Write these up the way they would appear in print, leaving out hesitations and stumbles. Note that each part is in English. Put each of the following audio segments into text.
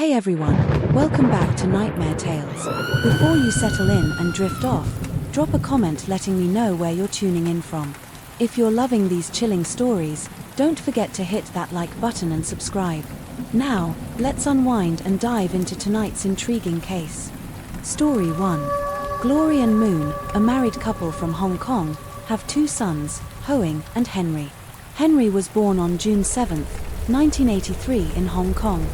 Hey everyone, welcome back to Nightmare Tales. Before you settle in and drift off, drop a comment letting me know where you're tuning in from. If you're loving these chilling stories, don't forget to hit that like button and subscribe. Now, let's unwind and dive into tonight's intriguing case. Story 1. Glory and Moon, a married couple from Hong Kong, have two sons, Hoing and Henry. Henry was born on June 7, 1983 in Hong Kong.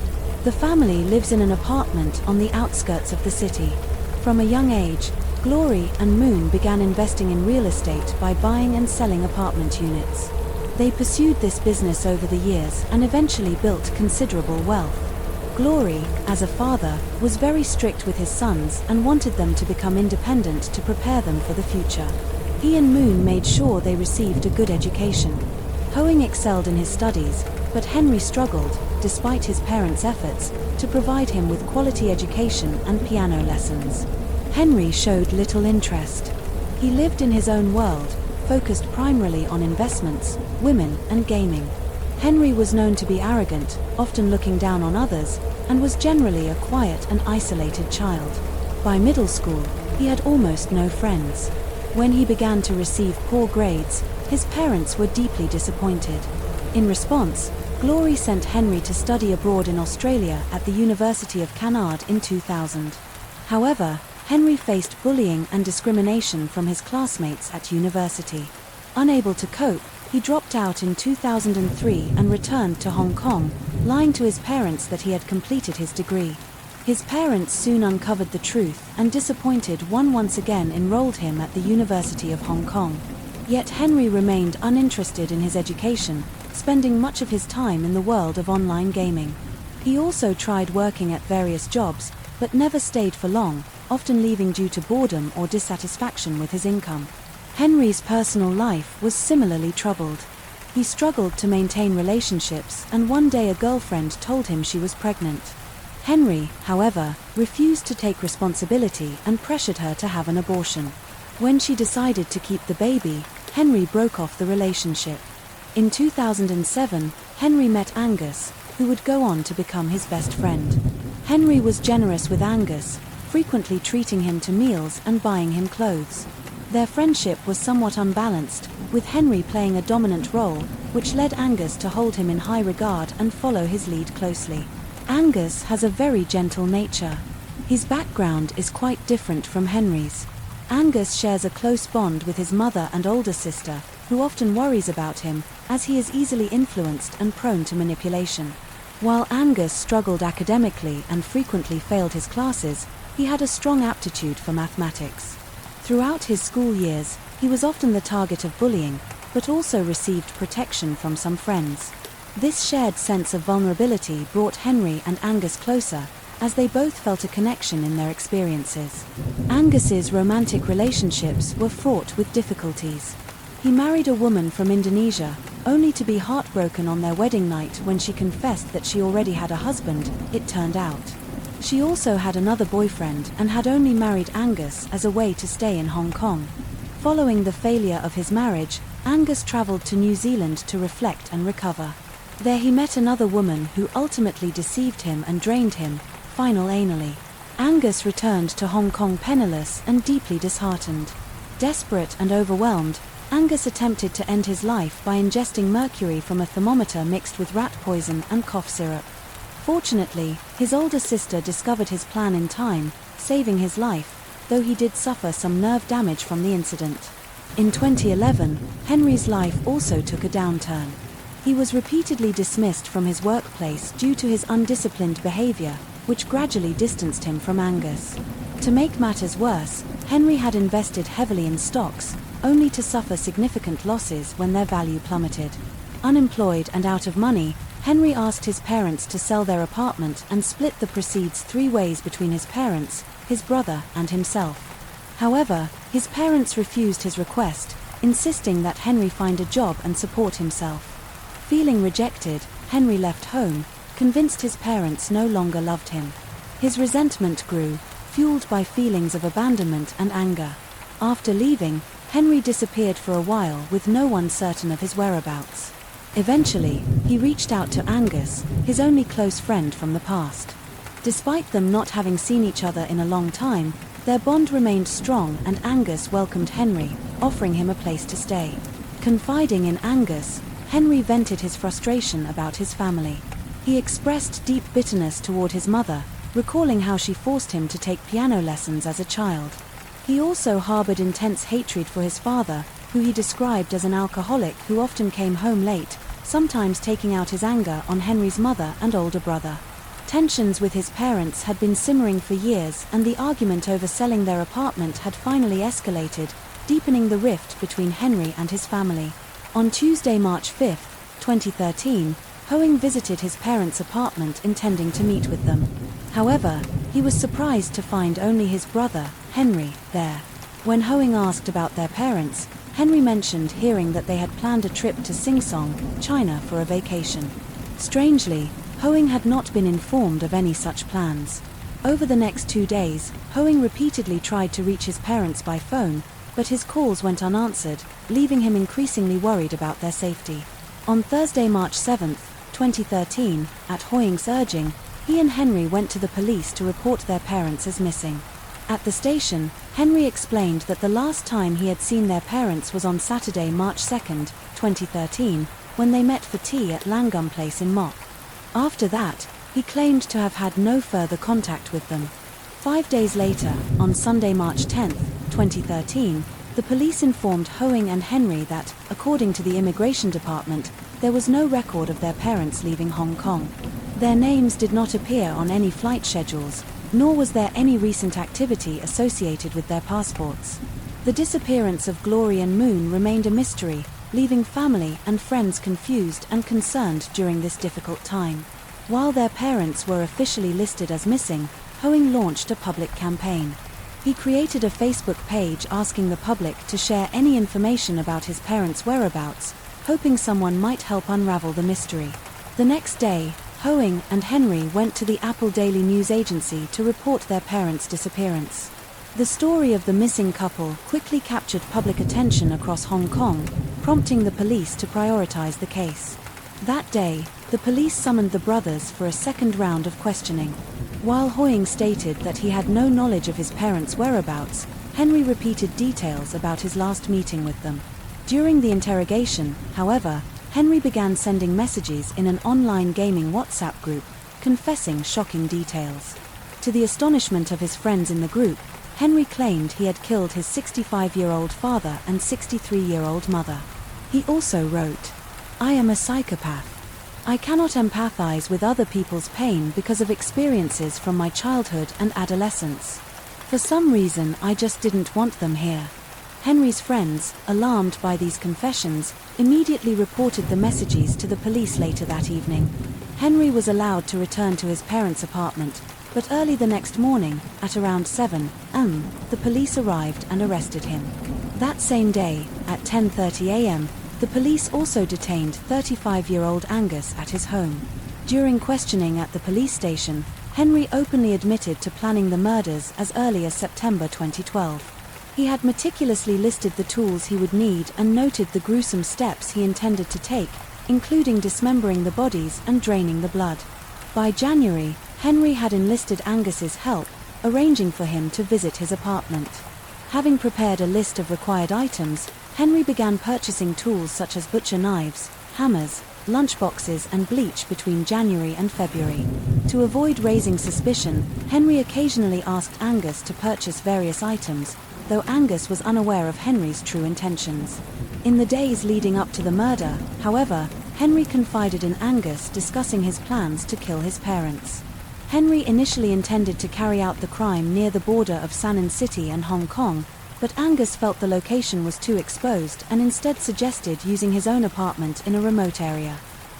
The family lives in an apartment on the outskirts of the city. From a young age, Glory and Moon began investing in real estate by buying and selling apartment units. They pursued this business over the years and eventually built considerable wealth. Glory, as a father, was very strict with his sons and wanted them to become independent to prepare them for the future. He and Moon made sure they received a good education. Hoing excelled in his studies, but Henry struggled, despite his parents' efforts, to provide him with quality education and piano lessons. Henry showed little interest. He lived in his own world, focused primarily on investments, women, and gaming. Henry was known to be arrogant, often looking down on others, and was generally a quiet and isolated child. By middle school, he had almost no friends. When he began to receive poor grades, his parents were deeply disappointed. In response, Glory sent Henry to study abroad in Australia at the University of Canard in 2000. However, Henry faced bullying and discrimination from his classmates at university. Unable to cope, he dropped out in 2003 and returned to Hong Kong, lying to his parents that he had completed his degree. His parents soon uncovered the truth and, disappointed, once again enrolled him at the University of Hong Kong. Yet Henry remained uninterested in his education, spending much of his time in the world of online gaming. He also tried working at various jobs, but never stayed for long, often leaving due to boredom or dissatisfaction with his income. Henry's personal life was similarly troubled. He struggled to maintain relationships, and one day a girlfriend told him she was pregnant. Henry, however, refused to take responsibility and pressured her to have an abortion. When she decided to keep the baby, Henry broke off the relationship. In 2007, Henry met Angus, who would go on to become his best friend. Henry was generous with Angus, frequently treating him to meals and buying him clothes. Their friendship was somewhat unbalanced, with Henry playing a dominant role, which led Angus to hold him in high regard and follow his lead closely. Angus has a very gentle nature. His background is quite different from Henry's. Angus shares a close bond with his mother and older sister, who often worries about him, as he is easily influenced and prone to manipulation. While Angus struggled academically and frequently failed his classes, he had a strong aptitude for mathematics. Throughout his school years, he was often the target of bullying, but also received protection from some friends. This shared sense of vulnerability brought Henry and Angus closer, as they both felt a connection in their experiences. Angus's romantic relationships were fraught with difficulties. He married a woman from Indonesia, only to be heartbroken on their wedding night when she confessed that she already had a husband, it turned out. She also had another boyfriend and had only married Angus as a way to stay in Hong Kong. Following the failure of his marriage, Angus traveled to New Zealand to reflect and recover. There he met another woman who ultimately deceived him and drained him, anally. Angus returned to Hong Kong penniless and deeply disheartened. Desperate and overwhelmed, Angus attempted to end his life by ingesting mercury from a thermometer mixed with rat poison and cough syrup. Fortunately, his older sister discovered his plan in time, saving his life, though he did suffer some nerve damage from the incident. In 2011, Henry's life also took a downturn. He was repeatedly dismissed from his workplace due to his undisciplined behavior, which gradually distanced him from Angus. To make matters worse, Henry had invested heavily in stocks, only to suffer significant losses when their value plummeted. Unemployed and out of money, Henry asked his parents to sell their apartment and split the proceeds 3 ways between his parents, his brother, and himself. However, his parents refused his request, insisting that Henry find a job and support himself. Feeling rejected, Henry left home, convinced his parents no longer loved him. His resentment grew, fueled by feelings of abandonment and anger. After leaving, Henry disappeared for a while with no one certain of his whereabouts. Eventually, he reached out to Angus, his only close friend from the past. Despite them not having seen each other in a long time, their bond remained strong and Angus welcomed Henry, offering him a place to stay. Confiding in Angus, Henry vented his frustration about his family. He expressed deep bitterness toward his mother, recalling how she forced him to take piano lessons as a child. He also harbored intense hatred for his father, who he described as an alcoholic who often came home late, sometimes taking out his anger on Henry's mother and older brother. Tensions with his parents had been simmering for years, and the argument over selling their apartment had finally escalated, deepening the rift between Henry and his family. On Tuesday, March 5, 2013, Hoang visited his parents' apartment intending to meet with them. However, he was surprised to find only his brother, Henry, there. When Hoang asked about their parents, Henry mentioned hearing that they had planned a trip to Sing Song, China for a vacation. Strangely, Hoang had not been informed of any such plans. Over the next 2 days, Hoang repeatedly tried to reach his parents by phone, but his calls went unanswered, leaving him increasingly worried about their safety. On Thursday, March 7, 2013, at Hoang's urging, he and Henry went to the police to report their parents as missing. At the station, Henry explained that the last time he had seen their parents was on Saturday, March 2, 2013, when they met for tea at Langham Place in Mok. After that, he claimed to have had no further contact with them. 5 days later, on Sunday, March 10, 2013, the police informed Hoang and Henry that, according to the Immigration Department, there was no record of their parents leaving Hong Kong. Their names did not appear on any flight schedules, nor was there any recent activity associated with their passports. The disappearance of Glory and Moon remained a mystery, leaving family and friends confused and concerned during this difficult time. While their parents were officially listed as missing, Hoang launched a public campaign. He created a Facebook page asking the public to share any information about his parents' whereabouts, hoping someone might help unravel the mystery. The next day, Hoang and Henry went to the Apple Daily News Agency to report their parents' disappearance. The story of the missing couple quickly captured public attention across Hong Kong, prompting the police to prioritize the case. That day, the police summoned the brothers for a second round of questioning. While Hoang stated that he had no knowledge of his parents' whereabouts, Henry repeated details about his last meeting with them. During the interrogation, however, Henry began sending messages in an online gaming WhatsApp group, confessing shocking details. To the astonishment of his friends in the group, Henry claimed he had killed his 65-year-old father and 63-year-old mother. He also wrote, "I am a psychopath. I cannot empathize with other people's pain because of experiences from my childhood and adolescence. For some reason, I just didn't want them here." Henry's friends, alarmed by these confessions, immediately reported the messages to the police later that evening. Henry was allowed to return to his parents' apartment, but early the next morning, at around 7 a.m., the police arrived and arrested him. That same day, at 10:30 a.m., the police also detained 35-year-old Angus at his home. During questioning at the police station, Henry openly admitted to planning the murders as early as September 2012. He had meticulously listed the tools he would need and noted the gruesome steps he intended to take, including dismembering the bodies and draining the blood. By January, Henry had enlisted Angus's help, arranging for him to visit his apartment. Having prepared a list of required items, Henry began purchasing tools such as butcher knives, hammers, lunchboxes and bleach between January and February. To avoid raising suspicion, Henry occasionally asked Angus to purchase various items, though Angus was unaware of Henry's true intentions. In the days leading up to the murder, however, Henry confided in Angus discussing his plans to kill his parents. Henry initially intended to carry out the crime near the border of Sanan City and Hong Kong, but Angus felt the location was too exposed and instead suggested using his own apartment in a remote area.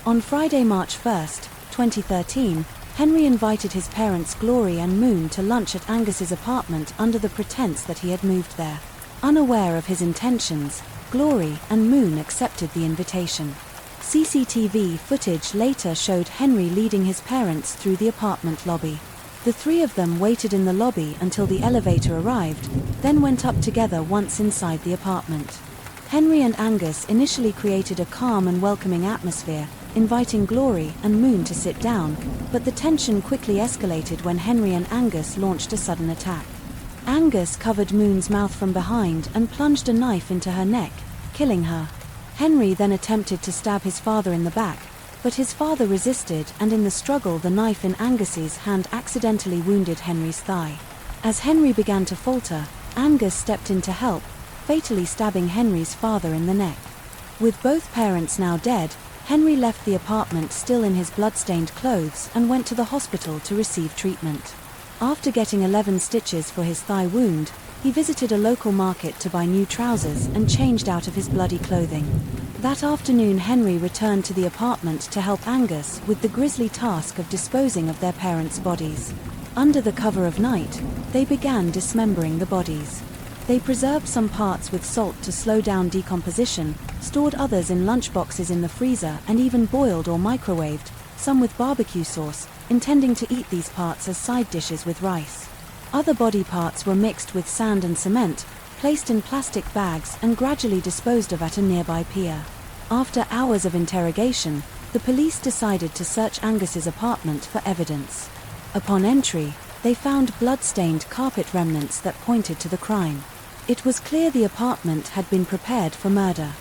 On Friday, March 1, 2013, Henry invited his parents Glory and Moon to lunch at Angus's apartment under the pretense that he had moved there. Unaware of his intentions, Glory and Moon accepted the invitation. CCTV footage later showed Henry leading his parents through the apartment lobby. The three of them waited in the lobby until the elevator arrived, then went up together once inside the apartment. Henry and Angus initially created a calm and welcoming atmosphere, inviting Glory and Moon to sit down, but the tension quickly escalated when Henry and Angus launched a sudden attack. Angus covered Moon's mouth from behind and plunged a knife into her neck, killing her. Henry then attempted to stab his father in the back, but his father resisted, and in the struggle the knife in Angus's hand accidentally wounded Henry's thigh. As Henry began to falter, Angus stepped in to help, fatally stabbing Henry's father in the neck. With both parents now dead, Henry left the apartment still in his blood-stained clothes and went to the hospital to receive treatment. After getting 11 stitches for his thigh wound, he visited a local market to buy new trousers and changed out of his bloody clothing. That afternoon Henry returned to the apartment to help Angus with the grisly task of disposing of their parents' bodies. Under the cover of night, they began dismembering the bodies. They preserved some parts with salt to slow down decomposition, stored others in lunchboxes in the freezer, and even boiled or microwaved, some with barbecue sauce, intending to eat these parts as side dishes with rice. Other body parts were mixed with sand and cement, placed in plastic bags and gradually disposed of at a nearby pier. After hours of interrogation, the police decided to search Angus's apartment for evidence. Upon entry, they found blood-stained carpet remnants that pointed to the crime. It was clear the apartment had been prepared for murder.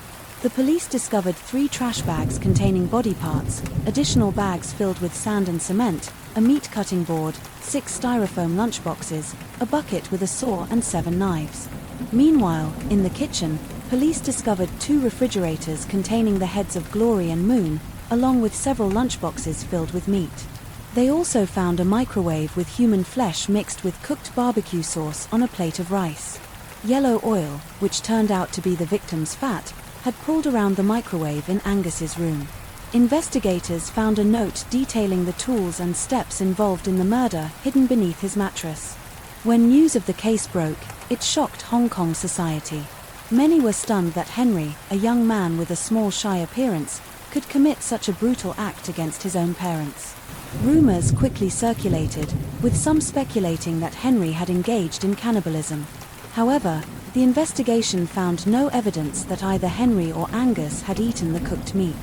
The police discovered 3 trash bags containing body parts, additional bags filled with sand and cement, a meat cutting board, 6 styrofoam lunchboxes, a bucket with a saw and 7 knives. Meanwhile, in the kitchen, police discovered 2 refrigerators containing the heads of Glory and Moon, along with several lunchboxes filled with meat. They also found a microwave with human flesh mixed with cooked barbecue sauce on a plate of rice. Yellow oil, which turned out to be the victim's fat, had pooled around the microwave in Angus's room. Investigators found a note detailing the tools and steps involved in the murder hidden beneath his mattress. When news of the case broke, it shocked Hong Kong society. Many were stunned that Henry, a young man with a small shy appearance, could commit such a brutal act against his own parents. Rumors quickly circulated, with some speculating that Henry had engaged in cannibalism. However, the investigation found no evidence that either Henry or Angus had eaten the cooked meat.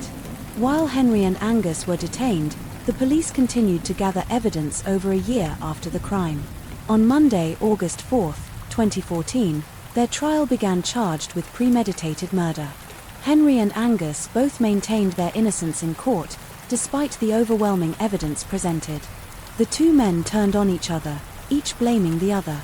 While Henry and Angus were detained, the police continued to gather evidence over a year after the crime. On Monday, August 4, 2014, their trial began charged with premeditated murder. Henry and Angus both maintained their innocence in court, despite the overwhelming evidence presented. The 2 men turned on each other, each blaming the other.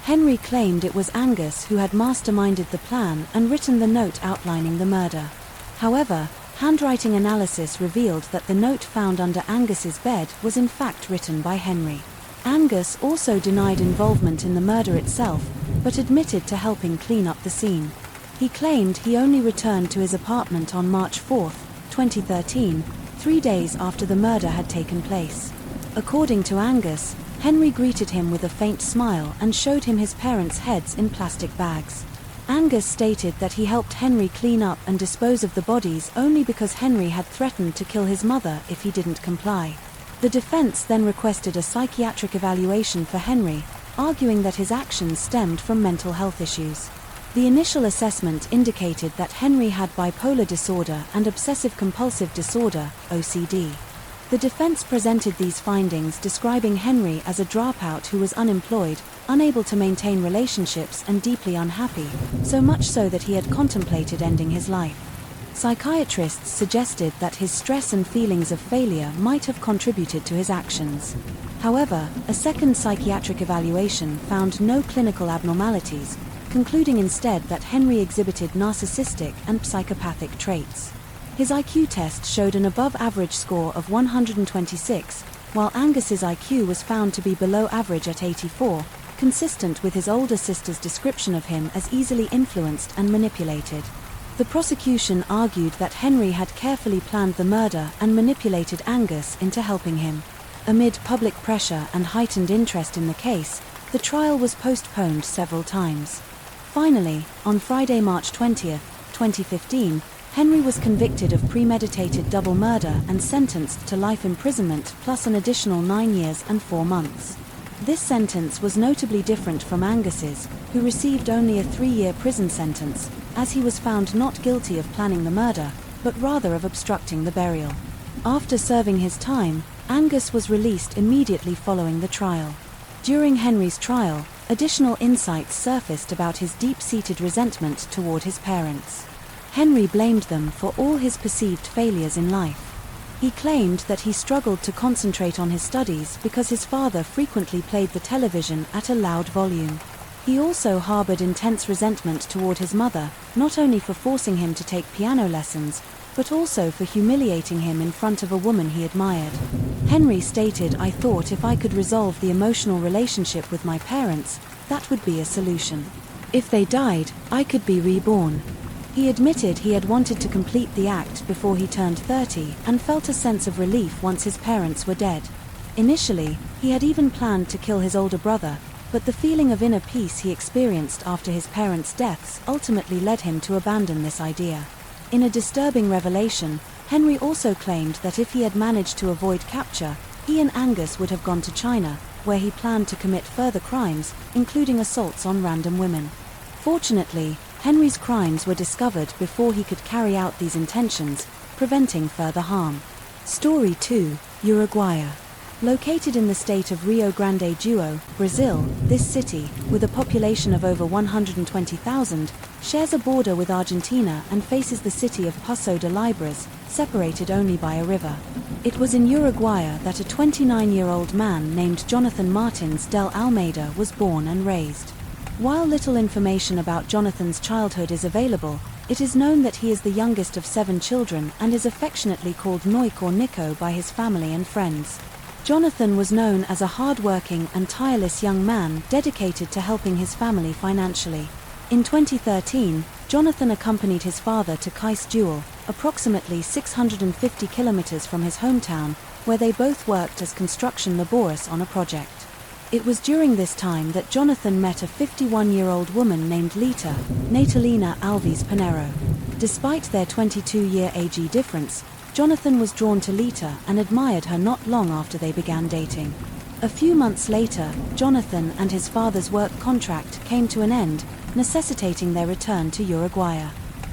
Henry claimed it was Angus who had masterminded the plan and written the note outlining the murder. However, handwriting analysis revealed that the note found under Angus's bed was in fact written by Henry. Angus also denied involvement in the murder itself, but admitted to helping clean up the scene. He claimed he only returned to his apartment on March 4, 2013, 3 days after the murder had taken place. According to Angus, Henry greeted him with a faint smile and showed him his parents' heads in plastic bags. Angus stated that he helped Henry clean up and dispose of the bodies only because Henry had threatened to kill his mother if he didn't comply. The defense then requested a psychiatric evaluation for Henry, arguing that his actions stemmed from mental health issues. The initial assessment indicated that Henry had bipolar disorder and obsessive-compulsive disorder, OCD. The defense presented these findings describing Henry as a dropout who was unemployed, unable to maintain relationships and deeply unhappy, so much so that he had contemplated ending his life. Psychiatrists suggested that his stress and feelings of failure might have contributed to his actions. However, a second psychiatric evaluation found no clinical abnormalities, concluding instead that Henry exhibited narcissistic and psychopathic traits. His IQ test showed an above-average score of 126, while Angus's IQ was found to be below average at 84, consistent with his older sister's description of him as easily influenced and manipulated. The prosecution argued that Henry had carefully planned the murder and manipulated Angus into helping him. Amid public pressure and heightened interest in the case, the trial was postponed several times. Finally, on Friday, March 20, 2015, Henry was convicted of premeditated double murder and sentenced to life imprisonment plus an additional 9 years and 4 months. This sentence was notably different from Angus's, who received only a 3-year prison sentence, as he was found not guilty of planning the murder, but rather of obstructing the burial. After serving his time, Angus was released immediately following the trial. During Henry's trial, additional insights surfaced about his deep-seated resentment toward his parents. Henry blamed them for all his perceived failures in life. He claimed that he struggled to concentrate on his studies because his father frequently played the television at a loud volume. He also harbored intense resentment toward his mother, not only for forcing him to take piano lessons, but also for humiliating him in front of a woman he admired. Henry stated, "I thought if I could resolve the emotional relationship with my parents, that would be a solution. If they died, I could be reborn." He admitted he had wanted to complete the act before he turned 30 and felt a sense of relief once his parents were dead. Initially, he had even planned to kill his older brother, but the feeling of inner peace he experienced after his parents' deaths ultimately led him to abandon this idea. In a disturbing revelation, Henry also claimed that if he had managed to avoid capture, he and Angus would have gone to China, where he planned to commit further crimes, including assaults on random women. Fortunately, Henry's crimes were discovered before he could carry out these intentions, preventing further harm. Story 2, Uruguaya. Located in the state of Rio Grande do Sul, Brazil, this city, with a population of over 120,000, shares a border with Argentina and faces the city of Paso de Libras, separated only by a river. It was in Uruguaya that a 29-year-old man named Jonathan Martins del Almeida was born and raised. While little information about Jonathan's childhood is available, it is known that he is the youngest of 7 children and is affectionately called Noik or Nico by his family and friends. Jonathan was known as a hard-working and tireless young man dedicated to helping his family financially. In 2013, Jonathan accompanied his father to Cais Duel, approximately 650 kilometers from his hometown, where they both worked as construction laborers on a project. It was during this time that Jonathan met a 51-year-old woman named Lita, Natalina Alves Pinheiro. Despite their 22-year age difference, Jonathan was drawn to Lita and admired her not long after they began dating. A few months later, Jonathan and his father's work contract came to an end, necessitating their return to Uruguaya.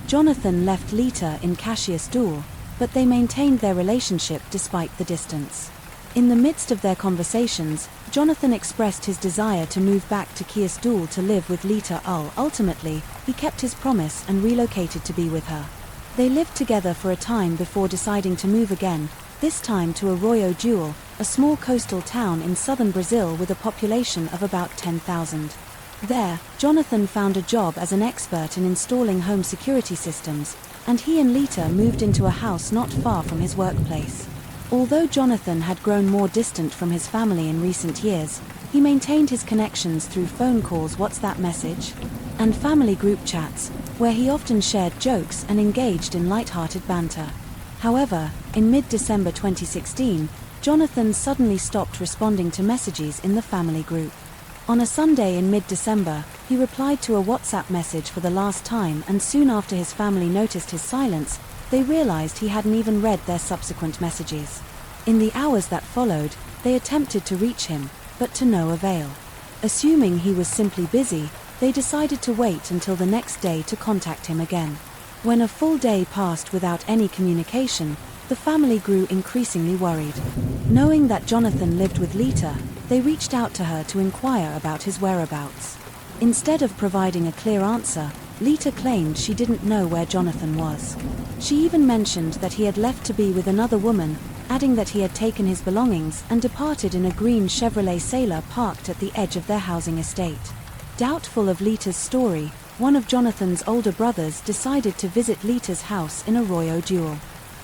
Jonathan left Lita in Caxias do Sul, but they maintained their relationship despite the distance. In the midst of their conversations, Jonathan expressed his desire to move back to Caxias do Sul to live with Lita. Ultimately, he kept his promise and relocated to be with her. They lived together for a time before deciding to move again, this time to Arroio do Sul, a small coastal town in southern Brazil with a population of about 10,000. There, Jonathan found a job as an expert in installing home security systems, and he and Lita moved into a house not far from his workplace. Although Jonathan had grown more distant from his family in recent years, he maintained his connections through phone calls, WhatsApp message, and family group chats, where he often shared jokes and engaged in light-hearted banter. However, in mid-December 2016, Jonathan suddenly stopped responding to messages in the family group. On a Sunday in mid-December, he replied to a WhatsApp message for the last time, and soon after his family noticed his silence, they realized he hadn't even read their subsequent messages. In the hours that followed, they attempted to reach him, but to no avail. Assuming he was simply busy, they decided to wait until the next day to contact him again. When a full day passed without any communication, the family grew increasingly worried. Knowing that Jonathan lived with Lita, they reached out to her to inquire about his whereabouts. Instead of providing a clear answer, Lita claimed she didn't know where Jonathan was. She even mentioned that he had left to be with another woman, adding that he had taken his belongings and departed in a green Chevrolet Sailor parked at the edge of their housing estate. Doubtful of Lita's story, one of Jonathan's older brothers decided to visit Lita's house in Arroio do Sul.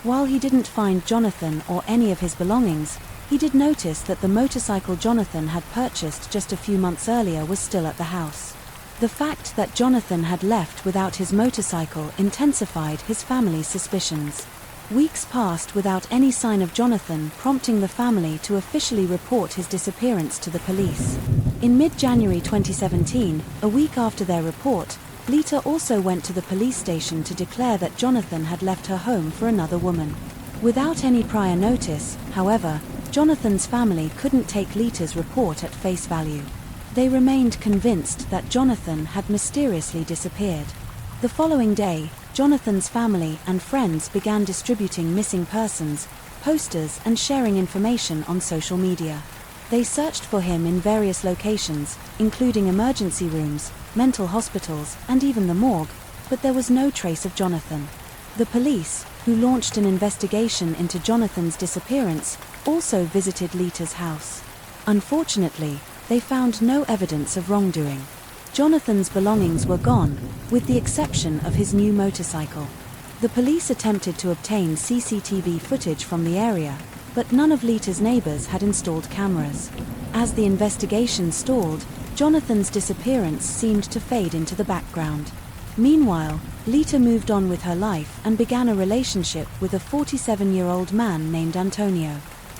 While he didn't find Jonathan or any of his belongings, he did notice that the motorcycle Jonathan had purchased just a few months earlier was still at the house. The fact that Jonathan had left without his motorcycle intensified his family's suspicions. Weeks passed without any sign of Jonathan, prompting the family to officially report his disappearance to the police. In mid-January 2017, a week after their report, Lita also went to the police station to declare that Jonathan had left her home for another woman. Without any prior notice, however, Jonathan's family couldn't take Lita's report at face value. They remained convinced that Jonathan had mysteriously disappeared. The following day, Jonathan's family and friends began distributing missing persons, posters, and sharing information on social media. They searched for him in various locations, including emergency rooms, mental hospitals, and even the morgue, but there was no trace of Jonathan. The police, who launched an investigation into Jonathan's disappearance, also visited Lita's house. Unfortunately, they found no evidence of wrongdoing. Jonathan's belongings were gone, with the exception of his new motorcycle. The police attempted to obtain CCTV footage from the area, but none of Lita's neighbors had installed cameras. As the investigation stalled, Jonathan's disappearance seemed to fade into the background. Meanwhile, Lita moved on with her life and began a relationship with a 47-year-old man named Antonio.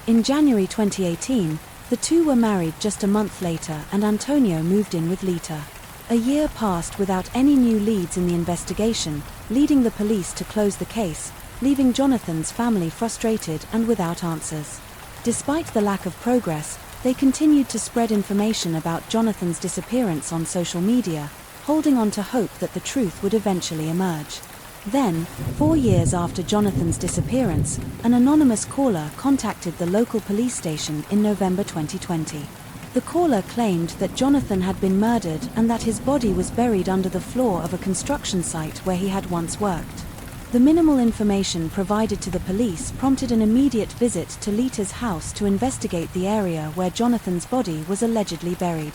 In January 2018, the two were married just a month later, and Antonio moved in with Lita. A year passed without any new leads in the investigation, leading the police to close the case, leaving Jonathan's family frustrated and without answers. Despite the lack of progress, they continued to spread information about Jonathan's disappearance on social media, holding on to hope that the truth would eventually emerge. Then, 4 years after Jonathan's disappearance, an anonymous caller contacted the local police station in November 2020. The caller claimed that Jonathan had been murdered and that his body was buried under the floor of a construction site where he had once worked. The minimal information provided to the police prompted an immediate visit to Lita's house to investigate the area where Jonathan's body was allegedly buried.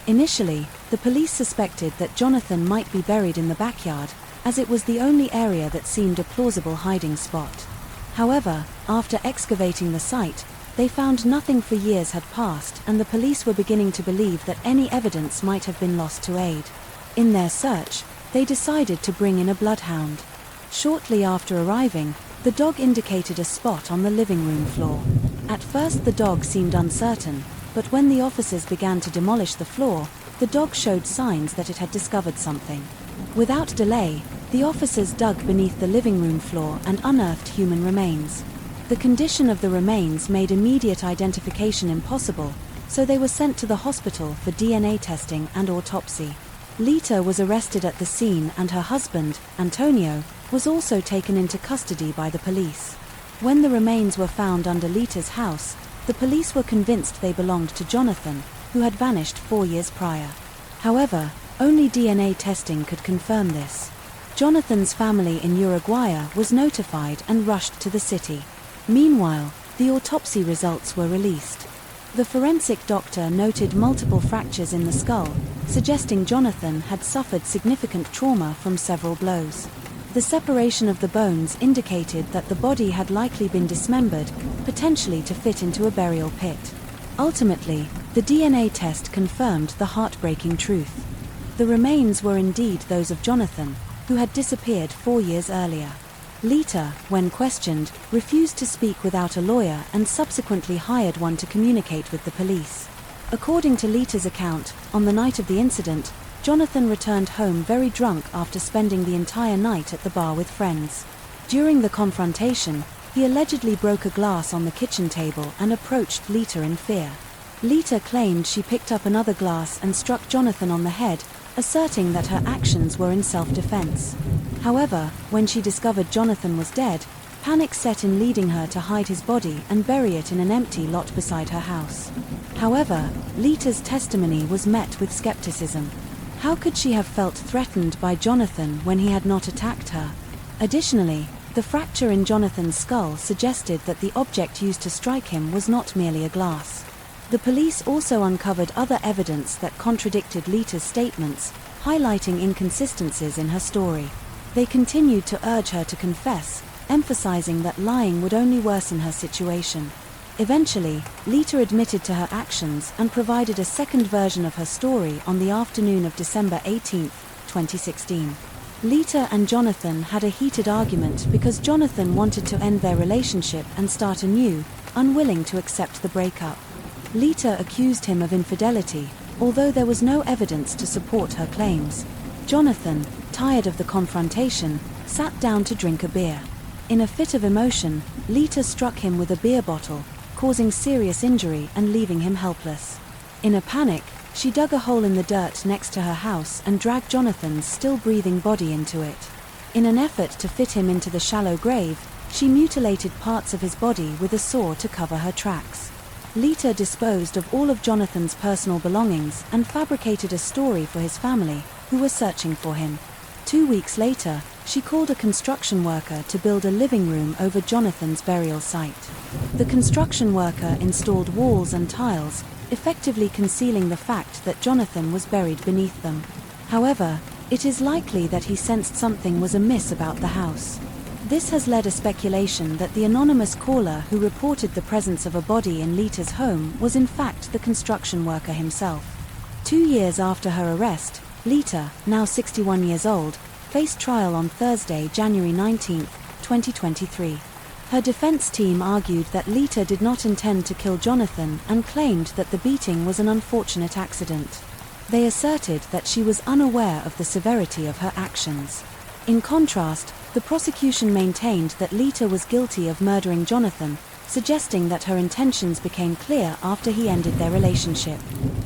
Initially, the police suspected that Jonathan might be buried in the backyard, as it was the only area that seemed a plausible hiding spot. However, after excavating the site, they found nothing for years had passed, and the police were beginning to believe that any evidence might have been lost to aid. In their search, they decided to bring in a bloodhound. Shortly after arriving, the dog indicated a spot on the living room floor. At first the dog seemed uncertain, but when the officers began to demolish the floor, the dog showed signs that it had discovered something. Without delay, the officers dug beneath the living room floor and unearthed human remains. The condition of the remains made immediate identification impossible, so they were sent to the hospital for DNA testing and autopsy. Lita was arrested at the scene, and her husband, Antonio, was also taken into custody by the police. When the remains were found under Lita's house, the police were convinced they belonged to Jonathan, who had vanished 4 years prior. However, only DNA testing could confirm this. Jonathan's family in Uruguay was notified and rushed to the city. Meanwhile, the autopsy results were released. The forensic doctor noted multiple fractures in the skull, suggesting Jonathan had suffered significant trauma from several blows. The separation of the bones indicated that the body had likely been dismembered, potentially to fit into a burial pit. Ultimately, the DNA test confirmed the heartbreaking truth. The remains were indeed those of Jonathan, who had disappeared 4 years earlier. Lita, when questioned, refused to speak without a lawyer and subsequently hired one to communicate with the police. According to Lita's account, on the night of the incident, Jonathan returned home very drunk after spending the entire night at the bar with friends. During the confrontation, he allegedly broke a glass on the kitchen table and approached Lita in fear. Lita claimed she picked up another glass and struck Jonathan on the head, asserting that her actions were in self-defense. However, when she discovered Jonathan was dead, panic set in, leading her to hide his body and bury it in an empty lot beside her house. However, Lita's testimony was met with skepticism. How could she have felt threatened by Jonathan when he had not attacked her? Additionally, the fracture in Jonathan's skull suggested that the object used to strike him was not merely a glass. The police also uncovered other evidence that contradicted Lita's statements, highlighting inconsistencies in her story. They continued to urge her to confess, emphasizing that lying would only worsen her situation. Eventually, Lita admitted to her actions and provided a second version of her story on the afternoon of December 18, 2016. Lita and Jonathan had a heated argument because Jonathan wanted to end their relationship and start anew, unwilling to accept the breakup. Lita accused him of infidelity, although there was no evidence to support her claims. Jonathan, tired of the confrontation, sat down to drink a beer. In a fit of emotion, Lita struck him with a beer bottle, causing serious injury and leaving him helpless. In a panic, she dug a hole in the dirt next to her house and dragged Jonathan's still breathing body into it. In an effort to fit him into the shallow grave, She mutilated parts of his body with a saw to cover her tracks. Lita disposed of all of Jonathan's personal belongings and fabricated a story for his family, who were searching for him. 2 weeks later, she called a construction worker to build a living room over Jonathan's burial site. The construction worker installed walls and tiles, effectively concealing the fact that Jonathan was buried beneath them. However, it is likely that he sensed something was amiss about the house. This has led a speculation that the anonymous caller who reported the presence of a body in Lita's home was in fact the construction worker himself. 2 years after her arrest, Lita, now 61 years old, faced trial on Thursday, January 19, 2023. Her defense team argued that Lita did not intend to kill Jonathan and claimed that the beating was an unfortunate accident. They asserted that she was unaware of the severity of her actions. In contrast, the prosecution maintained that Lita was guilty of murdering Jonathan, suggesting that her intentions became clear after he ended their relationship.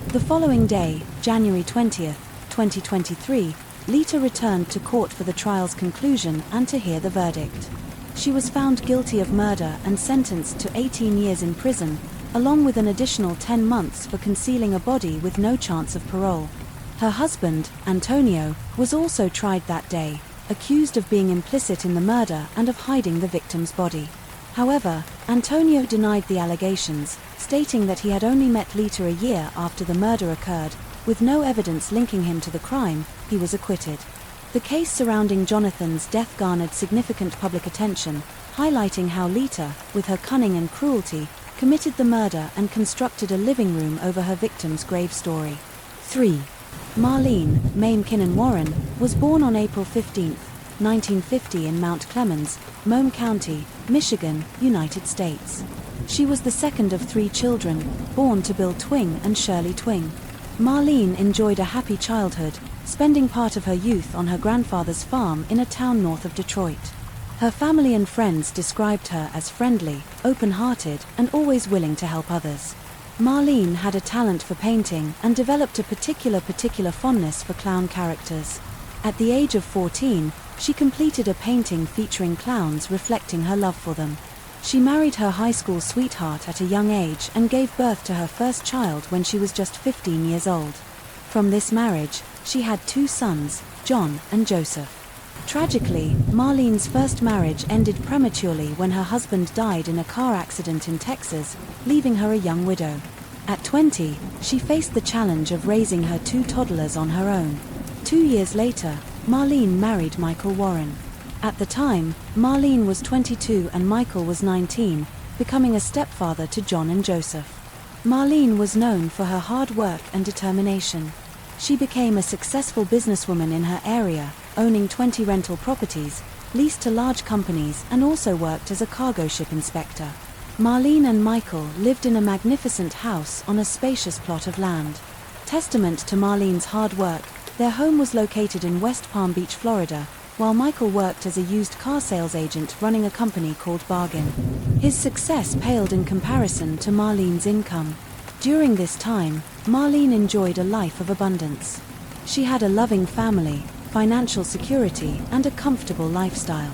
The following day, January 20, 2023, Lita returned to court for the trial's conclusion and to hear the verdict. She was found guilty of murder and sentenced to 18 years in prison, along with an additional 10 months for concealing a body with no chance of parole. Her husband, Antonio, was also tried that day, accused of being implicit in the murder and of hiding the victim's body. However, Antonio denied the allegations, stating that he had only met Lita a year after the murder occurred. With no evidence linking him to the crime, he was acquitted. The case surrounding Jonathan's death garnered significant public attention, highlighting how Lita, with her cunning and cruelty, committed the murder and constructed a living room over her victim's grave story. 3. Marlene Mame Kinnan Warren was born on April 15, 1950 in Mount Clemens, Mome County, Michigan, United States. She was the second of 3 children, born to Bill Twing and Shirley Twing. Marlene enjoyed a happy childhood, spending part of her youth on her grandfather's farm in a town north of Detroit. Her family and friends described her as friendly, open-hearted, and always willing to help others. Marlene had a talent for painting and developed a particular fondness for clown characters. At the age of 14, she completed a painting featuring clowns reflecting her love for them. She married her high school sweetheart at a young age and gave birth to her first child when she was just 15 years old. From this marriage, she had 2 sons, John and Joseph. Tragically, Marlene's first marriage ended prematurely when her husband died in a car accident in Texas, leaving her a young widow. At 20, she faced the challenge of raising her 2 toddlers on her own. 2 years later, Marlene married Michael Warren. At the time, Marlene was 22 and Michael was 19, becoming a stepfather to John and Joseph. Marlene was known for her hard work and determination. She became a successful businesswoman in her area, owning 20 rental properties, leased to large companies, and also worked as a cargo ship inspector. Marlene and Michael lived in a magnificent house on a spacious plot of land. Testament to Marlene's hard work, their home was located in West Palm Beach, Florida, while Michael worked as a used car sales agent running a company called Bargain. His success paled in comparison to Marlene's income. During this time, Marlene enjoyed a life of abundance. She had a loving family, financial security, and a comfortable lifestyle.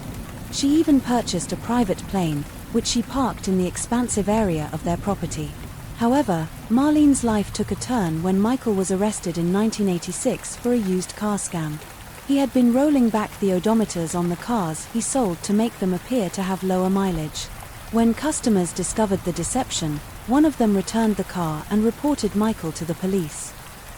She even purchased a private plane, which she parked in the expansive area of their property. However, Marlene's life took a turn when Michael was arrested in 1986 for a used car scam. He had been rolling back the odometers on the cars he sold to make them appear to have lower mileage. When customers discovered the deception, one of them returned the car and reported Michael to the police.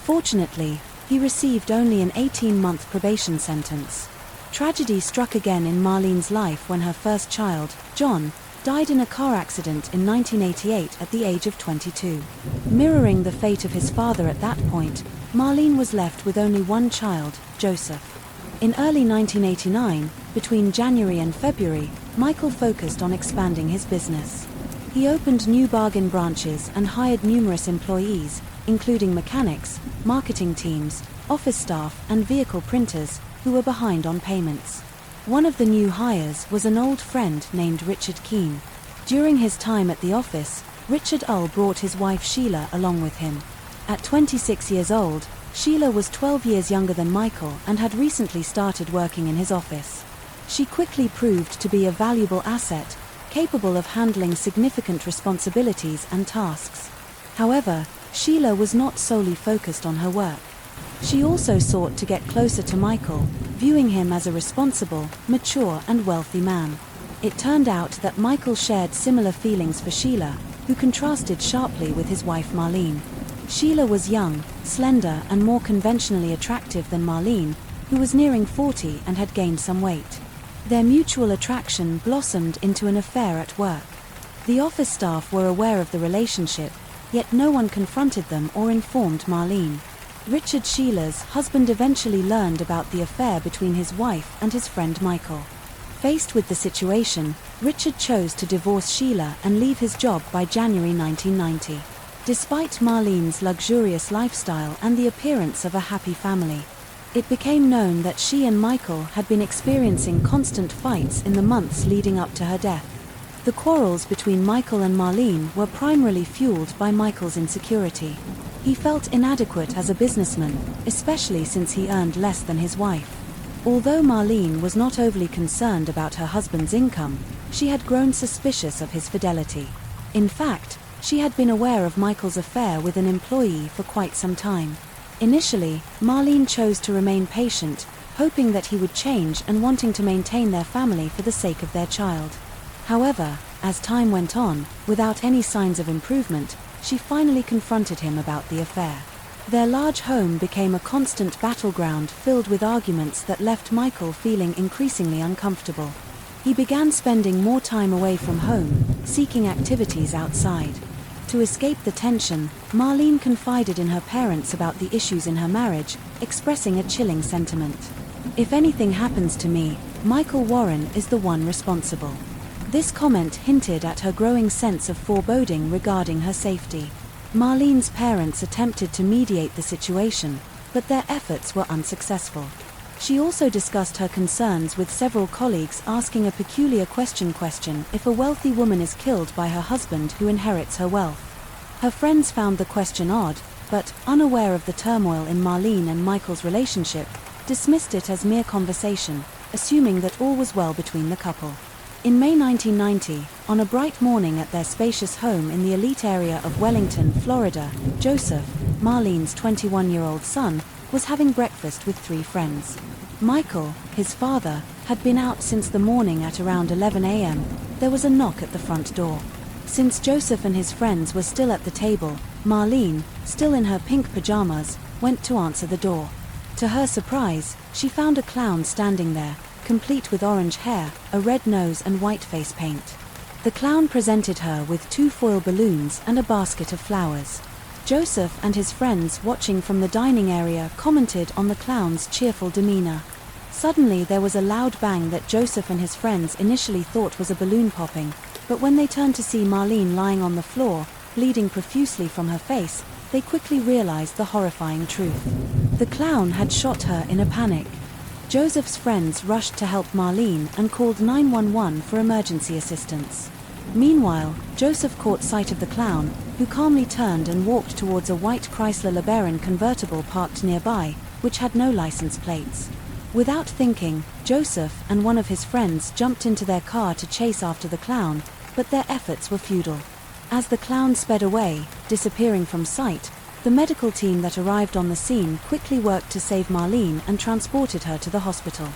Fortunately, he received only an 18-month probation sentence. Tragedy struck again in Marlene's life when her first child, John, died in a car accident in 1988 at the age of 22. Mirroring the fate of his father at that point, Marlene was left with only one child, Joseph. In early 1989, between January and February, Michael focused on expanding his business. He opened new Bargain branches and hired numerous employees, including mechanics, marketing teams, office staff, and vehicle printers, who were behind on payments. One of the new hires was an old friend named Richard Keene. During his time at the office, Richard brought his wife Sheila along with him. At 26 years old, Sheila was 12 years younger than Michael and had recently started working in his office. She quickly proved to be a valuable asset, capable of handling significant responsibilities and tasks. However, Sheila was not solely focused on her work. She also sought to get closer to Michael, viewing him as a responsible, mature and wealthy man. It turned out that Michael shared similar feelings for Sheila, who contrasted sharply with his wife Marlene. Sheila was young, slender and more conventionally attractive than Marlene, who was nearing 40 and had gained some weight. Their mutual attraction blossomed into an affair at work. The office staff were aware of the relationship, yet no one confronted them or informed Marlene. Richard, Sheila's husband, eventually learned about the affair between his wife and his friend Michael. Faced with the situation, Richard chose to divorce Sheila and leave his job by January 1990. Despite Marlene's luxurious lifestyle and the appearance of a happy family, it became known that she and Michael had been experiencing constant fights in the months leading up to her death. The quarrels between Michael and Marlene were primarily fueled by Michael's insecurity. He felt inadequate as a businessman, especially since he earned less than his wife. Although Marlene was not overly concerned about her husband's income, she had grown suspicious of his fidelity. In fact, she had been aware of Michael's affair with an employee for quite some time. Initially, Marlene chose to remain patient, hoping that he would change and wanting to maintain their family for the sake of their child. However, as time went on, without any signs of improvement, she finally confronted him about the affair. Their large home became a constant battleground filled with arguments that left Michael feeling increasingly uncomfortable. He began spending more time away from home, seeking activities outside. To escape the tension, Marlene confided in her parents about the issues in her marriage, expressing a chilling sentiment. "If anything happens to me, Michael Warren is the one responsible." This comment hinted at her growing sense of foreboding regarding her safety. Marlene's parents attempted to mediate the situation, but their efforts were unsuccessful. She also discussed her concerns with several colleagues, asking a peculiar question: if a wealthy woman is killed by her husband, who inherits her wealth? Her friends found the question odd, but, unaware of the turmoil in Marlene and Michael's relationship, dismissed it as mere conversation, assuming that all was well between the couple. In May 1990, on a bright morning at their spacious home in the elite area of Wellington, Florida, Joseph, Marlene's 21-year-old son, was having breakfast with 3 friends. Michael, his father, had been out since the morning. At around 11 a.m., there was a knock at the front door. Since Joseph and his friends were still at the table, Marlene, still in her pink pajamas, went to answer the door. To her surprise, she found a clown standing there, complete with orange hair, a red nose and white face paint. The clown presented her with 2 foil balloons and a basket of flowers. Joseph and his friends, watching from the dining area, commented on the clown's cheerful demeanor. Suddenly there was a loud bang that Joseph and his friends initially thought was a balloon popping, but when they turned to see Marlene lying on the floor, bleeding profusely from her face, they quickly realized the horrifying truth. The clown had shot her in a panic. Joseph's friends rushed to help Marlene and called 911 for emergency assistance. Meanwhile, Joseph caught sight of the clown, who calmly turned and walked towards a white Chrysler LeBaron convertible parked nearby, which had no license plates. Without thinking, Joseph and one of his friends jumped into their car to chase after the clown, but their efforts were futile. As the clown sped away, disappearing from sight, the medical team that arrived on the scene quickly worked to save Marlene and transported her to the hospital.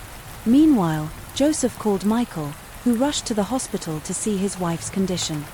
Meanwhile, Joseph called Michael, who rushed to the hospital to see his wife's condition.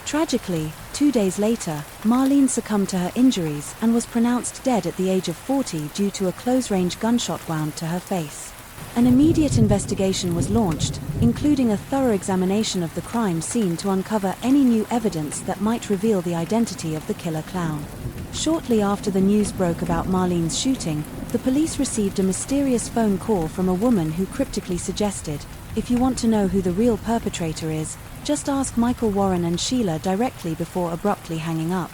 Tragically, 2 days later, Marlene succumbed to her injuries and was pronounced dead at the age of 40 due to a close-range gunshot wound to her face. An immediate investigation was launched, including a thorough examination of the crime scene to uncover any new evidence that might reveal the identity of the killer clown. Shortly after the news broke about Marlene's shooting, the police received a mysterious phone call from a woman who cryptically suggested, "If you want to know who the real perpetrator is, just ask Michael Warren and Sheila directly," before abruptly hanging up.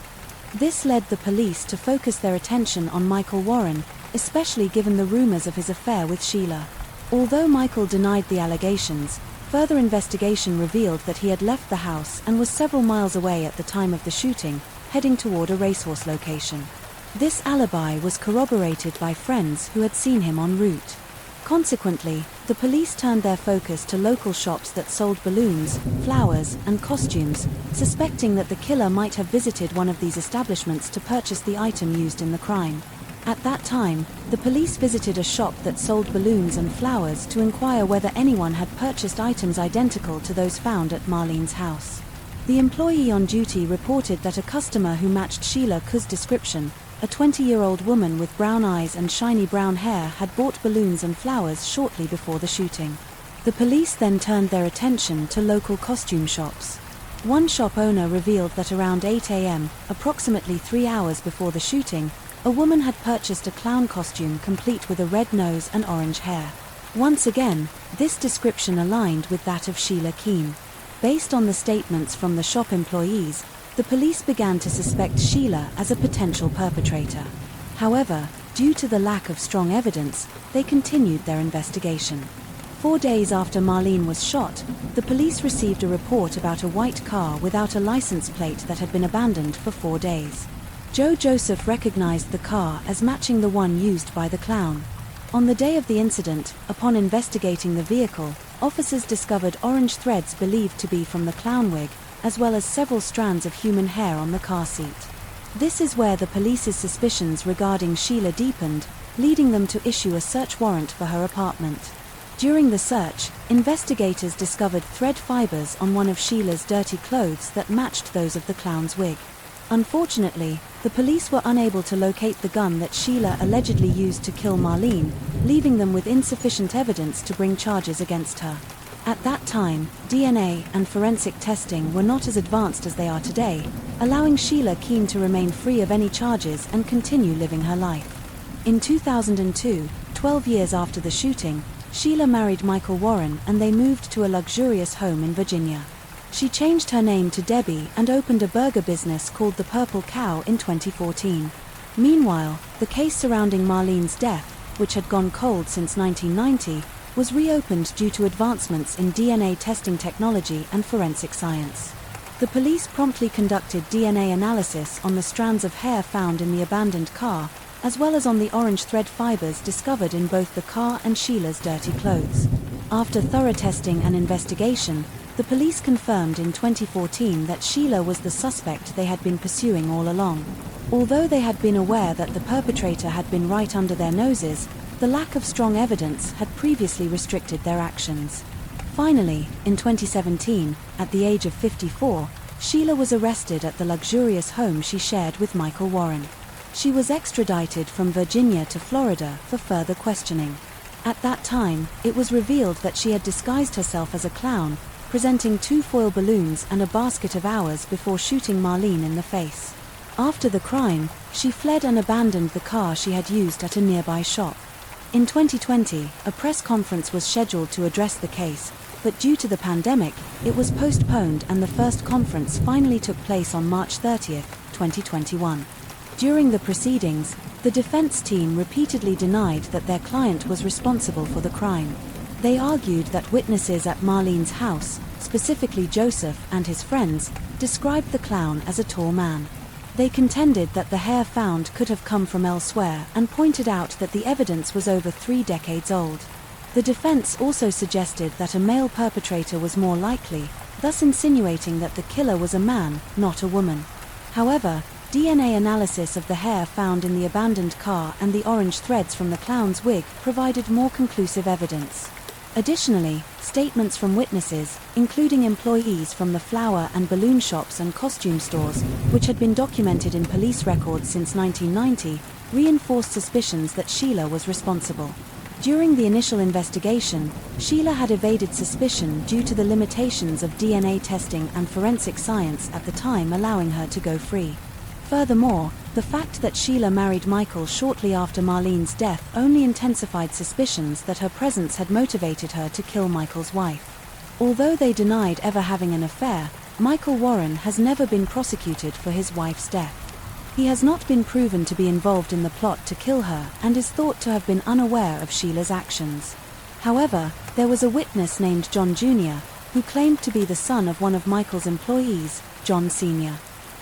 This led the police to focus their attention on Michael Warren, especially given the rumors of his affair with Sheila. Although Michael denied the allegations, further investigation revealed that he had left the house and was several miles away at the time of the shooting, heading toward a racehorse location. This alibi was corroborated by friends who had seen him en route. Consequently, the police turned their focus to local shops that sold balloons, flowers, and costumes, suspecting that the killer might have visited one of these establishments to purchase the item used in the crime. At that time, the police visited a shop that sold balloons and flowers to inquire whether anyone had purchased items identical to those found at Marlene's house. The employee on duty reported that a customer who matched Sheila Ku's description, a 20-year-old woman with brown eyes and shiny brown hair, had bought balloons and flowers shortly before the shooting. The police then turned their attention to local costume shops. One shop owner revealed that around 8 a.m., approximately 3 hours before the shooting, a woman had purchased a clown costume complete with a red nose and orange hair. Once again, this description aligned with that of Sheila Keane. Based on the statements from the shop employees, the police began to suspect Sheila as a potential perpetrator. However, due to the lack of strong evidence, they continued their investigation. 4 days after Marlene was shot, the police received a report about a white car without a license plate that had been abandoned for 4 days. Joe Joseph recognized the car as matching the one used by the clown. On the day of the incident, upon investigating the vehicle, officers discovered orange threads believed to be from the clown wig, as well as several strands of human hair on the car seat. This is where the police's suspicions regarding Sheila deepened, leading them to issue a search warrant for her apartment. During the search, investigators discovered thread fibers on one of Sheila's dirty clothes that matched those of the clown's wig. Unfortunately, the police were unable to locate the gun that Sheila allegedly used to kill Marlene, leaving them with insufficient evidence to bring charges against her. At that time, DNA and forensic testing were not as advanced as they are today, allowing Sheila Keane to remain free of any charges and continue living her life. In 2002, 12 years after the shooting, Sheila married Michael Warren and they moved to a luxurious home in Virginia. She changed her name to Debbie and opened a burger business called the Purple Cow in 2014. Meanwhile, the case surrounding Marlene's death, which had gone cold since 1990, was reopened due to advancements in DNA testing technology and forensic science. The police promptly conducted DNA analysis on the strands of hair found in the abandoned car, as well as on the orange thread fibers discovered in both the car and Sheila's dirty clothes. After thorough testing and investigation, the police confirmed in 2014 that Sheila was the suspect they had been pursuing all along. Although they had been aware that the perpetrator had been right under their noses, the lack of strong evidence had previously restricted their actions. Finally, in 2017, at the age of 54, Sheila was arrested at the luxurious home she shared with Michael Warren. She was extradited from Virginia to Florida for further questioning. At that time, it was revealed that she had disguised herself as a clown, presenting 2 foil balloons and a basket of hours before shooting Marlene in the face. After the crime, she fled and abandoned the car she had used at a nearby shop. In 2020, a press conference was scheduled to address the case, but due to the pandemic, it was postponed and the first conference finally took place on March 30, 2021. During the proceedings, the defense team repeatedly denied that their client was responsible for the crime. They argued that witnesses at Marlene's house, specifically Joseph and his friends, described the clown as a tall man. They contended that the hair found could have come from elsewhere and pointed out that the evidence was over 3 decades old. The defense also suggested that a male perpetrator was more likely, thus insinuating that the killer was a man, not a woman. However, DNA analysis of the hair found in the abandoned car and the orange threads from the clown's wig provided more conclusive evidence. Additionally, statements from witnesses, including employees from the flower and balloon shops and costume stores, which had been documented in police records since 1990, reinforced suspicions that Sheila was responsible. During the initial investigation, Sheila had evaded suspicion due to the limitations of DNA testing and forensic science at the time, allowing her to go free. Furthermore, the fact that Sheila married Michael shortly after Marlene's death only intensified suspicions that her presence had motivated her to kill Michael's wife. Although they denied ever having an affair, Michael Warren has never been prosecuted for his wife's death. He has not been proven to be involved in the plot to kill her and is thought to have been unaware of Sheila's actions. However, there was a witness named John Jr., who claimed to be the son of one of Michael's employees, John Sr.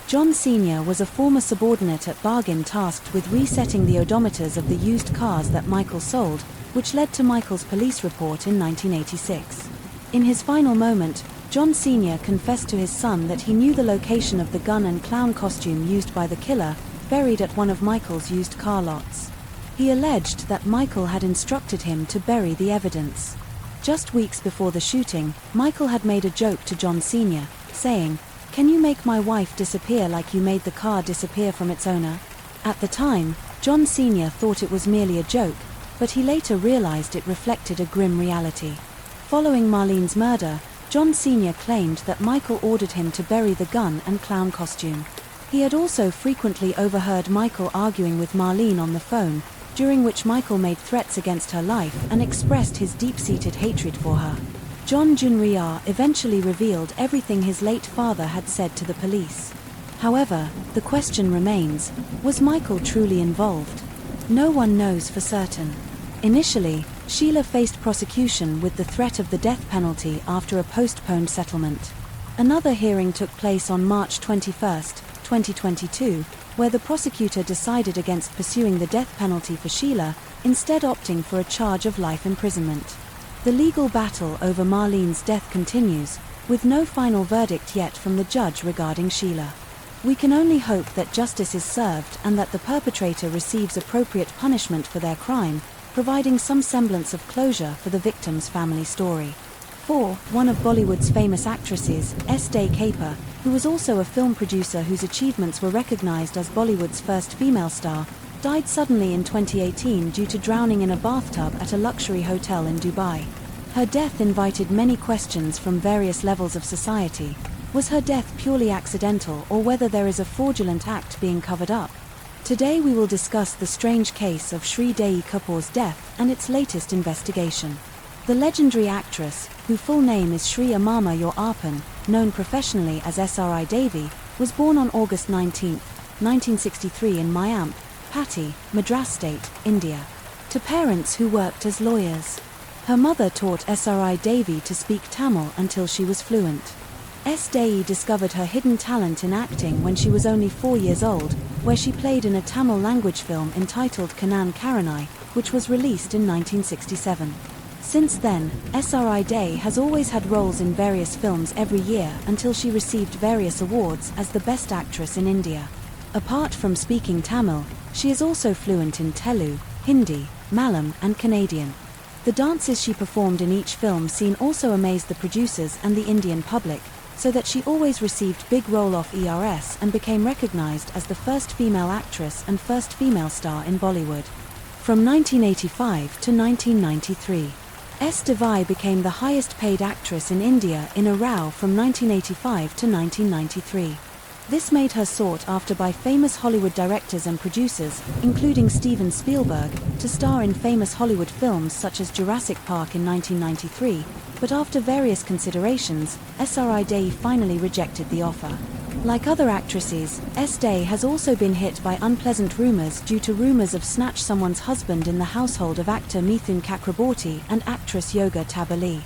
John Sr. was a former subordinate at Bargain tasked with resetting the odometers of the used cars that Michael sold, which led to Michael's police report in 1986. In his final moment, John Sr. confessed to his son that he knew the location of the gun and clown costume used by the killer, buried at one of Michael's used car lots. He alleged that Michael had instructed him to bury the evidence. Just weeks before the shooting, Michael had made a joke to John Sr., saying, "Can you make my wife disappear like you made the car disappear from its owner?" At the time, John Sr. thought it was merely a joke, but he later realized it reflected a grim reality. Following Marlene's murder, John Sr. claimed that Michael ordered him to bury the gun and clown costume. He had also frequently overheard Michael arguing with Marlene on the phone, during which Michael made threats against her life and expressed his deep-seated hatred for her. John Junriar eventually revealed everything his late father had said to the police. However, the question remains, was Michael truly involved? No one knows for certain. Initially, Sheila faced prosecution with the threat of the death penalty after a postponed settlement. Another hearing took place on March 21, 2022, where the prosecutor decided against pursuing the death penalty for Sheila, instead opting for a charge of life imprisonment. The legal battle over Marlene's death continues, with no final verdict yet from the judge regarding Sheila. We can only hope that justice is served and that the perpetrator receives appropriate punishment for their crime, providing some semblance of closure for the victim's family story. 4. One of Bollywood's famous actresses, S. Day Kapoor, who was also a film producer whose achievements were recognized as Bollywood's first female star, died suddenly in 2018 due to drowning in a bathtub at a luxury hotel in Dubai. Her death invited many questions from various levels of society. Was her death purely accidental, or whether there is a fraudulent act being covered up? Today we will discuss the strange case of Sri Day Kapoor's death and its latest investigation. The legendary actress, whose full name is Sri Amama Yor Arpan, known professionally as Sri Devi, was born on August 19, 1963 in Mayamp, Patti, Madras State, India, to parents who worked as lawyers. Her mother taught Sri Devi to speak Tamil until she was fluent. S. Day discovered her hidden talent in acting when she was only 4 years old, where she played in a Tamil language film entitled Kannan Karanai, which was released in 1967. Since then, Sri Day has always had roles in various films every year until she received various awards as the Best Actress in India. Apart from speaking Tamil, she is also fluent in Telugu, Hindi, Malayalam and Canadian. The dances she performed in each film scene also amazed the producers and the Indian public, so that she always received big roll-off ERS and became recognized as the first female actress and first female star in Bollywood. From 1985 to 1993, S. Devi became the highest-paid actress in India in a row from 1985 to 1993. This made her sought after by famous Hollywood directors and producers, including Steven Spielberg, to star in famous Hollywood films such as Jurassic Park in 1993, but after various considerations, Sri Day finally rejected the offer. Like other actresses, S. Day has also been hit by unpleasant rumors due to rumors of snatch someone's husband in the household of actor Mithun Chakraborty and actress Yoga Tabali.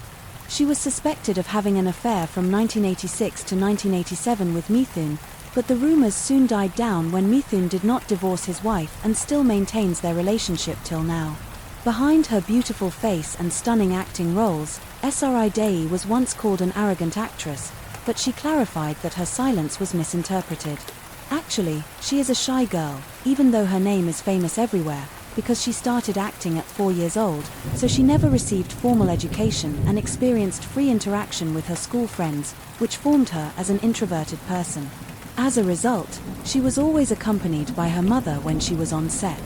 She was suspected of having an affair from 1986 to 1987 with Mithun, but the rumors soon died down when Mithun did not divorce his wife and still maintains their relationship till now. Behind her beautiful face and stunning acting roles, Sri Day was once called an arrogant actress, but she clarified that her silence was misinterpreted. Actually, she is a shy girl, even though her name is famous everywhere, because she started acting at 4 years old, so she never received formal education and experienced free interaction with her school friends, which formed her as an introverted person. As a result, she was always accompanied by her mother when she was on set.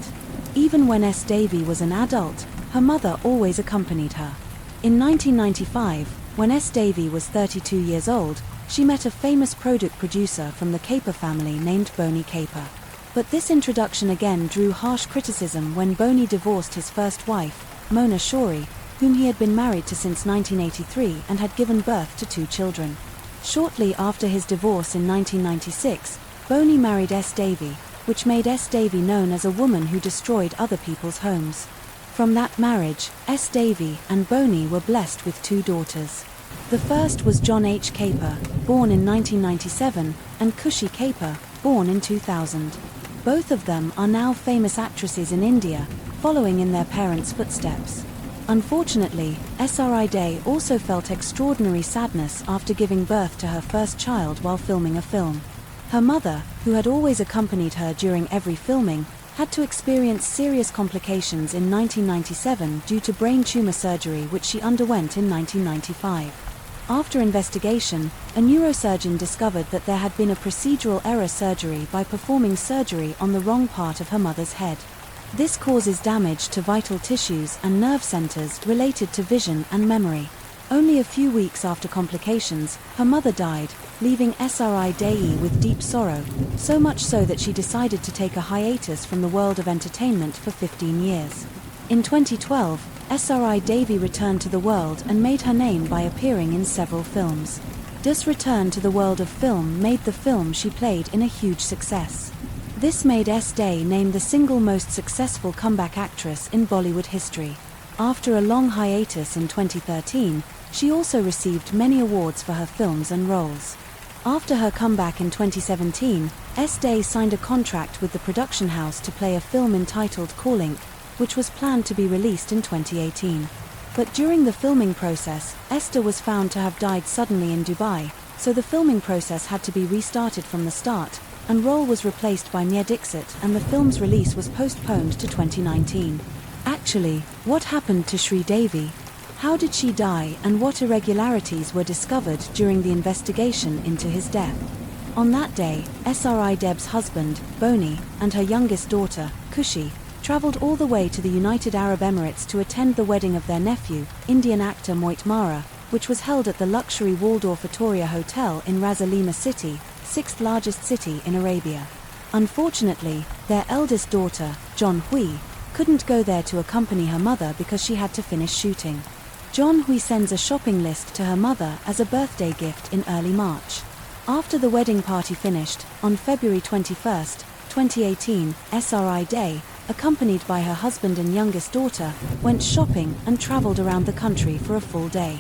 Even when S. Devi was an adult, her mother always accompanied her. In 1995, when S. Devi was 32 years old, she met a famous product producer from the Kapoor family named Boney Kapoor. But this introduction again drew harsh criticism when Boney divorced his first wife, Mona Shori, whom he had been married to since 1983 and had given birth to 2 children. Shortly after his divorce in 1996, Boney married S. Devi, which made S. Devi known as a woman who destroyed other people's homes. From that marriage, S. Devi and Boney were blessed with 2 daughters. The first was John H. Kapoor, born in 1997, and Kushi Kapoor, born in 2000. Both of them are now famous actresses in India, following in their parents' footsteps. Unfortunately, SRI Day also felt extraordinary sadness after giving birth to her first child while filming a film. Her mother, who had always accompanied her during every filming, had to experience serious complications in 1997 due to brain tumor surgery which she underwent in 1995. After investigation, a neurosurgeon discovered that there had been a procedural error surgery by performing surgery on the wrong part of her mother's head. This causes damage to vital tissues and nerve centers related to vision and memory. Only a few weeks after complications, her mother died, leaving SRI Day with deep sorrow, so much so that she decided to take a hiatus from the world of entertainment for 15 years. In 2012, SRI Devi returned to the world and made her name by appearing in several films. This return to the world of film made the film she played in a huge success. This made S. Day named the single most successful comeback actress in Bollywood history. After a long hiatus in 2013, she also received many awards for her films and roles. After her comeback in 2017, S. Day signed a contract with the production house to play a film entitled Calling, which was planned to be released in 2018. But during the filming process, Esther was found to have died suddenly in Dubai, so the filming process had to be restarted from the start, and role was replaced by Mia Dixit, and the film's release was postponed to 2019. Actually, what happened to Sri Devi? How did she die, and what irregularities were discovered during the investigation into his death? On that day, SRI Deb's husband, Boni, and her youngest daughter, Kushi, travelled all the way to the United Arab Emirates to attend the wedding of their nephew, Indian actor Moit Mara, which was held at the luxury Waldorf Astoria Hotel in Ras Al Khaimah city, sixth largest city in Arabia. Unfortunately, their eldest daughter, John Hui, couldn't go there to accompany her mother because she had to finish shooting. John Hui sends a shopping list to her mother as a birthday gift in early March. After the wedding party finished, on February 21, 2018, SRI Day, accompanied by her husband and youngest daughter, went shopping and travelled around the country for a full day.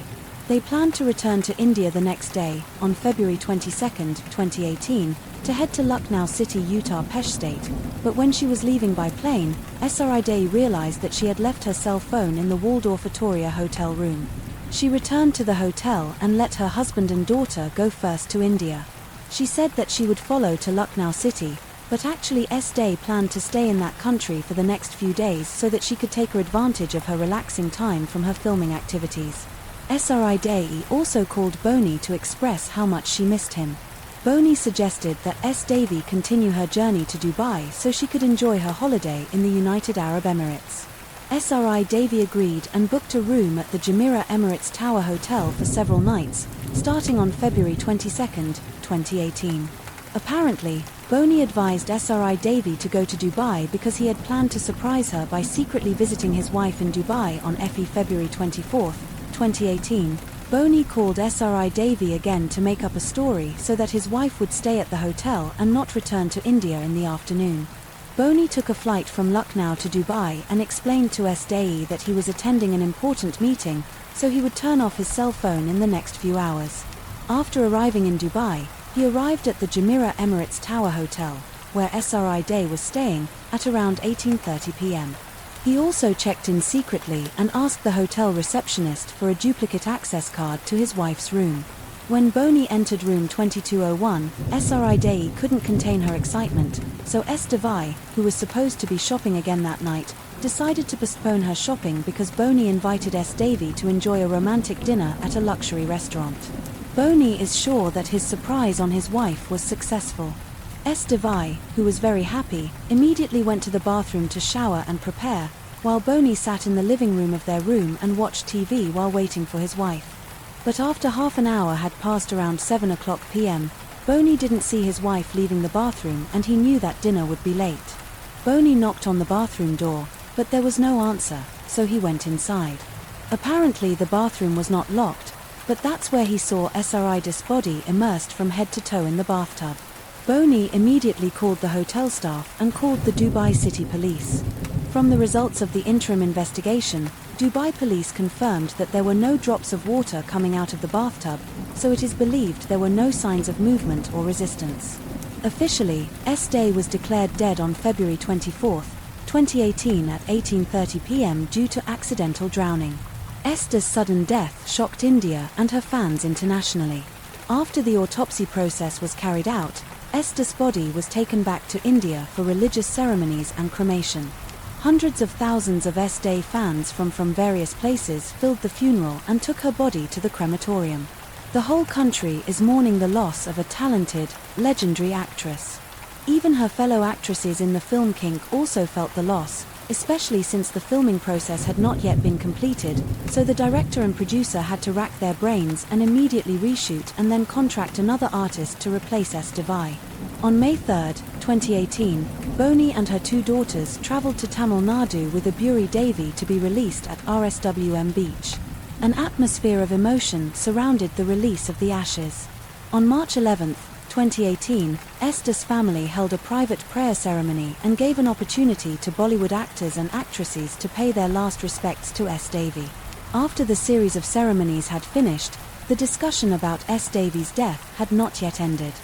They planned to return to India the next day, on February 22, 2018, to head to Lucknow City, Uttar Pradesh State, but when she was leaving by plane, SRI Day realized that she had left her cell phone in the Waldorf Astoria hotel room. She returned to the hotel and let her husband and daughter go first to India. She said that she would follow to Lucknow City, but actually S. Day planned to stay in that country for the next few days so that she could take advantage of her relaxing time from her filming activities. SRI Day also called Boni to express how much she missed him. Boni suggested that S. Devi continue her journey to Dubai so she could enjoy her holiday in the United Arab Emirates. SRI Devi agreed and booked a room at the Jumeirah Emirates Tower Hotel for several nights, starting on February 22, 2018. Apparently, Boni advised SRI Devi to go to Dubai because he had planned to surprise her by secretly visiting his wife in Dubai on February 24, 2018. Boni called SRI Devi again to make up a story so that his wife would stay at the hotel and not return to India in the afternoon. Boni took a flight from Lucknow to Dubai and explained to S. Day that he was attending an important meeting, so he would turn off his cell phone in the next few hours. After arriving in Dubai, he arrived at the Jumeirah Emirates Tower Hotel, where SRI Day was staying, at around 18:30 p.m. He also checked in secretly and asked the hotel receptionist for a duplicate access card to his wife's room. When Boni entered room 2201, SRI Day couldn't contain her excitement, so S. Devi, who was supposed to be shopping again that night, decided to postpone her shopping because Boni invited S. Devi to enjoy a romantic dinner at a luxury restaurant. Boni is sure that his surprise on his wife was successful. S. Devi, who was very happy, immediately went to the bathroom to shower and prepare, while Boni sat in the living room of their room and watched TV while waiting for his wife. But after half an hour had passed around 7 o'clock p.m., Boni didn't see his wife leaving the bathroom and he knew that dinner would be late. Boni knocked on the bathroom door, but there was no answer, so he went inside. Apparently the bathroom was not locked, but that's where he saw SRI's body immersed from head to toe in the bathtub. Boni immediately called the hotel staff and called the Dubai City Police. From the results of the interim investigation, Dubai police confirmed that there were no drops of water coming out of the bathtub, so it is believed there were no signs of movement or resistance. Officially, S. Day was declared dead on February 24, 2018 at 18:30 p.m. due to accidental drowning. Esther's sudden death shocked India and her fans internationally. After the autopsy process was carried out, Esther's body was taken back to India for religious ceremonies and cremation. Hundreds of thousands of Esther fans from various places filled the funeral and took her body to the crematorium. The whole country is mourning the loss of a talented, legendary actress. Even her fellow actresses in the film kink also felt the loss, especially since the filming process had not yet been completed, so the director and producer had to rack their brains and immediately reshoot and then contract another artist to replace Esther Vai. On May 3, 2018, Boney and her 2 daughters travelled to Tamil Nadu with Aburi Devi to be released at RSWM Beach. An atmosphere of emotion surrounded the release of the ashes. On March 11, 2018, Esther's family held a private prayer ceremony and gave an opportunity to Bollywood actors and actresses to pay their last respects to S. Devi. After the series of ceremonies had finished, the discussion about S. Devi's death had not yet ended.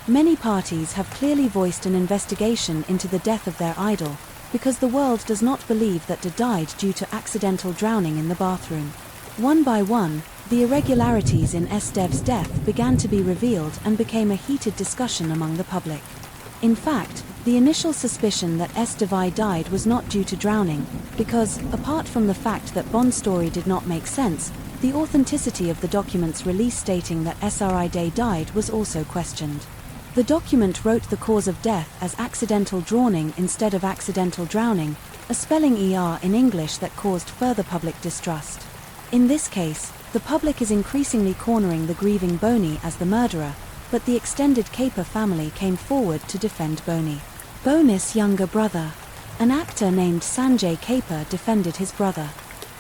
Many parties have clearly voiced an investigation into the death of their idol, because the world does not believe that they died due to accidental drowning in the bathroom. One by one, the irregularities in S. Dev's death began to be revealed and became a heated discussion among the public. In fact, the initial suspicion that S. Devai died was not due to drowning, because, apart from the fact that Bond's story did not make sense, the authenticity of the document's release stating that Sri Day died was also questioned. The document wrote the cause of death as accidental drowning instead of accidental drowning, a spelling ER in English that caused further public distrust. In this case, the public is increasingly cornering the grieving Boney as the murderer, but the extended Kapoor family came forward to defend Boney. Boney's younger brother. An actor named Sanjay Kapoor defended his brother.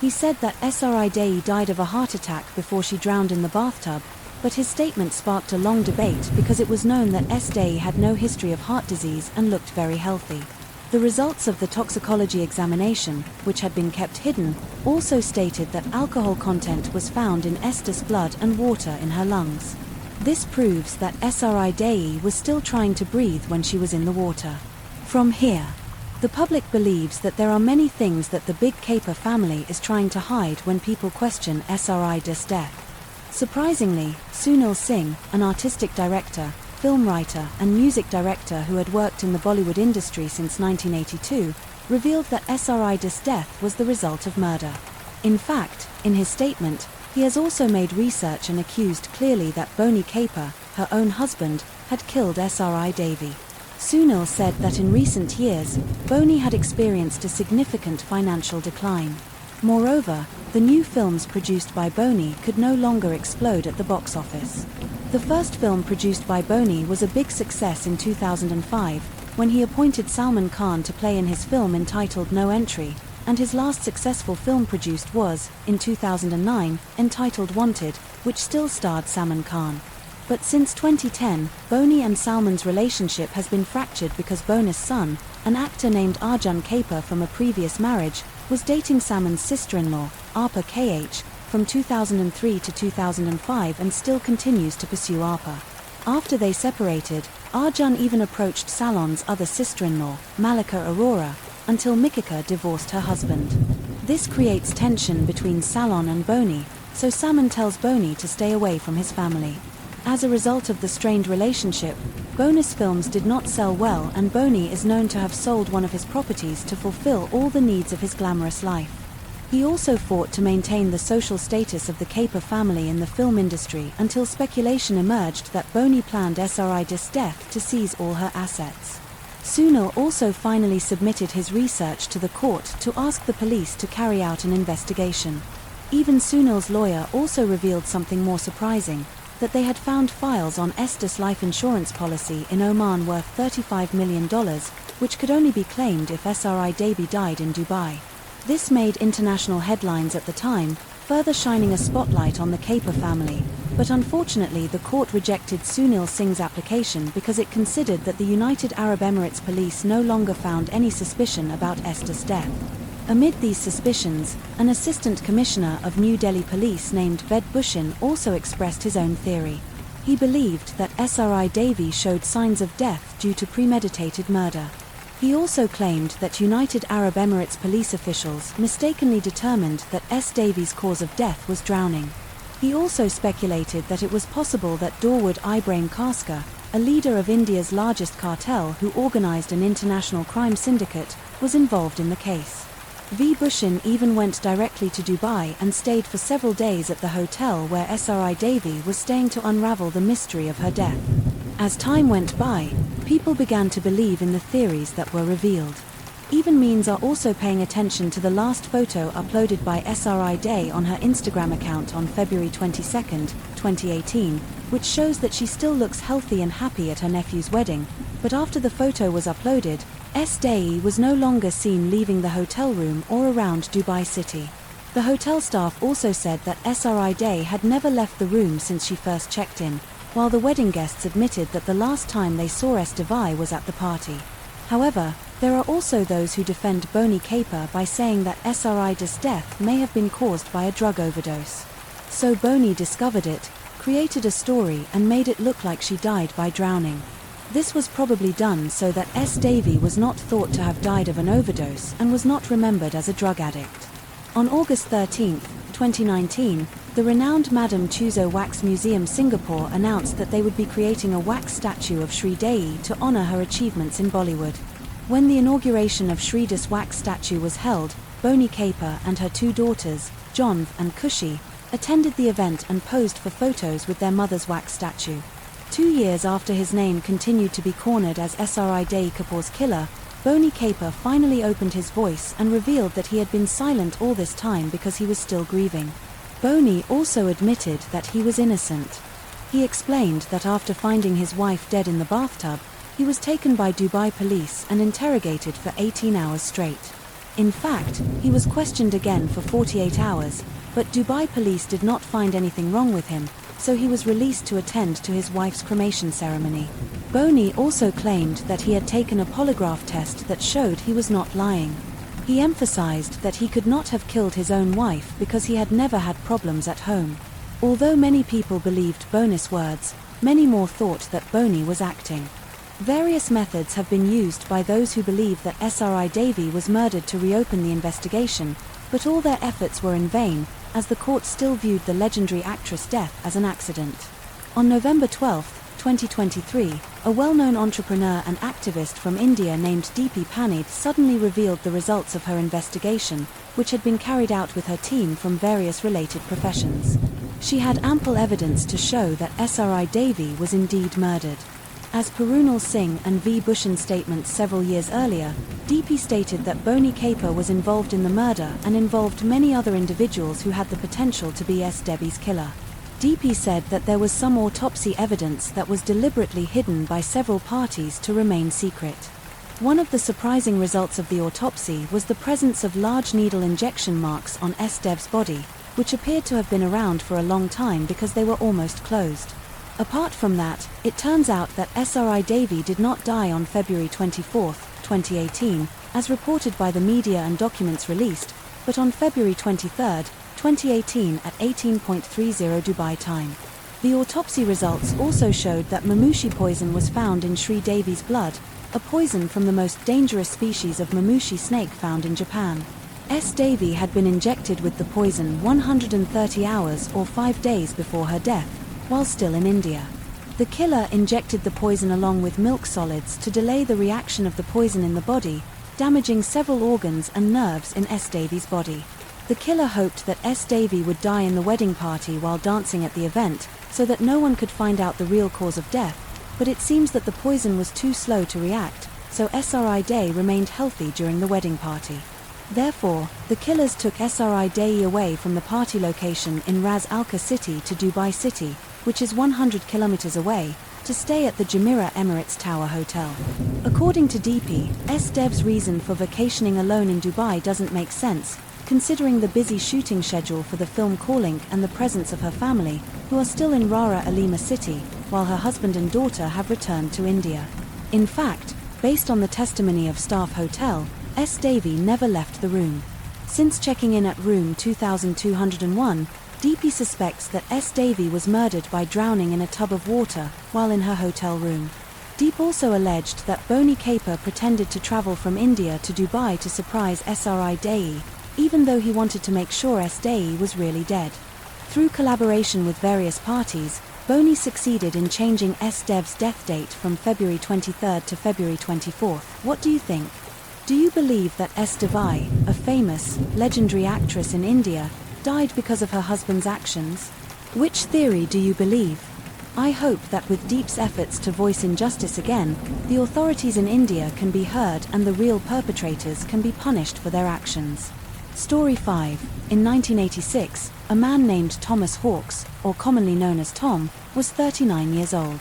He said that Sri Day died of a heart attack before she drowned in the bathtub, but his statement sparked a long debate because it was known that S. Day had no history of heart disease and looked very healthy. The results of the toxicology examination, which had been kept hidden, also stated that alcohol content was found in Esther's blood and water in her lungs. This proves that Sri Day was still trying to breathe when she was in the water. From here, the public believes that there are many things that the big Kapoor family is trying to hide when people question Sri Day's death. Surprisingly, Sunil Singh, an artistic director, film writer and music director who had worked in the Bollywood industry since 1982, revealed that Sri Day's death was the result of murder. In fact, in his statement, he has also made research and accused clearly that Boney Kapoor, her own husband, had killed Sri Devi. Sunil said that in recent years, Boney had experienced a significant financial decline. Moreover, the new films produced by Boney could no longer explode at the box office. The first film produced by Boney was a big success in 2005, when he appointed Salman Khan to play in his film entitled No Entry, and his last successful film produced was, in 2009, entitled Wanted, which still starred Salman Khan. But since 2010, Boney and Salman's relationship has been fractured because Boney's son, an actor named Arjun Kapoor from a previous marriage, was dating Salman's sister-in-law, Arpa KH, from 2003 to 2005 and still continues to pursue Arpa. After they separated, Arjun even approached Salon's other sister-in-law, Malika Arora, until Mikika divorced her husband. This creates tension between Salon and Boney, so Salman tells Boney to stay away from his family. As a result of the strained relationship, Boney's films did not sell well and Boney is known to have sold one of his properties to fulfill all the needs of his glamorous life. He also fought to maintain the social status of the Kapoor family in the film industry until speculation emerged that Boney planned Sri Day's death to seize all her assets. Sunil also finally submitted his research to the court to ask the police to carry out an investigation. Even Sunil's lawyer also revealed something more surprising, that they had found files on Esther's life insurance policy in Oman worth $35 million, which could only be claimed if Sri Day died in Dubai. This made international headlines at the time, further shining a spotlight on the Kapoor family, but unfortunately the court rejected Sunil Singh's application because it considered that the United Arab Emirates police no longer found any suspicion about Esther's death. Amid these suspicions, an assistant commissioner of New Delhi police named Ved Bhushan also expressed his own theory. He believed that Sri Devi showed signs of death due to premeditated murder. He also claimed that United Arab Emirates police officials mistakenly determined that S. Davies' cause of death was drowning. He also speculated that it was possible that Dawood Ibrahim Kaskar, a leader of India's largest cartel who organized an international crime syndicate, was involved in the case. V. Bhushan even went directly to Dubai and stayed for several days at the hotel where SRI Devi was staying to unravel the mystery of her death. As time went by, people began to believe in the theories that were revealed. Even Means are also paying attention to the last photo uploaded by SRI Day on her Instagram account on February 22, 2018, which shows that she still looks healthy and happy at her nephew's wedding, but after the photo was uploaded, S. Day was no longer seen leaving the hotel room or around Dubai City. The hotel staff also said that SRI Day had never left the room since she first checked in, while the wedding guests admitted that the last time they saw S. Devi was at the party. However, there are also those who defend Boney Kaper by saying that SRI Day's death may have been caused by a drug overdose. So Boney discovered it, created a story and made it look like she died by drowning. This was probably done so that S. Davy was not thought to have died of an overdose and was not remembered as a drug addict. On August 13, 2019, the renowned Madame Tussauds Wax Museum Singapore announced that they would be creating a wax statue of Sri Devi to honor her achievements in Bollywood. When the inauguration of Sri Devi's wax statue was held, Boney Kaper and her two daughters, Jonv and Kushi, attended the event and posed for photos with their mother's wax statue. 2 years after his name continued to be cornered as SRI Day Kapoor's killer, Boney Kaper finally opened his voice and revealed that he had been silent all this time because he was still grieving. Boney also admitted that he was innocent. He explained that after finding his wife dead in the bathtub, he was taken by Dubai police and interrogated for 18 hours straight. In fact, he was questioned again for 48 hours, but Dubai police did not find anything wrong with him, so he was released to attend to his wife's cremation ceremony. Boney also claimed that he had taken a polygraph test that showed he was not lying. He emphasized that he could not have killed his own wife because he had never had problems at home. Although many people believed Boney's words, many more thought that Boney was acting. Various methods have been used by those who believe that SRI Devi was murdered to reopen the investigation, but all their efforts were in vain, as the court still viewed the legendary actress' death as an accident. On November 12, 2023, a well-known entrepreneur and activist from India named Deepi Panid suddenly revealed the results of her investigation, which had been carried out with her team from various related professions. She had ample evidence to show that SRI Devi was indeed murdered. As Parunal Singh and V. Bhushan statements several years earlier, Deepi stated that Boney Kaper was involved in the murder and involved many other individuals who had the potential to be S. Devi's killer. Deepi said that there was some autopsy evidence that was deliberately hidden by several parties to remain secret. One of the surprising results of the autopsy was the presence of large needle injection marks on S. Dev's body, which appeared to have been around for a long time because they were almost closed. Apart from that, it turns out that SRI Devi did not die on February 24, 2018, as reported by the media and documents released, but on February 23, 2018 at 18:30 Dubai time. The autopsy results also showed that mamushi poison was found in Sri Devi's blood, a poison from the most dangerous species of mamushi snake found in Japan. S. Devi had been injected with the poison 130 hours or 5 days before her death, while still in India. The killer injected the poison along with milk solids to delay the reaction of the poison in the body, damaging several organs and nerves in S. Devi's body. The killer hoped that S. Devi would die in the wedding party while dancing at the event, so that no one could find out the real cause of death, but it seems that the poison was too slow to react, so SRI Day remained healthy during the wedding party. Therefore, the killers took SRI Day away from the party location in Ras Al Khaimah City to Dubai City, which is 100 kilometers away, to stay at the Jumeirah Emirates Tower Hotel. According to DP, S. Dev's reason for vacationing alone in Dubai doesn't make sense, considering the busy shooting schedule for the film Calling and the presence of her family, who are still in Rara Alima City, while her husband and daughter have returned to India. In fact, based on the testimony of staff hotel, S. Devi never left the room. Since checking in at room 2201, DP suspects that S. Devi was murdered by drowning in a tub of water while in her hotel room. Deep also alleged that Boni Kapoor pretended to travel from India to Dubai to surprise Sri Dei, even though he wanted to make sure Dei was really dead. Through collaboration with various parties, Boni succeeded in changing Dev's death date from February 23rd to February 24th. What do you think? Do you believe that Devi, a famous, legendary actress in India, died because of her husband's actions? Which theory do you believe? I hope that with Deep's efforts to voice injustice again, the authorities in India can be heard and the real perpetrators can be punished for their actions. Story 5. In 1986, a man named Thomas Hawkes, or commonly known as Tom, was 39 years old.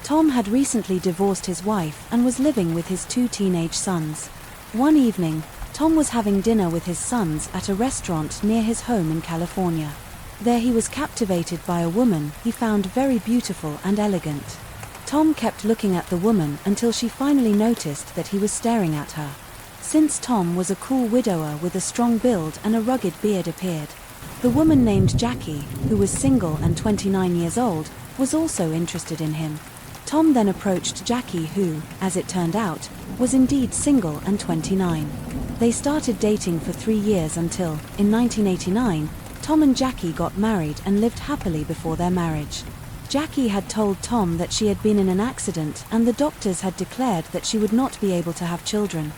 Tom had recently divorced his wife and was living with his 2 teenage sons. One evening, Tom was having dinner with his sons at a restaurant near his home in California. There he was captivated by a woman he found very beautiful and elegant. Tom kept looking at the woman until she finally noticed that he was staring at her. Since Tom was a cool widower with a strong build and a rugged beard appeared. The woman named Jackie, who was single and 29 years old, was also interested in him. Tom then approached Jackie who, as it turned out, was indeed single and 29. They started dating for 3 years until, in 1989, Tom and Jackie got married and lived happily before their marriage. Jackie had told Tom that she had been in an accident and the doctors had declared that she would not be able to have children.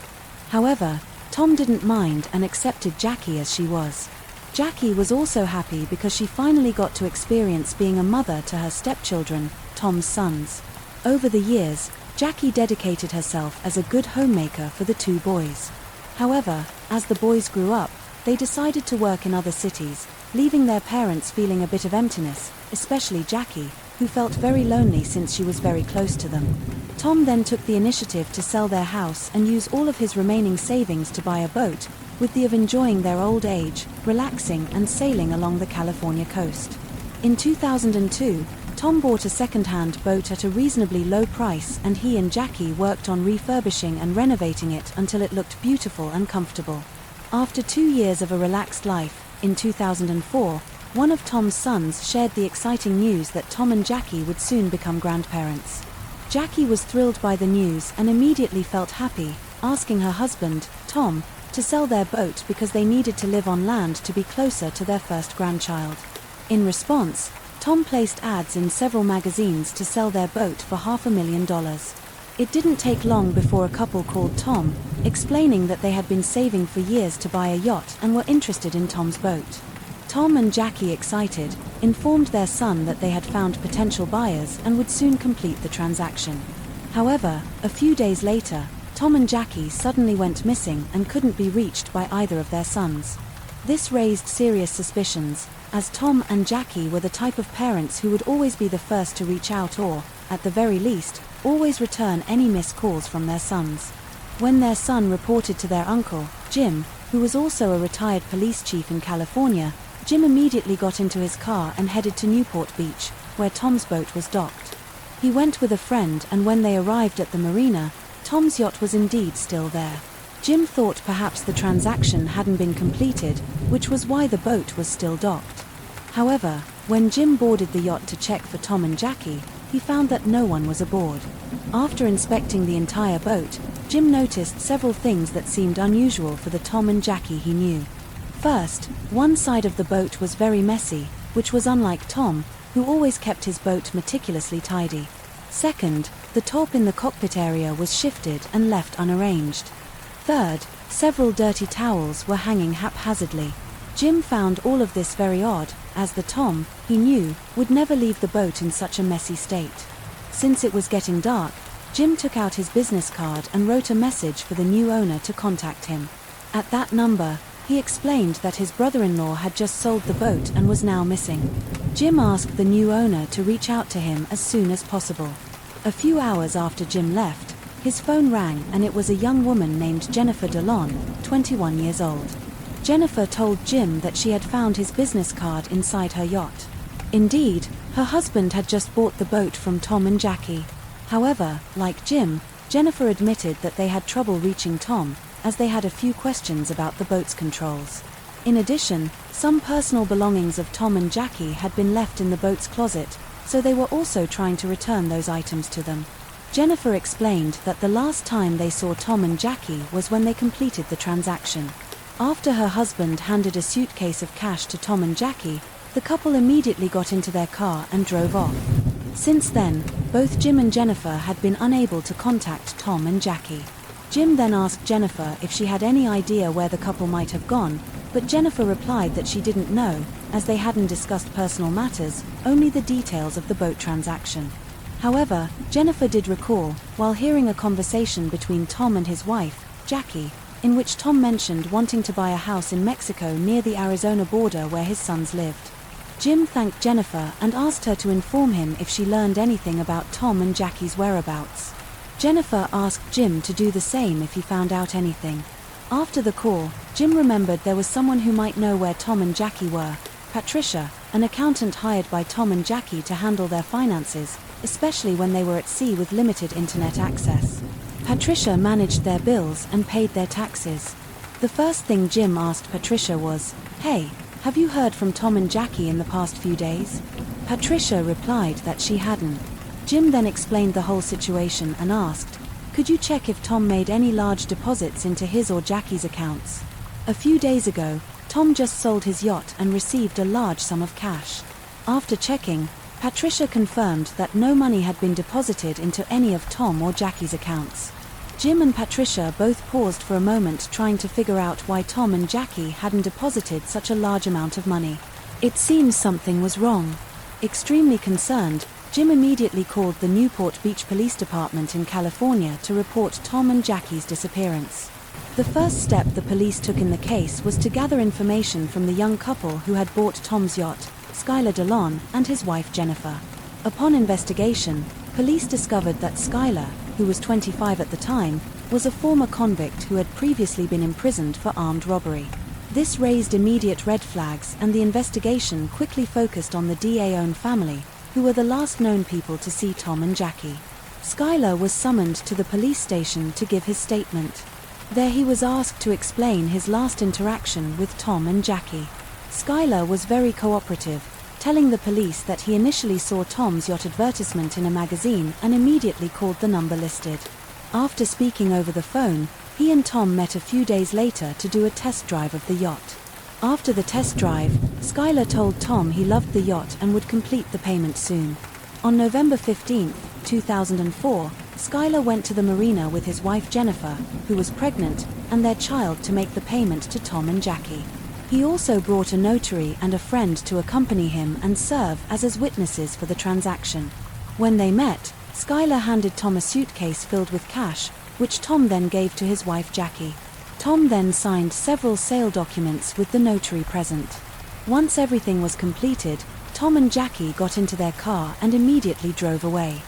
However, Tom didn't mind and accepted Jackie as she was. Jackie was also happy because she finally got to experience being a mother to her stepchildren, Tom's sons. Over the years, Jackie dedicated herself as a good homemaker for the 2 boys. However, as the boys grew up, they decided to work in other cities, leaving their parents feeling a bit of emptiness, especially Jackie, who felt very lonely since she was very close to them. Tom then took the initiative to sell their house and use all of his remaining savings to buy a boat, with the of enjoying their old age, relaxing and sailing along the California coast. In 2002, Tom bought a second-hand boat at a reasonably low price and he and Jackie worked on refurbishing and renovating it until it looked beautiful and comfortable. After 2 years of a relaxed life, in 2004, one of Tom's sons shared the exciting news that Tom and Jackie would soon become grandparents. Jackie was thrilled by the news and immediately felt happy, asking her husband, Tom, to sell their boat because they needed to live on land to be closer to their first grandchild. In response, Tom placed ads in several magazines to sell their boat for $500,000. It didn't take long before a couple called Tom, explaining that they had been saving for years to buy a yacht and were interested in Tom's boat. Tom and Jackie, excited, informed their son that they had found potential buyers and would soon complete the transaction. However, a few days later, Tom and Jackie suddenly went missing and couldn't be reached by either of their sons. This raised serious suspicions, as Tom and Jackie were the type of parents who would always be the first to reach out or, at the very least, always return any missed calls from their sons. When their son reported to their uncle, Jim, who was also a retired police chief in California, Jim immediately got into his car and headed to Newport Beach, where Tom's boat was docked. He went with a friend and when they arrived at the marina, Tom's yacht was indeed still there. Jim thought perhaps the transaction hadn't been completed, which was why the boat was still docked. However, when Jim boarded the yacht to check for Tom and Jackie, he found that no one was aboard. After inspecting the entire boat, Jim noticed several things that seemed unusual for the Tom and Jackie he knew. First, one side of the boat was very messy, which was unlike Tom, who always kept his boat meticulously tidy. Second, the top in the cockpit area was shifted and left unarranged. Third, several dirty towels were hanging haphazardly. Jim found all of this very odd, as the Tom, he knew, would never leave the boat in such a messy state. Since it was getting dark, Jim took out his business card and wrote a message for the new owner to contact him. At that number, he explained that his brother-in-law had just sold the boat and was now missing. Jim asked the new owner to reach out to him as soon as possible. A few hours after Jim left, his phone rang and it was a young woman named Jennifer DeLon, 21 years old. Jennifer told Jim that she had found his business card inside her yacht. Indeed, her husband had just bought the boat from Tom and Jackie. However, like Jim, Jennifer admitted that they had trouble reaching Tom, as they had a few questions about the boat's controls. In addition, some personal belongings of Tom and Jackie had been left in the boat's closet, so they were also trying to return those items to them. Jennifer explained that the last time they saw Tom and Jackie was when they completed the transaction. After her husband handed a suitcase of cash to Tom and Jackie, the couple immediately got into their car and drove off. Since then, both Jim and Jennifer had been unable to contact Tom and Jackie. Jim then asked Jennifer if she had any idea where the couple might have gone, but Jennifer replied that she didn't know, as they hadn't discussed personal matters, only the details of the boat transaction. However, Jennifer did recall, while hearing a conversation between Tom and his wife, Jackie, in which Tom mentioned wanting to buy a house in Mexico near the Arizona border where his sons lived. Jim thanked Jennifer and asked her to inform him if she learned anything about Tom and Jackie's whereabouts. Jennifer asked Jim to do the same if he found out anything. After the call, Jim remembered there was someone who might know where Tom and Jackie were, Patricia, an accountant hired by Tom and Jackie to handle their finances, especially when they were at sea with limited internet access. Patricia managed their bills and paid their taxes. The first thing Jim asked Patricia was, "Hey, have you heard from Tom and Jackie in the past few days?" Patricia replied that she hadn't. Jim then explained the whole situation and asked, "Could you check if Tom made any large deposits into his or Jackie's accounts? A few days ago, Tom just sold his yacht and received a large sum of cash." After checking, Patricia confirmed that no money had been deposited into any of Tom or Jackie's accounts. Jim and Patricia both paused for a moment trying to figure out why Tom and Jackie hadn't deposited such a large amount of money. It seems something was wrong. Extremely concerned, Jim immediately called the Newport Beach Police Department in California to report Tom and Jackie's disappearance. The first step the police took in the case was to gather information from the young couple who had bought Tom's yacht, Skylar DeLon, and his wife Jennifer. Upon investigation, police discovered that Skylar, who was 25 at the time, was a former convict who had previously been imprisoned for armed robbery. This raised immediate red flags, and the investigation quickly focused on the DA-owned family, who were the last known people to see Tom and Jackie. Skylar was summoned to the police station to give his statement. There he was asked to explain his last interaction with Tom and Jackie. Skylar was very cooperative, telling the police that he initially saw Tom's yacht advertisement in a magazine and immediately called the number listed. After speaking over the phone, he and Tom met a few days later to do a test drive of the yacht. After the test drive, Skylar told Tom he loved the yacht and would complete the payment soon. On November 15, 2004, Skylar went to the marina with his wife Jennifer, who was pregnant, and their child to make the payment to Tom and Jackie. He also brought a notary and a friend to accompany him and serve as witnesses for the transaction. When they met, Skylar handed Tom a suitcase filled with cash, which Tom then gave to his wife Jackie. Tom then signed several sale documents with the notary present. Once everything was completed, Tom and Jackie got into their car and immediately drove away.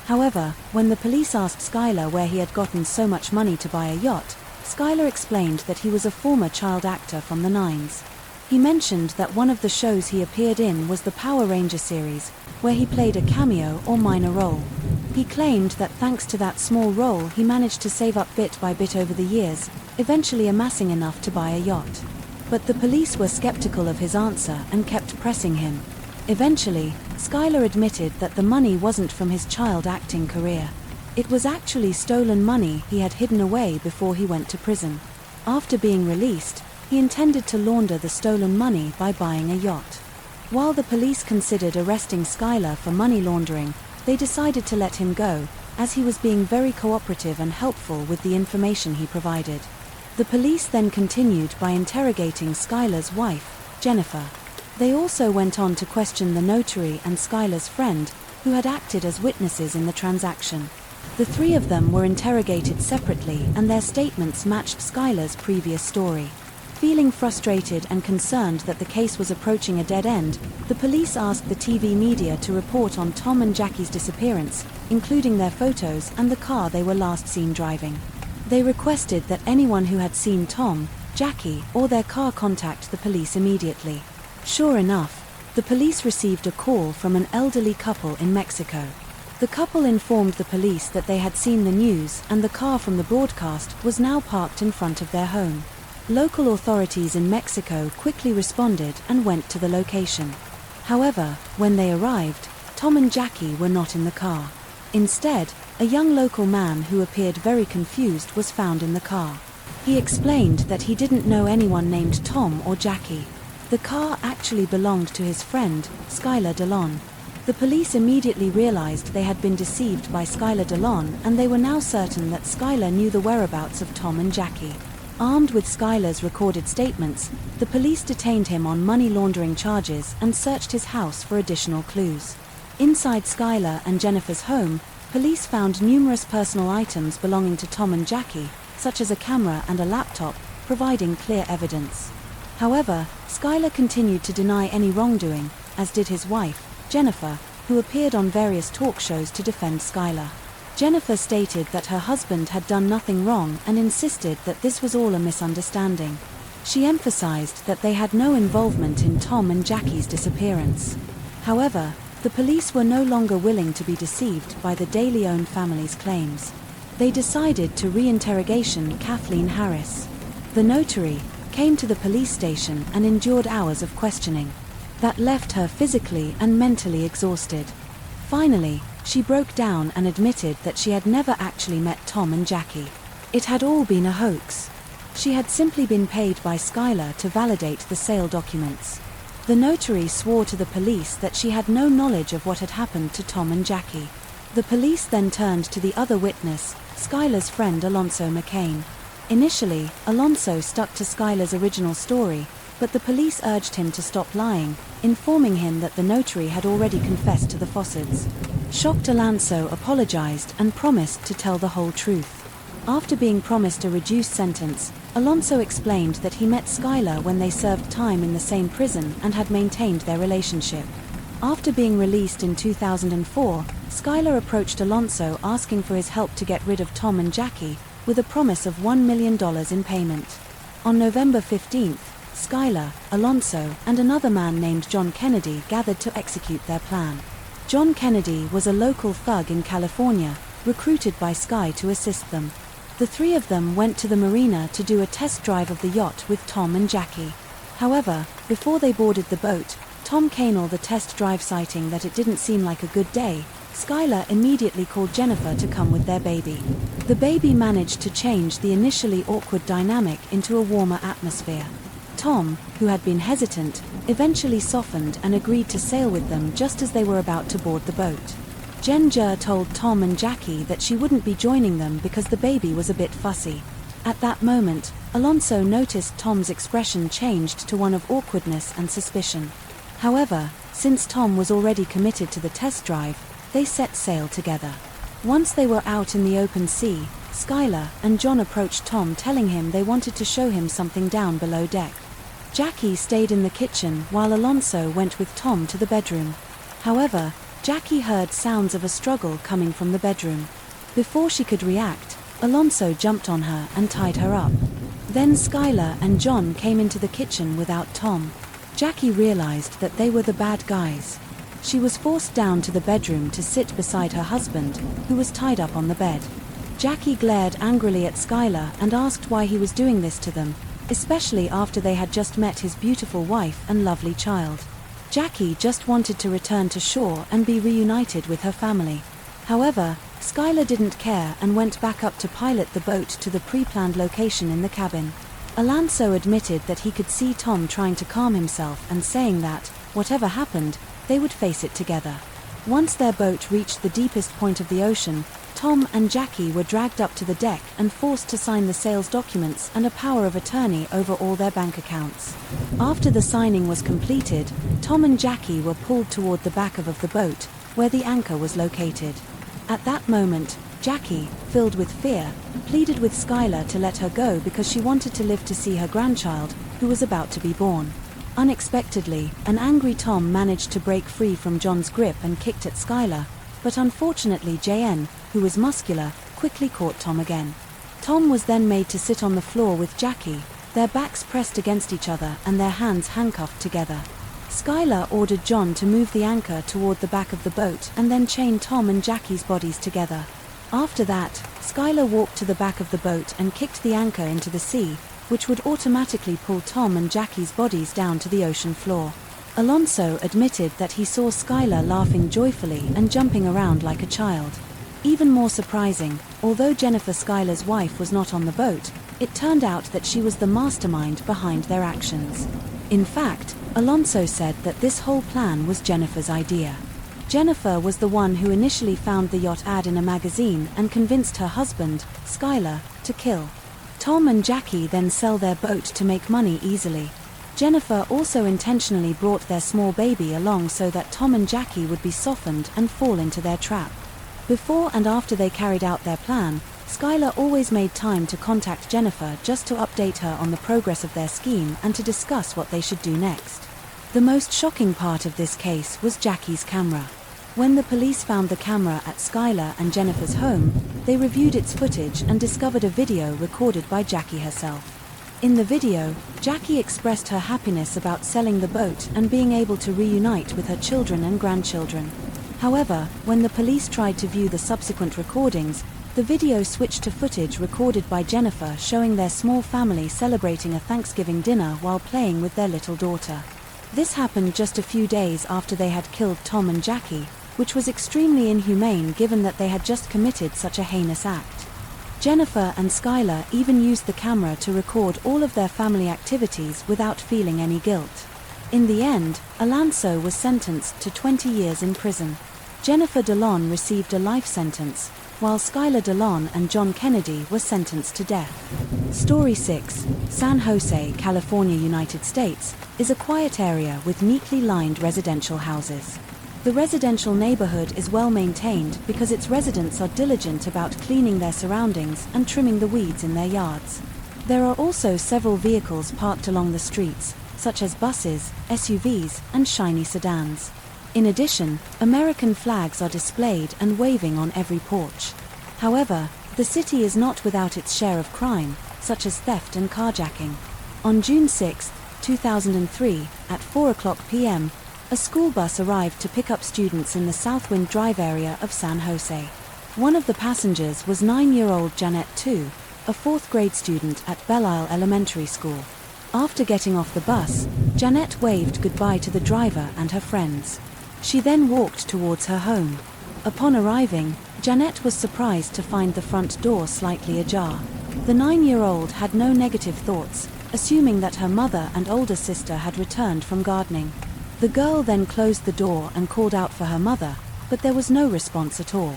However, when the police asked Skylar where he had gotten so much money to buy a yacht, Skylar explained that he was a former child actor from the 90s. He mentioned that one of the shows he appeared in was the Power Ranger series, where he played a cameo or minor role. He claimed that thanks to that small role he managed to save up bit by bit over the years, eventually amassing enough to buy a yacht. But the police were skeptical of his answer and kept pressing him. Eventually, Skylar admitted that the money wasn't from his child acting career. It was actually stolen money he had hidden away before he went to prison. After being released, he intended to launder the stolen money by buying a yacht. While the police considered arresting Skylar for money laundering, they decided to let him go, as he was being very cooperative and helpful with the information he provided. The police then continued by interrogating Skylar's wife, Jennifer. They also went on to question the notary and Skylar's friend, who had acted as witnesses in the transaction. The three of them were interrogated separately and their statements matched Skylar's previous story. Feeling frustrated and concerned that the case was approaching a dead end, the police asked the TV media to report on Tom and Jackie's disappearance, including their photos and the car they were last seen driving. They requested that anyone who had seen Tom, Jackie, or their car contact the police immediately. Sure enough, the police received a call from an elderly couple in Mexico. The couple informed the police that they had seen the news and the car from the broadcast was now parked in front of their home. Local authorities in Mexico quickly responded and went to the location. However, when they arrived, Tom and Jackie were not in the car. Instead, A young local man who appeared very confused was found in the car. He explained that he didn't know anyone named Tom or Jackie. The car actually belonged to his friend, Skylar DeLon. The police immediately realized they had been deceived by Skylar DeLon, and they were now certain that Skylar knew the whereabouts of Tom and Jackie. Armed with Skylar's recorded statements, the police detained him on money laundering charges and searched his house for additional clues. Inside Skylar and Jennifer's home, police found numerous personal items belonging to Tom and Jackie, such as a camera and a laptop, providing clear evidence. However, Skylar continued to deny any wrongdoing, as did his wife, Jennifer, who appeared on various talk shows to defend Skylar. Jennifer stated that her husband had done nothing wrong and insisted that this was all a misunderstanding. She emphasized that they had no involvement in Tom and Jackie's disappearance. However, the police were no longer willing to be deceived by the De Leon family's claims. They decided to re-interrogation Kathleen Harris. The notary came to the police station and endured hours of questioning that left her physically and mentally exhausted. Finally, she broke down and admitted that she had never actually met Tom and Jackie. It had all been a hoax. She had simply been paid by Skylar to validate the sale documents. The notary swore to the police that she had no knowledge of what had happened to Tom and Jackie. The police then turned to the other witness, Skylar's friend Alonzo McCain. Initially, Alonzo stuck to Skylar's original story, but the police urged him to stop lying, informing him that the notary had already confessed to the Fossards. Shocked, Alonzo apologized and promised to tell the whole truth. After being promised a reduced sentence, Alonzo explained that he met Skylar when they served time in the same prison and had maintained their relationship. After being released in 2004, Skylar approached Alonzo asking for his help to get rid of Tom and Jackie, with a promise of $1 million in payment. On November 15th, Skylar, Alonzo, and another man named John Kennedy gathered to execute their plan. John Kennedy was a local thug in California, recruited by Sky to assist them. The three of them went to the marina to do a test drive of the yacht with Tom and Jackie. However, before they boarded the boat, Tom caned the test drive, citing that it didn't seem like a good day. Skylar immediately called Jennifer to come with their baby. The baby managed to change the initially awkward dynamic into a warmer atmosphere. Tom, who had been hesitant, eventually softened and agreed to sail with them just as they were about to board the boat. Ginger told Tom and Jackie that she wouldn't be joining them because the baby was a bit fussy. At that moment, Alonzo noticed Tom's expression changed to one of awkwardness and suspicion. However, since Tom was already committed to the test drive, they set sail together. Once they were out in the open sea, Skylar and John approached Tom, telling him they wanted to show him something down below deck. Jackie stayed in the kitchen while Alonzo went with Tom to the bedroom. However, Jackie heard sounds of a struggle coming from the bedroom. Before she could react, Alonzo jumped on her and tied her up. Then Skylar and John came into the kitchen without Tom. Jackie realized that they were the bad guys. She was forced down to the bedroom to sit beside her husband, who was tied up on the bed. Jackie glared angrily at Skylar and asked why he was doing this to them, especially after they had just met his beautiful wife and lovely child. Jackie just wanted to return to shore and be reunited with her family. However, Skylar didn't care and went back up to pilot the boat to the pre-planned location in the cabin. Alonzo admitted that he could see Tom trying to calm himself and saying that, whatever happened, they would face it together. Once their boat reached the deepest point of the ocean, Tom and Jackie were dragged up to the deck and forced to sign the sales documents and a power of attorney over all their bank accounts. After the signing was completed, Tom and Jackie were pulled toward the back of the boat, where the anchor was located. At that moment, Jackie, filled with fear, pleaded with Skylar to let her go because she wanted to live to see her grandchild, who was about to be born. Unexpectedly, an angry Tom managed to break free from John's grip and kicked at Skylar, but unfortunately JN, who was muscular, quickly caught Tom again. Tom was then made to sit on the floor with Jackie, their backs pressed against each other and their hands handcuffed together. Skylar ordered John to move the anchor toward the back of the boat and then chain Tom and Jackie's bodies together. After that, Skylar walked to the back of the boat and kicked the anchor into the sea, which would automatically pull Tom and Jackie's bodies down to the ocean floor. Alonzo admitted that he saw Skylar laughing joyfully and jumping around like a child. Even more surprising, although Jennifer Schuyler's wife was not on the boat, it turned out that she was the mastermind behind their actions. In fact, Alonso said that this whole plan was Jennifer's idea. Jennifer was the one who initially found the yacht ad in a magazine and convinced her husband, Schuyler, to kill. Tom and Jackie then sell their boat to make money easily. Jennifer also intentionally brought their small baby along so that Tom and Jackie would be softened and fall into their trap. Before and after they carried out their plan, Schuyler always made time to contact Jennifer just to update her on the progress of their scheme and to discuss what they should do next. The most shocking part of this case was Jackie's camera. When the police found the camera at Schuyler and Jennifer's home, they reviewed its footage and discovered a video recorded by Jackie herself. In the video, Jackie expressed her happiness about selling the boat and being able to reunite with her children and grandchildren. However, when the police tried to view the subsequent recordings, the video switched to footage recorded by Jennifer showing their small family celebrating a Thanksgiving dinner while playing with their little daughter. This happened just a few days after they had killed Tom and Jackie, which was extremely inhumane given that they had just committed such a heinous act. Jennifer and Schuyler even used the camera to record all of their family activities without feeling any guilt. In the end, Alonso was sentenced to 20 years in prison. Jennifer DeLon received a life sentence, while Schuyler DeLon and John Kennedy were sentenced to death. Story 6, San Jose, California, United States, is a quiet area with neatly lined residential houses. The residential neighborhood is well maintained because its residents are diligent about cleaning their surroundings and trimming the weeds in their yards. There are also several vehicles parked along the streets, such as buses, SUVs, and shiny sedans. In addition, American flags are displayed and waving on every porch. However, the city is not without its share of crime, such as theft and carjacking. On June 6, 2003, at 4:00 p.m., a school bus arrived to pick up students in the Southwind Drive area of San Jose. One of the passengers was 9-year-old Janet Tu, a 4th grade student at Belle Isle Elementary School. After getting off the bus, Janet waved goodbye to the driver and her friends. She then walked towards her home. Upon arriving, Janet was surprised to find the front door slightly ajar. The 9-year-old had no negative thoughts, assuming that her mother and older sister had returned from gardening. The girl then closed the door and called out for her mother, but there was no response at all.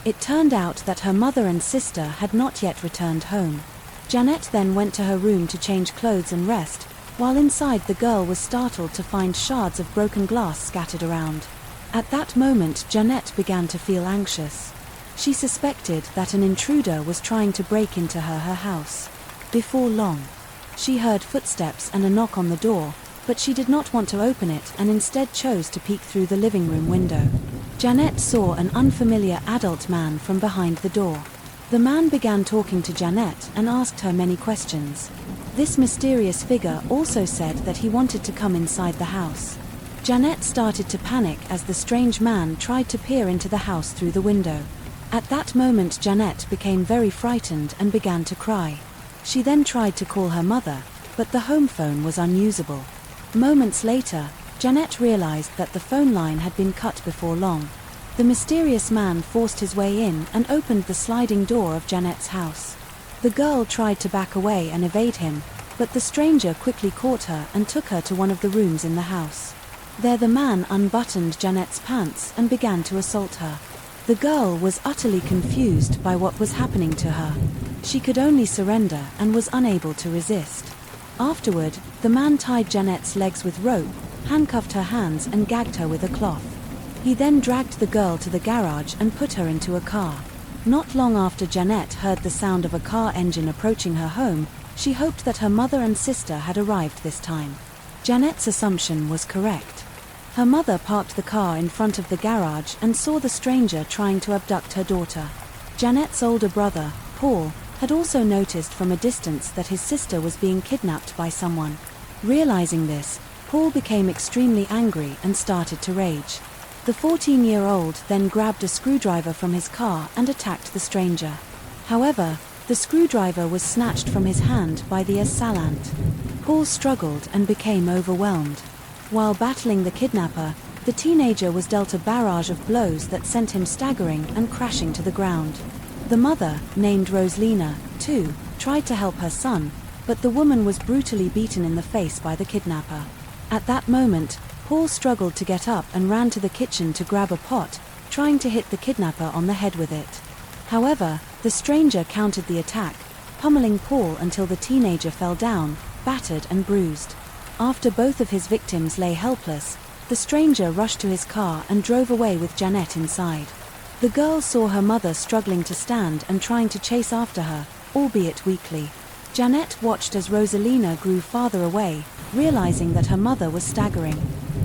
It turned out that her mother and sister had not yet returned home. Janet then went to her room to change clothes and rest, while inside the girl was startled to find shards of broken glass scattered around. At that moment, Janet began to feel anxious. She suspected that an intruder was trying to break into her house. Before long, she heard footsteps and a knock on the door, but she did not want to open it and instead chose to peek through the living room window. Janet saw an unfamiliar adult man from behind the door. The man began talking to Janet and asked her many questions. This mysterious figure also said that he wanted to come inside the house. Janet started to panic as the strange man tried to peer into the house through the window. At that moment, Janet became very frightened and began to cry. She then tried to call her mother, but the home phone was unusable. Moments later, Janet realized that the phone line had been cut before long. The mysterious man forced his way in and opened the sliding door of Janet's house. The girl tried to back away and evade him, but the stranger quickly caught her and took her to one of the rooms in the house. There the man unbuttoned Janet's pants and began to assault her. The girl was utterly confused by what was happening to her. She could only surrender and was unable to resist. Afterward, the man tied Janet's legs with rope, handcuffed her hands and gagged her with a cloth. He then dragged the girl to the garage and put her into a car. Not long after Janet heard the sound of a car engine approaching her home, she hoped that her mother and sister had arrived this time. Janet's assumption was correct. Her mother parked the car in front of the garage and saw the stranger trying to abduct her daughter. Janet's older brother, Paul, had also noticed from a distance that his sister was being kidnapped by someone. Realizing this, Paul became extremely angry and started to rage. The 14-year-old then grabbed a screwdriver from his car and attacked the stranger. However, the screwdriver was snatched from his hand by the assailant. Paul struggled and became overwhelmed. While battling the kidnapper, The teenager was dealt a barrage of blows that sent him staggering and crashing to the ground. The mother, named Rosalina, too, tried to help her son, but the woman was brutally beaten in the face by the kidnapper. At that moment, Paul struggled to get up and ran to the kitchen to grab a pot, trying to hit the kidnapper on the head with it. However, the stranger countered the attack, pummeling Paul until the teenager fell down, battered and bruised. After both of his victims lay helpless, the stranger rushed to his car and drove away with Janet inside. The girl saw her mother struggling to stand and trying to chase after her, albeit weakly. Janet watched as Rosalina grew farther away, realizing that her mother was staggering.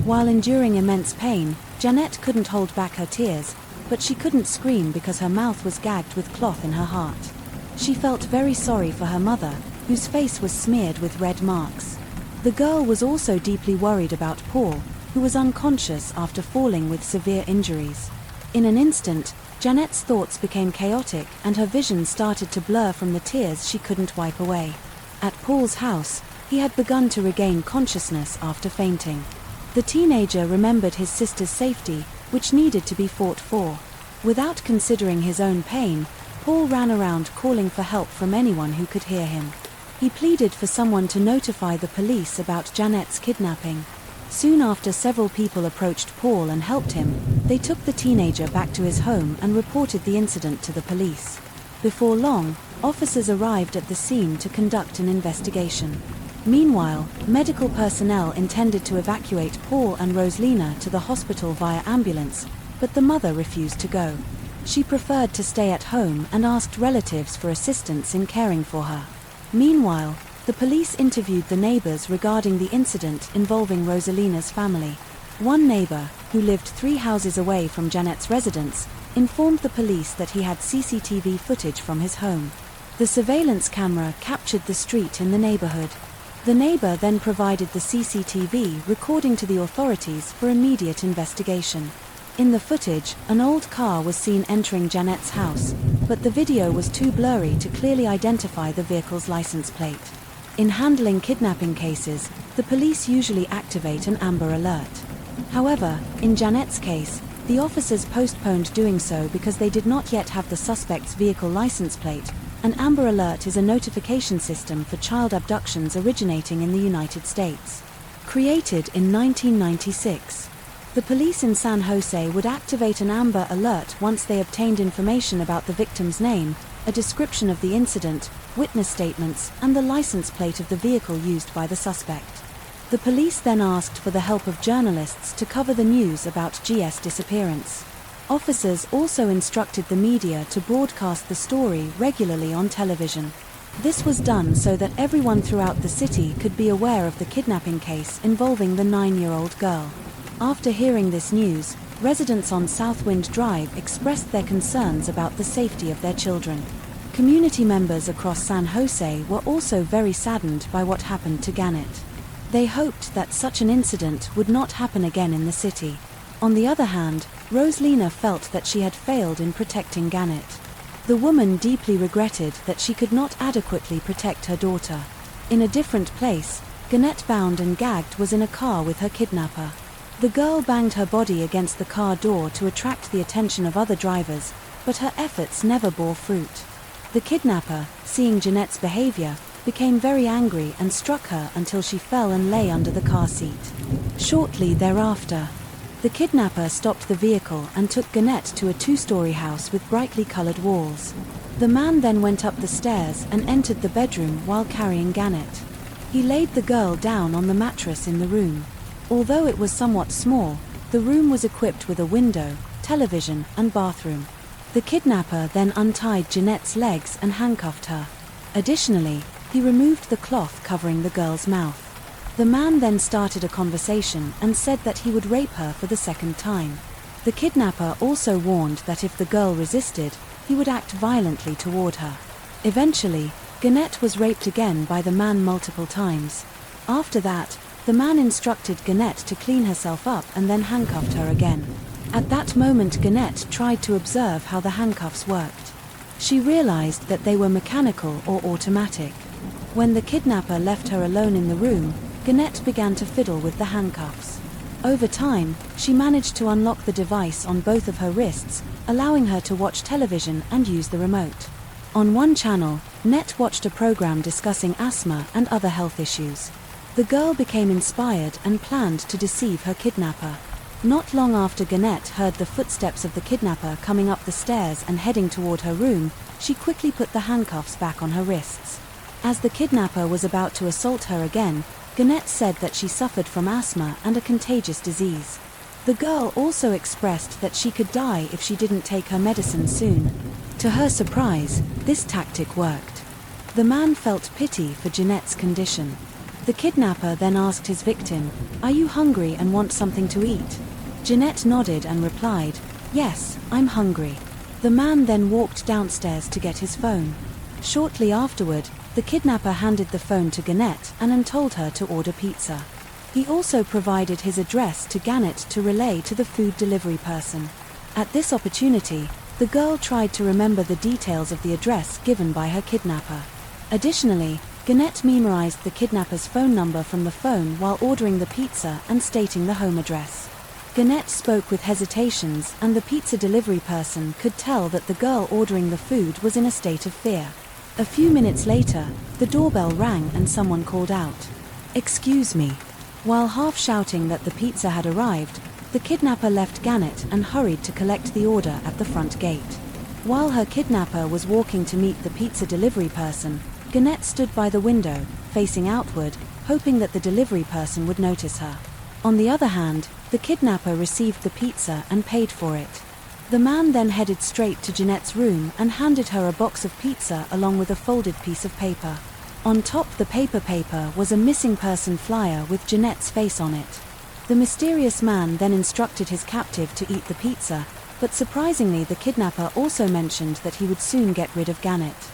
While enduring immense pain, Janet couldn't hold back her tears, but she couldn't scream because her mouth was gagged with cloth in her heart. She felt very sorry for her mother, whose face was smeared with red marks. The girl was also deeply worried about Paul, who was unconscious after falling with severe injuries. In an instant, Janet's thoughts became chaotic and her vision started to blur from the tears she couldn't wipe away. At Paul's house, he had begun to regain consciousness after fainting. The teenager remembered his sister's safety, which needed to be fought for. Without considering his own pain, Paul ran around calling for help from anyone who could hear him. He pleaded for someone to notify the police about Janet's kidnapping. Soon after, several people approached Paul and helped him. They took the teenager back to his home and reported the incident to the police. Before long, officers arrived at the scene to conduct an investigation. Meanwhile, medical personnel intended to evacuate Paul and Rosalina to the hospital via ambulance, but the mother refused to go. She preferred to stay at home and asked relatives for assistance in caring for her. Meanwhile, the police interviewed the neighbors regarding the incident involving Rosalina's family. One neighbor, who lived 3 houses away from Janet's residence, informed the police that he had CCTV footage from his home. The surveillance camera captured the street in the neighborhood. The neighbor then provided the CCTV recording to the authorities for immediate investigation. In the footage, an old car was seen entering Janet's house, but the video was too blurry to clearly identify the vehicle's license plate. In handling kidnapping cases, the police usually activate an Amber Alert. However, in Janet's case, the officers postponed doing so because they did not yet have the suspect's vehicle license plate. An Amber Alert is a notification system for child abductions originating in the United States. Created in 1996. The police in San Jose would activate an Amber Alert once they obtained information about the victim's name, a description of the incident, witness statements, and the license plate of the vehicle used by the suspect. The police then asked for the help of journalists to cover the news about GS disappearance. Officers also instructed the media to broadcast the story regularly on television. This was done so that everyone throughout the city could be aware of the kidnapping case involving the 9-year-old girl. After hearing this news, residents on Southwind Drive expressed their concerns about the safety of their children. Community members across San Jose were also very saddened by what happened to Janet. They hoped that such an incident would not happen again in the city. On the other hand, Rosalina felt that she had failed in protecting Janet. The woman deeply regretted that she could not adequately protect her daughter. In a different place, Janet, bound and gagged, was in a car with her kidnapper. The girl banged her body against the car door to attract the attention of other drivers, but her efforts never bore fruit. The kidnapper, seeing Janet's behavior, became very angry and struck her until she fell and lay under the car seat. Shortly thereafter, the kidnapper stopped the vehicle and took Janet to a 2-story house with brightly colored walls. The man then went up the stairs and entered the bedroom while carrying Janet. He laid the girl down on the mattress in the room. Although it was somewhat small, the room was equipped with a window, television, and bathroom. The kidnapper then untied Janet's legs and handcuffed her. Additionally, he removed the cloth covering the girl's mouth. The man then started a conversation and said that he would rape her for the 2nd time. The kidnapper also warned that if the girl resisted, he would act violently toward her. Eventually, Janet was raped again by the man multiple times. After that, the man instructed Janet to clean herself up and then handcuffed her again. At that moment, Janet tried to observe how the handcuffs worked. She realized that they were mechanical or automatic. When the kidnapper left her alone in the room, Janet began to fiddle with the handcuffs. Over time, she managed to unlock the device on both of her wrists, allowing her to watch television and use the remote. On one channel, Net watched a program discussing asthma and other health issues. The girl became inspired and planned to deceive her kidnapper. Not long after Gannett heard the footsteps of the kidnapper coming up the stairs and heading toward her room, she quickly put the handcuffs back on her wrists. As the kidnapper was about to assault her again, Gannett said that she suffered from asthma and a contagious disease. The girl also expressed that she could die if she didn't take her medicine soon. To her surprise, this tactic worked. The man felt pity for Jeanette's condition. The kidnapper then asked his victim, "Are you hungry and want something to eat?" Jeanette nodded and replied, "Yes, I'm hungry." The man then walked downstairs to get his phone. Shortly afterward, the kidnapper handed the phone to Gannett and told her to order pizza. He also provided his address to Gannett to relay to the food delivery person. At this opportunity, the girl tried to remember the details of the address given by her kidnapper. Additionally, Gannett memorized the kidnapper's phone number from the phone while ordering the pizza and stating the home address. Gannett spoke with hesitations, and the pizza delivery person could tell that the girl ordering the food was in a state of fear. A few minutes later, the doorbell rang and someone called out, "Excuse me." While half shouting that the pizza had arrived, the kidnapper left Gannett and hurried to collect the order at the front gate. While her kidnapper was walking to meet the pizza delivery person, Gannett stood by the window, facing outward, hoping that the delivery person would notice her. On the other hand, the kidnapper received the pizza and paid for it. The man then headed straight to Jeanette's room and handed her a box of pizza along with a folded piece of paper. On top the paper was a missing person flyer with Jeanette's face on it. The mysterious man then instructed his captive to eat the pizza, but surprisingly the kidnapper also mentioned that he would soon get rid of Gannett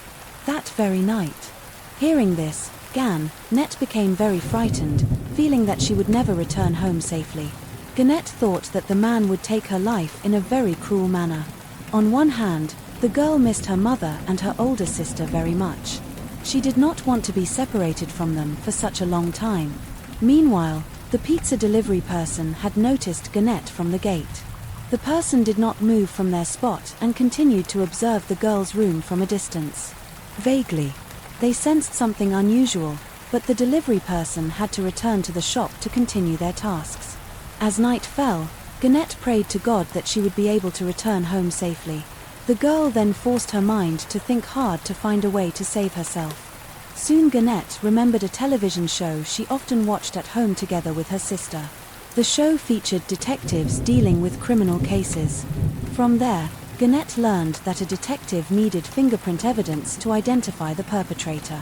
that very night. Hearing this, Gannett became very frightened, feeling that she would never return home safely. Gannett thought that the man would take her life in a very cruel manner. On one hand, the girl missed her mother and her older sister very much. She did not want to be separated from them for such a long time. Meanwhile, the pizza delivery person had noticed Gannett from the gate. The person did not move from their spot and continued to observe the girl's room from a distance. Vaguely, they sensed something unusual, but the delivery person had to return to the shop to continue their tasks. As night fell, Gannett prayed to God that she would be able to return home safely. The girl then forced her mind to think hard to find a way to save herself. Soon Gannett remembered a television show she often watched at home together with her sister. The show featured detectives dealing with criminal cases. From there, Gannett learned that a detective needed fingerprint evidence to identify the perpetrator.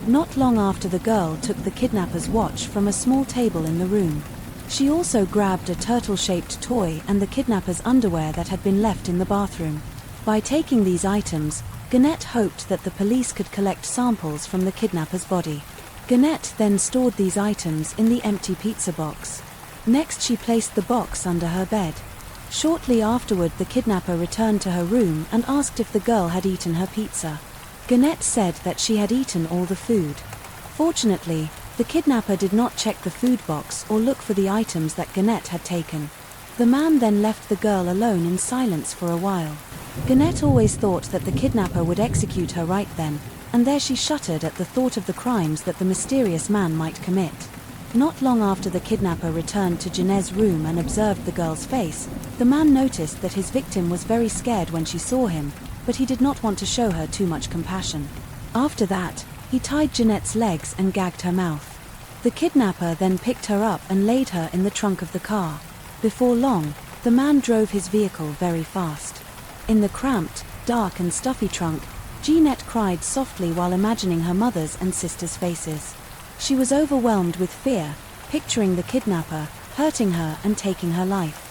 Not long after, the girl took the kidnapper's watch from a small table in the room. She also grabbed a turtle-shaped toy and the kidnapper's underwear that had been left in the bathroom. By taking these items, Gannett hoped that the police could collect samples from the kidnapper's body. Gannett then stored these items in the empty pizza box. Next, she placed the box under her bed. Shortly afterward, the kidnapper returned to her room and asked if the girl had eaten her pizza. Gannett said that she had eaten all the food. Fortunately, the kidnapper did not check the food box or look for the items that Gannett had taken. The man then left the girl alone in silence for a while. Gannett always thought that the kidnapper would execute her right then, and there she shuddered at the thought of the crimes that the mysterious man might commit. Not long after the kidnapper returned to Jeanette's room and observed the girl's face, the man noticed that his victim was very scared when she saw him, but he did not want to show her too much compassion. After that, he tied Jeanette's legs and gagged her mouth. The kidnapper then picked her up and laid her in the trunk of the car. Before long, the man drove his vehicle very fast. In the cramped, dark and stuffy trunk, Jeanette cried softly while imagining her mother's and sister's faces. She was overwhelmed with fear, picturing the kidnapper, hurting her and taking her life.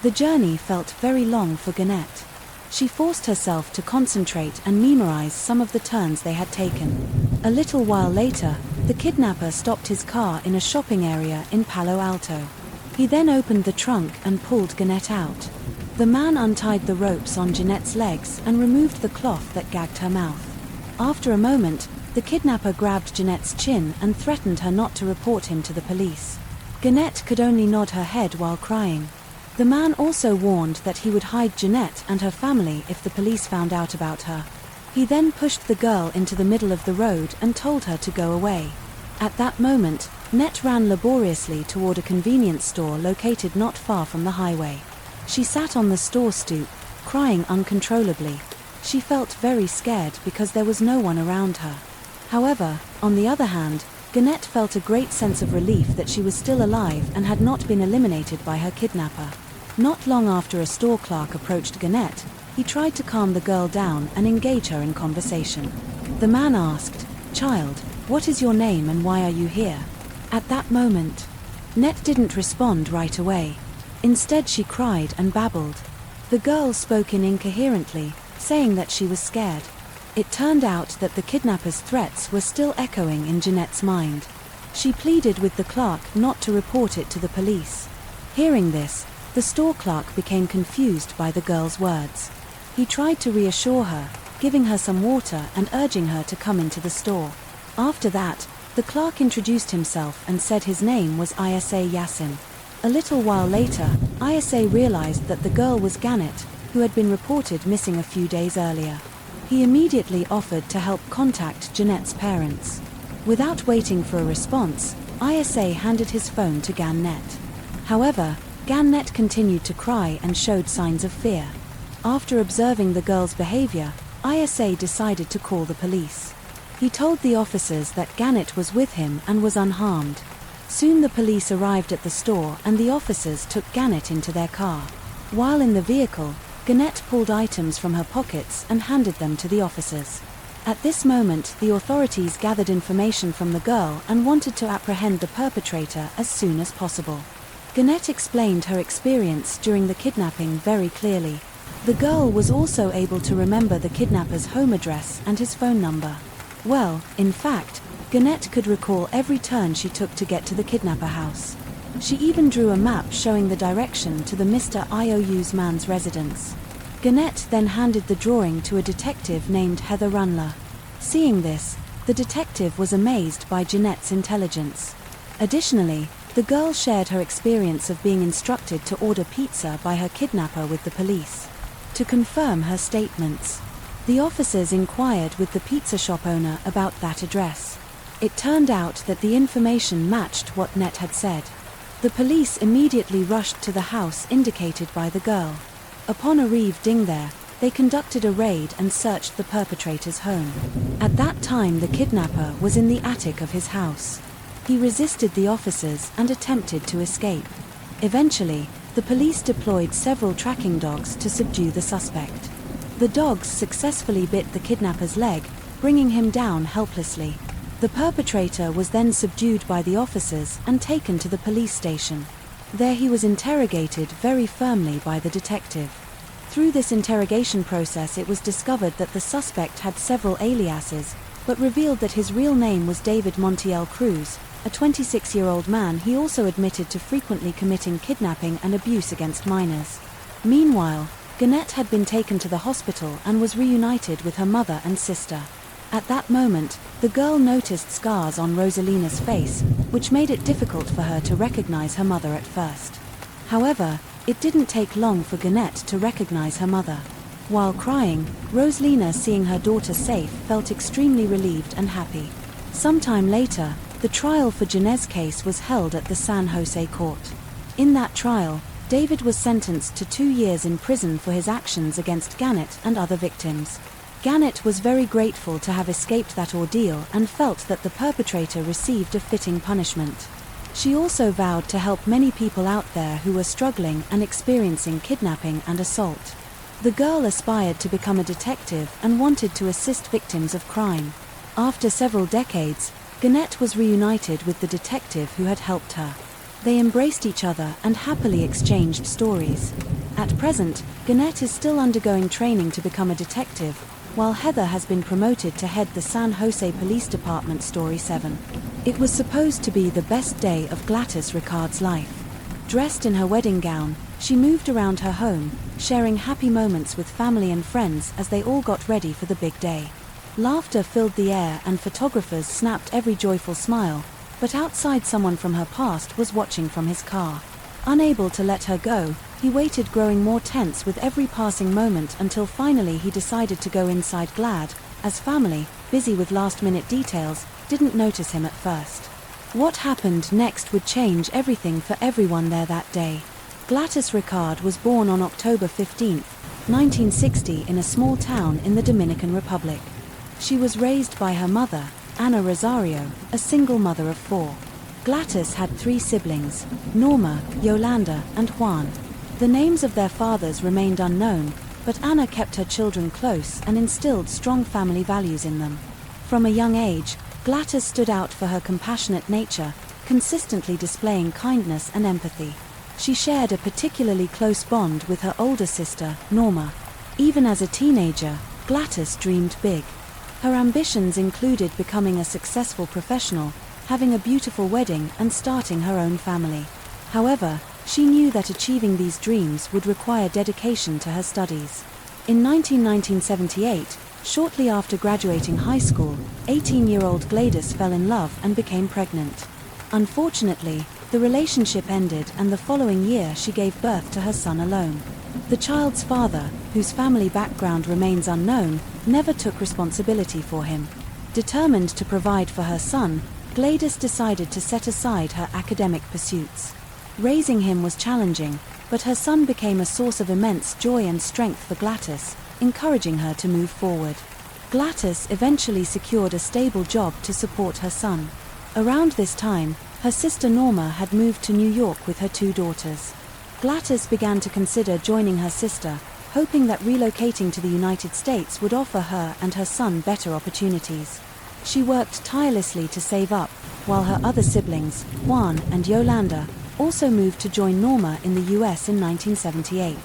The journey felt very long for Gannett. She forced herself to concentrate and memorize some of the turns they had taken. A little while later, the kidnapper stopped his car in a shopping area in Palo Alto. He then opened the trunk and pulled Gannett out. The man untied the ropes on Jeanette's legs and removed the cloth that gagged her mouth. After a moment, the kidnapper grabbed Jeanette's chin and threatened her not to report him to the police. Gannett could only nod her head while crying. The man also warned that he would hide Jeanette and her family if the police found out about her. He then pushed the girl into the middle of the road and told her to go away. At that moment, Net ran laboriously toward a convenience store located not far from the highway. She sat on the store stoop, crying uncontrollably. She felt very scared because there was no one around her. However, on the other hand, Gannett felt a great sense of relief that she was still alive and had not been eliminated by her kidnapper. Not long after a store clerk approached Gannett, he tried to calm the girl down and engage her in conversation. The man asked, "Child, what is your name and why are you here?" At that moment, Net didn't respond right away. Instead she cried and babbled. The girl spoke incoherently, saying that she was scared. It turned out that the kidnapper's threats were still echoing in Jeanette's mind. She pleaded with the clerk not to report it to the police. Hearing this, the store clerk became confused by the girl's words. He tried to reassure her, giving her some water and urging her to come into the store. After that, the clerk introduced himself and said his name was Isa Yassin. A little while later, Isa realized that the girl was Gannett, who had been reported missing a few days earlier. He immediately offered to help contact Jeanette's parents. Without waiting for a response, Isa handed his phone to Gannett. However, Gannett continued to cry and showed signs of fear. After observing the girl's behavior, Isa decided to call the police. He told the officers that Gannett was with him and was unharmed. Soon the police arrived at the store and the officers took Gannett into their car. While in the vehicle, Gannett pulled items from her pockets and handed them to the officers. At this moment, the authorities gathered information from the girl and wanted to apprehend the perpetrator as soon as possible. Gannett explained her experience during the kidnapping very clearly. The girl was also able to remember the kidnapper's home address and his phone number. Well, in fact, Gannett could recall every turn she took to get to the kidnapper house. She even drew a map showing the direction to the Mr. IOU's man's residence. Gannett then handed the drawing to a detective named Heather Runler. Seeing this, the detective was amazed by Jeanette's intelligence. Additionally, the girl shared her experience of being instructed to order pizza by her kidnapper with the police. To confirm her statements, the officers inquired with the pizza shop owner about that address. It turned out that the information matched what Net had said. The police immediately rushed to the house indicated by the girl. Upon arriving there, they conducted a raid and searched the perpetrator's home. At that time, the kidnapper was in the attic of his house. He resisted the officers and attempted to escape. Eventually, the police deployed several tracking dogs to subdue the suspect. The dogs successfully bit the kidnapper's leg, bringing him down helplessly. The perpetrator was then subdued by the officers and taken to the police station. There he was interrogated very firmly by the detective. Through this interrogation process, it was discovered that the suspect had several aliases, but revealed that his real name was David Montiel Cruz, a 26-year-old man. He also admitted to frequently committing kidnapping and abuse against minors. Meanwhile, Gannett had been taken to the hospital and was reunited with her mother and sister. At that moment, the girl noticed scars on Rosalina's face, which made it difficult for her to recognize her mother at first. However, it didn't take long for Gannett to recognize her mother. While crying, Rosalina, seeing her daughter safe, felt extremely relieved and happy. Sometime later, the trial for Jeanette's case was held at the San Jose court. In that trial, David was sentenced to 2 years in prison for his actions against Gannett and other victims. Gannett was very grateful to have escaped that ordeal and felt that the perpetrator received a fitting punishment. She also vowed to help many people out there who were struggling and experiencing kidnapping and assault. The girl aspired to become a detective and wanted to assist victims of crime. After several decades, Gannett was reunited with the detective who had helped her. They embraced each other and happily exchanged stories. At present, Gannett is still undergoing training to become a detective, while Heather has been promoted to head the San Jose Police Department. Story 7. It was supposed to be the best day of Gladys Ricard's life. Dressed in her wedding gown, she moved around her home, sharing happy moments with family and friends as they all got ready for the big day. Laughter filled the air and photographers snapped every joyful smile, But outside, someone from her past was watching from his car. Unable to let her go, he waited, growing more tense with every passing moment, until finally he decided to go inside, glad, as family, busy with last-minute details, didn't notice him at first. What happened next would change everything for everyone there that day. Gladys Ricard was born on October 15, 1960, in a small town in the Dominican Republic. She was raised by her mother, Ana Rosario, a single mother of 4. Gladys had 3 siblings, Norma, Yolanda, and Juan. The names of their fathers remained unknown, but Ana kept her children close and instilled strong family values in them. From a young age, Gladys stood out for her compassionate nature, consistently displaying kindness and empathy. She shared a particularly close bond with her older sister, Norma. Even as a teenager, Gladys dreamed big. Her ambitions included becoming a successful professional, having a beautiful wedding, and starting her own family. However, she knew that achieving these dreams would require dedication to her studies. In 1978, shortly after graduating high school, 18-year-old Gladys fell in love and became pregnant. Unfortunately, the relationship ended, and the following year she gave birth to her son alone. The child's father, whose family background remains unknown, never took responsibility for him. Determined to provide for her son, Gladys decided to set aside her academic pursuits. Raising him was challenging, but her son became a source of immense joy and strength for Gladys, encouraging her to move forward. Gladys eventually secured a stable job to support her son. Around this time, her sister Norma had moved to New York with her 2 daughters. Gladys began to consider joining her sister, hoping that relocating to the United States would offer her and her son better opportunities. She worked tirelessly to save up, while her other siblings, Juan and Yolanda, also moved to join Norma in the US in 1978.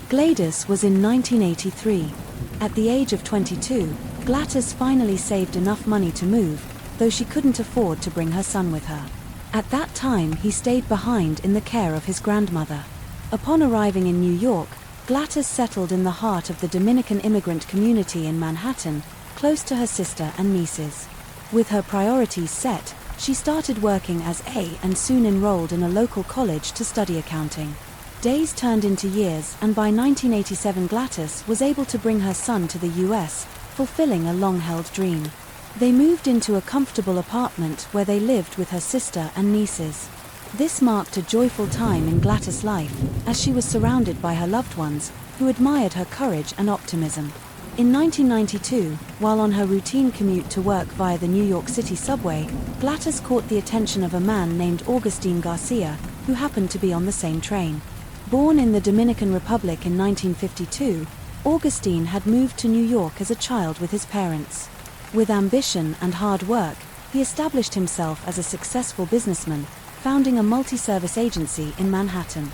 Gladys was in 1983. At the age of 22, Gladys finally saved enough money to move, though she couldn't afford to bring her son with her. At that time, he stayed behind in the care of his grandmother. Upon arriving in New York, Gladys settled in the heart of the Dominican immigrant community in Manhattan, close to her sister and nieces. With her priorities set, she started working as and soon enrolled in a local college to study accounting. Days turned into years, and by 1987 Gladys was able to bring her son to the US, fulfilling a long-held dream. They moved into a comfortable apartment where they lived with her sister and nieces. This marked a joyful time in Gladys' life, as she was surrounded by her loved ones, who admired her courage and optimism. In 1992, while on her routine commute to work via the New York City subway, Gladys caught the attention of a man named Augustine Garcia, who happened to be on the same train. Born in the Dominican Republic in 1952, Augustine had moved to New York as a child with his parents. With ambition and hard work, he established himself as a successful businessman, founding a multi-service agency in Manhattan.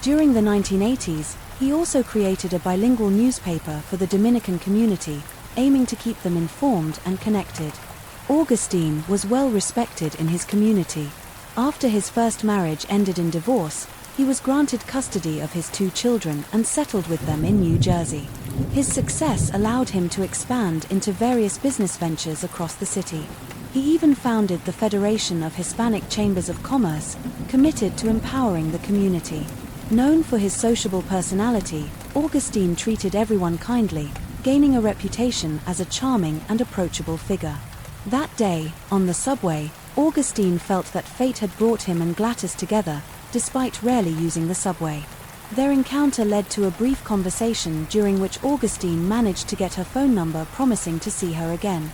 During the 1980s, he also created a bilingual newspaper for the Dominican community, aiming to keep them informed and connected. Augustine was well respected in his community. After his first marriage ended in divorce, he was granted custody of his 2 children and settled with them in New Jersey. His success allowed him to expand into various business ventures across the city. He even founded the Federation of Hispanic Chambers of Commerce, committed to empowering the community. Known for his sociable personality, Augustine treated everyone kindly, gaining a reputation as a charming and approachable figure. That day, on the subway, Augustine felt that fate had brought him and Gladys together, despite rarely using the subway. Their encounter led to a brief conversation during which Augustine managed to get her phone number, promising to see her again.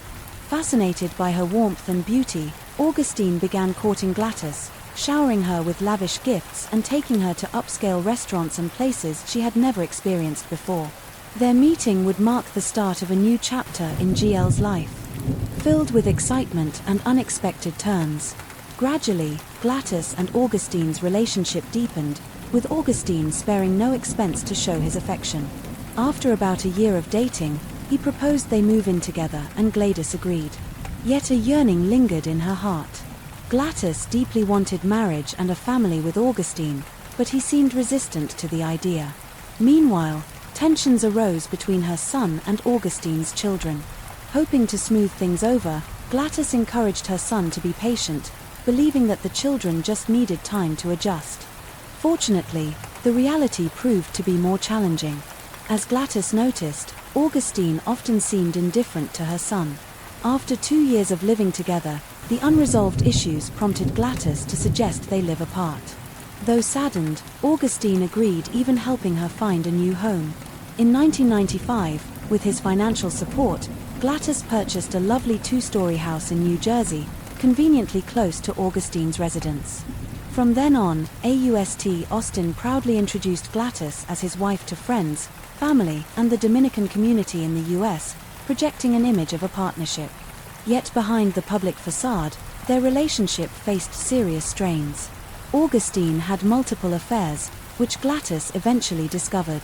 Fascinated by her warmth and beauty, Augustine began courting Gladys, showering her with lavish gifts and taking her to upscale restaurants and places she had never experienced before. Their meeting would mark the start of a new chapter in GL's life, filled with excitement and unexpected turns. Gradually, Gladys and Augustine's relationship deepened, with Augustine sparing no expense to show his affection. After about a year of dating, he proposed they move in together, and Gladys agreed. Yet a yearning lingered in her heart. Gladys deeply wanted marriage and a family with Augustine, but he seemed resistant to the idea. Meanwhile, tensions arose between her son and Augustine's children. Hoping to smooth things over, Gladys encouraged her son to be patient, believing that the children just needed time to adjust. Fortunately, the reality proved to be more challenging. As Gladys noticed, Augustine often seemed indifferent to her son. After 2 years of living together, the unresolved issues prompted Gladys to suggest they live apart. Though saddened, Augustine agreed, even helping her find a new home. In 1995, with his financial support, Gladys purchased a lovely 2-story house in New Jersey, conveniently close to Augustine's residence. From then on, Austin proudly introduced Gladys as his wife to friends, family, and the Dominican community in the US, projecting an image of a partnership. Yet behind the public facade, their relationship faced serious strains. Augustine had multiple affairs, which Gladys eventually discovered.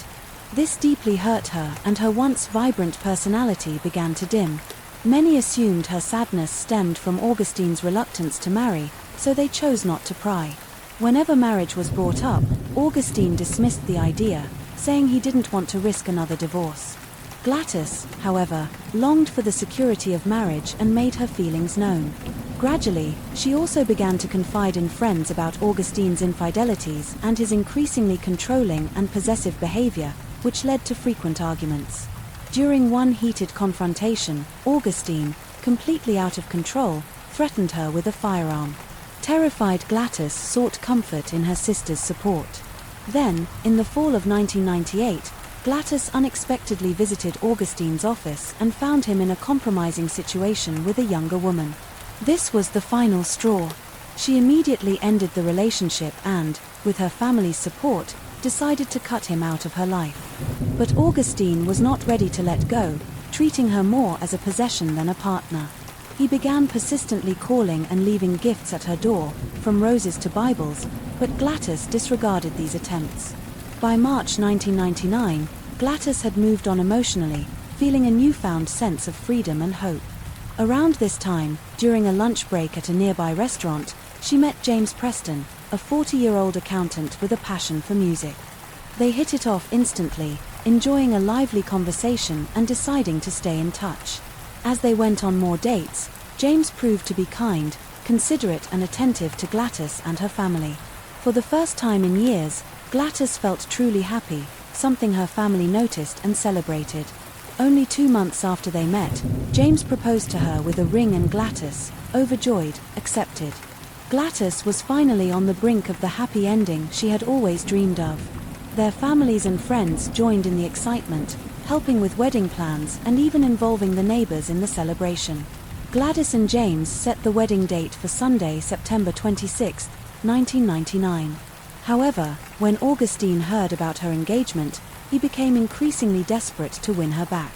This deeply hurt her, and her once vibrant personality began to dim. Many assumed her sadness stemmed from Augustine's reluctance to marry, so they chose not to pry. Whenever marriage was brought up, Augustine dismissed the idea, saying he didn't want to risk another divorce. Gladys, however, longed for the security of marriage and made her feelings known. Gradually, she also began to confide in friends about Augustine's infidelities and his increasingly controlling and possessive behavior, which led to frequent arguments. During one heated confrontation, Augustine, completely out of control, threatened her with a firearm. Terrified, Gladys sought comfort in her sister's support. Then, in the fall of 1998, Gladys unexpectedly visited Augustine's office and found him in a compromising situation with a younger woman. This was the final straw. She immediately ended the relationship and, with her family's support, decided to cut him out of her life. But Augustine was not ready to let go, treating her more as a possession than a partner. He began persistently calling and leaving gifts at her door, from roses to Bibles, but Gladys disregarded these attempts. By March 1999, Gladys had moved on emotionally, feeling a newfound sense of freedom and hope. Around this time, during a lunch break at a nearby restaurant, she met James Preston, a 40-year-old accountant with a passion for music. They hit it off instantly, enjoying a lively conversation and deciding to stay in touch. As they went on more dates, James proved to be kind, considerate and attentive to Gladys and her family. For the first time in years, Gladys felt truly happy, something her family noticed and celebrated. Only 2 months after they met, James proposed to her with a ring and Gladys, overjoyed, accepted. Gladys was finally on the brink of the happy ending she had always dreamed of. Their families and friends joined in the excitement, helping with wedding plans and even involving the neighbors in the celebration. Gladys and James set the wedding date for Sunday, September 26, 1999. However, when Augustine heard about her engagement, he became increasingly desperate to win her back.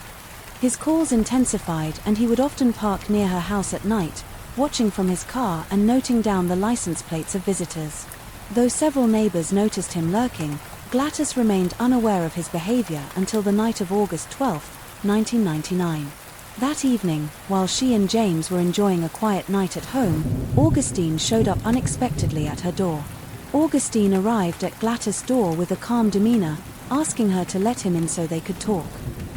His calls intensified and he would often park near her house at night, watching from his car and noting down the license plates of visitors. Though several neighbors noticed him lurking, Gladys remained unaware of his behavior until the night of August 12, 1999. That evening, while she and James were enjoying a quiet night at home, Augustine showed up unexpectedly at her door. Augustine arrived at Gladys' door with a calm demeanor, asking her to let him in so they could talk.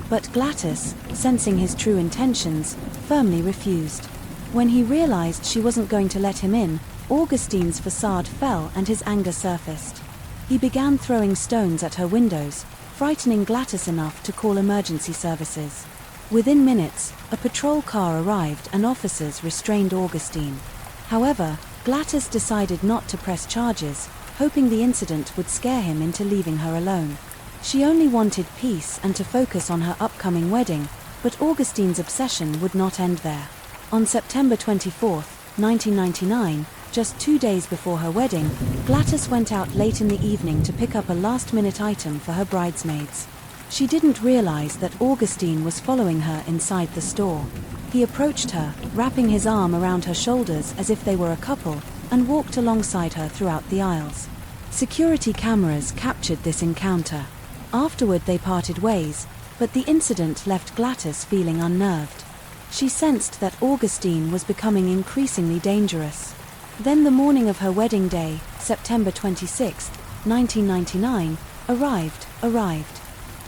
But Gladys, sensing his true intentions, firmly refused. When he realized she wasn't going to let him in, Augustine's facade fell and his anger surfaced. He began throwing stones at her windows, frightening Gladys enough to call emergency services. Within minutes, a patrol car arrived and officers restrained Augustine. However, Gladys decided not to press charges, hoping the incident would scare him into leaving her alone. She only wanted peace and to focus on her upcoming wedding, but Augustine's obsession would not end there. On September 24, 1999, just 2 days before her wedding, Gladys went out late in the evening to pick up a last-minute item for her bridesmaids. She didn't realize that Augustine was following her inside the store. He approached her, wrapping his arm around her shoulders as if they were a couple, and walked alongside her throughout the aisles. Security cameras captured this encounter. Afterward they parted ways, but the incident left Gladys feeling unnerved. She sensed that Augustine was becoming increasingly dangerous. Then the morning of her wedding day, September 26, 1999, arrived.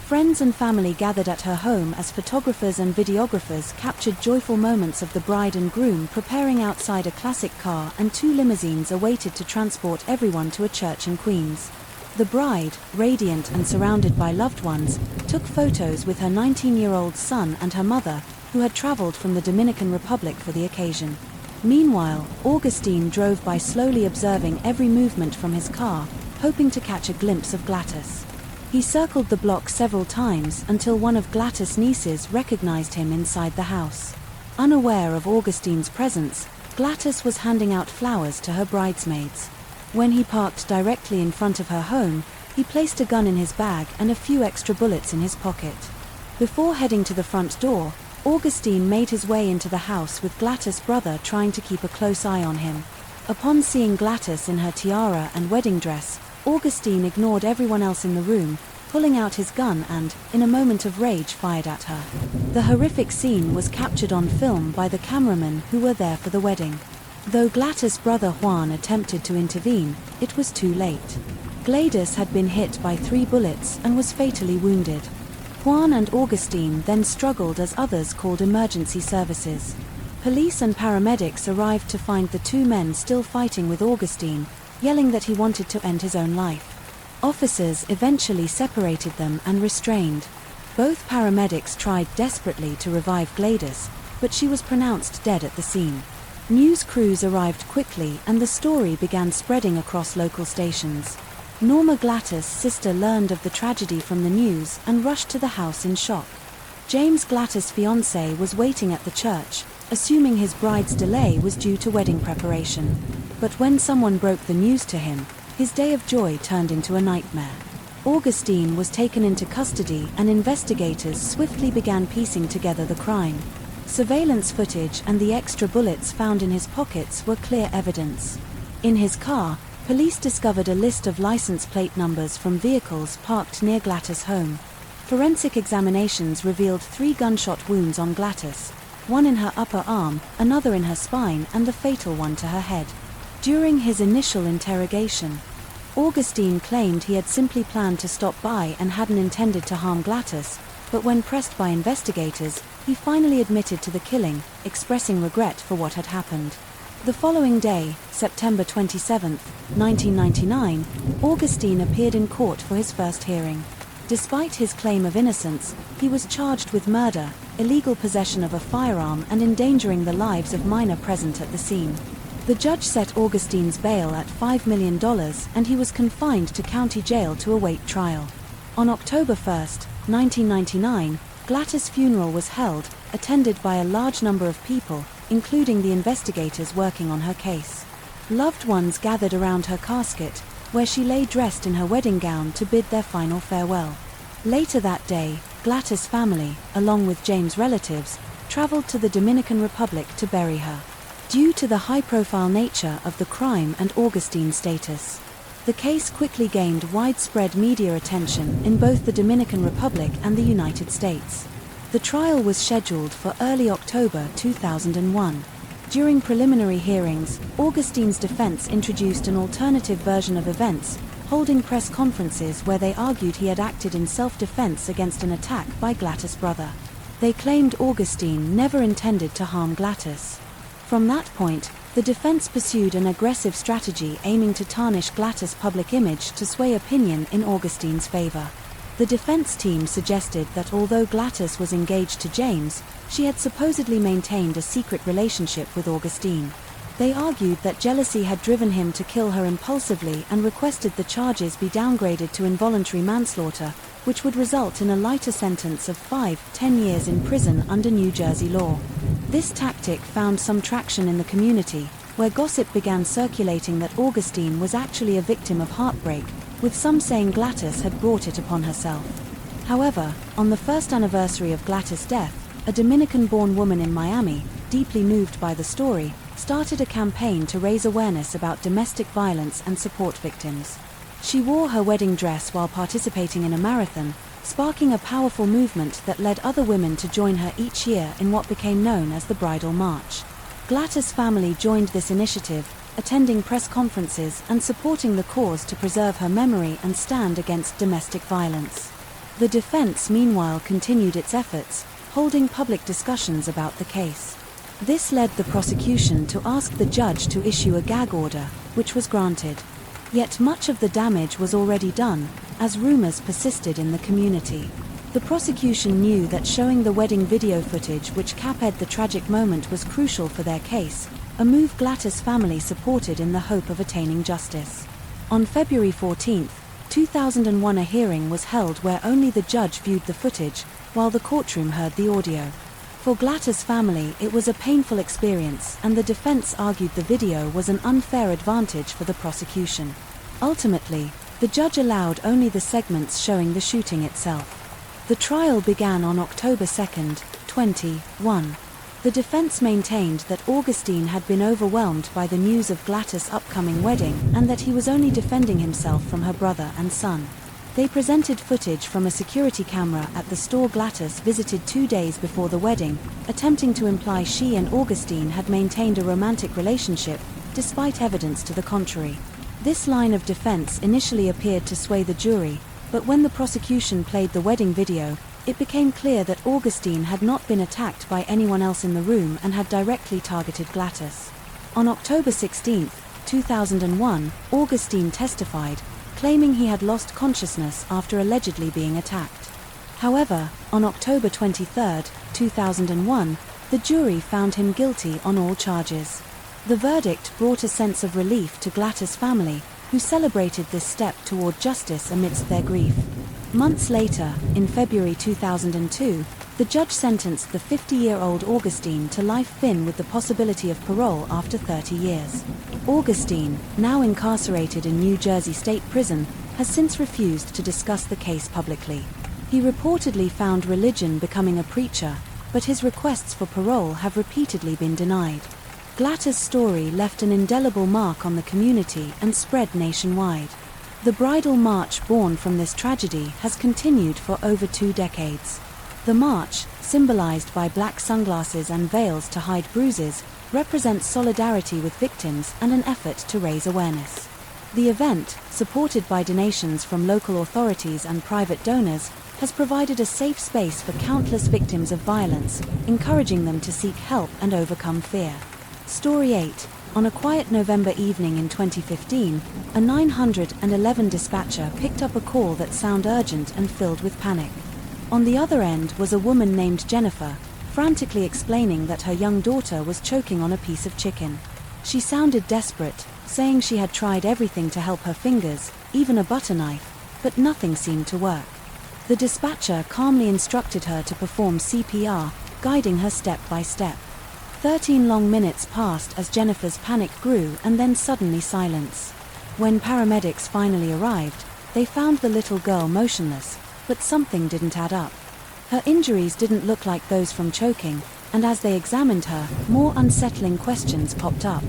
Friends and family gathered at her home as photographers and videographers captured joyful moments of the bride and groom preparing outside a classic car, and 2 limousines awaited to transport everyone to a church in Queens. The bride, radiant and surrounded by loved ones, took photos with her 19-year-old son and her mother, who had traveled from the Dominican Republic for the occasion. Meanwhile, Augustine drove by, slowly observing every movement from his car, hoping to catch a glimpse of Gladys. He circled the block several times until one of Gladys' nieces recognized him inside the house. Unaware of Augustine's presence, Gladys was handing out flowers to her bridesmaids. When he parked directly in front of her home, he placed a gun in his bag and a few extra bullets in his pocket. Before heading to the front door, Augustine made his way into the house with Gladys' brother trying to keep a close eye on him. Upon seeing Gladys in her tiara and wedding dress, Augustine ignored everyone else in the room, pulling out his gun and, in a moment of rage, fired at her. The horrific scene was captured on film by the cameramen who were there for the wedding. Though Gladys' brother Juan attempted to intervene, it was too late. Gladys had been hit by 3 bullets and was fatally wounded. Juan and Augustine then struggled as others called emergency services. Police and paramedics arrived to find the 2 men still fighting with Augustine, yelling that he wanted to end his own life. Officers eventually separated them and restrained. Both paramedics tried desperately to revive Gladys, but she was pronounced dead at the scene. News crews arrived quickly and the story began spreading across local stations. Norma Gladys' sister learned of the tragedy from the news and rushed to the house in shock. James Gladys' fiancé was waiting at the church, assuming his bride's delay was due to wedding preparation. But when someone broke the news to him, his day of joy turned into a nightmare. Augustine was taken into custody and investigators swiftly began piecing together the crime. Surveillance footage and the extra bullets found in his pockets were clear evidence. In his car, police discovered a list of license plate numbers from vehicles parked near Gladys' home. Forensic examinations revealed 3 gunshot wounds on Gladys, one in her upper arm, another in her spine, and the fatal one to her head. During his initial interrogation, Augustine claimed he had simply planned to stop by and hadn't intended to harm Gladys, but when pressed by investigators, he finally admitted to the killing, expressing regret for what had happened. The following day, September 27, 1999, Augustine appeared in court for his first hearing. Despite his claim of innocence, he was charged with murder, illegal possession of a firearm, and endangering the lives of minors present at the scene. The judge set Augustine's bail at $5 million and he was confined to county jail to await trial. On October 1, 1999, Gladys' funeral was held, attended by a large number of people, including the investigators working on her case. Loved ones gathered around her casket, where she lay dressed in her wedding gown to bid their final farewell. Later that day, Gladys' family, along with James' relatives, traveled to the Dominican Republic to bury her. Due to the high-profile nature of the crime and Augustine's status, the case quickly gained widespread media attention in both the Dominican Republic and the United States. The trial was scheduled for early October 2001. During preliminary hearings, Augustine's defense introduced an alternative version of events, holding press conferences where they argued he had acted in self-defense against an attack by Gladys' brother. They claimed Augustine never intended to harm Gladys. From that point, the defense pursued an aggressive strategy aiming to tarnish Gladys' public image to sway opinion in Augustine's favor. The defense team suggested that although Gladys was engaged to James, she had supposedly maintained a secret relationship with Augustine. They argued that jealousy had driven him to kill her impulsively and requested the charges be downgraded to involuntary manslaughter, which would result in a lighter sentence of 5-10 years in prison under New Jersey law. This tactic found some traction in the community, where gossip began circulating that Augustine was actually a victim of heartbreak, with some saying Gladys had brought it upon herself. However, on the first anniversary of Gladys' death, a Dominican-born woman in Miami, deeply moved by the story, started a campaign to raise awareness about domestic violence and support victims. She wore her wedding dress while participating in a marathon, sparking a powerful movement that led other women to join her each year in what became known as the Bridal March. Gladys' family joined this initiative, attending press conferences and supporting the cause to preserve her memory and stand against domestic violence. The defense meanwhile continued its efforts, holding public discussions about the case. This led the prosecution to ask the judge to issue a gag order, which was granted. Yet much of the damage was already done, as rumors persisted in the community. The prosecution knew that showing the wedding video footage which captured the tragic moment was crucial for their case, a move Glattis' family supported in the hope of attaining justice. On February 14, 2001, a hearing was held where only the judge viewed the footage, while the courtroom heard the audio. For Glattis' family, it was a painful experience, and the defense argued the video was an unfair advantage for the prosecution. Ultimately, the judge allowed only the segments showing the shooting itself. The trial began on October 2, 2021. The defense maintained that Augustine had been overwhelmed by the news of Glattis' upcoming wedding and that he was only defending himself from her brother and son. They presented footage from a security camera at the store Glattis visited 2 days before the wedding, attempting to imply she and Augustine had maintained a romantic relationship, despite evidence to the contrary. This line of defense initially appeared to sway the jury, but when the prosecution played the wedding video, it became clear that Augustine had not been attacked by anyone else in the room and had directly targeted Glattis. On October 16, 2001, Augustine testified, claiming he had lost consciousness after allegedly being attacked. However, on October 23, 2001, the jury found him guilty on all charges. The verdict brought a sense of relief to Glattis' family, who celebrated this step toward justice amidst their grief. Months later, in February 2002, the judge sentenced the 50-year-old Augustine to life with the possibility of parole after 30 years. Augustine, now incarcerated in New Jersey State Prison, has since refused to discuss the case publicly. He reportedly found religion becoming a preacher, but his requests for parole have repeatedly been denied. Glattis' story left an indelible mark on the community and spread nationwide. The bridal march born from this tragedy has continued for over 2 decades. The march, symbolized by black sunglasses and veils to hide bruises, represents solidarity with victims and an effort to raise awareness. The event, supported by donations from local authorities and private donors, has provided a safe space for countless victims of violence, encouraging them to seek help and overcome fear. Story 8. On a quiet November evening in 2015, a 911 dispatcher picked up a call that sounded urgent and filled with panic. On the other end was a woman named Jennifer, frantically explaining that her young daughter was choking on a piece of chicken. She sounded desperate, saying she had tried everything to help her fingers, even a butter knife, but nothing seemed to work. The dispatcher calmly instructed her to perform CPR, guiding her step by step. 13 long minutes passed as Jennifer's panic grew and then suddenly silence. When paramedics finally arrived, they found the little girl motionless, but something didn't add up. Her injuries didn't look like those from choking, and as they examined her, more unsettling questions popped up.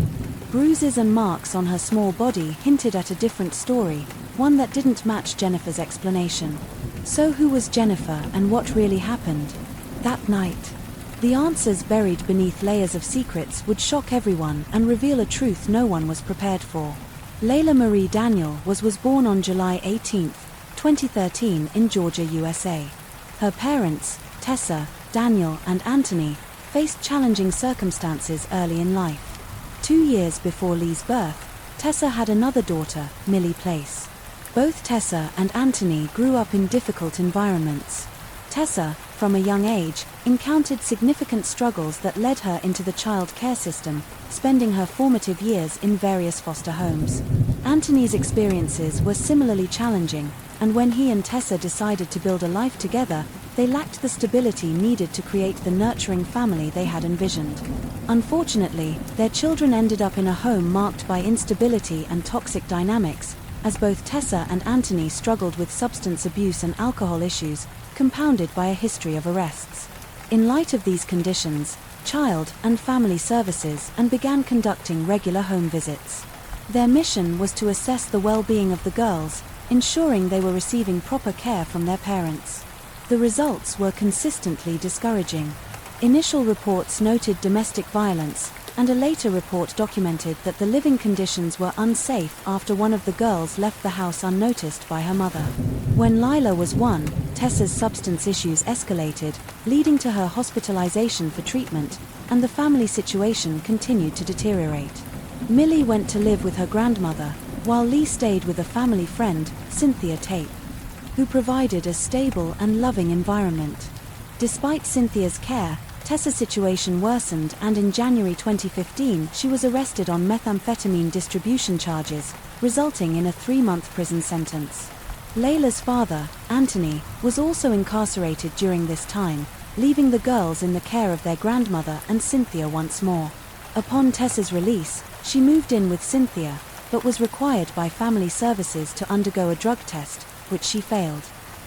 Bruises and marks on her small body hinted at a different story, one that didn't match Jennifer's explanation. So who was Jennifer and what really happened that night? The answers buried beneath layers of secrets would shock everyone and reveal a truth no one was prepared for. Layla Marie Daniel was born on July 18, 2013 in Georgia, USA. Her parents, Tessa, Daniel and Anthony, faced challenging circumstances early in life. 2 years before Lee's birth, Tessa had another daughter, Millie Place. Both Tessa and Anthony grew up in difficult environments. Tessa, from a young age, encountered significant struggles that led her into the child care system, spending her formative years in various foster homes. Anthony's experiences were similarly challenging, and when he and Tessa decided to build a life together, they lacked the stability needed to create the nurturing family they had envisioned. Unfortunately, their children ended up in a home marked by instability and toxic dynamics, as both Tessa and Anthony struggled with substance abuse and alcohol issues, compounded by a history of arrests. In light of these conditions, Child and Family Services began conducting regular home visits. Their mission was to assess the well-being of the girls, ensuring they were receiving proper care from their parents. The results were consistently discouraging. Initial reports noted domestic violence, and a later report documented that the living conditions were unsafe after one of the girls left the house unnoticed by her mother. When Lila was 1, Tessa's substance issues escalated, leading to her hospitalization for treatment, and the family situation continued to deteriorate. Millie went to live with her grandmother, while Lee stayed with a family friend, Cynthia Tape, who provided a stable and loving environment. Despite Cynthia's care, Tessa's situation worsened, and in January 2015 she was arrested on methamphetamine distribution charges, resulting in a 3-month prison sentence. Layla's father, Anthony, was also incarcerated during this time, leaving the girls in the care of their grandmother and Cynthia once more. Upon Tessa's release, she moved in with Cynthia, but was required by family services to undergo a drug test, which she failed.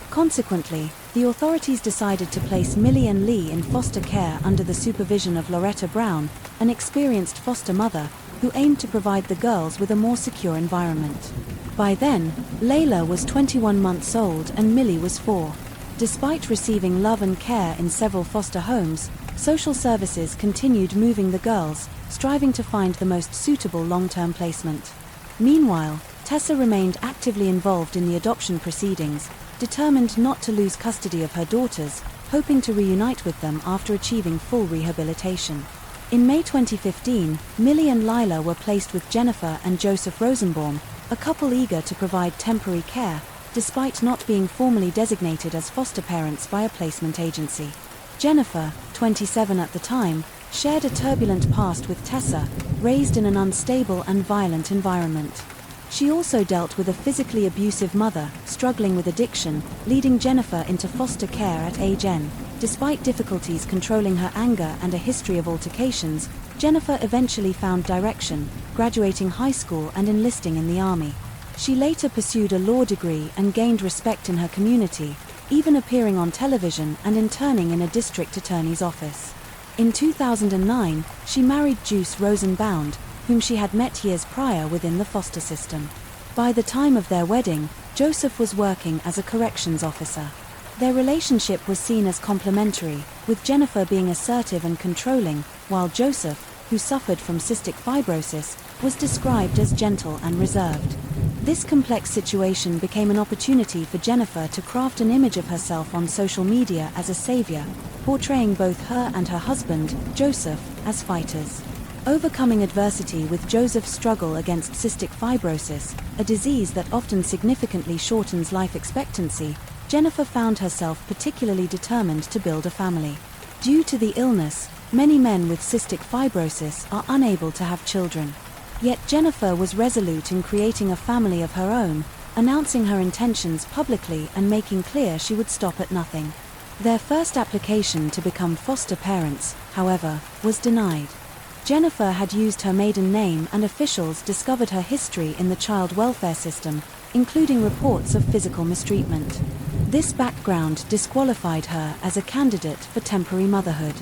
Consequently, the authorities decided to place Millie and Lee in foster care under the supervision of Loretta Brown, an experienced foster mother, who aimed to provide the girls with a more secure environment. By then, Layla was 21 months old and Millie was 4. Despite receiving love and care in several foster homes, social services continued moving the girls, striving to find the most suitable long-term placement. Meanwhile, Tessa remained actively involved in the adoption proceedings, determined not to lose custody of her daughters, hoping to reunite with them after achieving full rehabilitation. In May 2015, Millie and Lila were placed with Jennifer and Joseph Rosenbaum, a couple eager to provide temporary care, despite not being formally designated as foster parents by a placement agency. Jennifer, 27 at the time, shared a turbulent past with Tessa, raised in an unstable and violent environment. She also dealt with a physically abusive mother, struggling with addiction, leading Jennifer into foster care at age N. Despite difficulties controlling her anger and a history of altercations, Jennifer eventually found direction, graduating high school and enlisting in the army. She later pursued a law degree and gained respect in her community, even appearing on television and interning in a district attorney's office. In 2009, she married Juice Rosenbaum, whom she had met years prior within the foster system. By the time of their wedding, Joseph was working as a corrections officer. Their relationship was seen as complementary, with Jennifer being assertive and controlling, while Joseph, who suffered from cystic fibrosis, was described as gentle and reserved. This complex situation became an opportunity for Jennifer to craft an image of herself on social media as a savior, portraying both her and her husband, Joseph, as fighters. Overcoming adversity with Joseph's struggle against cystic fibrosis, a disease that often significantly shortens life expectancy, Jennifer found herself particularly determined to build a family. Due to the illness, many men with cystic fibrosis are unable to have children. Yet Jennifer was resolute in creating a family of her own, announcing her intentions publicly and making clear she would stop at nothing. Their first application to become foster parents, however, was denied. Jennifer had used her maiden name and officials discovered her history in the child welfare system, including reports of physical mistreatment. This background disqualified her as a candidate for temporary motherhood.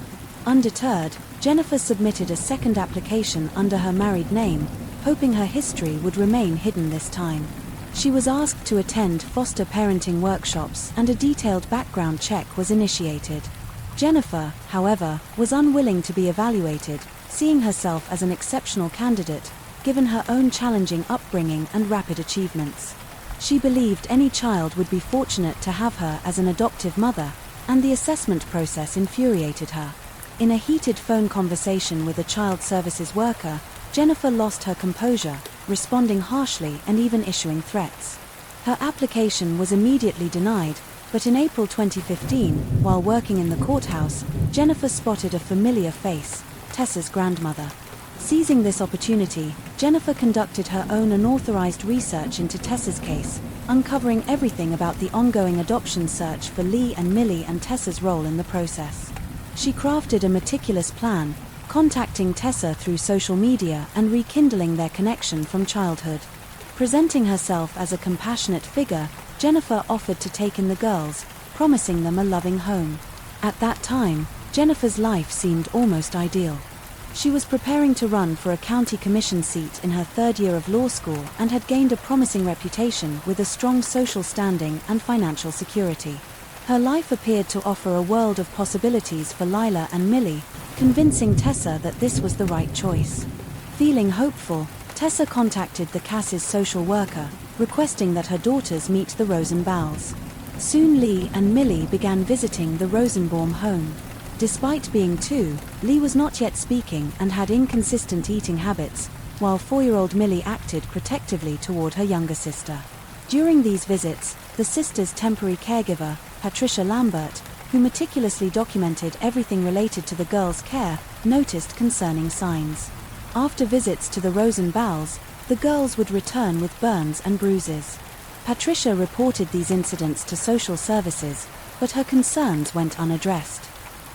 Undeterred, Jennifer submitted a second application under her married name, hoping her history would remain hidden this time. She was asked to attend foster parenting workshops and a detailed background check was initiated. Jennifer, however, was unwilling to be evaluated, seeing herself as an exceptional candidate, given her own challenging upbringing and rapid achievements. She believed any child would be fortunate to have her as an adoptive mother, and the assessment process infuriated her. In a heated phone conversation with a child services worker, Jennifer lost her composure, responding harshly and even issuing threats. Her application was immediately denied, but in April 2015, while working in the courthouse, Jennifer spotted a familiar face, Tessa's grandmother. Seizing this opportunity, Jennifer conducted her own unauthorized research into Tessa's case, uncovering everything about the ongoing adoption search for Lee and Millie and Tessa's role in the process. She crafted a meticulous plan, contacting Tessa through social media and rekindling their connection from childhood. Presenting herself as a compassionate figure, Jennifer offered to take in the girls, promising them a loving home. At that time, Jennifer's life seemed almost ideal. She was preparing to run for a county commission seat in her third year of law school and had gained a promising reputation with a strong social standing and financial security. Her life appeared to offer a world of possibilities for Lila and Millie, convincing Tessa that this was the right choice. Feeling hopeful, Tessa contacted the Cass's social worker, requesting that her daughters meet the Rosenbaums. Soon Lee and Millie began visiting the Rosenbaum home. Despite being 2, Lee was not yet speaking and had inconsistent eating habits, while 4-year-old Millie acted protectively toward her younger sister. During these visits, the sisters' temporary caregiver, Patricia Lambert, who meticulously documented everything related to the girls' care, noticed concerning signs. After visits to the Rosenbaums, the girls would return with burns and bruises. Patricia reported these incidents to social services, but her concerns went unaddressed.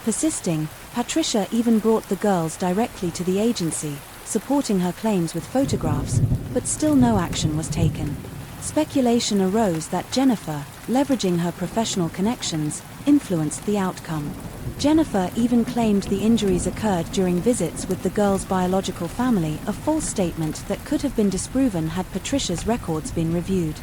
Persisting, Patricia even brought the girls directly to the agency, supporting her claims with photographs, but still no action was taken. Speculation arose that Jennifer, leveraging her professional connections, influenced the outcome. Jennifer even claimed the injuries occurred during visits with the girls' biological family, a false statement that could have been disproven had Patricia's records been reviewed.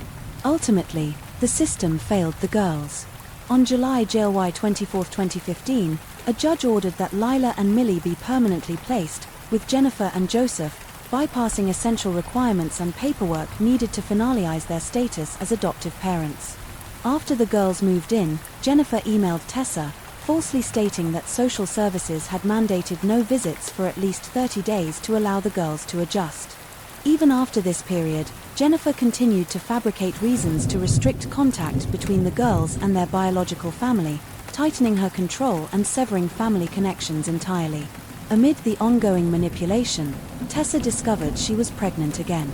Ultimately, the system failed the girls. On July 24, 2015, a judge ordered that Lila and Millie be permanently placed, with Jennifer and Joseph bypassing essential requirements and paperwork needed to finalize their status as adoptive parents. After the girls moved in, Jennifer emailed Tessa, falsely stating that social services had mandated no visits for at least 30 days to allow the girls to adjust. Even after this period, Jennifer continued to fabricate reasons to restrict contact between the girls and their biological family, tightening her control and severing family connections entirely. Amid the ongoing manipulation, Tessa discovered she was pregnant again.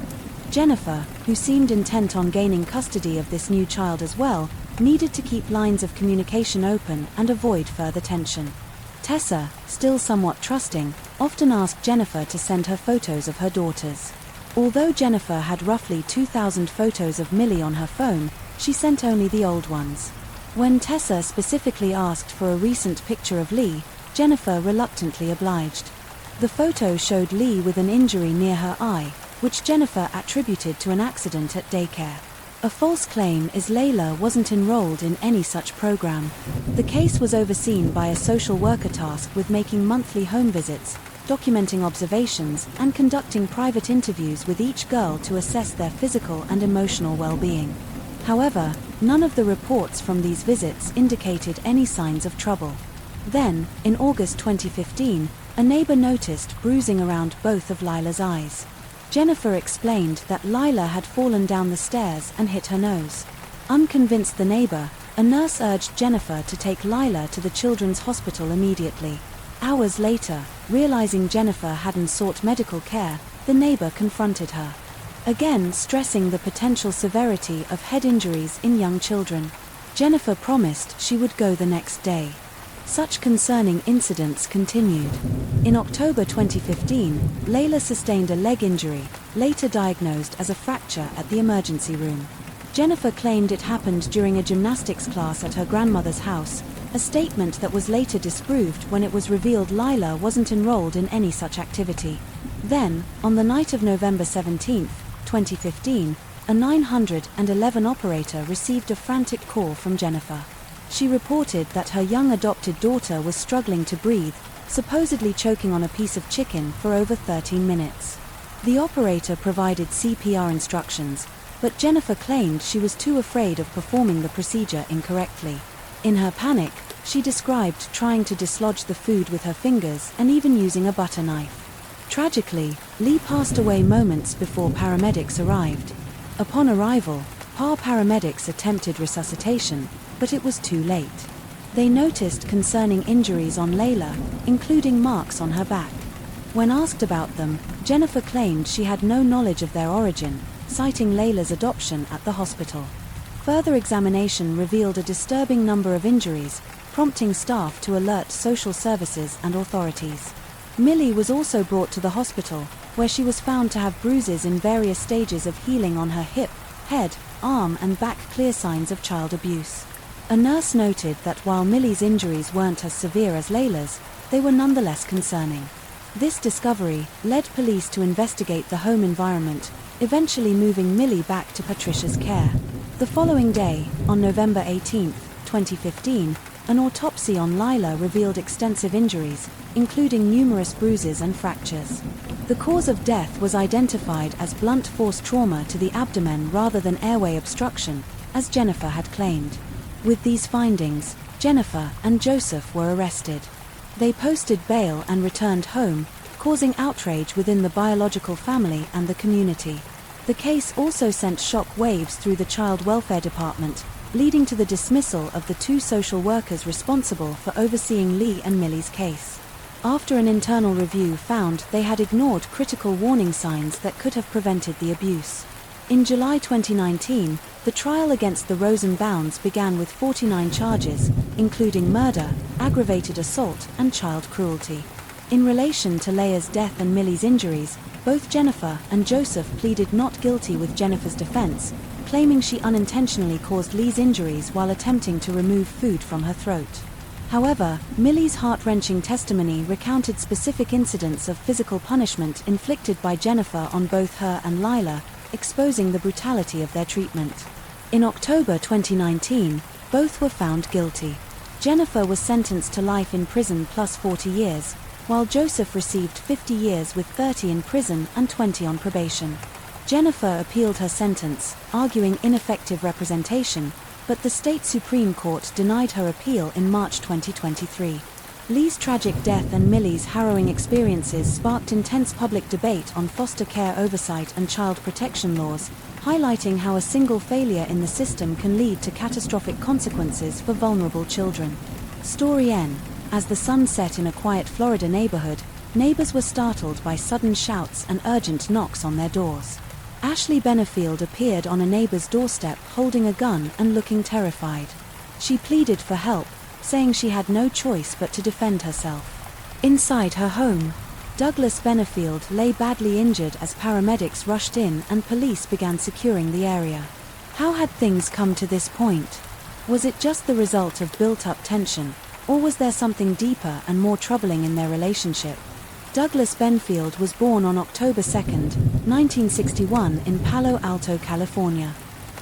Jennifer, who seemed intent on gaining custody of this new child as well, needed to keep lines of communication open and avoid further tension. Tessa, still somewhat trusting, often asked Jennifer to send her photos of her daughters. Although Jennifer had roughly 2,000 photos of Millie on her phone, she sent only the old ones. When Tessa specifically asked for a recent picture of Lee, Jennifer reluctantly obliged. The photo showed Lee with an injury near her eye, which Jennifer attributed to an accident at daycare. A false claim is Layla wasn't enrolled in any such program. The case was overseen by a social worker tasked with making monthly home visits, documenting observations, and conducting private interviews with each girl to assess their physical and emotional well-being. However, none of the reports from these visits indicated any signs of trouble. Then, in August 2015, a neighbor noticed bruising around both of Lila's eyes. Jennifer explained that Lila had fallen down the stairs and hit her nose. Unconvinced the neighbor, a nurse urged Jennifer to take Lila to the children's hospital immediately. Hours later, realizing Jennifer hadn't sought medical care, the neighbor confronted her, again stressing the potential severity of head injuries in young children. Jennifer promised she would go the next day. Such concerning incidents continued. In October 2015, Layla sustained a leg injury, later diagnosed as a fracture at the emergency room. Jennifer claimed it happened during a gymnastics class at her grandmother's house, a statement that was later disproved when it was revealed Lila wasn't enrolled in any such activity. Then, on the night of November 17, 2015, a 911 operator received a frantic call from Jennifer. She reported that her young adopted daughter was struggling to breathe, supposedly choking on a piece of chicken for over 13 minutes. The operator provided CPR instructions, but Jennifer claimed she was too afraid of performing the procedure incorrectly. In her panic, she described trying to dislodge the food with her fingers and even using a butter knife. Tragically, Lee passed away moments before paramedics arrived. Upon arrival, paramedics attempted resuscitation, but it was too late. They noticed concerning injuries on Layla, including marks on her back. When asked about them, Jennifer claimed she had no knowledge of their origin, citing Layla's adoption at the hospital. Further examination revealed a disturbing number of injuries, prompting staff to alert social services and authorities. Millie was also brought to the hospital, where she was found to have bruises in various stages of healing on her hip, head, arm and back, clear signs of child abuse. A nurse noted that while Millie's injuries weren't as severe as Layla's, they were nonetheless concerning. This discovery led police to investigate the home environment, eventually moving Millie back to Patricia's care. The following day, on November 18, 2015, An autopsy on Lila revealed extensive injuries, including numerous bruises and fractures. The cause of death was identified as blunt force trauma to the abdomen rather than airway obstruction, as Jennifer had claimed. With these findings, Jennifer and Joseph were arrested. They posted bail and returned home, causing outrage within the biological family and the community. The case also sent shock waves through the Child Welfare Department, leading to the dismissal of the 2 social workers responsible for overseeing Lee and Millie's case. After an internal review found they had ignored critical warning signs that could have prevented the abuse. In July 2019, the trial against the Rosenbaums began with 49 charges, including murder, aggravated assault, and child cruelty. In relation to Leia's death and Millie's injuries, both Jennifer and Joseph pleaded not guilty, with Jennifer's defense claiming she unintentionally caused Lee's injuries while attempting to remove food from her throat. However, Millie's heart-wrenching testimony recounted specific incidents of physical punishment inflicted by Jennifer on both her and Lila, exposing the brutality of their treatment. In October 2019, both were found guilty. Jennifer was sentenced to life in prison plus 40 years, while Joseph received 50 years with 30 in prison and 20 on probation. Jennifer appealed her sentence, arguing ineffective representation, but the state Supreme Court denied her appeal in March 2023. Lee's tragic death and Millie's harrowing experiences sparked intense public debate on foster care oversight and child protection laws, highlighting how a single failure in the system can lead to catastrophic consequences for vulnerable children. Story N. As the sun set in a quiet Florida neighborhood, neighbors were startled by sudden shouts and urgent knocks on their doors. Ashley Benefield appeared on a neighbor's doorstep holding a gun and looking terrified. She pleaded for help, saying she had no choice but to defend herself. Inside her home, Douglas Benefield lay badly injured as paramedics rushed in and police began securing the area. How had things come to this point? Was it just the result of built-up tension, or was there something deeper and more troubling in their relationship? Douglas Benfield was born on October 2, 1961 in Palo Alto, California.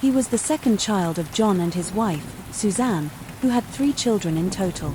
He was the second child of John and his wife, Suzanne, who had 3 children in total.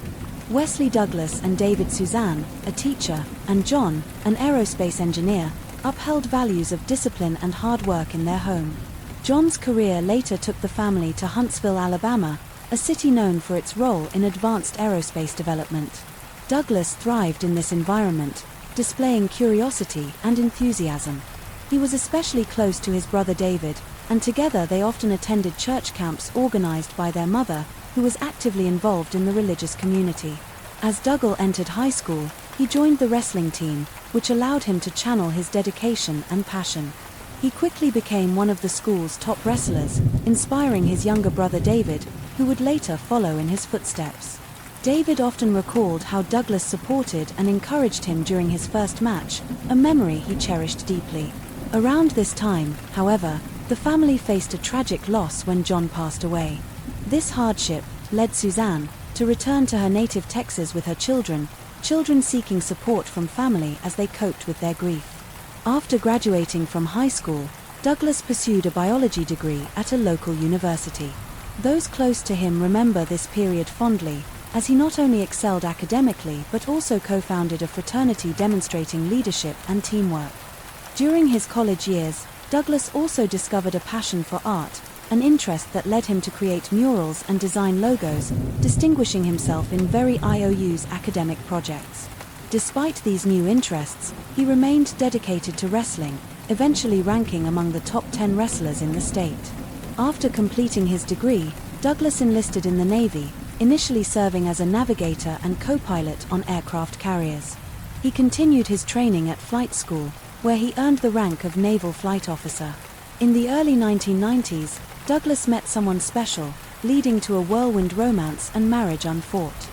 Wesley Douglas and David Suzanne, a teacher, and John, an aerospace engineer, upheld values of discipline and hard work in their home. John's career later took the family to Huntsville, Alabama, a city known for its role in advanced aerospace development. Douglas thrived in this environment, displaying curiosity and enthusiasm. He was especially close to his brother David, and together they often attended church camps organized by their mother, who was actively involved in the religious community. As Dougal entered high school, he joined the wrestling team, which allowed him to channel his dedication and passion. He quickly became one of the school's top wrestlers, inspiring his younger brother David, who would later follow in his footsteps. David often recalled how Douglas supported and encouraged him during his first match, a memory he cherished deeply. Around this time, however, the family faced a tragic loss when John passed away. This hardship led Suzanne to return to her native Texas with her children seeking support from family as they coped with their grief. After graduating from high school, Douglas pursued a biology degree at a local university. Those close to him remember this period fondly, as he not only excelled academically but also co-founded a fraternity demonstrating leadership and teamwork. During his college years, Douglas also discovered a passion for art, an interest that led him to create murals and design logos, distinguishing himself in very IOU's academic projects. Despite these new interests, he remained dedicated to wrestling, eventually ranking among the top 10 wrestlers in the state. After completing his degree, Douglas enlisted in the Navy, initially serving as a navigator and co-pilot on aircraft carriers. He continued his training at flight school, where he earned the rank of naval flight officer. In the early 1990s, Douglas met someone special, leading to a whirlwind romance and marriage unfought.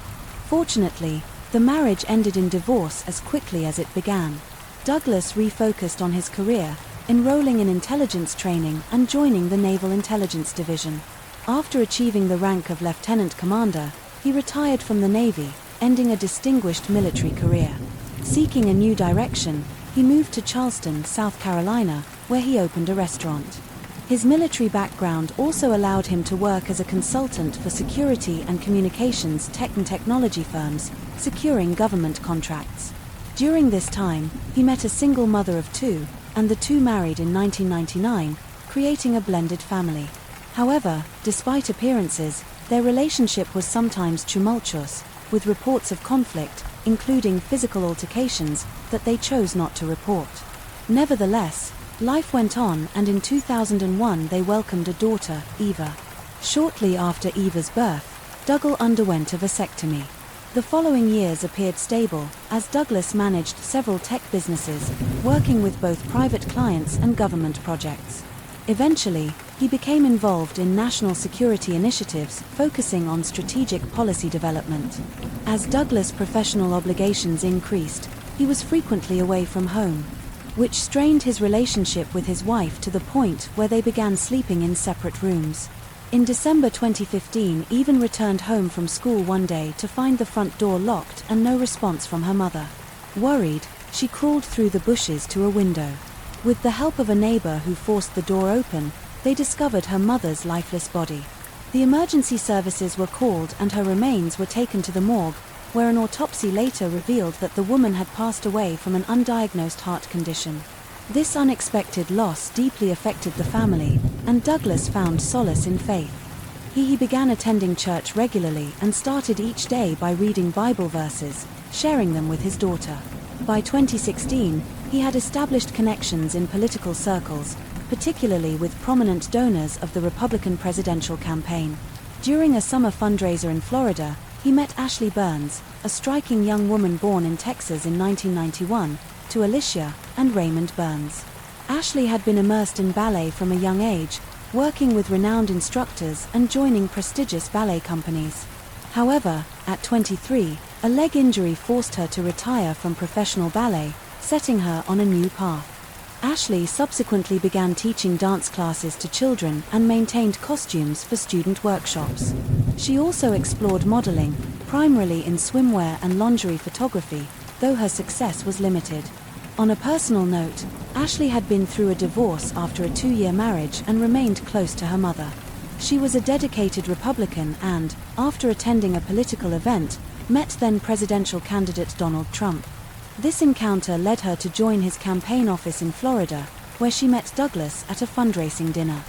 Fortunately, the marriage ended in divorce as quickly as it began. Douglas refocused on his career, enrolling in intelligence training and joining the Naval Intelligence Division. After achieving the rank of lieutenant commander, he retired from the Navy, ending a distinguished military career. Seeking a new direction, he moved to Charleston, South Carolina, where he opened a restaurant. His military background also allowed him to work as a consultant for security and communications tech and technology firms, securing government contracts. During this time, he met a single mother of two, and the two married in 1999, creating a blended family. However, despite appearances, their relationship was sometimes tumultuous, with reports of conflict, including physical altercations, that they chose not to report. Nevertheless, life went on, and in 2001 they welcomed a daughter, Eva. Shortly after Eva's birth, Dougal underwent a vasectomy. The following years appeared stable, as Douglas managed several tech businesses, working with both private clients and government projects. Eventually, he became involved in national security initiatives focusing on strategic policy development. As Douglas' professional obligations increased, he was frequently away from home, which strained his relationship with his wife to the point where they began sleeping in separate rooms. In December 2015, Eva returned home from school one day to find the front door locked and no response from her mother. Worried, she crawled through the bushes to a window. With the help of a neighbor who forced the door open, they discovered her mother's lifeless body. The emergency services were called and her remains were taken to the morgue, where an autopsy later revealed that the woman had passed away from an undiagnosed heart condition. This unexpected loss deeply affected the family, and Douglas found solace in faith. He began attending church regularly and started each day by reading Bible verses, sharing them with his daughter. By 2016, he had established connections in political circles, particularly with prominent donors of the Republican presidential campaign. During a summer fundraiser in Florida, he met Ashley Burns, a striking young woman born in Texas in 1991, to Alicia and Raymond Burns. Ashley had been immersed in ballet from a young age, working with renowned instructors and joining prestigious ballet companies. However, at 23, a leg injury forced her to retire from professional ballet, setting her on a new path. Ashley subsequently began teaching dance classes to children and maintained costumes for student workshops. She also explored modeling, primarily in swimwear and lingerie photography, though her success was limited. On a personal note, Ashley had been through a divorce after a 2-year marriage and remained close to her mother. She was a dedicated Republican and, after attending a political event, met then presidential candidate Donald Trump. This encounter led her to join his campaign office in Florida, where she met Douglas at a fundraising dinner.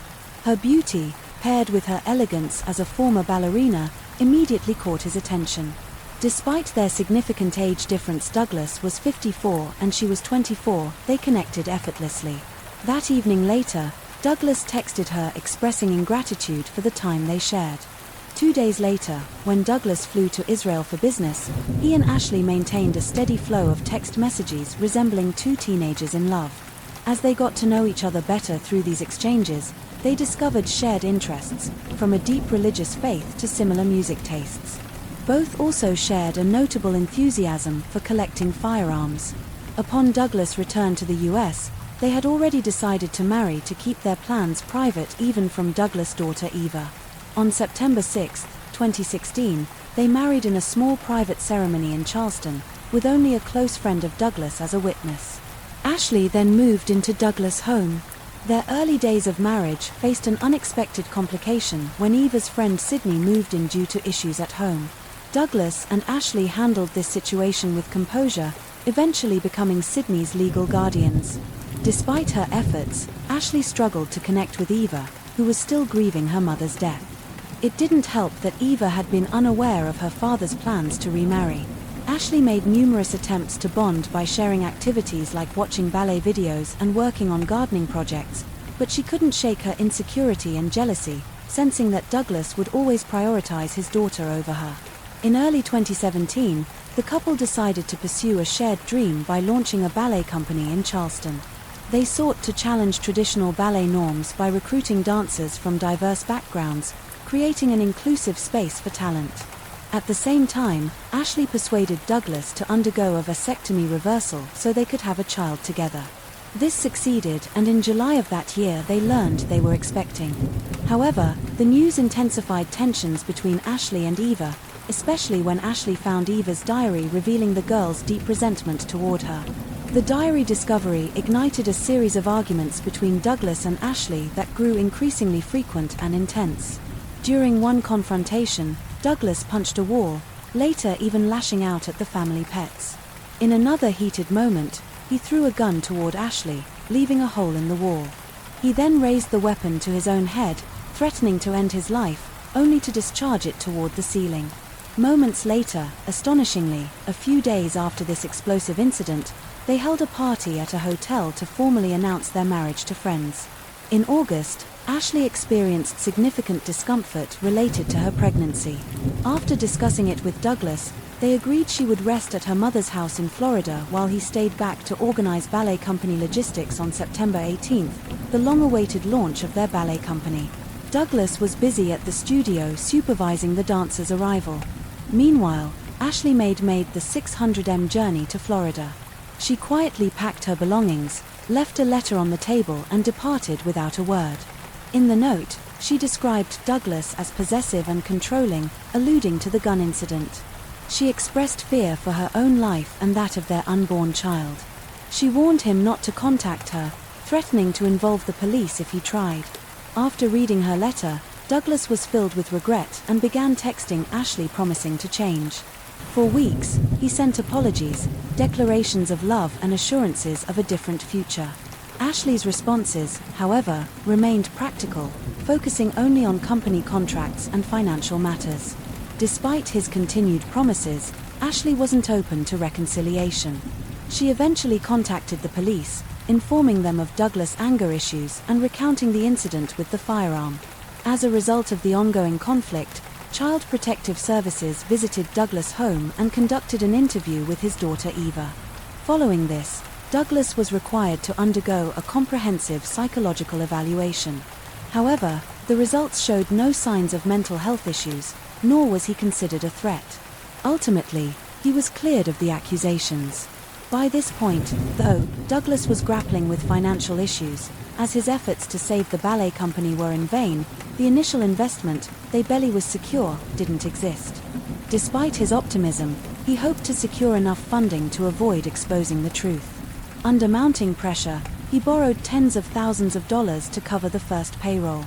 Her beauty, paired with her elegance as a former ballerina, immediately caught his attention. Despite their significant age difference, Douglas was 54 and she was 24, they connected effortlessly. That evening later, Douglas texted her expressing ingratitude for the time they shared. 2 days later, when Douglas flew to Israel for business, he and Ashley maintained a steady flow of text messages resembling two teenagers in love. As they got to know each other better through these exchanges, they discovered shared interests, from a deep religious faith to similar music tastes. Both also shared a notable enthusiasm for collecting firearms. Upon Douglas' return to the US, they had already decided to marry to keep their plans private even from Douglas' daughter Eva. On September 6, 2016, they married in a small private ceremony in Charleston, with only a close friend of Douglas as a witness. Ashley then moved into Douglas' home. Their early days of marriage faced an unexpected complication when Eva's friend Sydney moved in due to issues at home. Douglas and Ashley handled this situation with composure, eventually becoming Sydney's legal guardians. Despite her efforts, Ashley struggled to connect with Eva, who was still grieving her mother's death. It didn't help that Eva had been unaware of her father's plans to remarry. Ashley made numerous attempts to bond by sharing activities like watching ballet videos and working on gardening projects, but she couldn't shake her insecurity and jealousy, sensing that Douglas would always prioritize his daughter over her. In early 2017, the couple decided to pursue a shared dream by launching a ballet company in Charleston. They sought to challenge traditional ballet norms by recruiting dancers from diverse backgrounds, creating an inclusive space for talent. At the same time, Ashley persuaded Douglas to undergo a vasectomy reversal so they could have a child together. This succeeded, and in July of that year they learned they were expecting. However, the news intensified tensions between Ashley and Eva, especially when Ashley found Eva's diary revealing the girl's deep resentment toward her. The diary discovery ignited a series of arguments between Douglas and Ashley that grew increasingly frequent and intense. During one confrontation, Douglas punched a wall, later even lashing out at the family pets. In another heated moment, he threw a gun toward Ashley, leaving a hole in the wall. He then raised the weapon to his own head, threatening to end his life, only to discharge it toward the ceiling. Moments later, astonishingly, a few days after this explosive incident, they held a party at a hotel to formally announce their marriage to friends. In August, Ashley experienced significant discomfort related to her pregnancy. After discussing it with Douglas, they agreed she would rest at her mother's house in Florida while he stayed back to organize ballet company logistics on September 18th, the long-awaited launch of their ballet company. Douglas was busy at the studio supervising the dancers' arrival. Meanwhile, Ashley made the 600m journey to Florida. She quietly packed her belongings, left a letter on the table and departed without a word. In the note, she described Douglas as possessive and controlling, alluding to the gun incident. She expressed fear for her own life and that of their unborn child. She warned him not to contact her, threatening to involve the police if he tried. After reading her letter, Douglas was filled with regret and began texting Ashley promising to change. For weeks, he sent apologies, declarations of love and assurances of a different future. Ashley's responses, however, remained practical, focusing only on company contracts and financial matters. Despite his continued promises, Ashley wasn't open to reconciliation. She eventually contacted the police, informing them of Douglas' anger issues and recounting the incident with the firearm. As a result of the ongoing conflict, Child Protective Services visited Douglas' home and conducted an interview with his daughter Eva. Following this, Douglas was required to undergo a comprehensive psychological evaluation. However, the results showed no signs of mental health issues, nor was he considered a threat. Ultimately, he was cleared of the accusations. By this point, though, Douglas was grappling with financial issues. As his efforts to save the ballet company were in vain, the initial investment, they barely was secure, didn't exist. Despite his optimism, he hoped to secure enough funding to avoid exposing the truth. Under mounting pressure, he borrowed tens of thousands of dollars to cover the first payroll.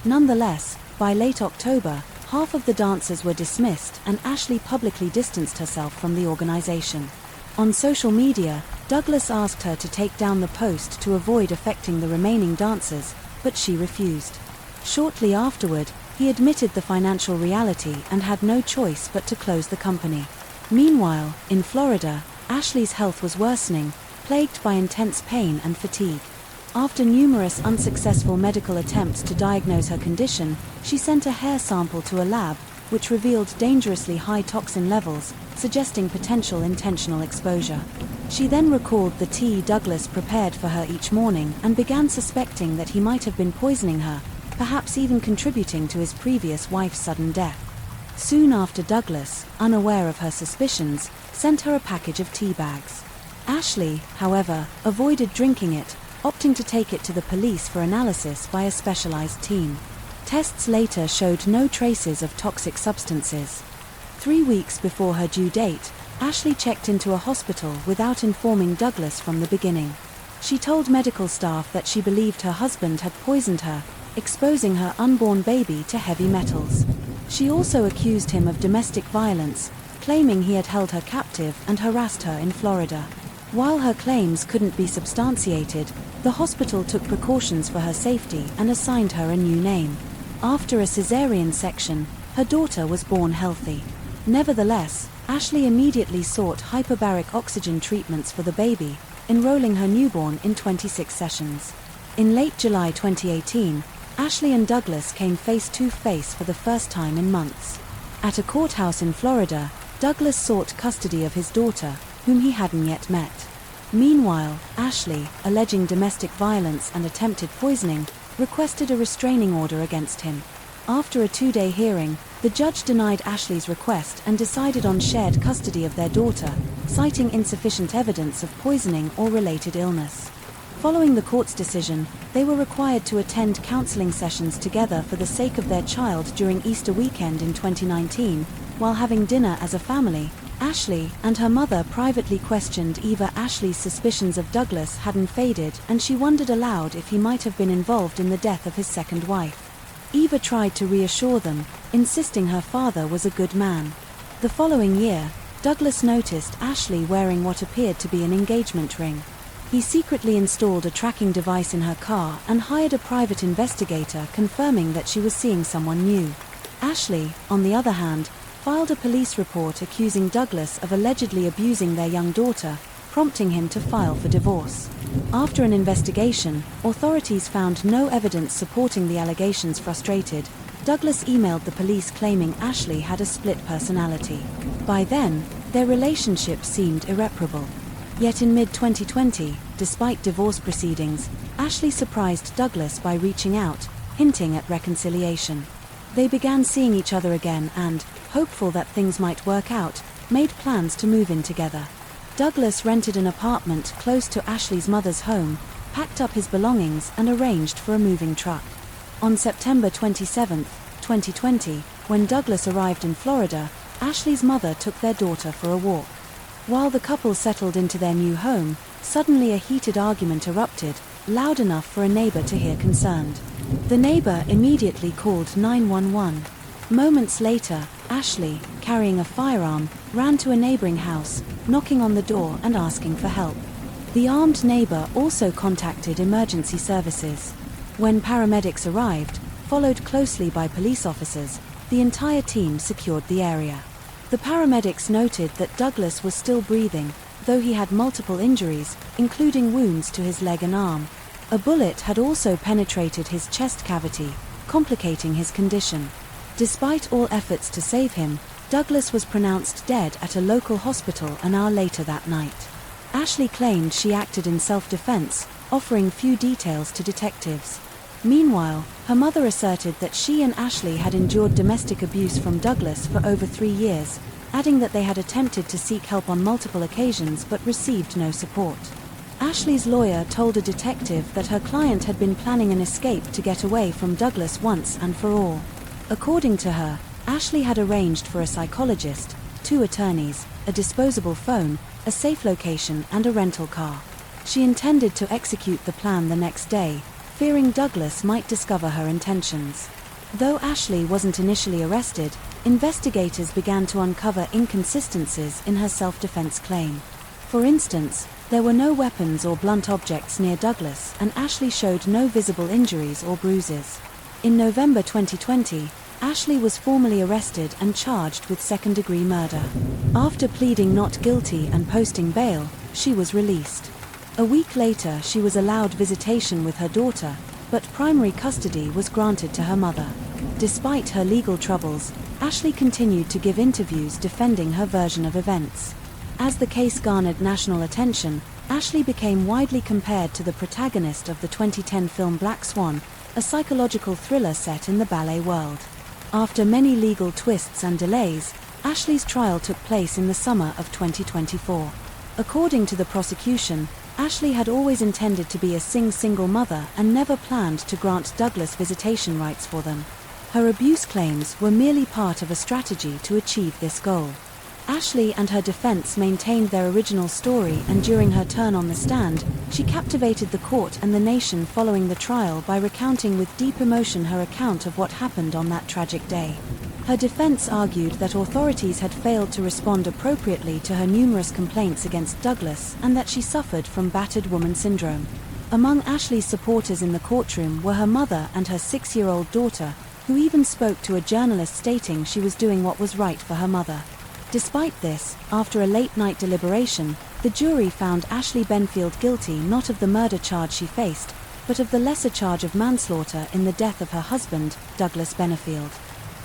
Nonetheless, by late October, half of the dancers were dismissed and Ashley publicly distanced herself from the organization. On social media, Douglas asked her to take down the post to avoid affecting the remaining dancers, but she refused. Shortly afterward, he admitted the financial reality and had no choice but to close the company. Meanwhile, in Florida, Ashley's health was worsening, plagued by intense pain and fatigue. After numerous unsuccessful medical attempts to diagnose her condition, she sent a hair sample to a lab, which revealed dangerously high toxin levels, suggesting potential intentional exposure. She then recalled the tea Douglas prepared for her each morning and began suspecting that he might have been poisoning her, perhaps even contributing to his previous wife's sudden death. Soon after, Douglas, unaware of her suspicions, sent her a package of tea bags. Ashley, however, avoided drinking it, opting to take it to the police for analysis by a specialized team. Tests later showed no traces of toxic substances. 3 weeks before her due date, Ashley checked into a hospital without informing Douglas from the beginning. She told medical staff that she believed her husband had poisoned her, exposing her unborn baby to heavy metals. She also accused him of domestic violence, claiming he had held her captive and harassed her in Florida. While her claims couldn't be substantiated, the hospital took precautions for her safety and assigned her a new name. After a cesarean section, her daughter was born healthy. Nevertheless, Ashley immediately sought hyperbaric oxygen treatments for the baby, enrolling her newborn in 26 sessions. In late July 2018, Ashley and Douglas came face-to-face for the first time in months. At a courthouse in Florida, Douglas sought custody of his daughter, whom he hadn't yet met. Meanwhile, Ashley, alleging domestic violence and attempted poisoning, requested a restraining order against him. After a 2-day hearing, the judge denied Ashley's request and decided on shared custody of their daughter, citing insufficient evidence of poisoning or related illness. Following the court's decision, they were required to attend counseling sessions together for the sake of their child during Easter weekend in 2019, while having dinner as a family, Ashley and her mother privately questioned Eva. Ashley's suspicions of Douglas hadn't faded, and she wondered aloud if he might have been involved in the death of his second wife. Eva tried to reassure them, insisting her father was a good man. The following year, Douglas noticed Ashley wearing what appeared to be an engagement ring. He secretly installed a tracking device in her car and hired a private investigator, confirming that she was seeing someone new. Ashley, on the other hand, filed a police report accusing Douglas of allegedly abusing their young daughter, prompting him to file for divorce. After an investigation, authorities found no evidence supporting the allegations. Frustrated, Douglas emailed the police claiming Ashley had a split personality. By then, their relationship seemed irreparable. Yet in mid-2020, despite divorce proceedings, Ashley surprised Douglas by reaching out, hinting at reconciliation. They began seeing each other again and, hopeful that things might work out, made plans to move in together. Douglas rented an apartment close to Ashley's mother's home, packed up his belongings and arranged for a moving truck. On September 27, 2020, when Douglas arrived in Florida, Ashley's mother took their daughter for a walk. While the couple settled into their new home, suddenly a heated argument erupted, loud enough for a neighbor to hear concerned. The neighbor immediately called 911. Moments later, Ashley, carrying a firearm, ran to a neighboring house, knocking on the door and asking for help. The armed neighbor also contacted emergency services. When paramedics arrived, followed closely by police officers, the entire team secured the area. The paramedics noted that Douglas was still breathing, though he had multiple injuries, including wounds to his leg and arm. A bullet had also penetrated his chest cavity, complicating his condition. Despite all efforts to save him, Douglas was pronounced dead at a local hospital an hour later that night. Ashley claimed she acted in self-defense, offering few details to detectives. Meanwhile, her mother asserted that she and Ashley had endured domestic abuse from Douglas for over 3 years, adding that they had attempted to seek help on multiple occasions but received no support. Ashley's lawyer told a detective that her client had been planning an escape to get away from Douglas once and for all. According to her, Ashley had arranged for a psychologist, 2 attorneys, a disposable phone, a safe location and a rental car. She intended to execute the plan the next day, fearing Douglas might discover her intentions. Though Ashley wasn't initially arrested, investigators began to uncover inconsistencies in her self-defense claim. For instance, there were no weapons or blunt objects near Douglas, and Ashley showed no visible injuries or bruises. In November 2020, Ashley was formally arrested and charged with second-degree murder. After pleading not guilty and posting bail, she was released. A week later, she was allowed visitation with her daughter, but primary custody was granted to her mother. Despite her legal troubles, Ashley continued to give interviews defending her version of events. As the case garnered national attention, Ashley became widely compared to the protagonist of the 2010 film Black Swan, a psychological thriller set in the ballet world. After many legal twists and delays, Ashley's trial took place in the summer of 2024. According to the prosecution, Ashley had always intended to be a single mother and never planned to grant Douglas visitation rights for them. Her abuse claims were merely part of a strategy to achieve this goal. Ashley and her defense maintained their original story, and during her turn on the stand, she captivated the court and the nation following the trial by recounting with deep emotion her account of what happened on that tragic day. Her defense argued that authorities had failed to respond appropriately to her numerous complaints against Douglas and that she suffered from battered woman syndrome. Among Ashley's supporters in the courtroom were her mother and her 6-year-old daughter, who even spoke to a journalist stating she was doing what was right for her mother. Despite this, after a late-night deliberation, the jury found Ashley Benfield guilty not of the murder charge she faced, but of the lesser charge of manslaughter in the death of her husband, Douglas Benfield.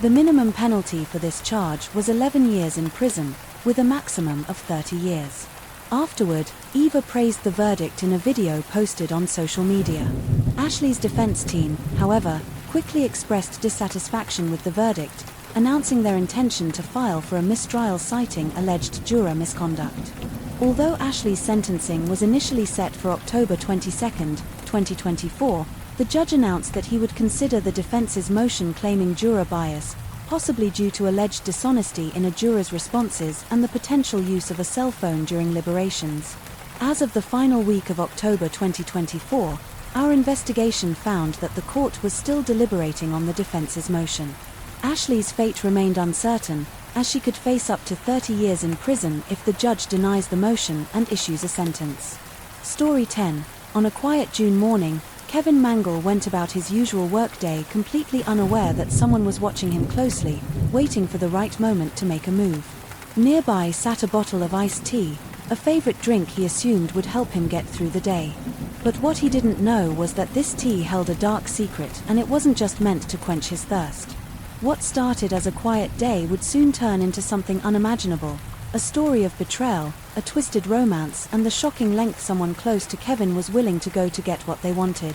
The minimum penalty for this charge was 11 years in prison, with a maximum of 30 years. Afterward, Eva praised the verdict in a video posted on social media. Ashley's defense team, however, quickly expressed dissatisfaction with the verdict, announcing their intention to file for a mistrial citing alleged juror misconduct. Although Ashley's sentencing was initially set for October 22, 2024, the judge announced that he would consider the defense's motion claiming juror bias, possibly due to alleged dishonesty in a juror's responses and the potential use of a cell phone during deliberations. As of the final week of October 2024, our investigation found that the court was still deliberating on the defense's motion. Ashley's fate remained uncertain, as she could face up to 30 years in prison if the judge denies the motion and issues a sentence. Story 10. On a quiet June morning, Kevin Mangle went about his usual workday completely unaware that someone was watching him closely, waiting for the right moment to make a move. Nearby sat a bottle of iced tea, a favorite drink he assumed would help him get through the day. But what he didn't know was that this tea held a dark secret, and it wasn't just meant to quench his thirst. What started as a quiet day would soon turn into something unimaginable, a story of betrayal, a twisted romance, and the shocking length someone close to Kevin was willing to go to get what they wanted.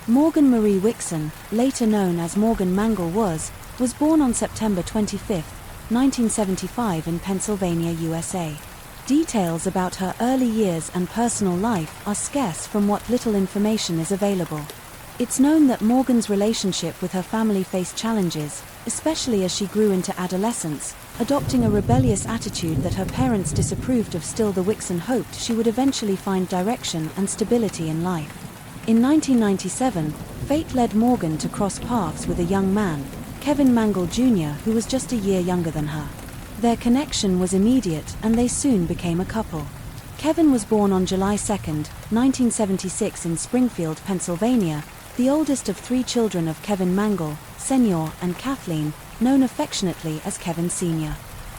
Morgan Marie Wixon, later known as Morgan Mangle, was born on September 25, 1975 in Pennsylvania, USA. Details about her early years and personal life are scarce from what little information is available. It's known that Morgan's relationship with her family faced challenges, especially as she grew into adolescence, adopting a rebellious attitude that her parents disapproved of. Still, the Wixon hoped she would eventually find direction and stability in life. In 1997, fate led Morgan to cross paths with a young man, Kevin Mangle Jr., who was just a year younger than her. Their connection was immediate, and they soon became a couple. Kevin was born on July 2, 1976 in Springfield, Pennsylvania, the oldest of three children of Kevin Mangle, Sr. and Kathleen, known affectionately as Kevin Sr.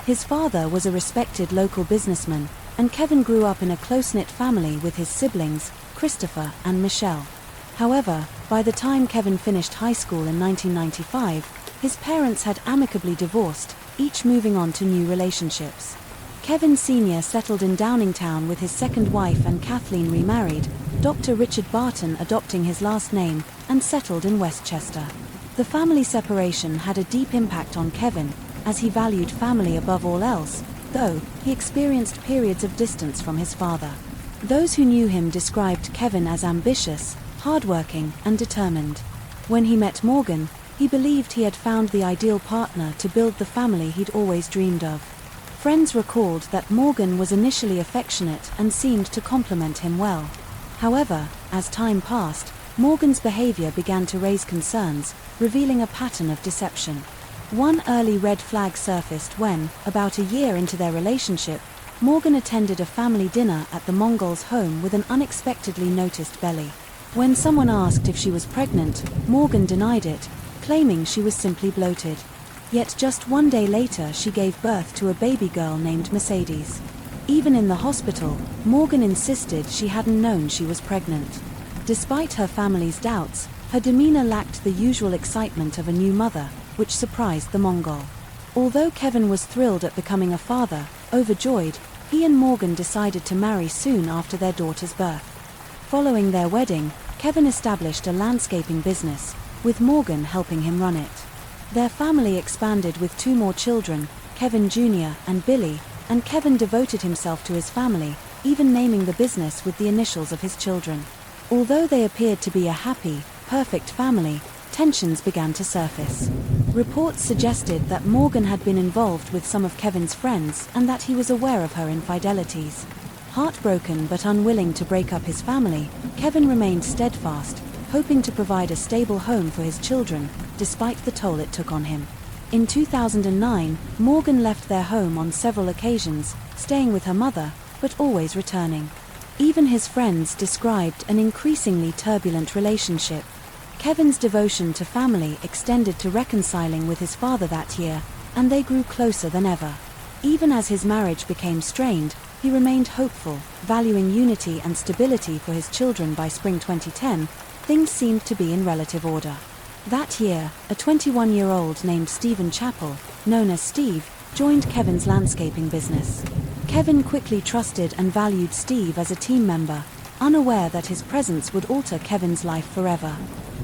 His father was a respected local businessman, and Kevin grew up in a close-knit family with his siblings, Christopher and Michelle. However, by the time Kevin finished high school in 1995, his parents had amicably divorced, each moving on to new relationships. Kevin Sr. settled in Downingtown with his second wife, and Kathleen remarried, Dr. Richard Barton adopting his last name, and settled in Westchester. The family separation had a deep impact on Kevin, as he valued family above all else, though he experienced periods of distance from his father. Those who knew him described Kevin as ambitious, hardworking, and determined. When he met Morgan, he believed he had found the ideal partner to build the family he'd always dreamed of. Friends recalled that Morgan was initially affectionate and seemed to complement him well. However, as time passed, Morgan's behavior began to raise concerns, revealing a pattern of deception. One early red flag surfaced when, about a year into their relationship, Morgan attended a family dinner at the Mongols' home with an unexpectedly noticed belly. When someone asked if she was pregnant, Morgan denied it, claiming she was simply bloated. Yet just one day later she gave birth to a baby girl named Mercedes. Even in the hospital, Morgan insisted she hadn't known she was pregnant. Despite her family's doubts, her demeanor lacked the usual excitement of a new mother, which surprised the Mongol. Although Kevin was thrilled at becoming a father, overjoyed, he and Morgan decided to marry soon after their daughter's birth. Following their wedding, Kevin established a landscaping business, with Morgan helping him run it. Their family expanded with two more children, Kevin Jr. and Billy, and Kevin devoted himself to his family, even naming the business with the initials of his children. Although they appeared to be a happy, perfect family, tensions began to surface. Reports suggested that Morgan had been involved with some of Kevin's friends and that he was aware of her infidelities. Heartbroken but unwilling to break up his family, Kevin remained steadfast, hoping to provide a stable home for his children, despite the toll it took on him. In 2009, Morgan left their home on several occasions, staying with her mother, but always returning. Even his friends described an increasingly turbulent relationship. Kevin's devotion to family extended to reconciling with his father that year, and they grew closer than ever. Even as his marriage became strained, he remained hopeful, valuing unity and stability for his children. By spring 2010, things seemed to be in relative order. That year, a 21-year-old named Stephen Chappell, known as Steve, joined Kevin's landscaping business. Kevin quickly trusted and valued Steve as a team member, unaware that his presence would alter Kevin's life forever.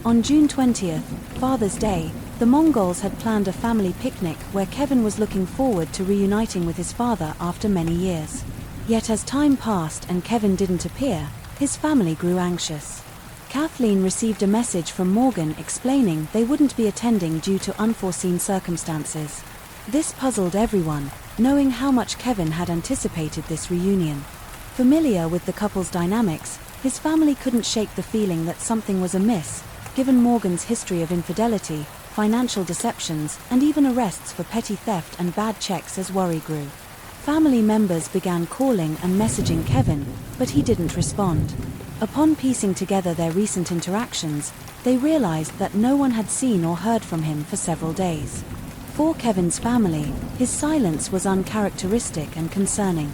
On June 20th, Father's Day, the Mongols had planned a family picnic where Kevin was looking forward to reuniting with his father after many years. Yet as time passed and Kevin didn't appear, his family grew anxious. Kathleen received a message from Morgan explaining they wouldn't be attending due to unforeseen circumstances. This puzzled everyone, knowing how much Kevin had anticipated this reunion. Familiar with the couple's dynamics, his family couldn't shake the feeling that something was amiss, given Morgan's history of infidelity, financial deceptions, and even arrests for petty theft and bad checks as worry grew. Family members began calling and messaging Kevin, but he didn't respond. Upon piecing together their recent interactions, they realized that no one had seen or heard from him for several days. For Kevin's family, his silence was uncharacteristic and concerning.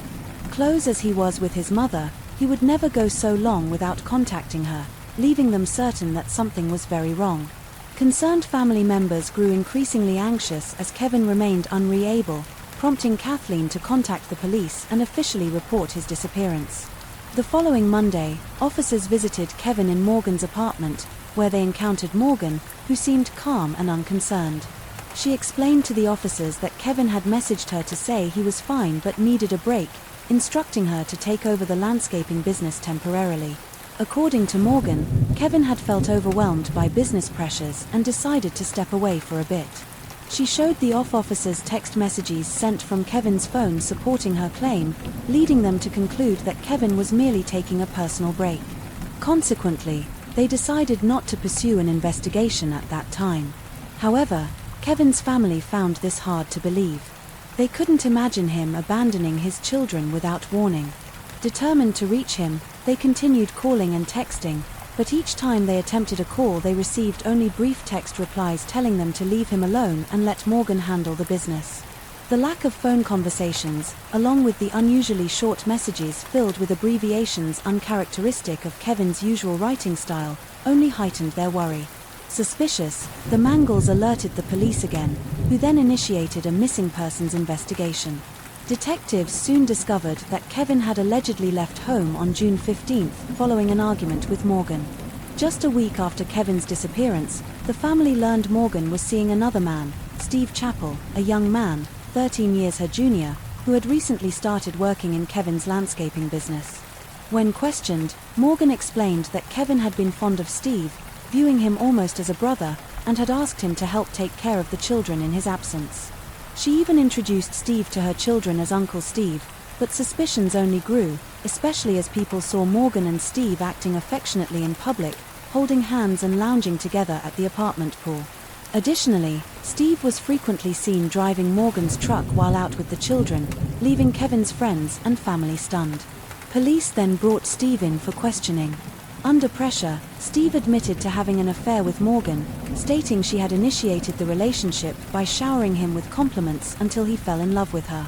Close as he was with his mother, he would never go so long without contacting her, leaving them certain that something was very wrong. Concerned family members grew increasingly anxious as Kevin remained unreachable, prompting Kathleen to contact the police and officially report his disappearance. The following Monday, officers visited Kevin in Morgan's apartment, where they encountered Morgan, who seemed calm and unconcerned. She explained to the officers that Kevin had messaged her to say he was fine but needed a break, instructing her to take over the landscaping business temporarily. According to Morgan, Kevin had felt overwhelmed by business pressures and decided to step away for a bit. She showed the officers text messages sent from Kevin's phone supporting her claim, leading them to conclude that Kevin was merely taking a personal break. Consequently, they decided not to pursue an investigation at that time. However, Kevin's family found this hard to believe. They couldn't imagine him abandoning his children without warning. Determined to reach him, they continued calling and texting, but each time they attempted a call they received only brief text replies telling them to leave him alone and let Morgan handle the business. The lack of phone conversations, along with the unusually short messages filled with abbreviations uncharacteristic of Kevin's usual writing style, only heightened their worry. Suspicious, the Mangles alerted the police again, who then initiated a missing persons investigation. Detectives soon discovered that Kevin had allegedly left home on June 15th following an argument with Morgan. Just a week after Kevin's disappearance, the family learned Morgan was seeing another man, Steve Chappell, a young man, 13 years her junior, who had recently started working in Kevin's landscaping business. When questioned, Morgan explained that Kevin had been fond of Steve, viewing him almost as a brother, and had asked him to help take care of the children in his absence. She even introduced Steve to her children as Uncle Steve, but suspicions only grew, especially as people saw Morgan and Steve acting affectionately in public, holding hands and lounging together at the apartment pool. Additionally, Steve was frequently seen driving Morgan's truck while out with the children, leaving Kevin's friends and family stunned. Police then brought Steve in for questioning. Under pressure, Steve admitted to having an affair with Morgan, stating she had initiated the relationship by showering him with compliments until he fell in love with her.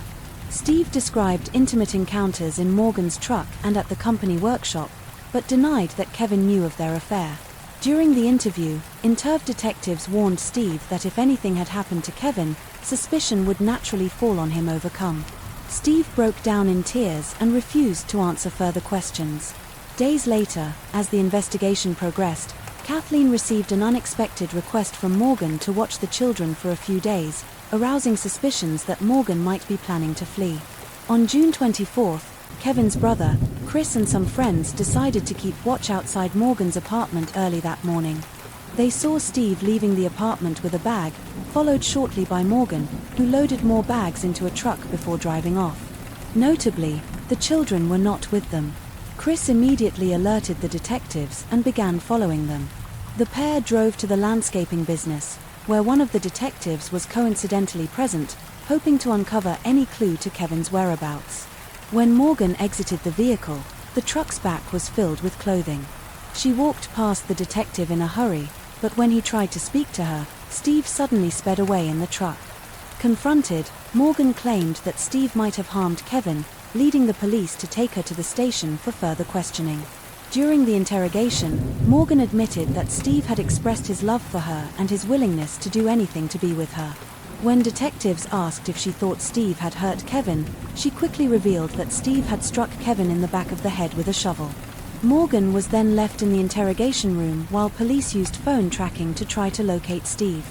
Steve described intimate encounters in Morgan's truck and at the company workshop, but denied that Kevin knew of their affair. During the interview, Interv detectives warned Steve that if anything had happened to Kevin, suspicion would naturally fall on him overcome. Steve broke down in tears and refused to answer further questions. Days later, as the investigation progressed, Kathleen received an unexpected request from Morgan to watch the children for a few days, arousing suspicions that Morgan might be planning to flee. On June 24th, Kevin's brother, Chris, and some friends decided to keep watch outside Morgan's apartment early that morning. They saw Steve leaving the apartment with a bag, followed shortly by Morgan, who loaded more bags into a truck before driving off. Notably, the children were not with them. Chris immediately alerted the detectives and began following them. The pair drove to the landscaping business, where one of the detectives was coincidentally present, hoping to uncover any clue to Kevin's whereabouts. When Morgan exited the vehicle, the truck's back was filled with clothing. She walked past the detective in a hurry, but when he tried to speak to her, Steve suddenly sped away in the truck. Confronted, Morgan claimed that Steve might have harmed Kevin, leading the police to take her to the station for further questioning. During the interrogation, Morgan admitted that Steve had expressed his love for her and his willingness to do anything to be with her. When detectives asked if she thought Steve had hurt Kevin, she quickly revealed that Steve had struck Kevin in the back of the head with a shovel. Morgan was then left in the interrogation room while police used phone tracking to try to locate Steve.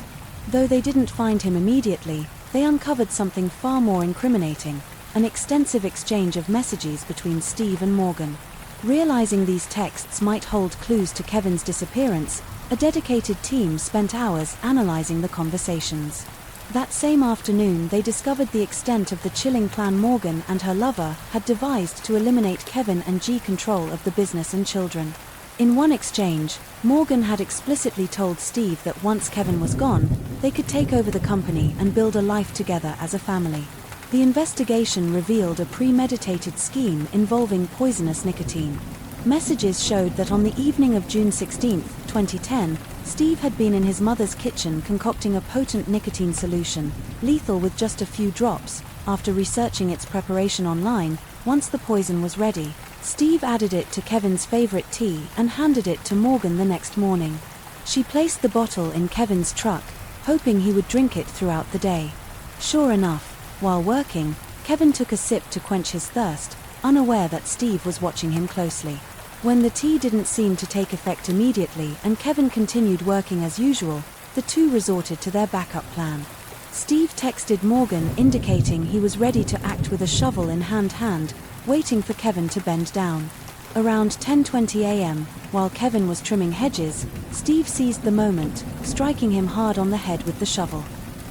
Though they didn't find him immediately, they uncovered something far more incriminating: an extensive exchange of messages between Steve and Morgan. Realizing these texts might hold clues to Kevin's disappearance, a dedicated team spent hours analyzing the conversations. That same afternoon, they discovered the extent of the chilling plan Morgan and her lover had devised to eliminate Kevin and G's control of the business and children. In one exchange, Morgan had explicitly told Steve that once Kevin was gone, they could take over the company and build a life together as a family. The investigation revealed a premeditated scheme involving poisonous nicotine. Messages showed that on the evening of June 16, 2010, Steve had been in his mother's kitchen concocting a potent nicotine solution, lethal with just a few drops. After researching its preparation online, once the poison was ready, Steve added it to Kevin's favorite tea and handed it to Morgan the next morning. She placed the bottle in Kevin's truck, hoping he would drink it throughout the day. Sure enough, while working, Kevin took a sip to quench his thirst, unaware that Steve was watching him closely. When the tea didn't seem to take effect immediately and Kevin continued working as usual, the two resorted to their backup plan. Steve texted Morgan indicating he was ready to act with a shovel in hand, waiting for Kevin to bend down. Around 10:20 a.m., while Kevin was trimming hedges, Steve seized the moment, striking him hard on the head with the shovel.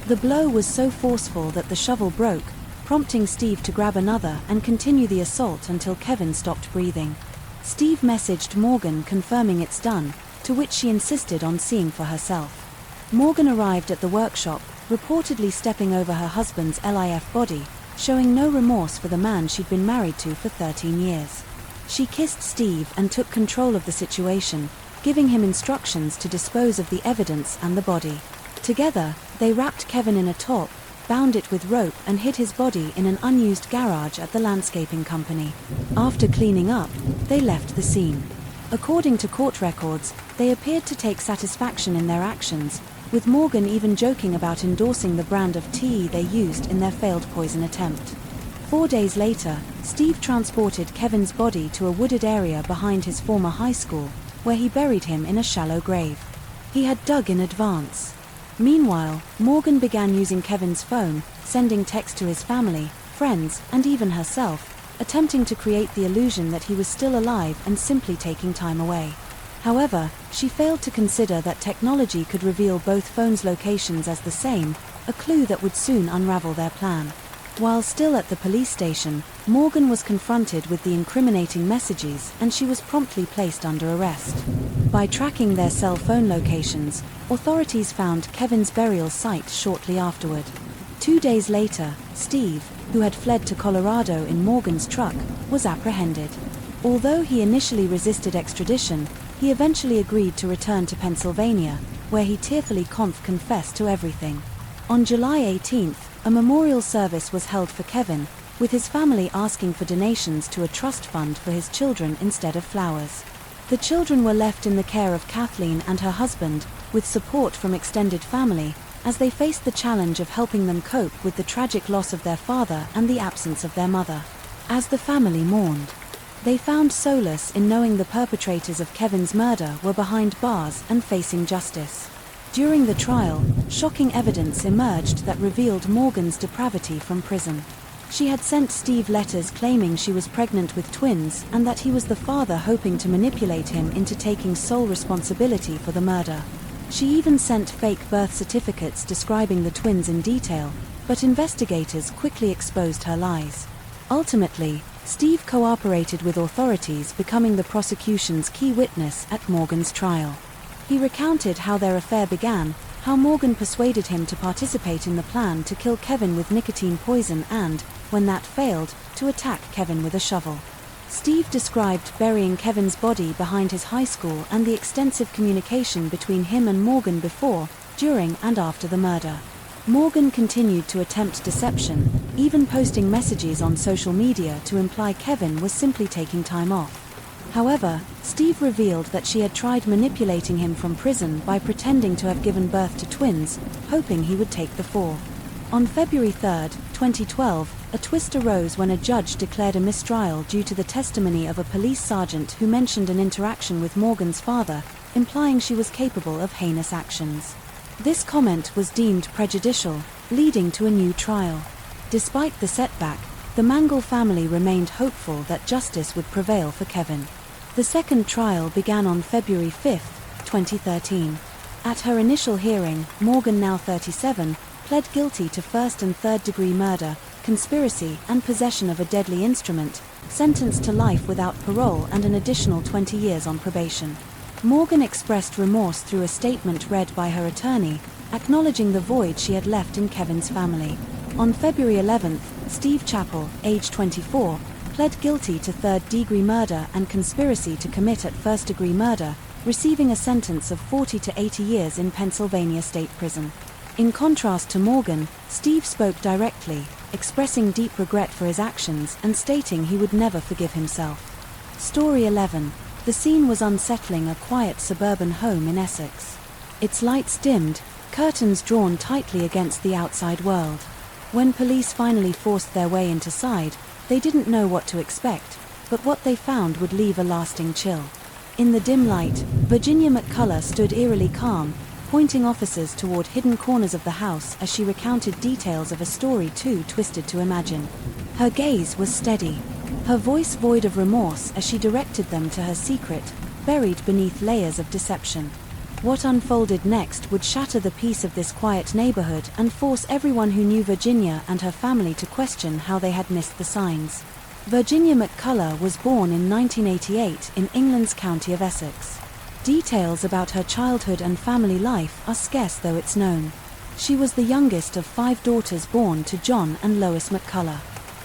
The blow was so forceful that the shovel broke, prompting Steve to grab another and continue the assault until Kevin stopped breathing. Steve messaged Morgan confirming it's done, to which she insisted on seeing for herself. Morgan arrived at the workshop, reportedly stepping over her husband's life body, showing no remorse for the man she'd been married to for 13 years. She kissed Steve and took control of the situation, giving him instructions to dispose of the evidence and the body. Together, they wrapped Kevin in a top, bound it with rope and hid his body in an unused garage at the landscaping company. After cleaning up, they left the scene. According to court records, they appeared to take satisfaction in their actions, with Morgan even joking about endorsing the brand of tea they used in their failed poison attempt. 4 days later, Steve transported Kevin's body to a wooded area behind his former high school, where he buried him in a shallow grave. He had dug in advance. Meanwhile, Morgan began using Kevin's phone, sending texts to his family, friends, and even herself, attempting to create the illusion that he was still alive and simply taking time away. However, she failed to consider that technology could reveal both phones' locations as the same, a clue that would soon unravel their plan. While still at the police station, Morgan was confronted with the incriminating messages and she was promptly placed under arrest. By tracking their cell phone locations, authorities found Kevin's burial site shortly afterward. 2 days later, Steve, who had fled to Colorado in Morgan's truck, was apprehended. Although he initially resisted extradition, he eventually agreed to return to Pennsylvania, where he tearfully confessed to everything. On July 18th, a memorial service was held for Kevin, with his family asking for donations to a trust fund for his children instead of flowers. The children were left in the care of Kathleen and her husband, with support from extended family, as they faced the challenge of helping them cope with the tragic loss of their father and the absence of their mother. As the family mourned, they found solace in knowing the perpetrators of Kevin's murder were behind bars and facing justice. During the trial, shocking evidence emerged that revealed Morgan's depravity from prison. She had sent Steve letters claiming she was pregnant with twins and that he was the father, hoping to manipulate him into taking sole responsibility for the murder. She even sent fake birth certificates describing the twins in detail, but investigators quickly exposed her lies. Ultimately, Steve cooperated with authorities, becoming the prosecution's key witness at Morgan's trial. He recounted how their affair began, how Morgan persuaded him to participate in the plan to kill Kevin with nicotine poison and, when that failed, to attack Kevin with a shovel. Steve described burying Kevin's body behind his high school and the extensive communication between him and Morgan before, during, and after the murder. Morgan continued to attempt deception, even posting messages on social media to imply Kevin was simply taking time off. However, Steve revealed that she had tried manipulating him from prison by pretending to have given birth to twins, hoping he would take the fall. On February 3, 2012, a twist arose when a judge declared a mistrial due to the testimony of a police sergeant who mentioned an interaction with Morgan's father, implying she was capable of heinous actions. This comment was deemed prejudicial, leading to a new trial. Despite the setback, the Mangle family remained hopeful that justice would prevail for Kevin. The second trial began on February 5, 2013. At her initial hearing, Morgan, now 37, pled guilty to first and third-degree murder, conspiracy, and possession of a deadly instrument, sentenced to life without parole and an additional 20 years on probation. Morgan expressed remorse through a statement read by her attorney, acknowledging the void she had left in Kevin's family. On February 11, Steve Chappell, age 24, pled guilty to third-degree murder and conspiracy to commit at first-degree murder, receiving a sentence of 40 to 80 years in Pennsylvania State Prison. In contrast to Morgan, Steve spoke directly, expressing deep regret for his actions and stating he would never forgive himself. Story 11. The scene was unsettling, a quiet suburban home in Essex. Its lights dimmed, curtains drawn tightly against the outside world. When police finally forced their way inside, they didn't know what to expect, but what they found would leave a lasting chill. In the dim light, Virginia McCullough stood eerily calm, pointing officers toward hidden corners of the house as she recounted details of a story too twisted to imagine. Her gaze was steady, her voice void of remorse as she directed them to her secret, buried beneath layers of deception. What unfolded next would shatter the peace of this quiet neighborhood and force everyone who knew Virginia and her family to question how they had missed the signs. Virginia McCullough was born in 1988 in England's county of Essex. Details about her childhood and family life are scarce, though it's known. She was the youngest of 5 daughters born to John and Lois McCullough.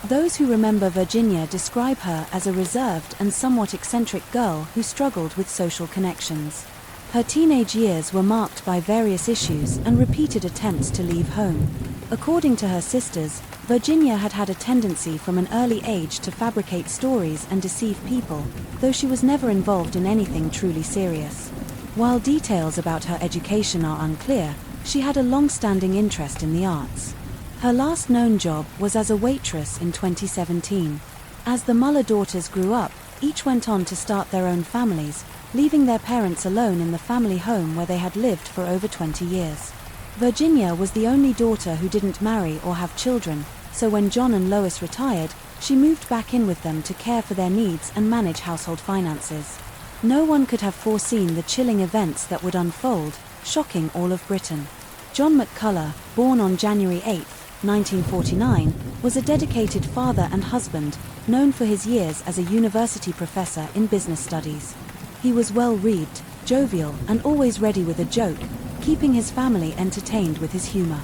Those who remember Virginia describe her as a reserved and somewhat eccentric girl who struggled with social connections. Her teenage years were marked by various issues and repeated attempts to leave home. According to her sisters, Virginia had had a tendency from an early age to fabricate stories and deceive people, though she was never involved in anything truly serious. While details about her education are unclear, she had a long-standing interest in the arts. Her last known job was as a waitress in 2017. As the Muller daughters grew up, each went on to start their own families, leaving their parents alone in the family home where they had lived for over 20 years. Virginia was the only daughter who didn't marry or have children, so when John and Lois retired, she moved back in with them to care for their needs and manage household finances. No one could have foreseen the chilling events that would unfold, shocking all of Britain. John McCullough, born on January 8, 1949, was a dedicated father and husband, known for his years as a university professor in business studies. He was well-read, jovial, and always ready with a joke, keeping his family entertained with his humor.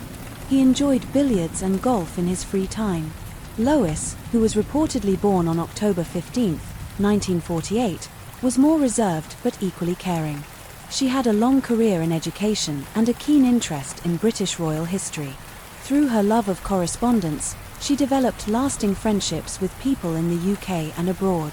He enjoyed billiards and golf in his free time. Lois, who was reportedly born on October 15, 1948, was more reserved but equally caring. She had a long career in education and a keen interest in British royal history. Through her love of correspondence, she developed lasting friendships with people in the UK and abroad.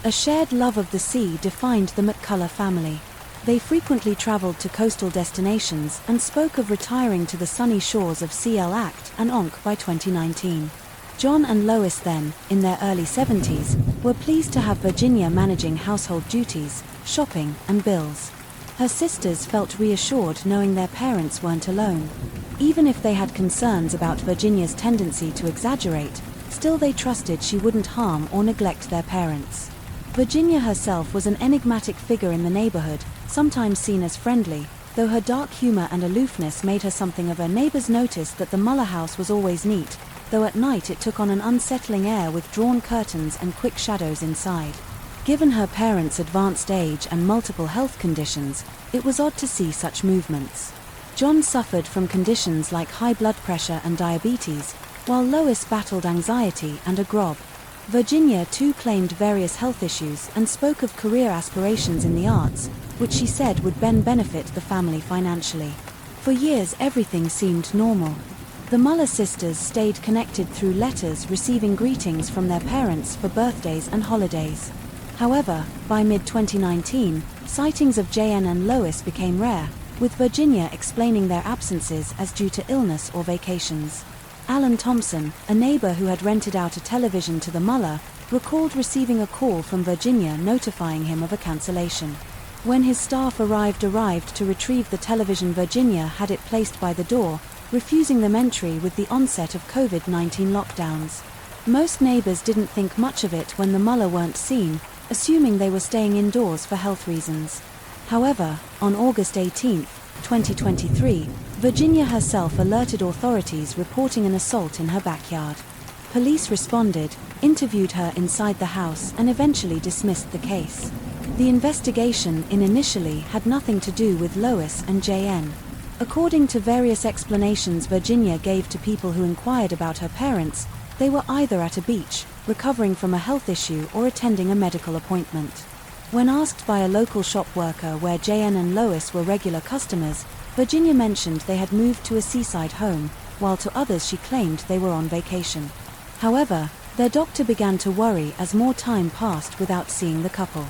A shared love of the sea defined the McCullough family. They frequently travelled to coastal destinations and spoke of retiring to the sunny shores of CL Act and Onk by 2019. John and Lois then, in their early 70s, were pleased to have Virginia managing household duties, shopping, and bills. Her sisters felt reassured knowing their parents weren't alone. Even if they had concerns about Virginia's tendency to exaggerate, still they trusted she wouldn't harm or neglect their parents. Virginia herself was an enigmatic figure in the neighborhood, sometimes seen as friendly, though her dark humor and aloofness made her something of a neighbors noticed that the Muller house was always neat, though at night it took on an unsettling air with drawn curtains and quick shadows inside. Given her parents' advanced age and multiple health conditions, it was odd to see such movements. John suffered from conditions like high blood pressure and diabetes, while Lois battled anxiety and a grob. Virginia too claimed various health issues and spoke of career aspirations in the arts, which she said would benefit the family financially. For years everything seemed normal. The Muller sisters stayed connected through letters receiving greetings from their parents for birthdays and holidays. However, by mid-2019, sightings of JN and Lois became rare, with Virginia explaining their absences as due to illness or vacations. Alan Thompson, a neighbor who had rented out a television to the Muller, recalled receiving a call from Virginia notifying him of a cancellation. When his staff arrived to retrieve the television, Virginia had it placed by the door, refusing them entry with the onset of COVID-19 lockdowns. Most neighbors didn't think much of it when the Muller weren't seen, assuming they were staying indoors for health reasons. However, on August 18, 2023, Virginia herself alerted authorities reporting an assault in her backyard. Police responded, interviewed her inside the house and eventually dismissed the case. The investigation initially had nothing to do with Lois and JN. According to various explanations Virginia gave to people who inquired about her parents, they were either at a beach, recovering from a health issue, or attending a medical appointment. When asked by a local shop worker where JN and Lois were regular customers, Virginia mentioned they had moved to a seaside home, while to others she claimed they were on vacation. However, their doctor began to worry as more time passed without seeing the couple.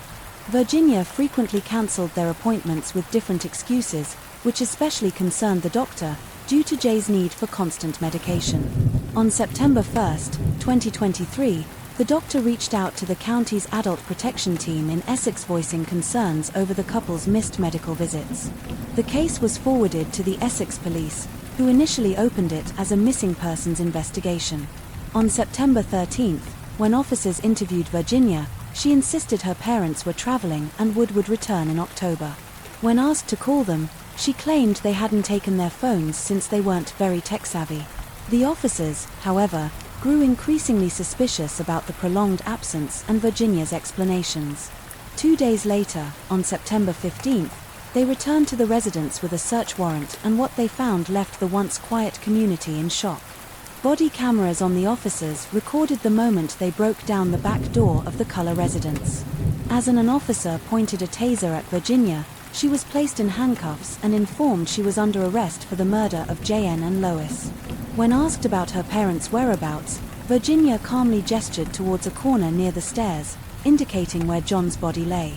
Virginia frequently cancelled their appointments with different excuses, which especially concerned the doctor, due to Jay's need for constant medication. On September 1, 2023, the doctor reached out to the county's adult protection team in Essex voicing concerns over the couple's missed medical visits. The case was forwarded to the Essex police, who initially opened it as a missing persons investigation. On September 13, when officers interviewed Virginia, she insisted her parents were traveling and would return in October. When asked to call them, she claimed they hadn't taken their phones since they weren't very tech-savvy. The officers, however, grew increasingly suspicious about the prolonged absence and Virginia's explanations. 2 days later, on September 15, they returned to the residence with a search warrant, and what they found left the once quiet community in shock. Body cameras on the officers recorded the moment they broke down the back door of the Culler residence. As an officer pointed a taser at Virginia, she was placed in handcuffs and informed she was under arrest for the murder of JN and Lois. When asked about her parents' whereabouts, Virginia calmly gestured towards a corner near the stairs, indicating where John's body lay.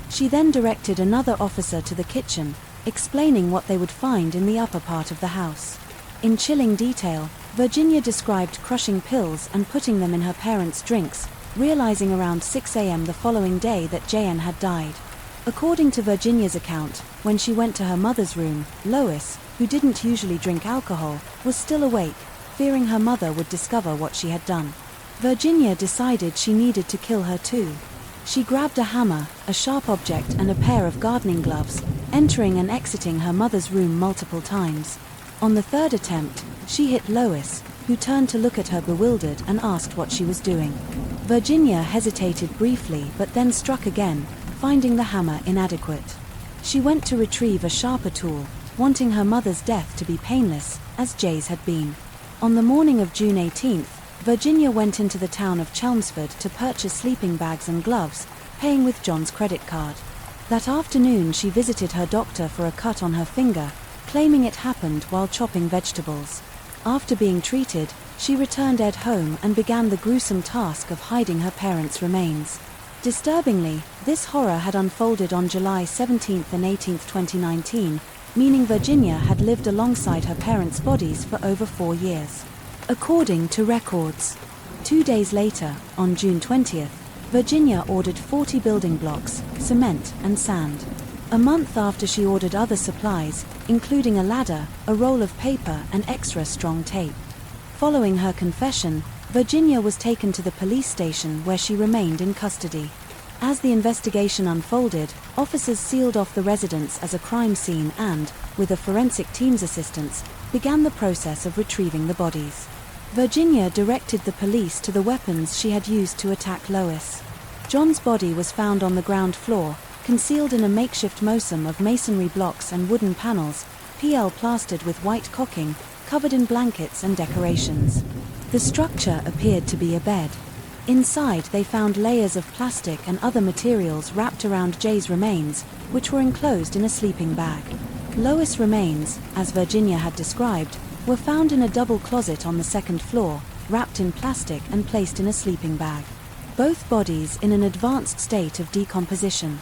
She then directed another officer to the kitchen, explaining what they would find in the upper part of the house. In chilling detail, Virginia described crushing pills and putting them in her parents' drinks, realizing around 6 a.m. the following day that JN had died. According to Virginia's account, when she went to her mother's room, Lois, who didn't usually drink alcohol, was still awake, fearing her mother would discover what she had done. Virginia decided she needed to kill her too. She grabbed a hammer, a sharp object and a pair of gardening gloves, entering and exiting her mother's room multiple times. On the third attempt, she hit Lois, who turned to look at her bewildered and asked what she was doing. Virginia hesitated briefly but then struck again, finding the hammer inadequate. She went to retrieve a sharper tool, wanting her mother's death to be painless, as Jay's had been. On the morning of June 18, Virginia went into the town of Chelmsford to purchase sleeping bags and gloves, paying with John's credit card. That afternoon she visited her doctor for a cut on her finger, claiming it happened while chopping vegetables. After being treated, she returned Ed home and began the gruesome task of hiding her parents' remains. Disturbingly, this horror had unfolded on July 17 and 18, 2019, meaning Virginia had lived alongside her parents' bodies for over 4 years. According to records, 2 days later, on June 20, Virginia ordered 40 building blocks, cement, and sand. A month after she ordered other supplies, including a ladder, a roll of paper, and extra strong tape. Following her confession, Virginia was taken to the police station where she remained in custody. As the investigation unfolded, officers sealed off the residence as a crime scene and, with a forensic team's assistance, began the process of retrieving the bodies. Virginia directed the police to the weapons she had used to attack Lois. John's body was found on the ground floor, concealed in a makeshift mausoleum of masonry blocks and wooden panels, PL plastered with white caulking, covered in blankets and decorations. The structure appeared to be a bed. Inside they found layers of plastic and other materials wrapped around Jay's remains, which were enclosed in a sleeping bag. Lois' remains, as Virginia had described, were found in a double closet on the second floor, wrapped in plastic and placed in a sleeping bag. Both bodies in an advanced state of decomposition.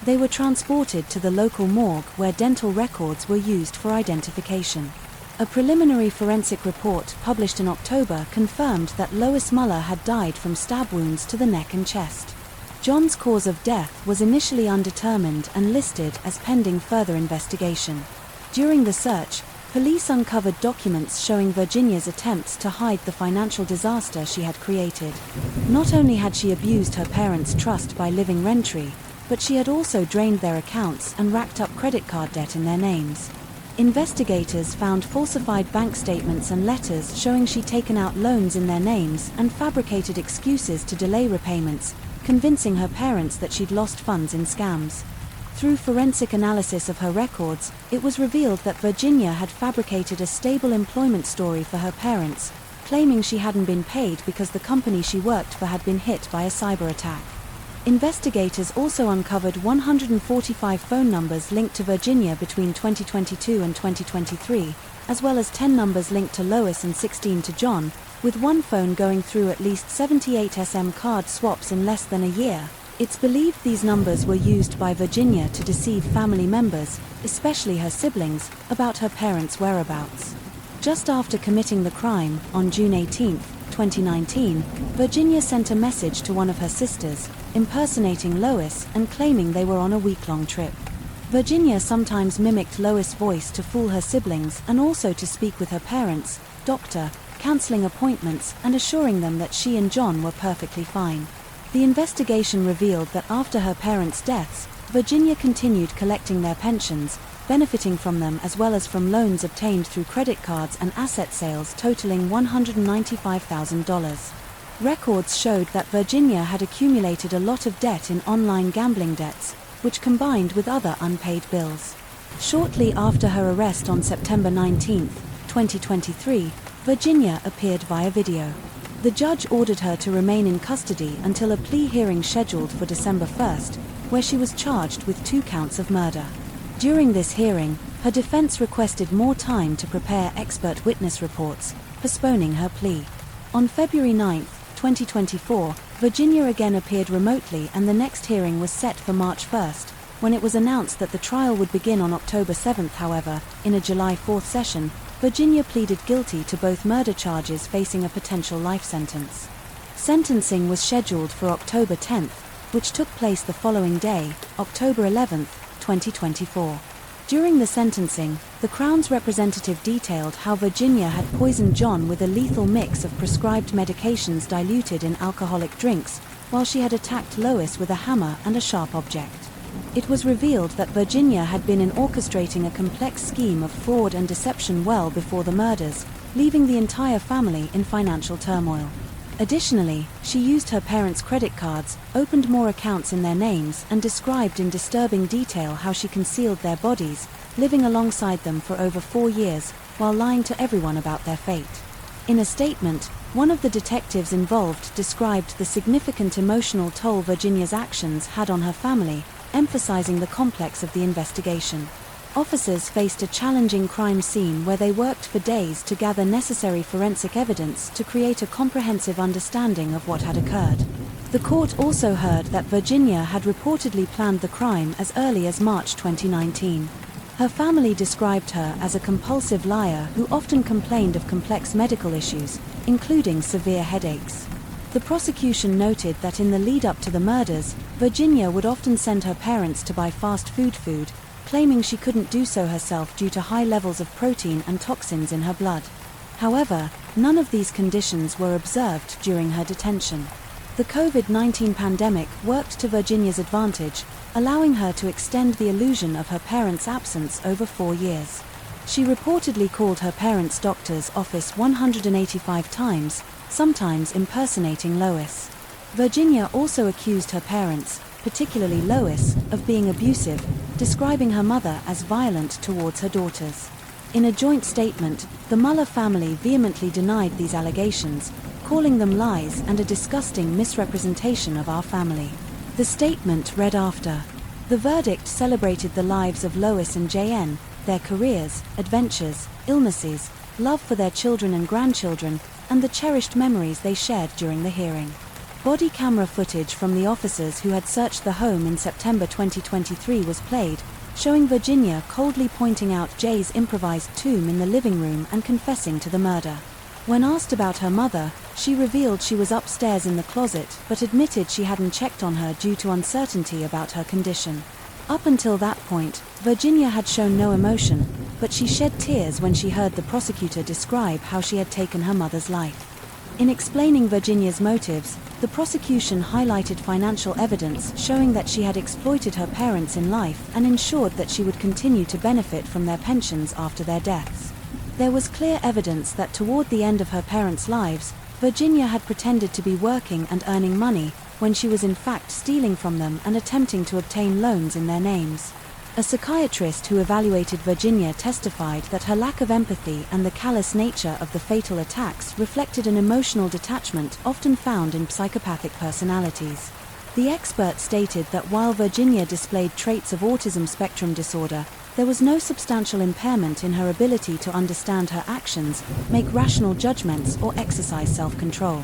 They were transported to the local morgue where dental records were used for identification. A preliminary forensic report published in October confirmed that Lois Muller had died from stab wounds to the neck and chest. John's cause of death was initially undetermined and listed as pending further investigation. During the search, Police uncovered documents showing Virginia's attempts to hide the financial disaster she had created. Not only had she abused her parents' trust by living rent-free, but she had also drained their accounts and racked up credit card debt in their names. Investigators found falsified bank statements and letters showing she'd taken out loans in their names and fabricated excuses to delay repayments, convincing her parents that she'd lost funds in scams. Through forensic analysis of her records, it was revealed that Virginia had fabricated a stable employment story for her parents, claiming she hadn't been paid because the company she worked for had been hit by a cyber attack. Investigators also uncovered 145 phone numbers linked to Virginia between 2022 and 2023, as well as 10 numbers linked to Lois and 16 to John, with one phone going through at least 78 SM card swaps in less than a year. It's believed these numbers were used by Virginia to deceive family members, especially her siblings, about her parents' whereabouts. Just after committing the crime, on June 18, 2019, Virginia sent a message to one of her sisters, impersonating Lois and claiming they were on a week-long trip. Virginia sometimes mimicked Lois' voice to fool her siblings and also to speak with her parents, doctor, cancelling appointments and assuring them that she and John were perfectly fine. The investigation revealed that after her parents' deaths, Virginia continued collecting their pensions, benefiting from them as well as from loans obtained through credit cards and asset sales totaling $195,000. Records showed that Virginia had accumulated a lot of debt in online gambling debts, which combined with other unpaid bills. Shortly after her arrest on September 19, 2023, Virginia appeared via video. The judge ordered her to remain in custody until a plea hearing scheduled for December 1, where she was charged with 2 counts of murder. During this hearing, her defense requested more time to prepare expert witness reports, postponing her plea. On February 9, 2024, Virginia again appeared remotely and the next hearing was set for March 1, when it was announced that the trial would begin on October 7. However, in a July 4 session, Virginia pleaded guilty to both murder charges, facing a potential life sentence. Sentencing was scheduled for October 10, which took place the following day, October 11, 2024. During the sentencing, the Crown's representative detailed how Virginia had poisoned John with a lethal mix of prescribed medications diluted in alcoholic drinks, while she had attacked Lois with a hammer and a sharp object. It was revealed that Virginia had been orchestrating a complex scheme of fraud and deception well before the murders, leaving the entire family in financial turmoil. Additionally, she used her parents' credit cards, opened more accounts in their names, and described in disturbing detail how she concealed their bodies, living alongside them for over 4 years, while lying to everyone about their fate. In a statement, one of the detectives involved described the significant emotional toll Virginia's actions had on her family, emphasizing the complex of the investigation. Officers faced a challenging crime scene where they worked for days to gather necessary forensic evidence to create a comprehensive understanding of what had occurred. The court also heard that Virginia had reportedly planned the crime as early as March 2019. Her family described her as a compulsive liar who often complained of complex medical issues, including severe headaches. The prosecution noted that in the lead-up to the murders, Virginia would often send her parents to buy fast food, claiming she couldn't do so herself due to high levels of protein and toxins in her blood. However, none of these conditions were observed during her detention. The COVID-19 pandemic worked to Virginia's advantage, allowing her to extend the illusion of her parents' absence over 4 years. She reportedly called her parents' doctor's office 185 times, sometimes impersonating Lois. Virginia also accused her parents, particularly Lois, of being abusive, describing her mother as violent towards her daughters. In a joint statement, the Muller family vehemently denied these allegations, calling them lies and a disgusting misrepresentation of our family. The statement read after. The verdict celebrated the lives of Lois and JN, their careers, adventures, illnesses, love for their children and grandchildren, and the cherished memories they shared during the hearing. Body camera footage from the officers who had searched the home in September 2023 was played, showing Virginia coldly pointing out Jay's improvised tomb in the living room and confessing to the murder. When asked about her mother, she revealed she was upstairs in the closet but admitted she hadn't checked on her due to uncertainty about her condition. Up until that point, Virginia had shown no emotion, but she shed tears when she heard the prosecutor describe how she had taken her mother's life. In explaining Virginia's motives, the prosecution highlighted financial evidence showing that she had exploited her parents in life and ensured that she would continue to benefit from their pensions after their deaths. There was clear evidence that toward the end of her parents' lives, Virginia had pretended to be working and earning money, when she was in fact stealing from them and attempting to obtain loans in their names. A psychiatrist who evaluated Virginia testified that her lack of empathy and the callous nature of the fatal attacks reflected an emotional detachment often found in psychopathic personalities. The expert stated that while Virginia displayed traits of autism spectrum disorder, there was no substantial impairment in her ability to understand her actions, make rational judgments, or exercise self-control.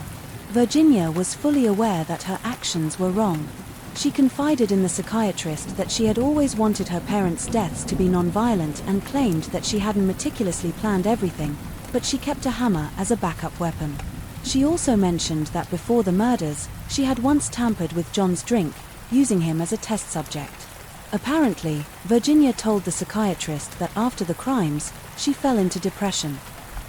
Virginia was fully aware that her actions were wrong. She confided in the psychiatrist that she had always wanted her parents' deaths to be non-violent and claimed that she hadn't meticulously planned everything, but she kept a hammer as a backup weapon. She also mentioned that before the murders, she had once tampered with John's drink, using him as a test subject. Apparently, Virginia told the psychiatrist that after the crimes, she fell into depression,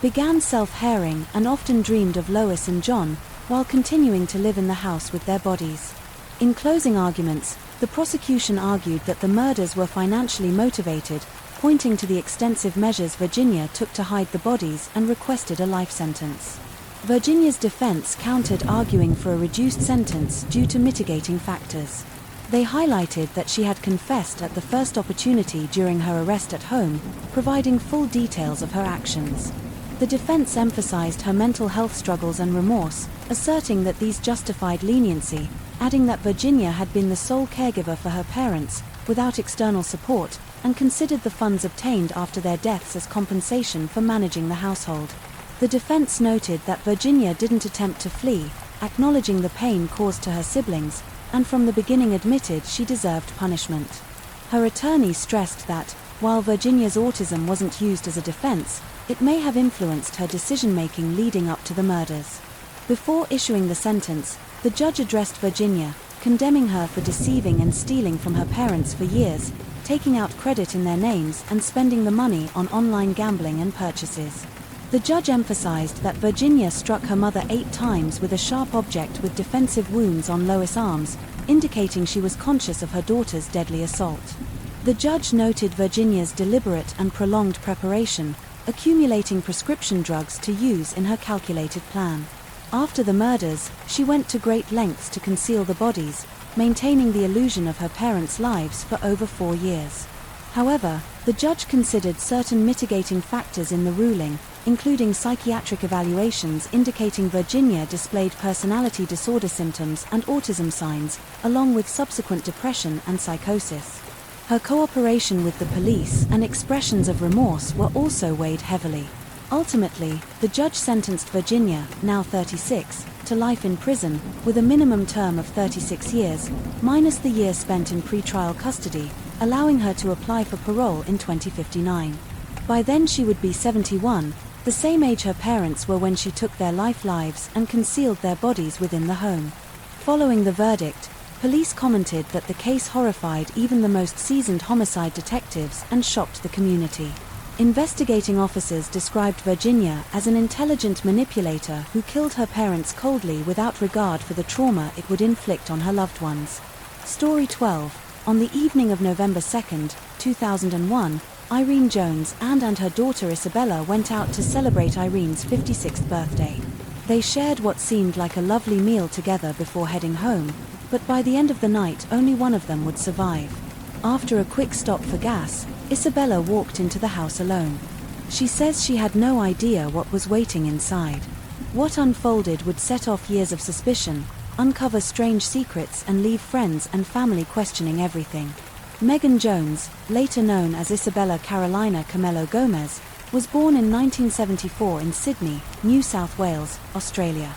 began self-harming, and often dreamed of Lois and John, while continuing to live in the house with their bodies. In closing arguments, the prosecution argued that the murders were financially motivated, pointing to the extensive measures Virginia took to hide the bodies, and requested a life sentence. Virginia's defense countered, arguing for a reduced sentence due to mitigating factors. They highlighted that she had confessed at the first opportunity during her arrest at home, providing full details of her actions. The defense emphasized her mental health struggles and remorse, asserting that these justified leniency, adding that Virginia had been the sole caregiver for her parents, without external support, and considered the funds obtained after their deaths as compensation for managing the household. The defense noted that Virginia didn't attempt to flee, acknowledging the pain caused to her siblings, and from the beginning admitted she deserved punishment. Her attorney stressed that, while Virginia's autism wasn't used as a defense, it may have influenced her decision-making leading up to the murders. Before issuing the sentence, the judge addressed Virginia, condemning her for deceiving and stealing from her parents for years, taking out credit in their names and spending the money on online gambling and purchases. The judge emphasized that Virginia struck her mother 8 times with a sharp object with defensive wounds on Lois' arms, indicating she was conscious of her daughter's deadly assault. The judge noted Virginia's deliberate and prolonged preparation, accumulating prescription drugs to use in her calculated plan. After the murders, she went to great lengths to conceal the bodies, maintaining the illusion of her parents' lives for over 4 years. However, the judge considered certain mitigating factors in the ruling, including psychiatric evaluations indicating Virginia displayed personality disorder symptoms and autism signs, along with subsequent depression and psychosis. Her cooperation with the police and expressions of remorse were also weighed heavily. Ultimately, the judge sentenced Virginia, now 36, to life in prison, with a minimum term of 36 years, minus the year spent in pretrial custody, allowing her to apply for parole in 2059. By then she would be 71, the same age her parents were when she took their lives and concealed their bodies within the home. Following the verdict, police commented that the case horrified even the most seasoned homicide detectives and shocked the community. Investigating officers described Virginia as an intelligent manipulator who killed her parents coldly without regard for the trauma it would inflict on her loved ones. Story 12. On the evening of November 2, 2001, Irene Jones and her daughter Isabella went out to celebrate Irene's 56th birthday. They shared what seemed like a lovely meal together before heading home, but by the end of the night only one of them would survive. After a quick stop for gas, Isabella walked into the house alone. She says she had no idea what was waiting inside. What unfolded would set off years of suspicion, uncover strange secrets, and leave friends and family questioning everything. Megan Jones, later known as Isabella Carolina Camelo Gomez, was born in 1974 in Sydney, New South Wales, Australia.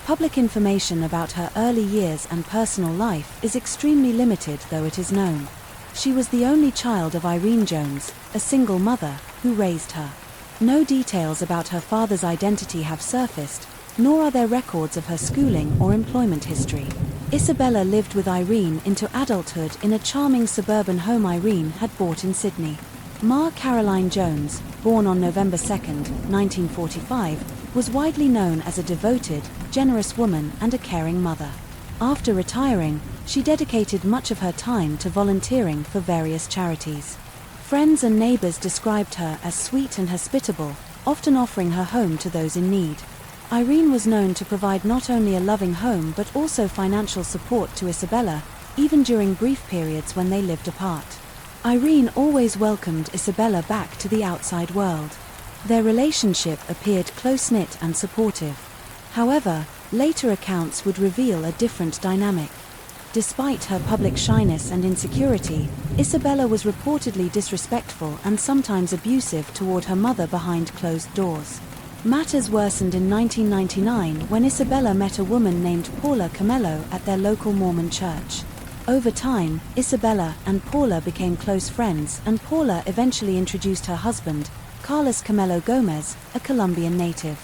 Public information about her early years and personal life is extremely limited, though it is known. She was the only child of Irene Jones, a single mother, who raised her. No details about her father's identity have surfaced, nor are there records of her schooling or employment history. Isabella lived with Irene into adulthood in a charming suburban home Irene had bought in Sydney. Ma Caroline Jones, born on November 2, 1945, was widely known as a devoted, generous woman and a caring mother. After retiring, she dedicated much of her time to volunteering for various charities. Friends and neighbors described her as sweet and hospitable, often offering her home to those in need. Irene was known to provide not only a loving home but also financial support to Isabella, even during brief periods when they lived apart. Irene always welcomed Isabella back to the outside world. Their relationship appeared close-knit and supportive. However, later accounts would reveal a different dynamic. Despite her public shyness and insecurity, Isabella was reportedly disrespectful and sometimes abusive toward her mother behind closed doors. Matters worsened in 1999 when Isabella met a woman named Paula Camello at their local Mormon church. Over time, Isabella and Paula became close friends, and Paula eventually introduced her husband, Carlos Camello Gomez, a Colombian native.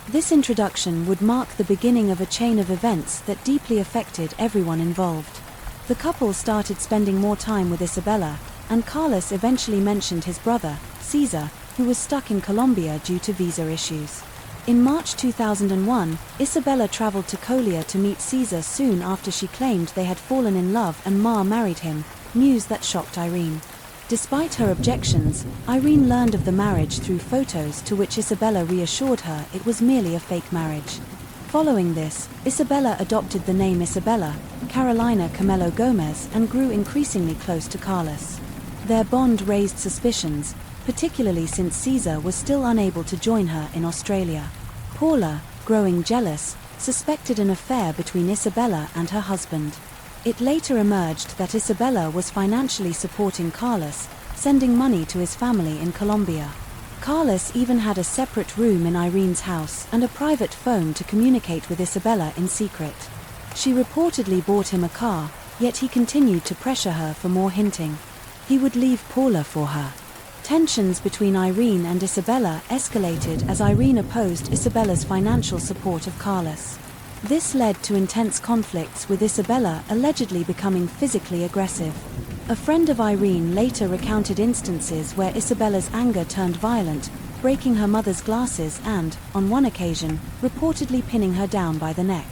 This introduction would mark the beginning of a chain of events that deeply affected everyone involved. The couple started spending more time with Isabella, and Carlos eventually mentioned his brother, Cesar, who was stuck in Colombia due to visa issues. In March 2001, Isabella traveled to Colombia to meet Cesar soon after she claimed they had fallen in love and Ma married him, news that shocked Irene. Despite her objections, Irene learned of the marriage through photos to which Isabella reassured her it was merely a fake marriage. Following this, Isabella adopted the name Isabella Carolina Camello Gomez and grew increasingly close to Carlos. Their bond raised suspicions, particularly since Cesar was still unable to join her in Australia. Paula, growing jealous, suspected an affair between Isabella and her husband. It later emerged that Isabella was financially supporting Carlos, sending money to his family in Colombia. Carlos even had a separate room in Irene's house and a private phone to communicate with Isabella in secret. She reportedly bought him a car, yet he continued to pressure her for more hinting. He would leave Paula for her. Tensions between Irene and Isabella escalated as Irene opposed Isabella's financial support of Carlos. This led to intense conflicts, with Isabella allegedly becoming physically aggressive. A friend of Irene later recounted instances where Isabella's anger turned violent, breaking her mother's glasses and, on one occasion, reportedly pinning her down by the neck.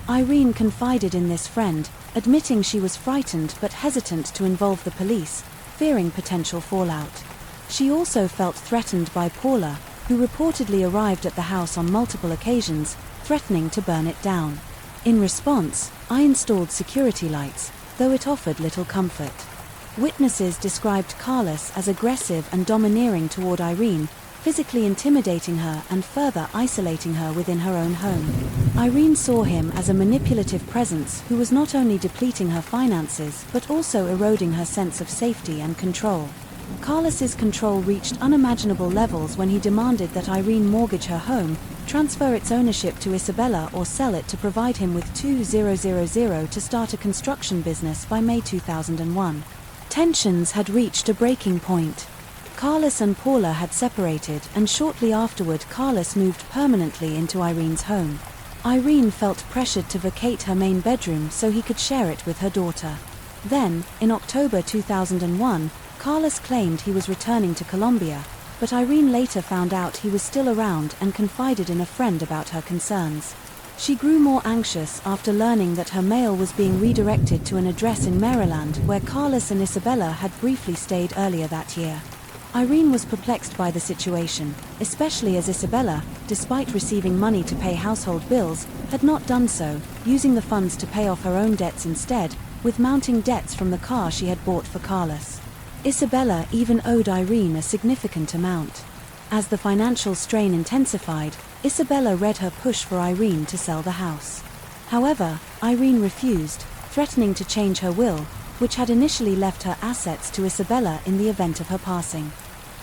Irene confided in this friend, admitting she was frightened but hesitant to involve the police, fearing potential fallout. She also felt threatened by Paula, who reportedly arrived at the house on multiple occasions, threatening to burn it down. In response, I installed security lights, though it offered little comfort. Witnesses described Carlos as aggressive and domineering toward Irene, physically intimidating her and further isolating her within her own home. Irene saw him as a manipulative presence who was not only depleting her finances but also eroding her sense of safety and control. Carlos's control reached unimaginable levels when he demanded that Irene mortgage her home, transfer its ownership to Isabella, or sell it to provide him with $2,000 to start a construction business by May 2001. Tensions had reached a breaking point. Carlos and Paula had separated, and shortly afterward Carlos moved permanently into Irene's home. Irene felt pressured to vacate her main bedroom so he could share it with her daughter. Then, in October 2001, Carlos claimed he was returning to Colombia, but Irene later found out he was still around and confided in a friend about her concerns. She grew more anxious after learning that her mail was being redirected to an address in Maryland where Carlos and Isabella had briefly stayed earlier that year. Irene was perplexed by the situation, especially as Isabella, despite receiving money to pay household bills, had not done so, using the funds to pay off her own debts instead, with mounting debts from the car she had bought for Carlos. Isabella even owed Irene a significant amount. As the financial strain intensified, Isabella read her push for Irene to sell the house. However, Irene refused, threatening to change her will, which had initially left her assets to Isabella in the event of her passing.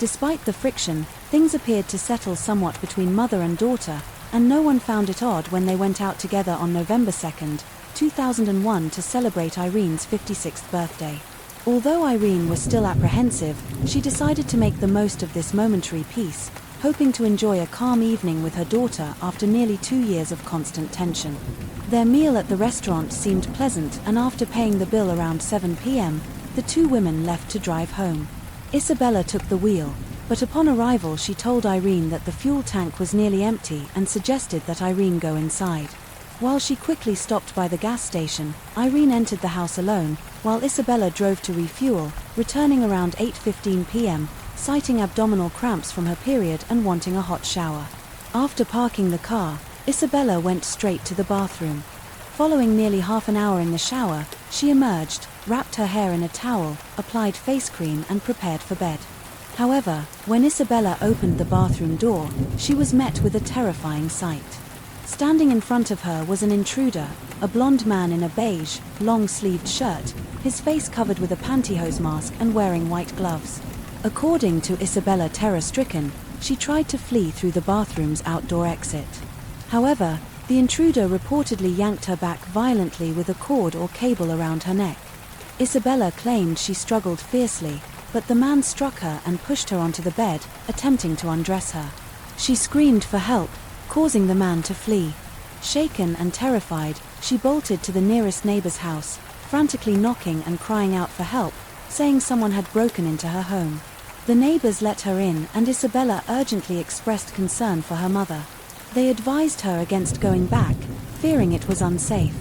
Despite the friction, things appeared to settle somewhat between mother and daughter, and no one found it odd when they went out together on November 2, 2001 to celebrate Irene's 56th birthday. Although Irene was still apprehensive, she decided to make the most of this momentary peace, hoping to enjoy a calm evening with her daughter after nearly 2 years of constant tension. Their meal at the restaurant seemed pleasant, and after paying the bill around 7 p.m., the two women left to drive home. Isabella took the wheel, but upon arrival she told Irene that the fuel tank was nearly empty and suggested that Irene go inside. While she quickly stopped by the gas station, Irene entered the house alone, while Isabella drove to refuel, returning around 8:15 p.m., citing abdominal cramps from her period and wanting a hot shower. After parking the car, Isabella went straight to the bathroom. Following nearly half an hour in the shower, she emerged, wrapped her hair in a towel, applied face cream and prepared for bed. However, when Isabella opened the bathroom door, she was met with a terrifying sight. Standing in front of her was an intruder, a blonde man in a beige, long-sleeved shirt, his face covered with a pantyhose mask and wearing white gloves. According to Isabella, terror-stricken, she tried to flee through the bathroom's outdoor exit. However, the intruder reportedly yanked her back violently with a cord or cable around her neck. Isabella claimed she struggled fiercely, but the man struck her and pushed her onto the bed, attempting to undress her. She screamed for help, causing the man to flee. Shaken and terrified, she bolted to the nearest neighbor's house, frantically knocking and crying out for help, saying someone had broken into her home. The neighbors let her in, and Isabella urgently expressed concern for her mother. They advised her against going back, fearing it was unsafe.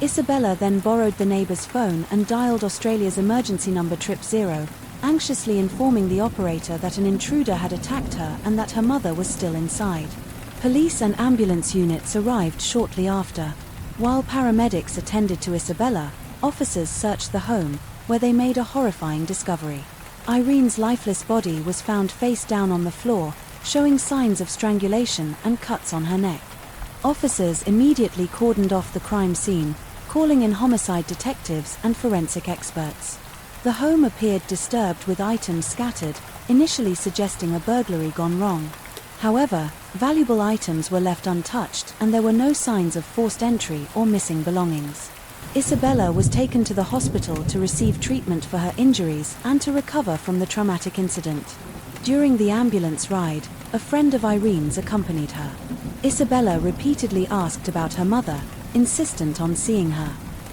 Isabella then borrowed the neighbor's phone and dialed Australia's emergency number 000, anxiously informing the operator that an intruder had attacked her and that her mother was still inside. Police and ambulance units arrived shortly after. While paramedics attended to Isabella, officers searched the home, where they made a horrifying discovery. Irene's lifeless body was found face down on the floor, showing signs of strangulation and cuts on her neck. Officers immediately cordoned off the crime scene, calling in homicide detectives and forensic experts. The home appeared disturbed with items scattered, initially suggesting a burglary gone wrong. However, valuable items were left untouched and there were no signs of forced entry or missing belongings. Isabella was taken to the hospital to receive treatment for her injuries and to recover from the traumatic incident. During the ambulance ride, a friend of Irene's accompanied her. Isabella repeatedly asked about her mother, insistent on seeing her.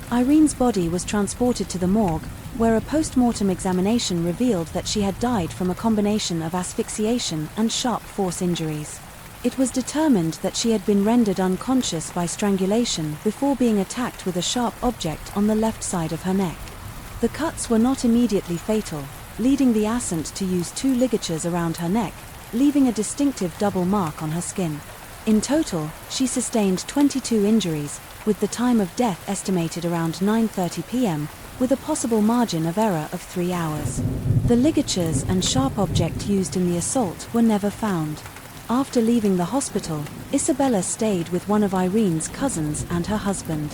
Irene's body was transported to the morgue, where a post-mortem examination revealed that she had died from a combination of asphyxiation and sharp force injuries. It was determined that she had been rendered unconscious by strangulation before being attacked with a sharp object on the left side of her neck. The cuts were not immediately fatal, leading the assailant to use 2 ligatures around her neck, leaving a distinctive double mark on her skin. In total, she sustained 22 injuries, with the time of death estimated around 9:30 p.m., with a possible margin of error of 3 hours. The ligatures and sharp object used in the assault were never found. After leaving the hospital, Isabella stayed with one of Irene's cousins and her husband.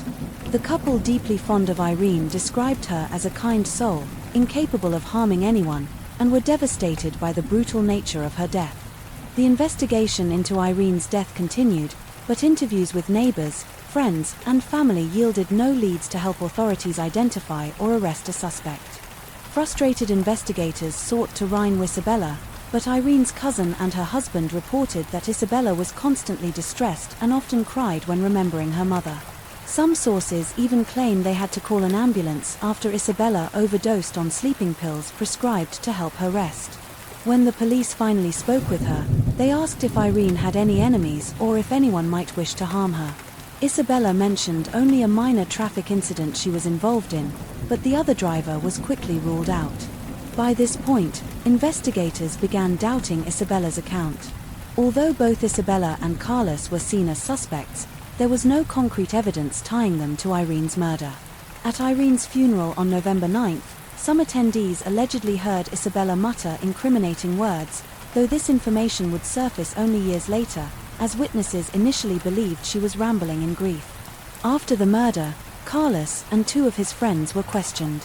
The couple, deeply fond of Irene, described her as a kind soul, incapable of harming anyone, and were devastated by the brutal nature of her death. The investigation into Irene's death continued, but interviews with neighbors, friends, and family yielded no leads to help authorities identify or arrest a suspect. Frustrated investigators sought to arraign Isabella, but Irene's cousin and her husband reported that Isabella was constantly distressed and often cried when remembering her mother. Some sources even claim they had to call an ambulance after Isabella overdosed on sleeping pills prescribed to help her rest. When the police finally spoke with her, they asked if Irene had any enemies or if anyone might wish to harm her. Isabella mentioned only a minor traffic incident she was involved in, but the other driver was quickly ruled out. By this point, investigators began doubting Isabella's account. Although both Isabella and Carlos were seen as suspects, there was no concrete evidence tying them to Irene's murder. At Irene's funeral on November 9th, some attendees allegedly heard Isabella mutter incriminating words, though this information would surface only years later, as witnesses initially believed she was rambling in grief. After the murder, Carlos and 2 of his friends were questioned.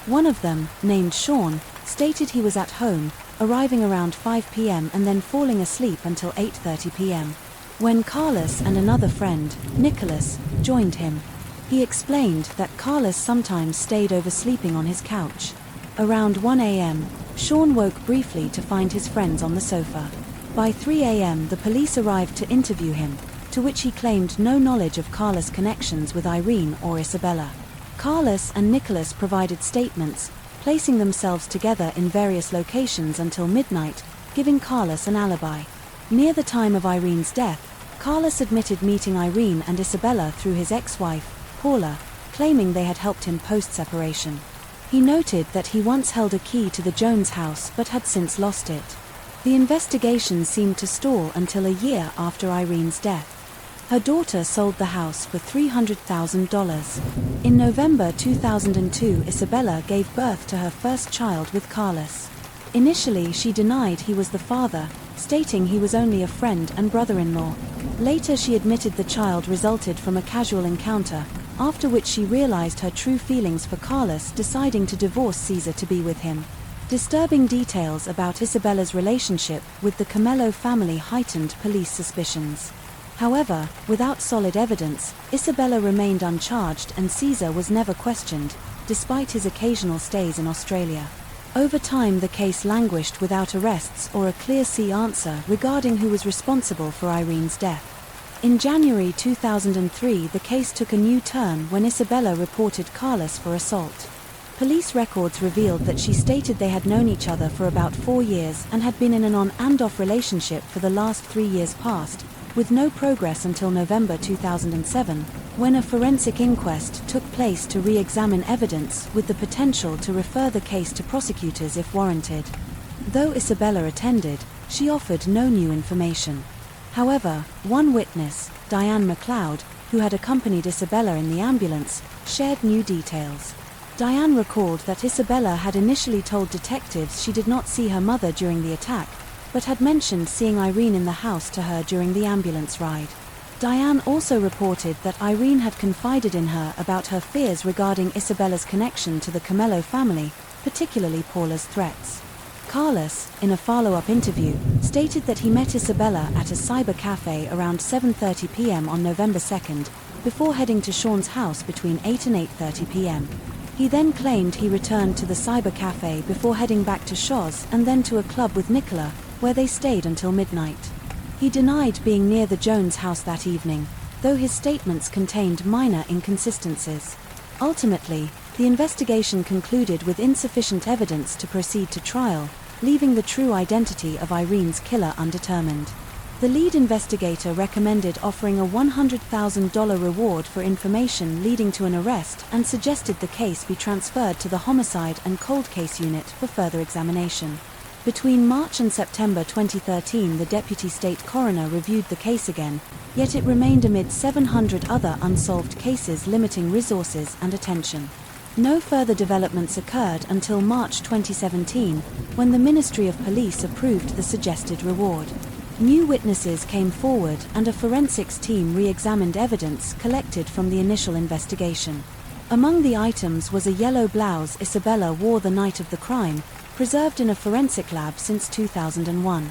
One of them, named Sean, stated he was at home, arriving around 5 p.m. and then falling asleep until 8:30 p.m. When Carlos and another friend, Nicholas, joined him. He explained that Carlos sometimes stayed oversleeping on his couch. Around 1 a.m., Sean woke briefly to find his friends on the sofa. By 3 a.m. the police arrived to interview him, to which he claimed no knowledge of Carlos' connections with Irene or Isabella. Carlos and Nicholas provided statements, placing themselves together in various locations until midnight, giving Carlos an alibi. Near the time of Irene's death, Carlos admitted meeting Irene and Isabella through his ex-wife, Paula, claiming they had helped him post-separation. He noted that he once held a key to the Jones house but had since lost it. The investigation seemed to stall until a year after Irene's death. Her daughter sold the house for $300,000. In November 2002, Isabella gave birth to her first child with Carlos. Initially, she denied he was the father, stating he was only a friend and brother-in-law. Later, she admitted the child resulted from a casual encounter, after which she realized her true feelings for Carlos, deciding to divorce Caesar to be with him. Disturbing details about Isabella's relationship with the Camello family heightened police suspicions. However, without solid evidence, Isabella remained uncharged and Caesar was never questioned, despite his occasional stays in Australia. Over time, the case languished without arrests or a clear answer regarding who was responsible for Irene's death. In January 2003, the case took a new turn when Isabella reported Carlos for assault. Police records revealed that she stated they had known each other for about 4 years and had been in an on and off relationship for the last 3 years past, with no progress until November 2007, when a forensic inquest took place to re-examine evidence with the potential to refer the case to prosecutors if warranted. Though Isabella attended, she offered no new information. However, one witness, Diane McLeod, who had accompanied Isabella in the ambulance, shared new details. Diane recalled that Isabella had initially told detectives she did not see her mother during the attack, but had mentioned seeing Irene in the house to her during the ambulance ride. Diane also reported that Irene had confided in her about her fears regarding Isabella's connection to the Camello family, particularly Paula's threats. Carlos, in a follow-up interview, stated that he met Isabella at a cyber cafe around 7:30 p.m. on November 2nd, before heading to Sean's house between 8 and 8:30 p.m. He then claimed he returned to the cyber cafe before heading back to Shaw's and then to a club with Nicola, where they stayed until midnight. He denied being near the Jones house that evening, though his statements contained minor inconsistencies. Ultimately, the investigation concluded with insufficient evidence to proceed to trial, leaving the true identity of Irene's killer undetermined. The lead investigator recommended offering a $100,000 reward for information leading to an arrest and suggested the case be transferred to the Homicide and Cold Case Unit for further examination. Between March and September 2013, the deputy state coroner reviewed the case again, yet it remained amid 700 other unsolved cases, limiting resources and attention. No further developments occurred until March 2017, when the Ministry of Police approved the suggested reward. New witnesses came forward and a forensics team re-examined evidence collected from the initial investigation. Among the items was a yellow blouse Isabella wore the night of the crime, preserved in a forensic lab since 2001.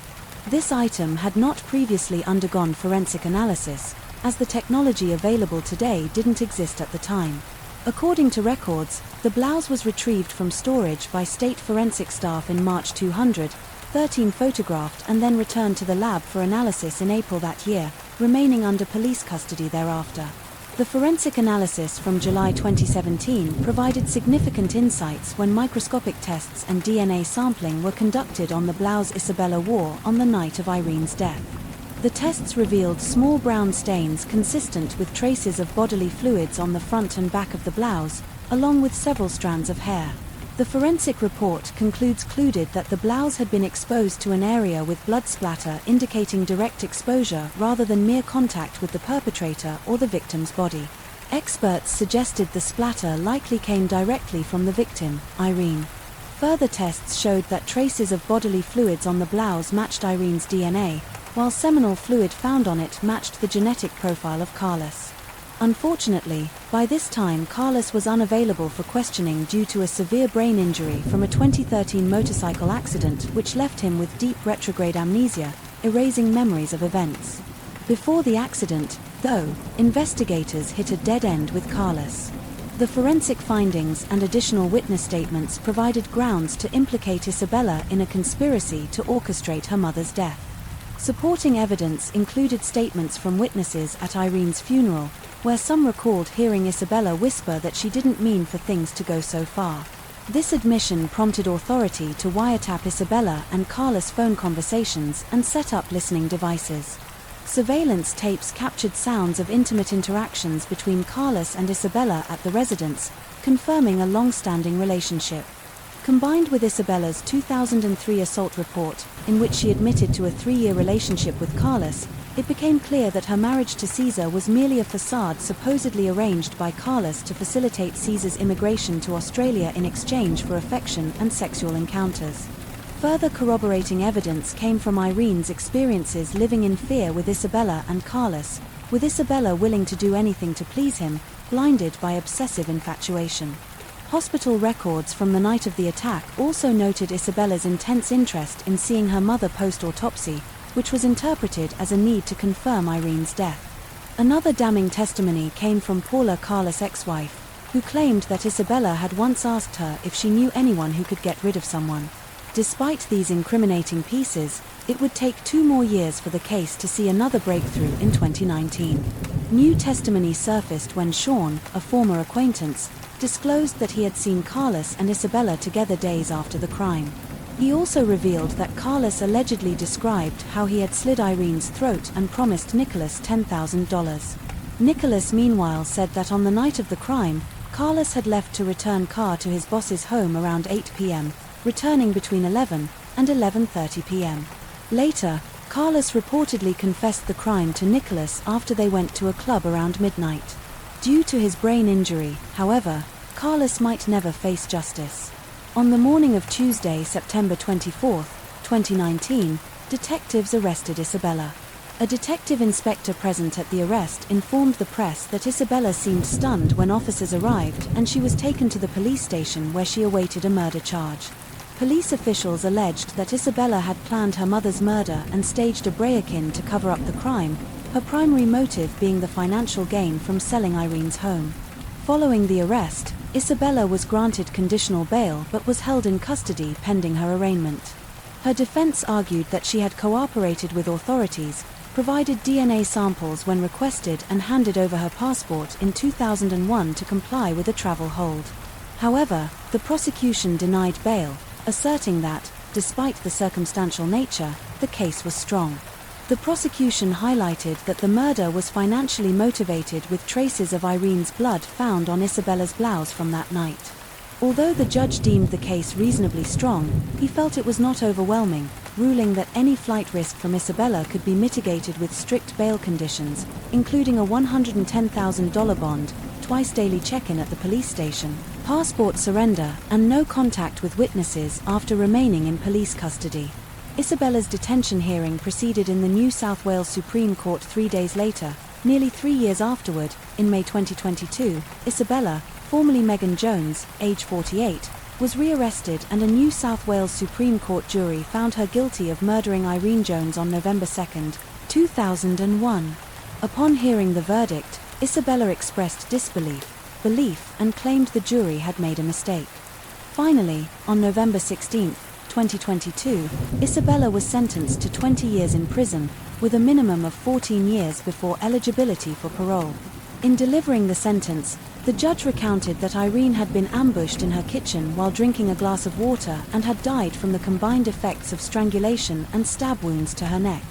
This item had not previously undergone forensic analysis, as the technology available today didn't exist at the time. According to records, the blouse was retrieved from storage by state forensic staff in March 2013, photographed and then returned to the lab for analysis in April that year, remaining under police custody thereafter. The forensic analysis from July 2017 provided significant insights when microscopic tests and DNA sampling were conducted on the blouse Isabella wore on the night of Irene's death. The tests revealed small brown stains consistent with traces of bodily fluids on the front and back of the blouse, along with several strands of hair. The forensic report concluded that the blouse had been exposed to an area with blood splatter, indicating direct exposure rather than mere contact with the perpetrator or the victim's body. Experts suggested the splatter likely came directly from the victim, Irene. Further tests showed that traces of bodily fluids on the blouse matched Irene's DNA, while seminal fluid found on it matched the genetic profile of Carlos. Unfortunately, by this time Carlos was unavailable for questioning due to a severe brain injury from a 2013 motorcycle accident which left him with deep retrograde amnesia, erasing memories of events. Before the accident, though, investigators hit a dead end with Carlos. The forensic findings and additional witness statements provided grounds to implicate Isabella in a conspiracy to orchestrate her mother's death. Supporting evidence included statements from witnesses at Irene's funeral, where some recalled hearing Isabella whisper that she didn't mean for things to go so far. This admission prompted authority to wiretap Isabella and Carlos' phone conversations and set up listening devices. Surveillance tapes captured sounds of intimate interactions between Carlos and Isabella at the residence, confirming a long-standing relationship. Combined with Isabella's 2003 assault report, in which she admitted to a 3-year relationship with Carlos, it became clear that her marriage to Caesar was merely a facade supposedly arranged by Carlos to facilitate Caesar's immigration to Australia in exchange for affection and sexual encounters. Further corroborating evidence came from Irene's experiences living in fear with Isabella and Carlos, with Isabella willing to do anything to please him, blinded by obsessive infatuation. Hospital records from the night of the attack also noted Isabella's intense interest in seeing her mother post-autopsy, which was interpreted as a need to confirm Irene's death. Another damning testimony came from Paula, Carlos' ex-wife, who claimed that Isabella had once asked her if she knew anyone who could get rid of someone. Despite these incriminating pieces, it would take 2 more years for the case to see another breakthrough in 2019. New testimony surfaced when Sean, a former acquaintance, disclosed that he had seen Carlos and Isabella together days after the crime. He also revealed that Carlos allegedly described how he had slit Irene's throat and promised Nicholas $10,000. Nicholas meanwhile said that on the night of the crime, Carlos had left to return car to his boss's home around 8 p.m., returning between 11 and 11:30 p.m. Later, Carlos reportedly confessed the crime to Nicholas after they went to a club around midnight. Due to his brain injury, however, Carlos might never face justice. On the morning of Tuesday, September 24, 2019, detectives arrested Isabella. A detective inspector present at the arrest informed the press that Isabella seemed stunned when officers arrived and she was taken to the police station where she awaited a murder charge. Police officials alleged that Isabella had planned her mother's murder and staged a break-in to cover up the crime, her primary motive being the financial gain from selling Irene's home. Following the arrest, Isabella was granted conditional bail but was held in custody pending her arraignment. Her defense argued that she had cooperated with authorities, provided DNA samples when requested and handed over her passport in 2001 to comply with a travel hold. However, the prosecution denied bail, asserting that, despite the circumstantial nature, the case was strong. The prosecution highlighted that the murder was financially motivated with traces of Irene's blood found on Isabella's blouse from that night. Although the judge deemed the case reasonably strong, he felt it was not overwhelming, ruling that any flight risk from Isabella could be mitigated with strict bail conditions, including a $110,000 bond, twice daily check-in at the police station, passport surrender, and no contact with witnesses after remaining in police custody. Isabella's detention hearing proceeded in the New South Wales Supreme Court 3 days later. Nearly 3 years afterward, in May 2022, Isabella, formerly Megan Jones, age 48, was rearrested and a New South Wales Supreme Court jury found her guilty of murdering Irene Jones on November 2, 2001. Upon hearing the verdict, Isabella expressed belief, and claimed the jury had made a mistake. Finally, on November 16, 2022, Isabella was sentenced to 20 years in prison, with a minimum of 14 years before eligibility for parole. In delivering the sentence, the judge recounted that Irene had been ambushed in her kitchen while drinking a glass of water and had died from the combined effects of strangulation and stab wounds to her neck.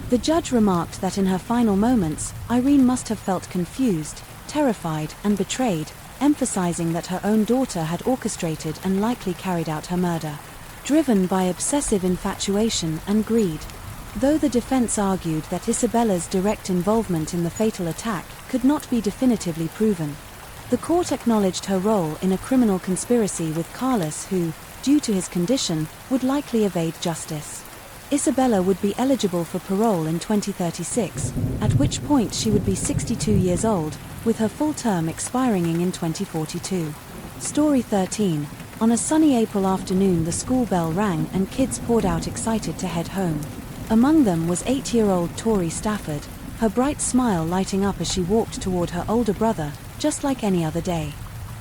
The judge remarked that in her final moments, Irene must have felt confused, terrified, and betrayed, emphasizing that her own daughter had orchestrated and likely carried out her murder, driven by obsessive infatuation and greed. Though the defense argued that Isabella's direct involvement in the fatal attack could not be definitively proven, the court acknowledged her role in a criminal conspiracy with Carlos who, due to his condition, would likely evade justice. Isabella would be eligible for parole in 2036, at which point she would be 62 years old, with her full term expiring in 2042. Story 13. On a sunny April afternoon, the school bell rang and kids poured out excited to head home. Among them was 8-year-old Tori Stafford, her bright smile lighting up as she walked toward her older brother, just like any other day.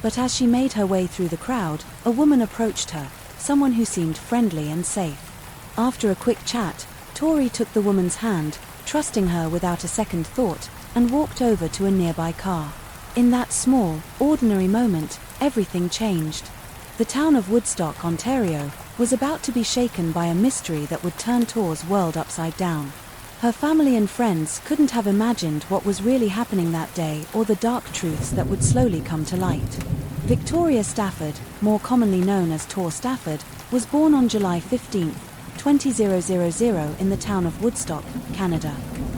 But as she made her way through the crowd, a woman approached her, someone who seemed friendly and safe. After a quick chat, Tori took the woman's hand, trusting her without a second thought, and walked over to a nearby car. In that small, ordinary moment, everything changed. The town of Woodstock, Ontario, was about to be shaken by a mystery that would turn Tor's world upside down. Her family and friends couldn't have imagined what was really happening that day or the dark truths that would slowly come to light. Victoria Stafford, more commonly known as Tor Stafford, was born on July 15, 2000 in the town of Woodstock, Canada.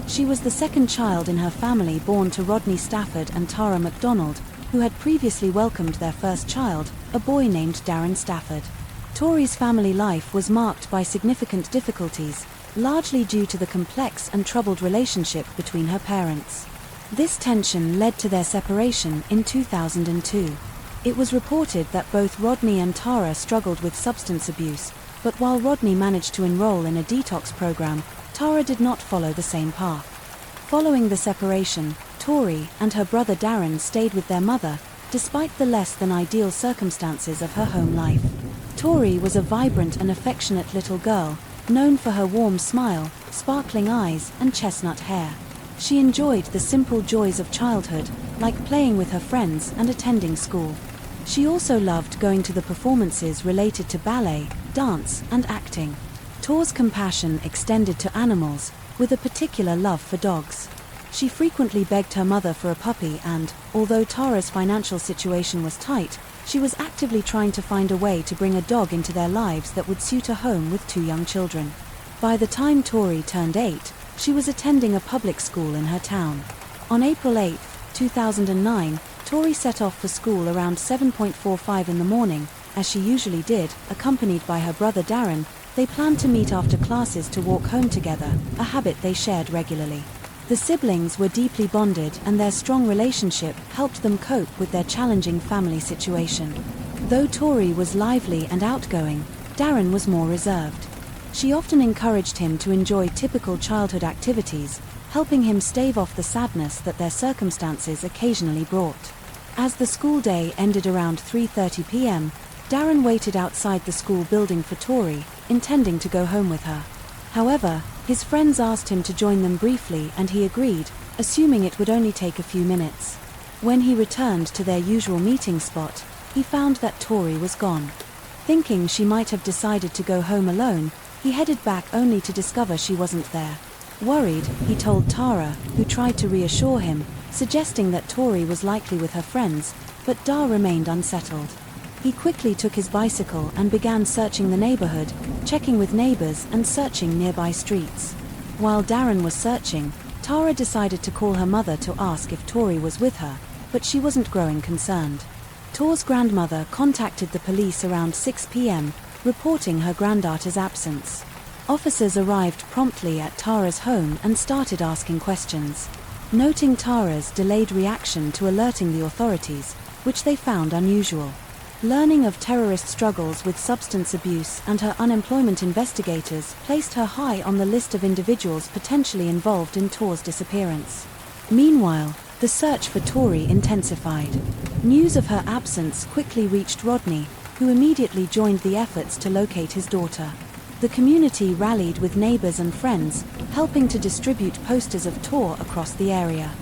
She was the second child in her family born to Rodney Stafford and Tara MacDonald, who had previously welcomed their first child, a boy named Darren Stafford. Tori's family life was marked by significant difficulties, largely due to the complex and troubled relationship between her parents. This tension led to their separation in 2002. It was reported that both Rodney and Tara struggled with substance abuse, but while Rodney managed to enroll in a detox program, Tara did not follow the same path. Following the separation, Tori and her brother Darren stayed with their mother, despite the less than ideal circumstances of her home life. Tori was a vibrant and affectionate little girl, known for her warm smile, sparkling eyes, and chestnut hair. She enjoyed the simple joys of childhood, like playing with her friends and attending school. She also loved going to the performances related to ballet, dance, and acting. Tor's compassion extended to animals, with a particular love for dogs. She frequently begged her mother for a puppy and, although Tara's financial situation was tight, she was actively trying to find a way to bring a dog into their lives that would suit a home with 2 young children. By the time Tori turned 8, she was attending a public school in her town. On April 8, 2009, Tori set off for school around 7:45 in the morning, as she usually did, accompanied by her brother Darren. They planned to meet after classes to walk home together, a habit they shared regularly. The siblings were deeply bonded and their strong relationship helped them cope with their challenging family situation. Though Tori was lively and outgoing, Darren was more reserved. She often encouraged him to enjoy typical childhood activities, helping him stave off the sadness that their circumstances occasionally brought. As the school day ended around 3:30 p.m., Darren waited outside the school building for Tori, intending to go home with her. However, his friends asked him to join them briefly and he agreed, assuming it would only take a few minutes. When he returned to their usual meeting spot, he found that Tori was gone. Thinking she might have decided to go home alone, he headed back only to discover she wasn't there. Worried, he told Tara, who tried to reassure him, suggesting that Tori was likely with her friends, but Dar remained unsettled. He quickly took his bicycle and began searching the neighborhood, checking with neighbors and searching nearby streets. While Darren was searching, Tara decided to call her mother to ask if Tori was with her, but she wasn't growing concerned. Tor's grandmother contacted the police around 6 p.m., reporting her granddaughter's absence. Officers arrived promptly at Tara's home and started asking questions. Noting Tara's delayed reaction to alerting the authorities, which they found unusual. Learning of terrorist struggles with substance abuse and her unemployment, investigators placed her high on the list of individuals potentially involved in Tor's disappearance. Meanwhile, the search for Tori intensified. News of her absence quickly reached Rodney, who immediately joined the efforts to locate his daughter. The community rallied with neighbors and friends, helping to distribute posters of Tor across the area.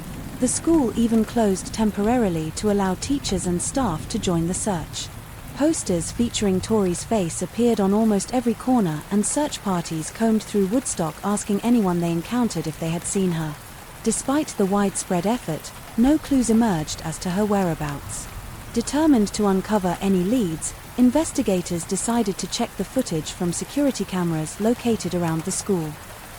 The school even closed temporarily to allow teachers and staff to join the search. Posters featuring Tori's face appeared on almost every corner and search parties combed through Woodstock asking anyone they encountered if they had seen her. Despite the widespread effort, no clues emerged as to her whereabouts. Determined to uncover any leads, investigators decided to check the footage from security cameras located around the school.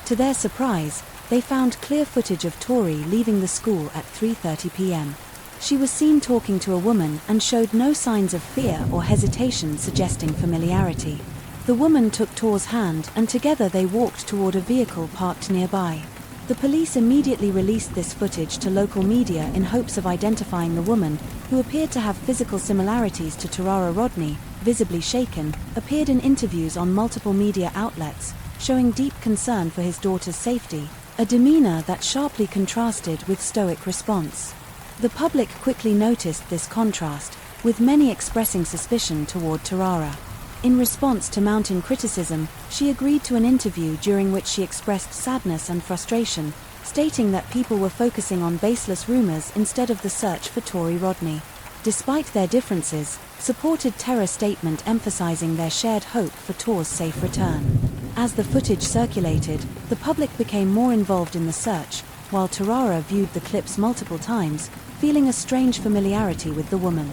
To their surprise, they found clear footage of Tori leaving the school at 3:30 p.m. She was seen talking to a woman and showed no signs of fear or hesitation, suggesting familiarity. The woman took Tor's hand and together they walked toward a vehicle parked nearby. The police immediately released this footage to local media in hopes of identifying the woman, who appeared to have physical similarities to Tara. Rodney, visibly shaken, appeared in interviews on multiple media outlets, showing deep concern for his daughter's safety, a demeanor that sharply contrasted with stoic response. The public quickly noticed this contrast, with many expressing suspicion toward Tara. In response to mounting criticism, she agreed to an interview during which she expressed sadness and frustration, stating that people were focusing on baseless rumors instead of the search for Tori. Rodney despite their differences, supported Terror's statement emphasizing their shared hope for Tor's safe return. As the footage circulated, the public became more involved in the search, while Tara viewed the clips multiple times, feeling a strange familiarity with the woman.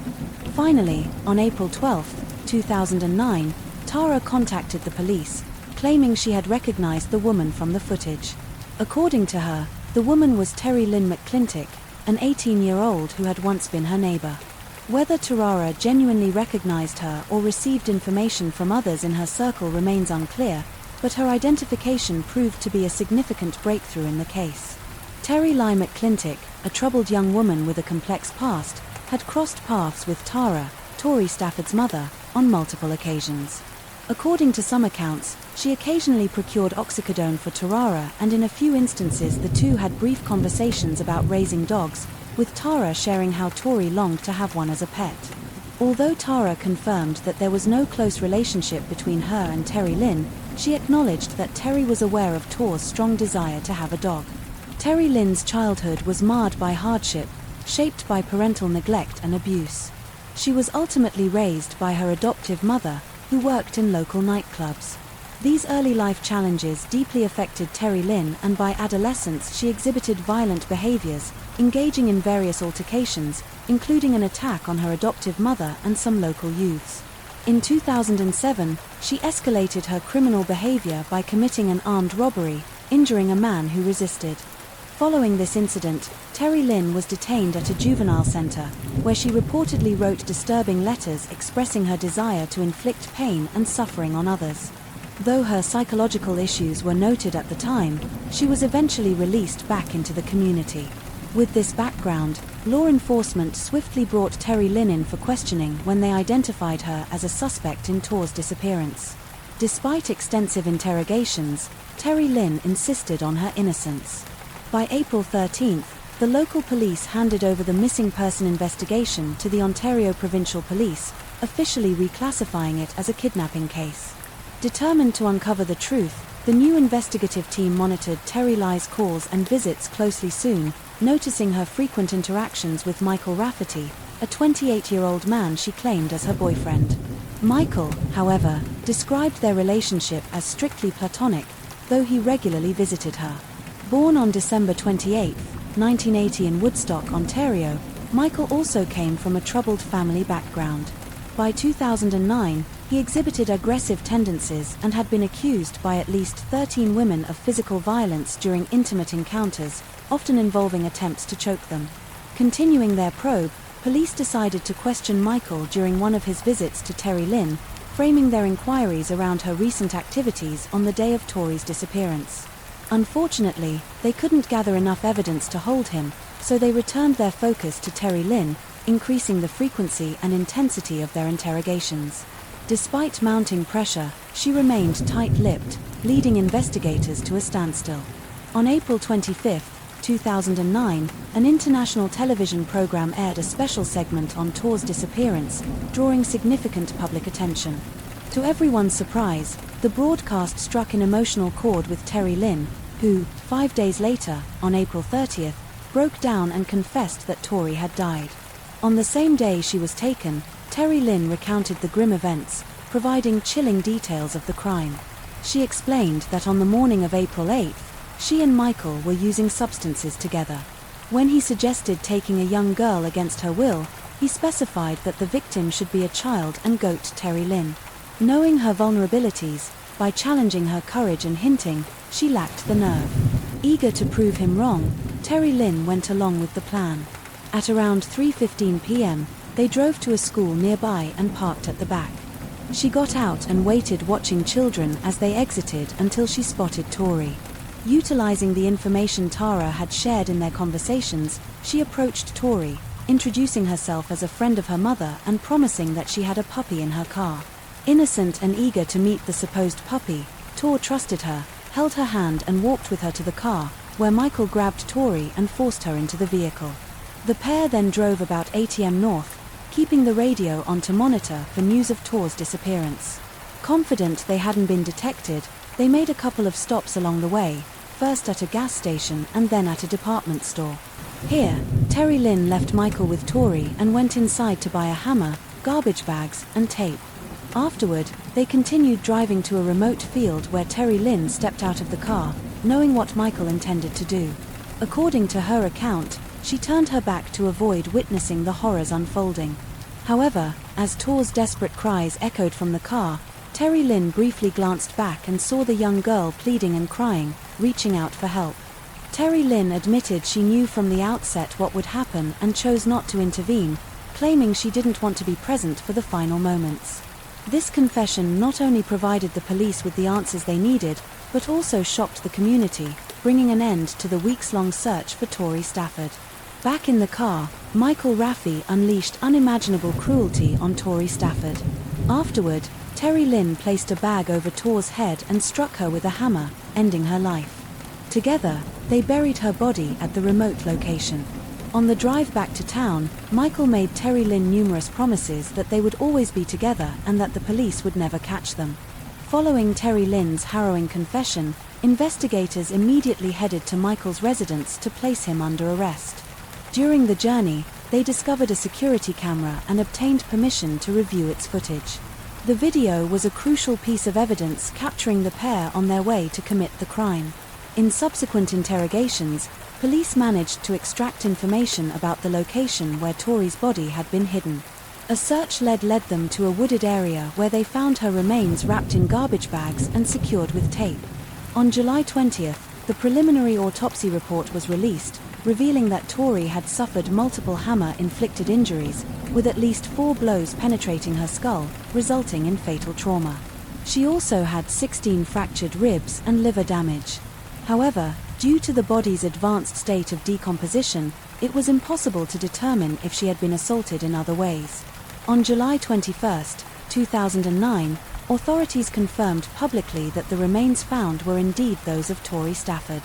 Finally, on April 12, 2009, Tara contacted the police, claiming she had recognized the woman from the footage. According to her, the woman was Terry Lynn McClintock, an 18-year-old who had once been her neighbor. Whether Tara genuinely recognized her or received information from others in her circle remains unclear, but her identification proved to be a significant breakthrough in the case. Terry Lynn McClintock, a troubled young woman with a complex past, had crossed paths with Tara, Tori Stafford's mother, on multiple occasions. According to some accounts, she occasionally procured oxycodone for Tara, and in a few instances the two had brief conversations about raising dogs, with Tara sharing how Tori longed to have one as a pet. Although Tara confirmed that there was no close relationship between her and Terry Lynn, she acknowledged that Terry was aware of Tor's strong desire to have a dog. Terry Lynn's childhood was marred by hardship, shaped by parental neglect and abuse. She was ultimately raised by her adoptive mother, who worked in local nightclubs. These early life challenges deeply affected Terry Lynn, and by adolescence she exhibited violent behaviors, engaging in various altercations, including an attack on her adoptive mother and some local youths. In 2007, she escalated her criminal behavior by committing an armed robbery, injuring a man who resisted. Following this incident, Terry Lynn was detained at a juvenile center, where she reportedly wrote disturbing letters expressing her desire to inflict pain and suffering on others. Though her psychological issues were noted at the time, she was eventually released back into the community. With this background, law enforcement swiftly brought Terry Lynn in for questioning when they identified her as a suspect in Tor's disappearance. Despite extensive interrogations, Terry Lynn insisted on her innocence. By April 13, the local police handed over the missing person investigation to the Ontario Provincial Police, officially reclassifying it as a kidnapping case. Determined to uncover the truth, the new investigative team monitored Terry Lynn's calls and visits closely soon, noticing her frequent interactions with Michael Rafferty, a 28-year-old man she claimed as her boyfriend. Michael, however, described their relationship as strictly platonic, though he regularly visited her. Born on December 28, 1980 in Woodstock, Ontario, Michael also came from a troubled family background. By 2009, he exhibited aggressive tendencies and had been accused by at least 13 women of physical violence during intimate encounters, often involving attempts to choke them. Continuing their probe, police decided to question Michael during one of his visits to Terry Lynn, framing their inquiries around her recent activities on the day of Tori's disappearance. Unfortunately, they couldn't gather enough evidence to hold him, so they returned their focus to Terry Lynn, increasing the frequency and intensity of their interrogations. Despite mounting pressure, she remained tight-lipped, leading investigators to a standstill. On April 25, 2009, an international television program aired a special segment on Tor's disappearance, drawing significant public attention. To everyone's surprise, the broadcast struck an emotional chord with Terry Lynn, who, 5 days later, on April 30, broke down and confessed that Tori had died. On the same day she was taken, Terry Lynn recounted the grim events, providing chilling details of the crime. She explained that on the morning of April 8, she and Michael were using substances together. When he suggested taking a young girl against her will, he specified that the victim should be a child and goat Terry Lynn. Knowing her vulnerabilities, by challenging her courage and hinting, she lacked the nerve. Eager to prove him wrong, Terry Lynn went along with the plan. At around 3:15 p.m., they drove to a school nearby and parked at the back. She got out and waited, watching children as they exited until she spotted Tori. Utilizing the information Tara had shared in their conversations, she approached Tori, introducing herself as a friend of her mother and promising that she had a puppy in her car. Innocent and eager to meet the supposed puppy, Tor trusted her, held her hand and walked with her to the car, where Michael grabbed Tori and forced her into the vehicle. The pair then drove about 8 a.m. north, keeping the radio on to monitor for news of Tor's disappearance. Confident they hadn't been detected, they made a couple of stops along the way, first at a gas station and then at a department store. Here, Terry Lynn left Michael with Tori and went inside to buy a hammer, garbage bags, and tape. Afterward, they continued driving to a remote field where Terry Lynn stepped out of the car, knowing what Michael intended to do. According to her account, she turned her back to avoid witnessing the horrors unfolding. However, as Tor's desperate cries echoed from the car, Terry Lynn briefly glanced back and saw the young girl pleading and crying, reaching out for help. Terry Lynn admitted she knew from the outset what would happen and chose not to intervene, claiming she didn't want to be present for the final moments. This confession not only provided the police with the answers they needed, but also shocked the community, bringing an end to the weeks-long search for Tori Stafford. Back in the car, Michael Raffi unleashed unimaginable cruelty on Tori Stafford. Afterward, Terry Lynn placed a bag over Tor's head and struck her with a hammer, ending her life. Together, they buried her body at the remote location. On the drive back to town, Michael made Terry Lynn numerous promises that they would always be together and that the police would never catch them. Following Terry Lynn's harrowing confession, investigators immediately headed to Michael's residence to place him under arrest. During the journey, they discovered a security camera and obtained permission to review its footage. The video was a crucial piece of evidence capturing the pair on their way to commit the crime. In subsequent interrogations, police managed to extract information about the location where Tori's body had been hidden. A search led them to a wooded area where they found her remains wrapped in garbage bags and secured with tape. On July 20th, the preliminary autopsy report was released, revealing that Tori had suffered multiple hammer-inflicted injuries, with at least 4 blows penetrating her skull, resulting in fatal trauma. She also had 16 fractured ribs and liver damage. However, due to the body's advanced state of decomposition, it was impossible to determine if she had been assaulted in other ways. On July 21, 2009, authorities confirmed publicly that the remains found were indeed those of Tori Stafford.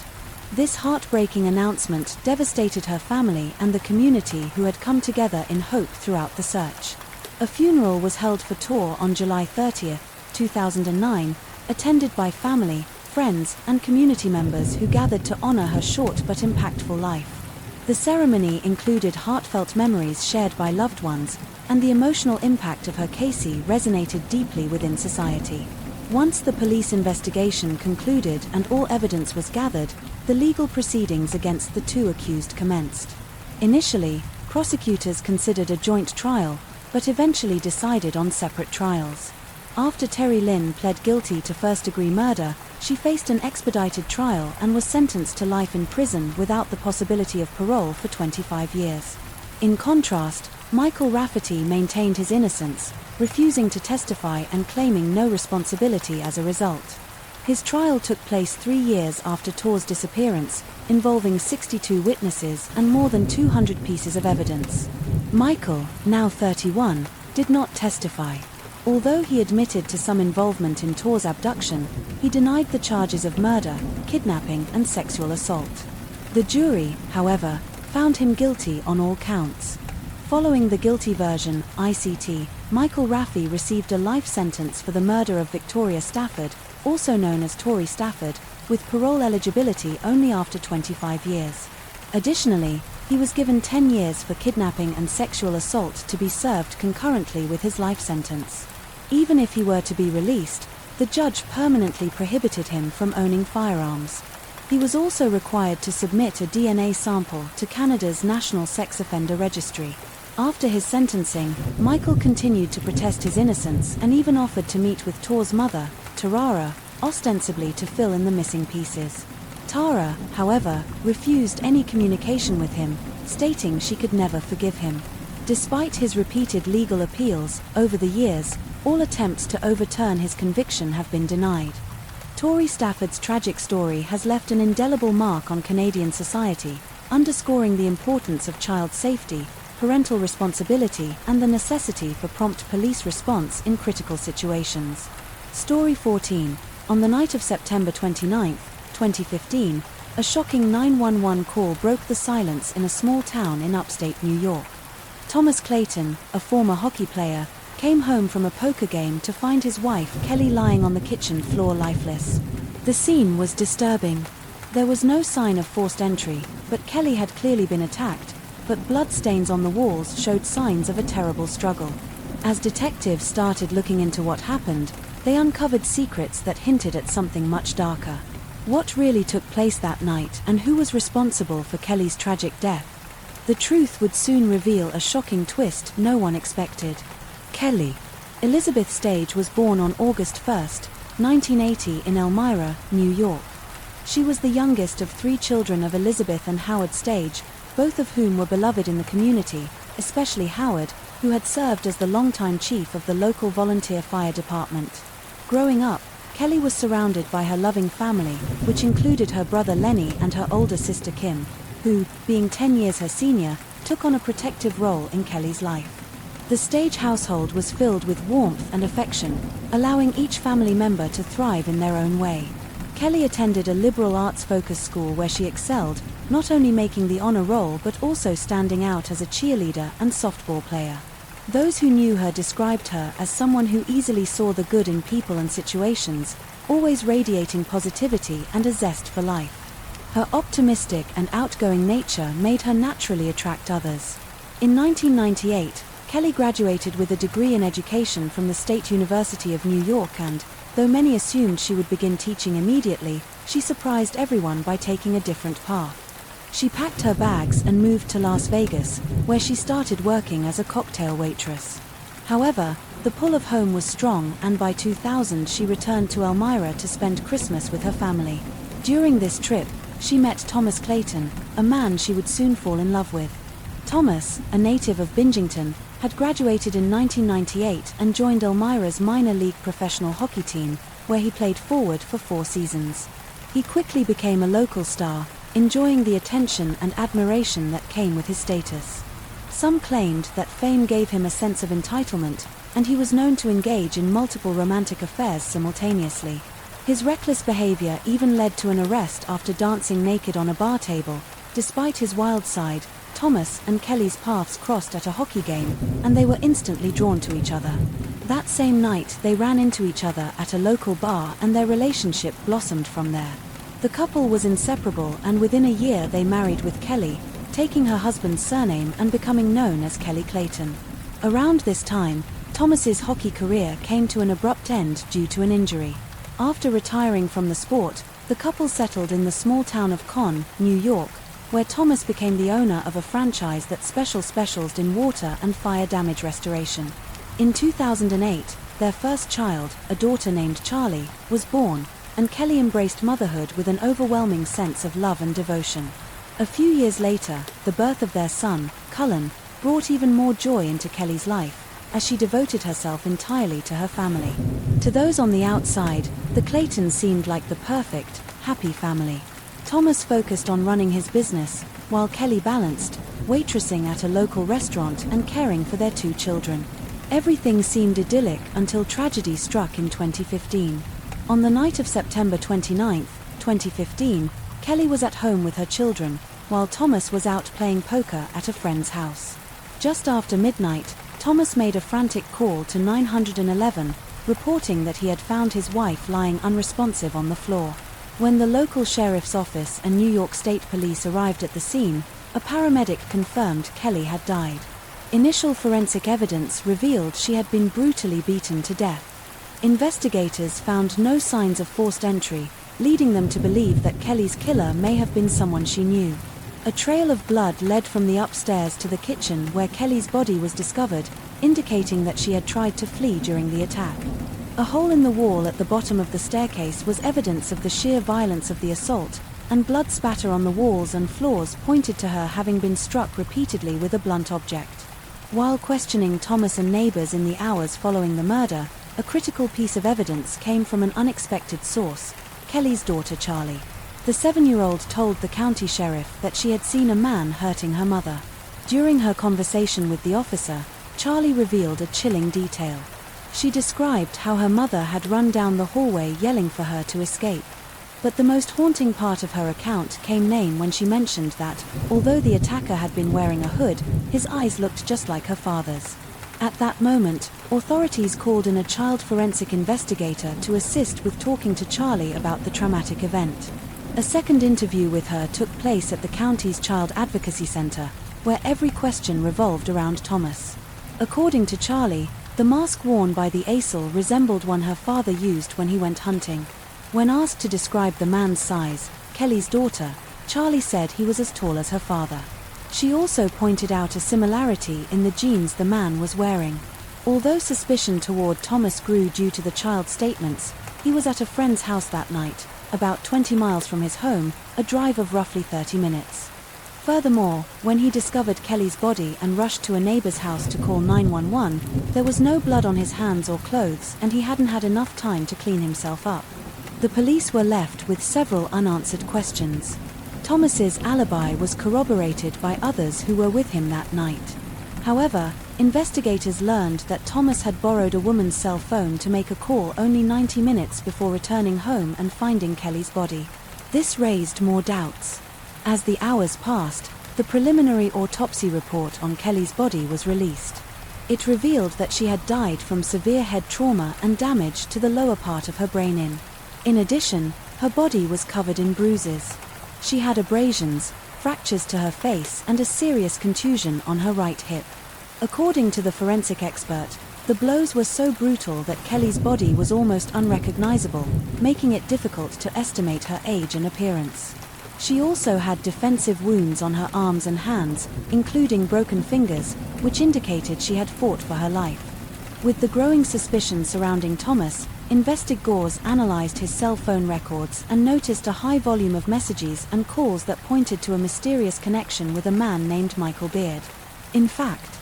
This heartbreaking announcement devastated her family and the community who had come together in hope throughout the search. A funeral was held for Tor on July 30, 2009, attended by family, friends, and community members who gathered to honor her short but impactful life. The ceremony included heartfelt memories shared by loved ones, and the emotional impact of her case resonated deeply within society. Once the police investigation concluded and all evidence was gathered, the legal proceedings against the two accused commenced. Initially, prosecutors considered a joint trial, but eventually decided on separate trials. After Terry Lynn pled guilty to first-degree murder, she faced an expedited trial and was sentenced to life in prison without the possibility of parole for 25 years. In contrast, Michael Rafferty maintained his innocence, refusing to testify and claiming no responsibility as a result. His trial took place 3 years after Tor's disappearance, involving 62 witnesses and more than 200 pieces of evidence. Michael, now 31, did not testify. Although he admitted to some involvement in Tor's abduction, he denied the charges of murder, kidnapping, and sexual assault. The jury, however, found him guilty on all counts. Following the guilty version, ICT, Michael Raffi received a life sentence for the murder of Victoria Stafford, also known as Tori Stafford, with parole eligibility only after 25 years. Additionally, he was given 10 years for kidnapping and sexual assault to be served concurrently with his life sentence. Even if he were to be released, the judge permanently prohibited him from owning firearms. He was also required to submit a DNA sample to Canada's National Sex Offender Registry. After his sentencing, Michael continued to protest his innocence and even offered to meet with Tor's mother, Tara, ostensibly to fill in the missing pieces. Tara, however, refused any communication with him, stating she could never forgive him. Despite his repeated legal appeals, over the years, all attempts to overturn his conviction have been denied. Tori Stafford's tragic story has left an indelible mark on Canadian society, underscoring the importance of child safety, parental responsibility, and the necessity for prompt police response in critical situations. Story 14. On the night of September 29, 2015, a shocking 911 call broke the silence in a small town in upstate New York. Thomas Clayton, a former hockey player, came home from a poker game to find his wife Kelly lying on the kitchen floor lifeless. The scene was disturbing. There was no sign of forced entry, but Kelly had clearly been attacked, but bloodstains on the walls showed signs of a terrible struggle. As detectives started looking into what happened, they uncovered secrets that hinted at something much darker. What really took place that night and who was responsible for Kelly's tragic death? The truth would soon reveal a shocking twist no one expected. Kelly Elizabeth Stage was born on August 1, 1980 in Elmira, New York. She was the youngest of 3 children of Elizabeth and Howard Stage, both of whom were beloved in the community, especially Howard, who had served as the longtime chief of the local volunteer fire department. Growing up, Kelly was surrounded by her loving family, which included her brother Lenny and her older sister Kim, who, being 10 years her senior, took on a protective role in Kelly's life. The Stage household was filled with warmth and affection, allowing each family member to thrive in their own way. Kelly attended a liberal arts-focused school where she excelled, not only making the honor roll but also standing out as a cheerleader and softball player. Those who knew her described her as someone who easily saw the good in people and situations, always radiating positivity and a zest for life. Her optimistic and outgoing nature made her naturally attract others. In 1998, Kelly graduated with a degree in education from the State University of New York and, though many assumed she would begin teaching immediately, she surprised everyone by taking a different path. She packed her bags and moved to Las Vegas, where she started working as a cocktail waitress. However, the pull of home was strong and by 2000 she returned to Elmira to spend Christmas with her family. During this trip, she met Thomas Clayton, a man she would soon fall in love with. Thomas, a native of Binghamton, had graduated in 1998 and joined Elmira's minor league professional hockey team, where he played forward for 4 seasons. He quickly became a local star, enjoying the attention and admiration that came with his status. Some claimed that fame gave him a sense of entitlement, and he was known to engage in multiple romantic affairs simultaneously. His reckless behavior even led to an arrest after dancing naked on a bar table. Despite his wild side, Thomas and Kelly's paths crossed at a hockey game, and they were instantly drawn to each other. That same night, they ran into each other at a local bar and their relationship blossomed from there. The couple was inseparable, and within a year they married, with Kelly taking her husband's surname and becoming known as Kelly Clayton. Around this time, Thomas's hockey career came to an abrupt end due to an injury. After retiring from the sport, the couple settled in the small town of Conn, New York, where Thomas became the owner of a franchise that specialized in water and fire damage restoration. In 2008, their first child, a daughter named Charlie, was born, and Kelly embraced motherhood with an overwhelming sense of love and devotion. A few years later, the birth of their son, Cullen, brought even more joy into Kelly's life, as she devoted herself entirely to her family. To those on the outside, the Claytons seemed like the perfect, happy family. Thomas focused on running his business, while Kelly balanced waitressing at a local restaurant and caring for their 2 children. Everything seemed idyllic until tragedy struck in 2015. On the night of September 29, 2015, Kelly was at home with her children, while Thomas was out playing poker at a friend's house. Just after midnight, Thomas made a frantic call to 911, reporting that he had found his wife lying unresponsive on the floor. When the local sheriff's office and New York State Police arrived at the scene, a paramedic confirmed Kelly had died. Initial forensic evidence revealed she had been brutally beaten to death. Investigators found no signs of forced entry, leading them to believe that Kelly's killer may have been someone she knew. A trail of blood led from the upstairs to the kitchen where Kelly's body was discovered, indicating that she had tried to flee during the attack. A hole in the wall at the bottom of the staircase was evidence of the sheer violence of the assault, and blood spatter on the walls and floors pointed to her having been struck repeatedly with a blunt object. While questioning Thomas and neighbors in the hours following the murder, a critical piece of evidence came from an unexpected source: Kelly's daughter Charlie. The 7-year-old told the county sheriff that she had seen a man hurting her mother. During her conversation with the officer, Charlie revealed a chilling detail. She described how her mother had run down the hallway yelling for her to escape. But the most haunting part of her account came when she mentioned that, although the attacker had been wearing a hood, his eyes looked just like her father's. At that moment, authorities called in a child forensic investigator to assist with talking to Charlie about the traumatic event. A second interview with her took place at the county's Child Advocacy Center, where every question revolved around Thomas. According to Charlie, the mask worn by the ASIL resembled one her father used when he went hunting. When asked to describe the man's size, Kelly's daughter, Charlie said he was as tall as her father. She also pointed out a similarity in the jeans the man was wearing. Although suspicion toward Thomas grew due to the child's statements, he was at a friend's house that night, about 20 miles from his home, a drive of roughly 30 minutes. Furthermore, when he discovered Kelly's body and rushed to a neighbor's house to call 911, there was no blood on his hands or clothes, and he hadn't had enough time to clean himself up. The police were left with several unanswered questions. Thomas's alibi was corroborated by others who were with him that night. However, investigators learned that Thomas had borrowed a woman's cell phone to make a call only 90 minutes before returning home and finding Kelly's body. This raised more doubts. As the hours passed, the preliminary autopsy report on Kelly's body was released. It revealed that she had died from severe head trauma and damage to the lower part of her brain. In addition, her body was covered in bruises. She had abrasions, fractures to her face, and a serious contusion on her right hip. According to the forensic expert, the blows were so brutal that Kelly's body was almost unrecognizable, making it difficult to estimate her age and appearance. She also had defensive wounds on her arms and hands, including broken fingers, which indicated she had fought for her life. With the growing suspicion surrounding Thomas, investigators analyzed his cell phone records and noticed a high volume of messages and calls that pointed to a mysterious connection with a man named Michael Beard. In fact,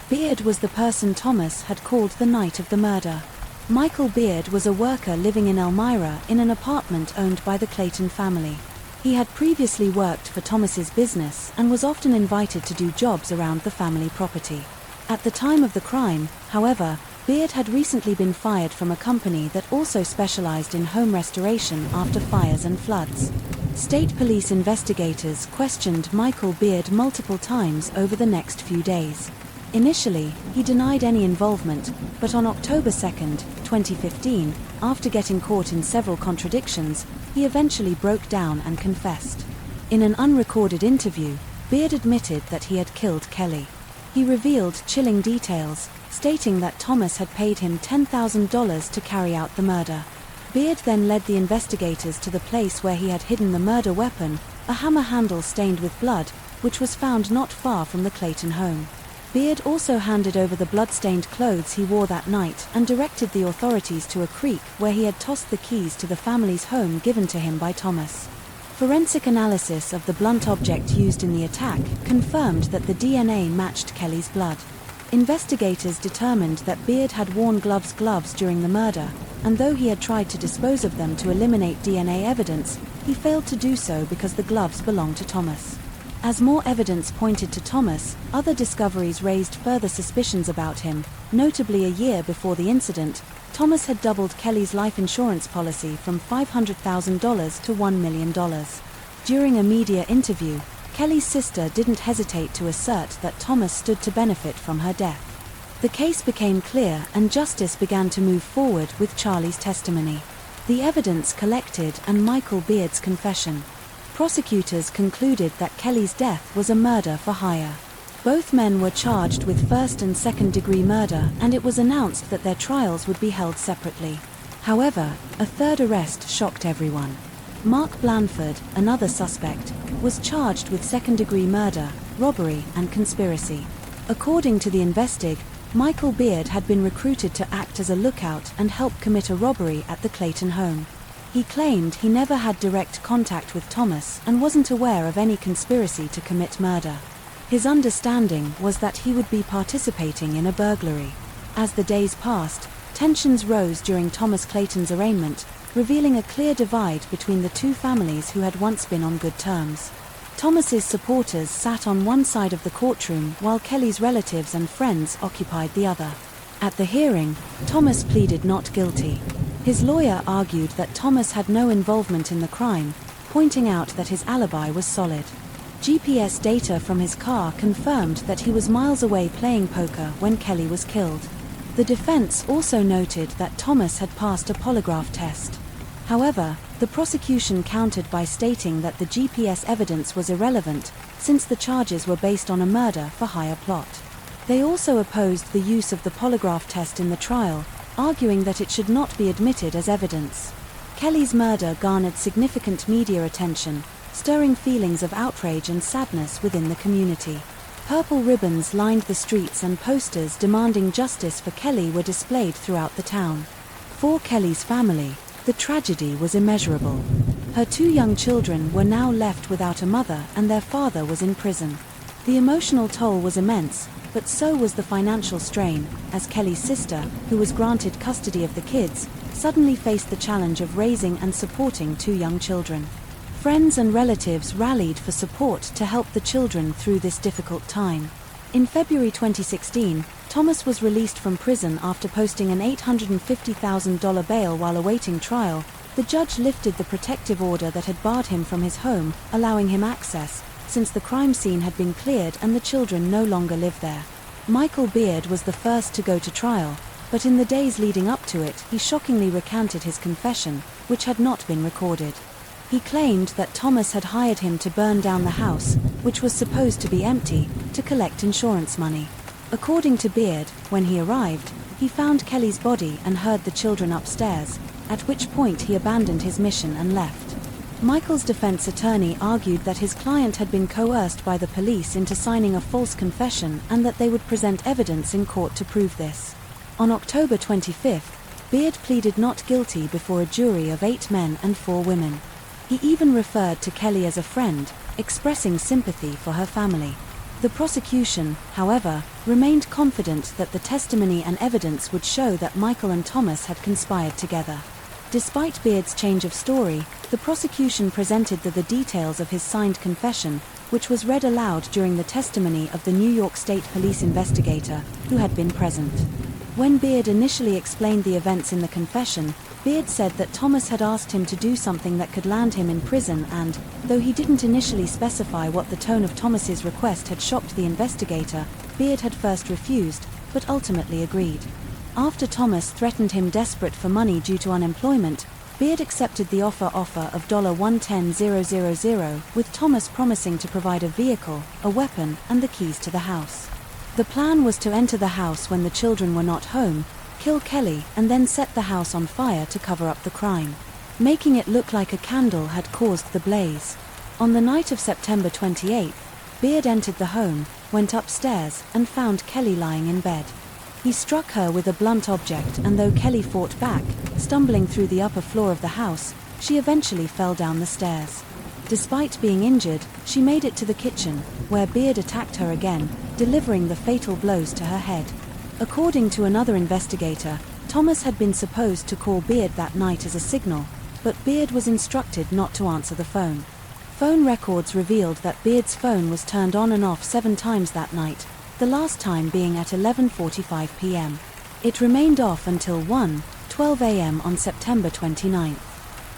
Beard was the person Thomas had called the night of the murder. Michael Beard was a worker living in Elmira in an apartment owned by the Clayton family. He had previously worked for Thomas's business and was often invited to do jobs around the family property. At the time of the crime, however, Beard had recently been fired from a company that also specialized in home restoration after fires and floods. State police investigators questioned Michael Beard multiple times over the next few days. Initially, he denied any involvement, but on October 2, 2015, after getting caught in several contradictions, he eventually broke down and confessed. In an unrecorded interview, Beard admitted that he had killed Kelly. He revealed chilling details, stating that Thomas had paid him $10,000 to carry out the murder. Beard then led the investigators to the place where he had hidden the murder weapon, a hammer handle stained with blood, which was found not far from the Clayton home. Beard also handed over the blood-stained clothes he wore that night and directed the authorities to a creek where he had tossed the keys to the family's home given to him by Thomas. Forensic analysis of the blunt object used in the attack confirmed that the DNA matched Kelly's blood. Investigators determined that Beard had worn gloves during the murder, and though he had tried to dispose of them to eliminate DNA evidence, he failed to do so because the gloves belonged to Thomas. As more evidence pointed to Thomas, other discoveries raised further suspicions about him. Notably, a year before the incident, Thomas had doubled Kelly's life insurance policy from $500,000 to $1 million. During a media interview, Kelly's sister didn't hesitate to assert that Thomas stood to benefit from her death. The case became clear and justice began to move forward with Charlie's testimony, the evidence collected, and Michael Beard's confession. Prosecutors concluded that Kelly's death was a murder for hire. Both men were charged with first and second-degree murder, and it was announced that their trials would be held separately. However, a third arrest shocked everyone. Mark Blanford, another suspect, was charged with second-degree murder, robbery, and conspiracy. According to the investig, Michael Beard had been recruited to act as a lookout and help commit a robbery at the Clayton home. He claimed he never had direct contact with Thomas and wasn't aware of any conspiracy to commit murder. His understanding was that he would be participating in a burglary. As the days passed, tensions rose during Thomas Clayton's arraignment, revealing a clear divide between the two families who had once been on good terms. Thomas's supporters sat on one side of the courtroom while Kelly's relatives and friends occupied the other. At the hearing, Thomas pleaded not guilty. His lawyer argued that Thomas had no involvement in the crime, pointing out that his alibi was solid. GPS data from his car confirmed that he was miles away playing poker when Kelly was killed. The defense also noted that Thomas had passed a polygraph test. However, the The prosecution countered by stating that the GPS evidence was irrelevant, since the charges were based on a murder-for-hire plot. They also opposed the use of the polygraph test in the trial, arguing that it should not be admitted as evidence. Kelly's murder garnered significant media attention, stirring feelings of outrage and sadness within the community. Purple ribbons lined the streets and posters demanding justice for Kelly were displayed throughout the town. For Kelly's family, the tragedy was immeasurable. Her 2 young children were now left without a mother and their father was in prison. The emotional toll was immense, but so was the financial strain, as Kelly's sister, who was granted custody of the kids, suddenly faced the challenge of raising and supporting 2 young children. Friends and relatives rallied for support to help the children through this difficult time. In February 2016, Thomas was released from prison after posting an $850,000 bail while awaiting trial. The judge lifted the protective order that had barred him from his home, allowing him access, since the crime scene had been cleared and the children no longer lived there. Michael Beard was the first to go to trial, but in the days leading up to it, he shockingly recanted his confession, which had not been recorded. He claimed that Thomas had hired him to burn down the house, which was supposed to be empty, to collect insurance money. According to Beard, when he arrived, he found Kelly's body and heard the children upstairs, at which point he abandoned his mission and left. Michael's defense attorney argued that his client had been coerced by the police into signing a false confession and that they would present evidence in court to prove this. On October 25, Beard pleaded not guilty before a jury of 8 men and 4 women. He even referred to Kelly as a friend, expressing sympathy for her family. The prosecution, however, remained confident that the testimony and evidence would show that Michael and Thomas had conspired together. Despite Beard's change of story, the prosecution presented the details of his signed confession, which was read aloud during the testimony of the New York State Police investigator, who had been present. When Beard initially explained the events in the confession, Beard said that Thomas had asked him to do something that could land him in prison and, though he didn't initially specify what the tone of Thomas's request had shocked the investigator, Beard had first refused, but ultimately agreed. After Thomas threatened him desperate for money due to unemployment, Beard accepted the offer of $110,000, with Thomas promising to provide a vehicle, a weapon, and the keys to the house. The plan was to enter the house when the children were not home, kill Kelly, and then set the house on fire to cover up the crime, making it look like a candle had caused the blaze. On the night of September 28, Beard entered the home, went upstairs, and found Kelly lying in bed. He struck her with a blunt object, and though Kelly fought back, stumbling through the upper floor of the house, she eventually fell down the stairs. Despite being injured, she made it to the kitchen, where Beard attacked her again, delivering the fatal blows to her head. According to another investigator, Thomas had been supposed to call Beard that night as a signal, but Beard was instructed not to answer the phone. Phone records revealed that Beard's phone was turned on and off 7 times that night, the last time being at 11:45 p.m. It remained off until 1:12 a.m. on September 29.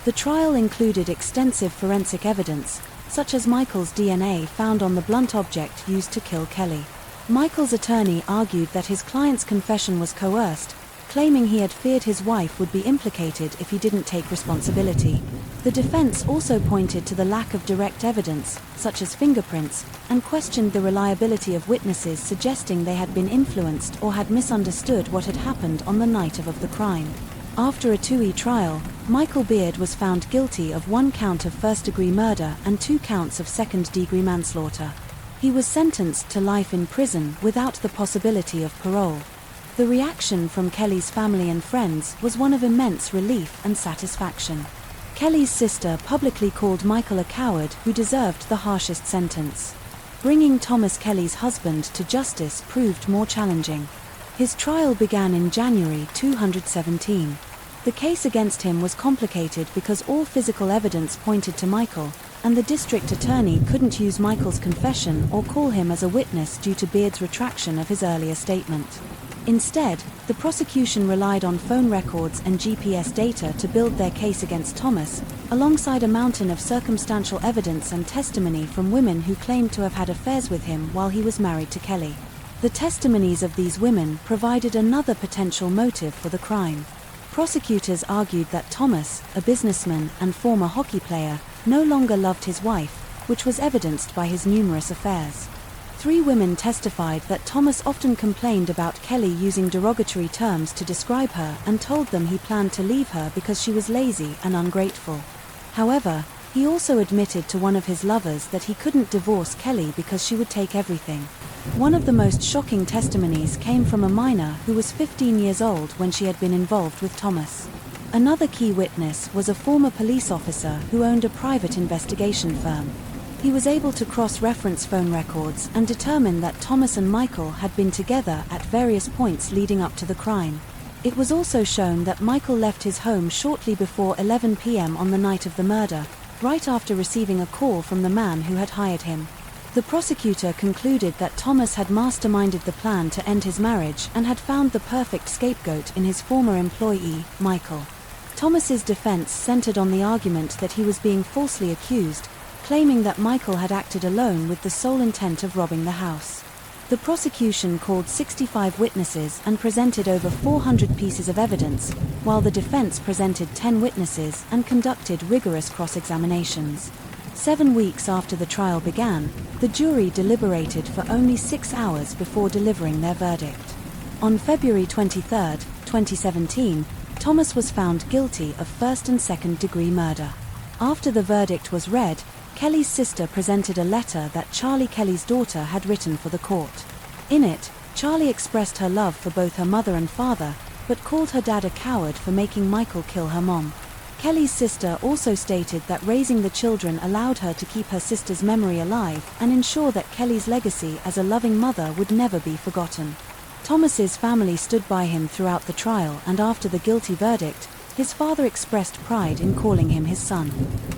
The trial included extensive forensic evidence, such as Michael's DNA found on the blunt object used to kill Kelly. Michael's attorney argued that his client's confession was coerced, claiming he had feared his wife would be implicated if he didn't take responsibility. The defense also pointed to the lack of direct evidence, such as fingerprints, and questioned the reliability of witnesses suggesting they had been influenced or had misunderstood what had happened on the night of the crime. After a 2-year trial, Michael Beard was found guilty of 1 count of first-degree murder and 2 counts of second-degree manslaughter. He was sentenced to life in prison without the possibility of parole. The reaction from Kelly's family and friends was one of immense relief and satisfaction. Kelly's sister publicly called Michael a coward who deserved the harshest sentence. Bringing Thomas Kelly's husband to justice proved more challenging. His trial began in January 2017. The case against him was complicated because all physical evidence pointed to Michael, and the district attorney couldn't use Michael's confession or call him as a witness due to Beard's retraction of his earlier statement. Instead, the prosecution relied on phone records and GPS data to build their case against Thomas, alongside a mountain of circumstantial evidence and testimony from women who claimed to have had affairs with him while he was married to Kelly. The testimonies of these women provided another potential motive for the crime. Prosecutors argued that Thomas, a businessman and former hockey player, no longer loved his wife, which was evidenced by his numerous affairs. 3 women testified that Thomas often complained about Kelly using derogatory terms to describe her and told them he planned to leave her because she was lazy and ungrateful. However, he also admitted to one of his lovers that he couldn't divorce Kelly because she would take everything. One of the most shocking testimonies came from a minor who was 15 years old when she had been involved with Thomas. Another key witness was a former police officer who owned a private investigation firm. He was able to cross-reference phone records and determine that Thomas and Michael had been together at various points leading up to the crime. It was also shown that Michael left his home shortly before 11 p.m. on the night of the murder, right after receiving a call from the man who had hired him. The prosecutor concluded that Thomas had masterminded the plan to end his marriage and had found the perfect scapegoat in his former employee, Michael. Thomas's defense centered on the argument that he was being falsely accused, claiming that Michael had acted alone with the sole intent of robbing the house. The prosecution called 65 witnesses and presented over 400 pieces of evidence, while the defense presented 10 witnesses and conducted rigorous cross-examinations. 7 weeks after the trial began, the jury deliberated for only 6 hours before delivering their verdict. On February 23, 2017, Thomas was found guilty of first and second-degree murder. After the verdict was read, Kelly's sister presented a letter that Charlie Kelly's daughter had written for the court. In it, Charlie expressed her love for both her mother and father, but called her dad a coward for making Michael kill her mom. Kelly's sister also stated that raising the children allowed her to keep her sister's memory alive and ensure that Kelly's legacy as a loving mother would never be forgotten. Thomas's family stood by him throughout the trial, and after the guilty verdict, his father expressed pride in calling him his son.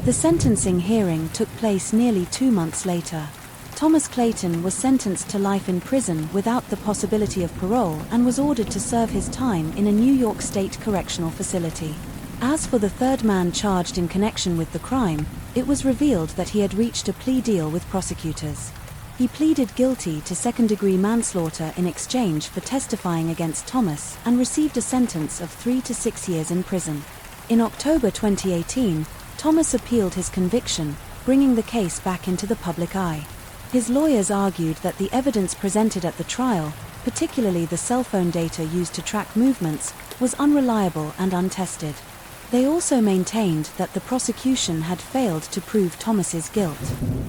The sentencing hearing took place nearly 2 months later. Thomas Clayton was sentenced to life in prison without the possibility of parole and was ordered to serve his time in a New York State correctional facility. As for the third man charged in connection with the crime, it was revealed that he had reached a plea deal with prosecutors. He pleaded guilty to second-degree manslaughter in exchange for testifying against Thomas and received a sentence of 3 to 6 years in prison. In October 2018, Thomas appealed his conviction, bringing the case back into the public eye. His lawyers argued that the evidence presented at the trial, particularly the cell phone data used to track movements, was unreliable and untested. They also maintained that the prosecution had failed to prove Thomas's guilt.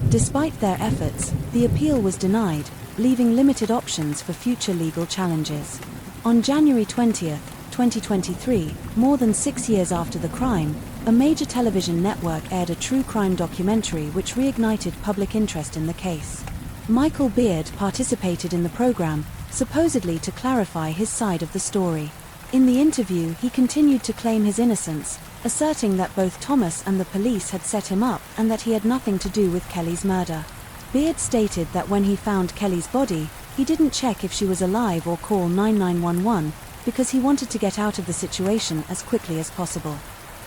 Despite their efforts, the appeal was denied, leaving limited options for future legal challenges. On January 20, 2023, more than 6 years after the crime, a major television network aired a true crime documentary which reignited public interest in the case. Michael Beard participated in the program, supposedly to clarify his side of the story. In the interview, he continued to claim his innocence, asserting that both Thomas and the police had set him up and that he had nothing to do with Kelly's murder. Beard stated that when he found Kelly's body, he didn't check if she was alive or call 9911 because he wanted to get out of the situation as quickly as possible.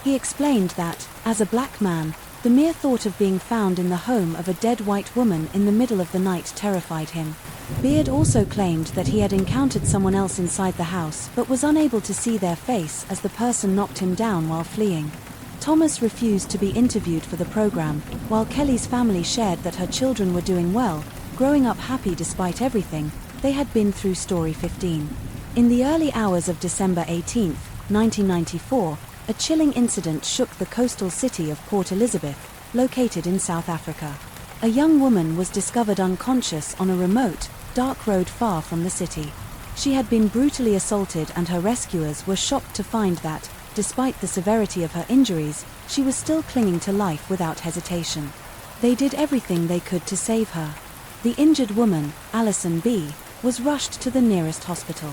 He explained that, as a black man, the mere thought of being found in the home of a dead white woman in the middle of the night terrified him. Beard also claimed that he had encountered someone else inside the house but was unable to see their face as the person knocked him down while fleeing. Thomas refused to be interviewed for the program, while Kelly's family shared that her children were doing well, growing up happy despite everything they had been through. Story 15. In the early hours of December 18, 1994, a chilling incident shook the coastal city of Port Elizabeth, located in South Africa. A young woman was discovered unconscious on a remote, dark road far from the city. She had been brutally assaulted, and her rescuers were shocked to find that, despite the severity of her injuries, she was still clinging to life without hesitation. They did everything they could to save her. The injured woman, Alison B., was rushed to the nearest hospital.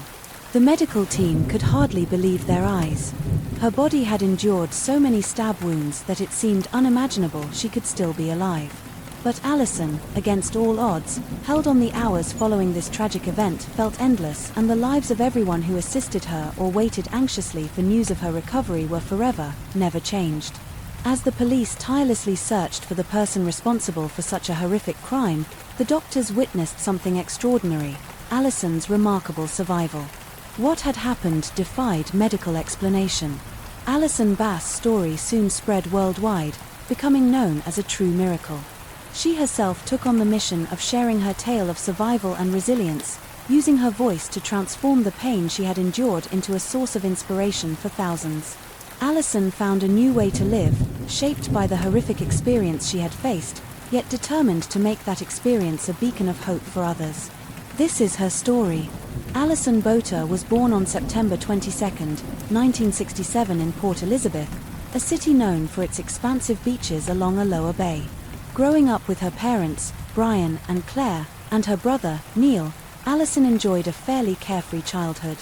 The medical team could hardly believe their eyes. Her body had endured so many stab wounds that it seemed unimaginable she could still be alive. But Alison, against all odds, held on. The hours following this tragic event felt endless, and the lives of everyone who assisted her or waited anxiously for news of her recovery were forever, never changed. As the police tirelessly searched for the person responsible for such a horrific crime, the doctors witnessed something extraordinary: Alison's remarkable survival. What had happened defied medical explanation. Alison Bass' story soon spread worldwide, becoming known as a true miracle. She herself took on the mission of sharing her tale of survival and resilience, using her voice to transform the pain she had endured into a source of inspiration for thousands. Alison found a new way to live, shaped by the horrific experience she had faced, yet determined to make that experience a beacon of hope for others. This is her story. Alison Boter was born on September 22, 1967 in Port Elizabeth, a city known for its expansive beaches along a lower bay. Growing up with her parents, Brian and Claire, and her brother, Neil, Alison enjoyed a fairly carefree childhood.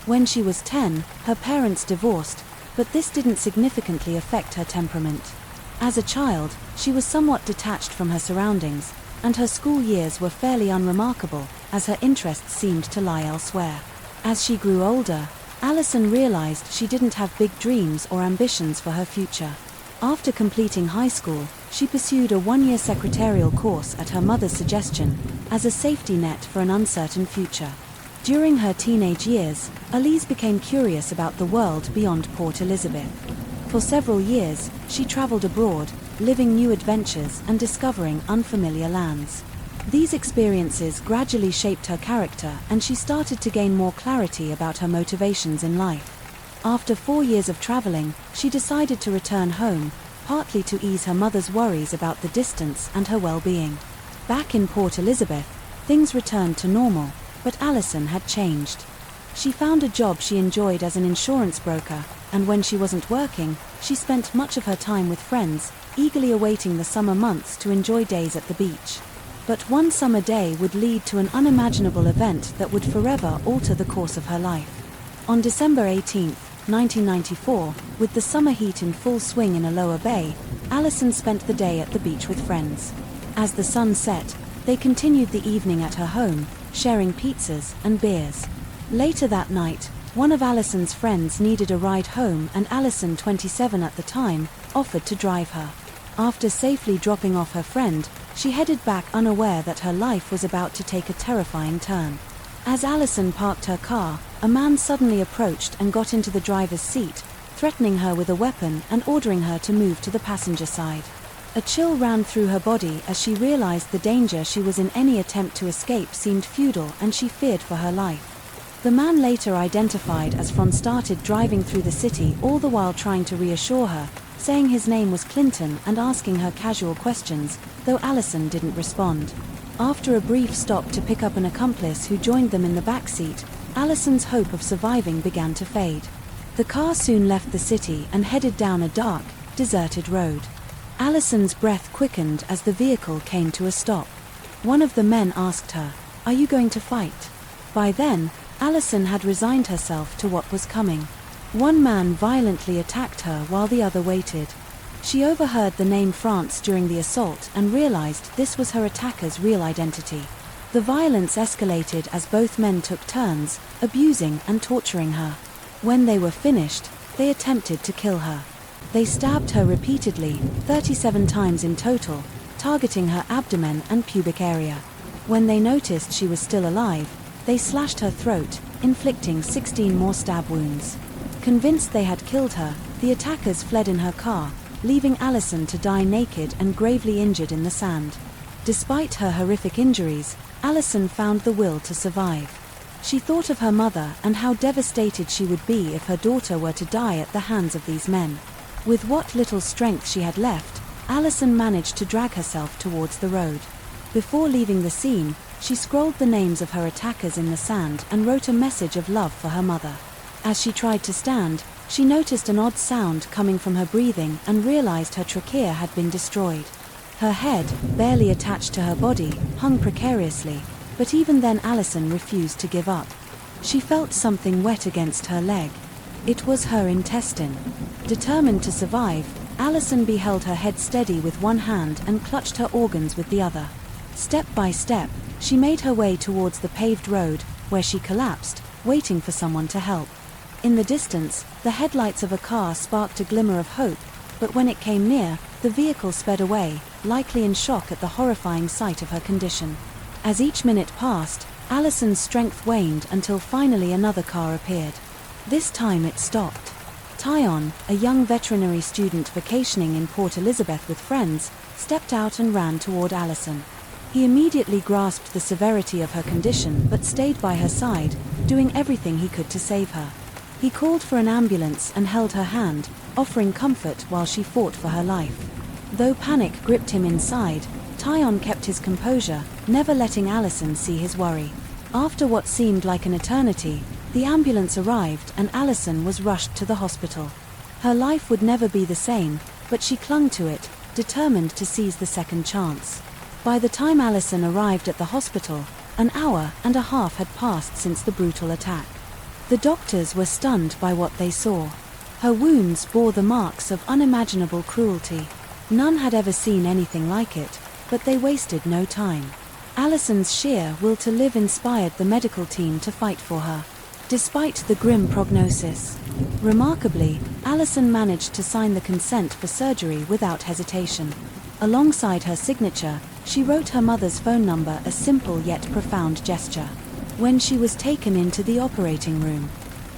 When she was 10, her parents divorced, but this didn't significantly affect her temperament. As a child, she was somewhat detached from her surroundings, and her school years were fairly unremarkable, as her interests seemed to lie elsewhere. As she grew older, Alison realized she didn't have big dreams or ambitions for her future. After completing high school, she pursued a one-year secretarial course at her mother's suggestion, as a safety net for an uncertain future. During her teenage years, Elise became curious about the world beyond Port Elizabeth. For several years, she traveled abroad, living new adventures and discovering unfamiliar lands. These experiences gradually shaped her character, and she started to gain more clarity about her motivations in life. After 4 years of traveling, she decided to return home, partly to ease her mother's worries about the distance and her well-being. Back in Port Elizabeth, things returned to normal, but Alison had changed. She found a job she enjoyed as an insurance broker, and when she wasn't working, she spent much of her time with friends, eagerly awaiting the summer months to enjoy days at the beach. But one summer day would lead to an unimaginable event that would forever alter the course of her life. On December 18, 1994, with the summer heat in full swing in a lower bay, Alison spent the day at the beach with friends. As the sun set, they continued the evening at her home, sharing pizzas and beers. Later that night, one of Alison's friends needed a ride home, and Alison, 27 at the time, offered to drive her. After safely dropping off her friend, she headed back, unaware that her life was about to take a terrifying turn. As Alison parked her car, a man suddenly approached and got into the driver's seat, threatening her with a weapon and ordering her to move to the passenger side. A chill ran through her body as she realized the danger she was in. Any attempt to escape seemed futile, and she feared for her life. The man, later identified as Fron, started driving through the city, all the while trying to reassure her, saying his name was Clinton and asking her casual questions, though Alison didn't respond. After a brief stop to pick up an accomplice who joined them in the backseat, Alison's hope of surviving began to fade. The car soon left the city and headed down a dark, deserted road. Alison's breath quickened as the vehicle came to a stop. One of the men asked her, "Are you going to fight?" By then, Alison had resigned herself to what was coming. One man violently attacked her while the other waited. She overheard the name France during the assault and realized this was her attacker's real identity. The violence escalated as both men took turns, abusing and torturing her. When they were finished, they attempted to kill her. They stabbed her repeatedly, 37 times in total, targeting her abdomen and pubic area. When they noticed she was still alive, they slashed her throat, inflicting 16 more stab wounds. Convinced they had killed her, the attackers fled in her car, leaving Alison to die naked and gravely injured in the sand. Despite her horrific injuries, Alison found the will to survive. She thought of her mother and how devastated she would be if her daughter were to die at the hands of these men. With what little strength she had left, Alison managed to drag herself towards the road. Before leaving the scene, she scrolled the names of her attackers in the sand and wrote a message of love for her mother. As she tried to stand, she noticed an odd sound coming from her breathing and realized her trachea had been destroyed. Her head, barely attached to her body, hung precariously, but even then Alison refused to give up. She felt something wet against her leg. It was her intestine. Determined to survive, Alison held her head steady with one hand and clutched her organs with the other. Step by step, she made her way towards the paved road, where she collapsed, waiting for someone to help. In the distance, the headlights of a car sparked a glimmer of hope, but when it came near, the vehicle sped away, likely in shock at the horrifying sight of her condition. As each minute passed, Allison's strength waned until finally another car appeared. This time it stopped. Tyon, a young veterinary student vacationing in Port Elizabeth with friends, stepped out and ran toward Allison. He immediately grasped the severity of her condition but stayed by her side, doing everything he could to save her. He called for an ambulance and held her hand, offering comfort while she fought for her life. Though panic gripped him inside, Tyon kept his composure, never letting Allison see his worry. After what seemed like an eternity, the ambulance arrived and Allison was rushed to the hospital. Her life would never be the same, but she clung to it, determined to seize the second chance. By the time Allison arrived at the hospital, an hour and a half had passed since the brutal attack. The doctors were stunned by what they saw. Her wounds bore the marks of unimaginable cruelty. None had ever seen anything like it, but they wasted no time. Allison's sheer will to live inspired the medical team to fight for her, despite the grim prognosis. Remarkably, Allison managed to sign the consent for surgery without hesitation. Alongside her signature, she wrote her mother's phone number, a simple yet profound gesture. When she was taken into the operating room,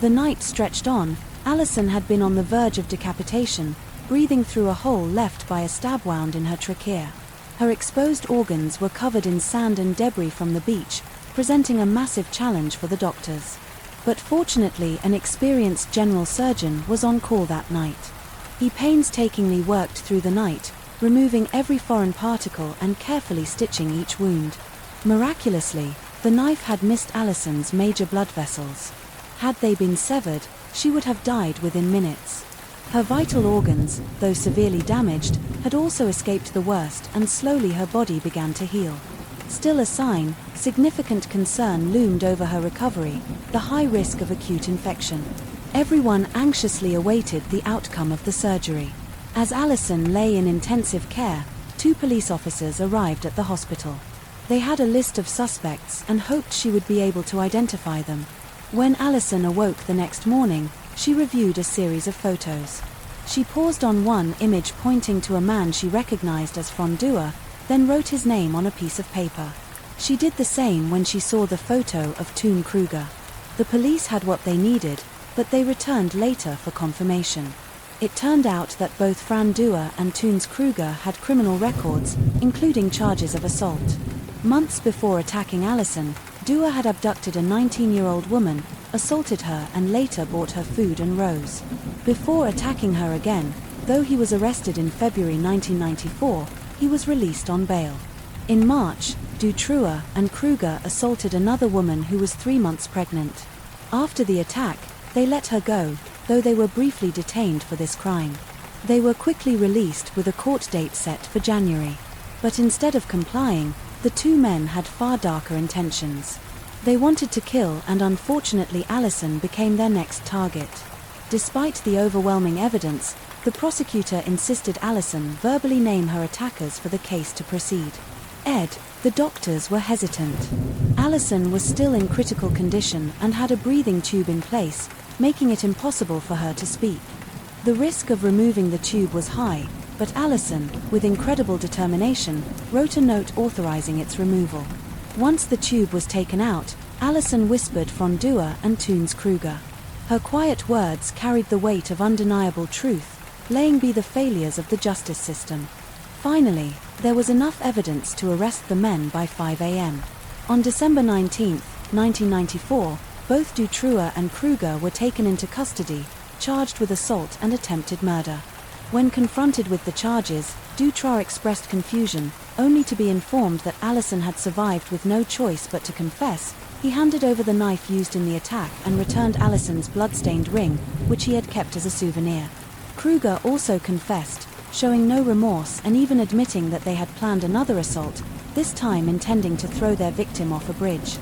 the night stretched on. Allison had been on the verge of decapitation, breathing through a hole left by a stab wound in her trachea. Her exposed organs were covered in sand and debris from the beach, presenting a massive challenge for the doctors. But fortunately, an experienced general surgeon was on call that night. He painstakingly worked through the night, removing every foreign particle and carefully stitching each wound. Miraculously, the knife had missed Allison's major blood vessels. Had they been severed, she would have died within minutes. Her vital organs, though severely damaged, had also escaped the worst, and slowly her body began to heal. Still a sign, significant concern loomed over her recovery, the high risk of acute infection. Everyone anxiously awaited the outcome of the surgery. As Allison lay in intensive care, 2 police officers arrived at the hospital. They had a list of suspects and hoped she would be able to identify them. When Allison awoke the next morning, she reviewed a series of photos. She paused on one image pointing to a man she recognized as Frondeur, then wrote his name on a piece of paper. She did the same when she saw the photo of Toon Kruger. The police had what they needed, but they returned later for confirmation. It turned out that both Frondeur and Toons Kruger had criminal records, including charges of assault. Months before attacking Allison, Dewar had abducted a 19-year-old woman, assaulted her and later bought her food and rose. Before attacking her again, though he was arrested in February 1994, he was released on bail. In March, Dutroux and Kruger assaulted another woman who was 3 months pregnant. After the attack, they let her go, though they were briefly detained for this crime. They were quickly released with a court date set for January. But instead of complying, the 2 men had far darker intentions. They wanted to kill, and unfortunately Allison became their next target. Despite the overwhelming evidence, the prosecutor insisted Allison verbally name her attackers for the case to proceed. The doctors were hesitant. Allison was still in critical condition and had a breathing tube in place, making it impossible for her to speak. The risk of removing the tube was high, but Allison, with incredible determination, wrote a note authorizing its removal. Once the tube was taken out, Allison whispered Frondeur and Toons Kruger. Her quiet words carried the weight of undeniable truth, laying bare the failures of the justice system. Finally, there was enough evidence to arrest the men by 5 a.m. On December 19, 1994, both Dutroux and Kruger were taken into custody, charged with assault and attempted murder. When confronted with the charges, Dutroux expressed confusion, only to be informed that Allison had survived with no choice but to confess. He handed over the knife used in the attack and returned Allison's blood-stained ring, which he had kept as a souvenir. Kruger also confessed, showing no remorse and even admitting that they had planned another assault, this time intending to throw their victim off a bridge.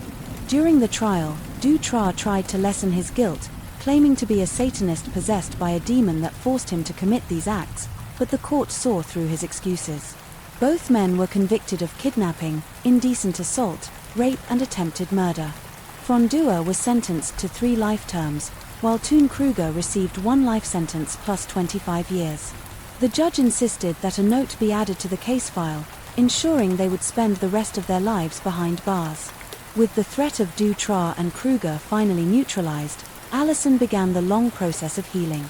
During the trial, Dutroux tried to lessen his guilt, claiming to be a Satanist possessed by a demon that forced him to commit these acts, but the court saw through his excuses. Both men were convicted of kidnapping, indecent assault, rape and attempted murder. Frondeur was sentenced to 3 life terms, while Toon Kruger received 1 life sentence plus 25 years. The judge insisted that a note be added to the case file, ensuring they would spend the rest of their lives behind bars. With the threat of Dutra and Kruger finally neutralized, Alison began the long process of healing.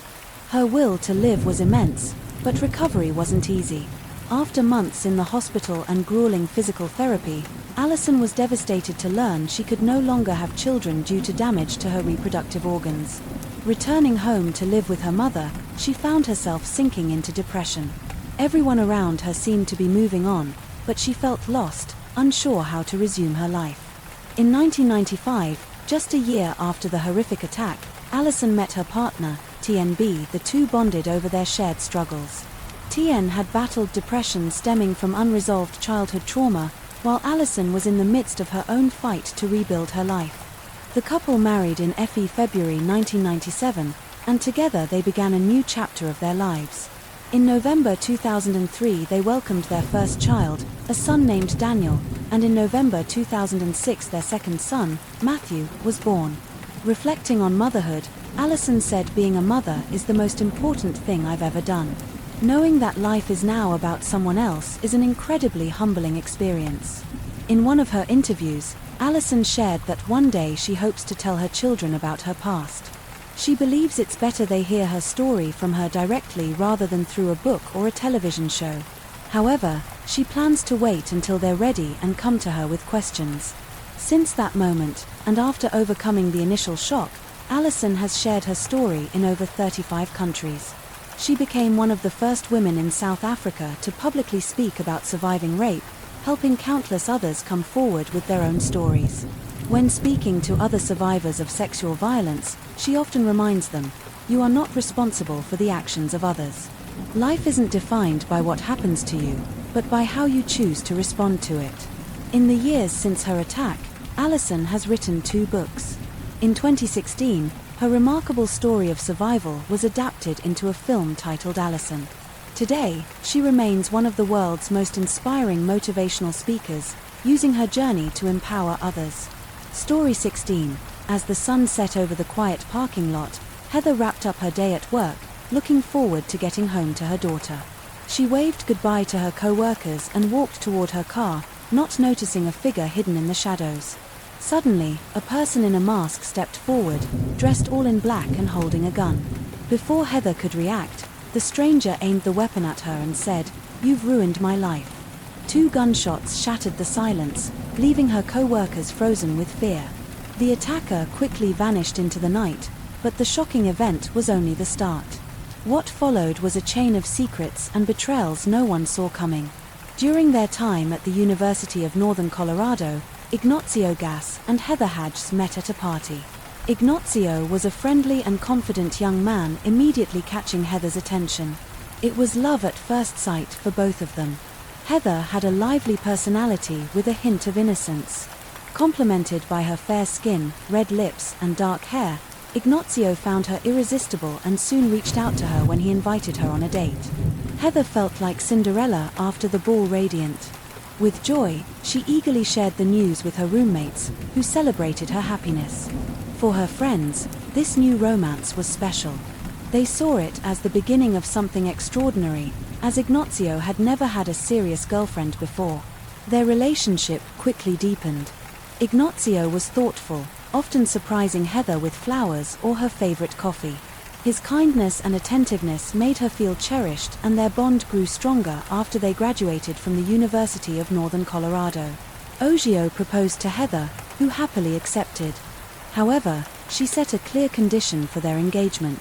Her will to live was immense, but recovery wasn't easy. After months in the hospital and grueling physical therapy, Alison was devastated to learn she could no longer have children due to damage to her reproductive organs. Returning home to live with her mother, she found herself sinking into depression. Everyone around her seemed to be moving on, but she felt lost, unsure how to resume her life. In 1995, just a year after the horrific attack, Alison met her partner, TNB. The two bonded over their shared struggles. TN had battled depression stemming from unresolved childhood trauma, while Alison was in the midst of her own fight to rebuild her life. The couple married in February 1997, and together they began a new chapter of their lives. In November 2003 they welcomed their first child, a son named Daniel, and in November 2006 their second son, Matthew, was born. Reflecting on motherhood, Alison said, "Being a mother is the most important thing I've ever done. Knowing that life is now about someone else is an incredibly humbling experience." In one of her interviews, Alison shared that one day she hopes to tell her children about her past. She believes it's better they hear her story from her directly rather than through a book or a television show. However, she plans to wait until they're ready and come to her with questions. Since that moment, and after overcoming the initial shock, Alison has shared her story in over 35 countries. She became one of the first women in South Africa to publicly speak about surviving rape, helping countless others come forward with their own stories. When speaking to other survivors of sexual violence, she often reminds them, "You are not responsible for the actions of others. Life isn't defined by what happens to you, but by how you choose to respond to it." In the years since her attack, Alison has written 2 books. In 2016, her remarkable story of survival was adapted into a film titled Alison. Today, she remains one of the world's most inspiring motivational speakers, using her journey to empower others. Story 16. As the sun set over the quiet parking lot, Heather wrapped up her day at work, looking forward to getting home to her daughter. She waved goodbye to her co-workers and walked toward her car, not noticing a figure hidden in the shadows. Suddenly, a person in a mask stepped forward, dressed all in black and holding a gun. Before Heather could react, the stranger aimed the weapon at her and said, "You've ruined my life." 2 gunshots shattered the silence, leaving her co-workers frozen with fear. The attacker quickly vanished into the night, but the shocking event was only the start. What followed was a chain of secrets and betrayals no one saw coming. During their time at the University of Northern Colorado, Ignacio Gas and Heather Hadges met at a party. Ignacio was a friendly and confident young man, immediately catching Heather's attention. It was love at first sight for both of them. Heather had a lively personality with a hint of innocence. Complemented by her fair skin, red lips, and dark hair, Ignacio found her irresistible and soon reached out to her when he invited her on a date. Heather felt like Cinderella after the ball, radiant. With joy, she eagerly shared the news with her roommates, who celebrated her happiness. For her friends, this new romance was special. They saw it as the beginning of something extraordinary, as Ignacio had never had a serious girlfriend before. Their relationship quickly deepened. Ignacio was thoughtful, often surprising Heather with flowers or her favorite coffee. His kindness and attentiveness made her feel cherished, and their bond grew stronger after they graduated from the University of Northern Colorado. Ogio proposed to Heather, who happily accepted. However, she set a clear condition for their engagement.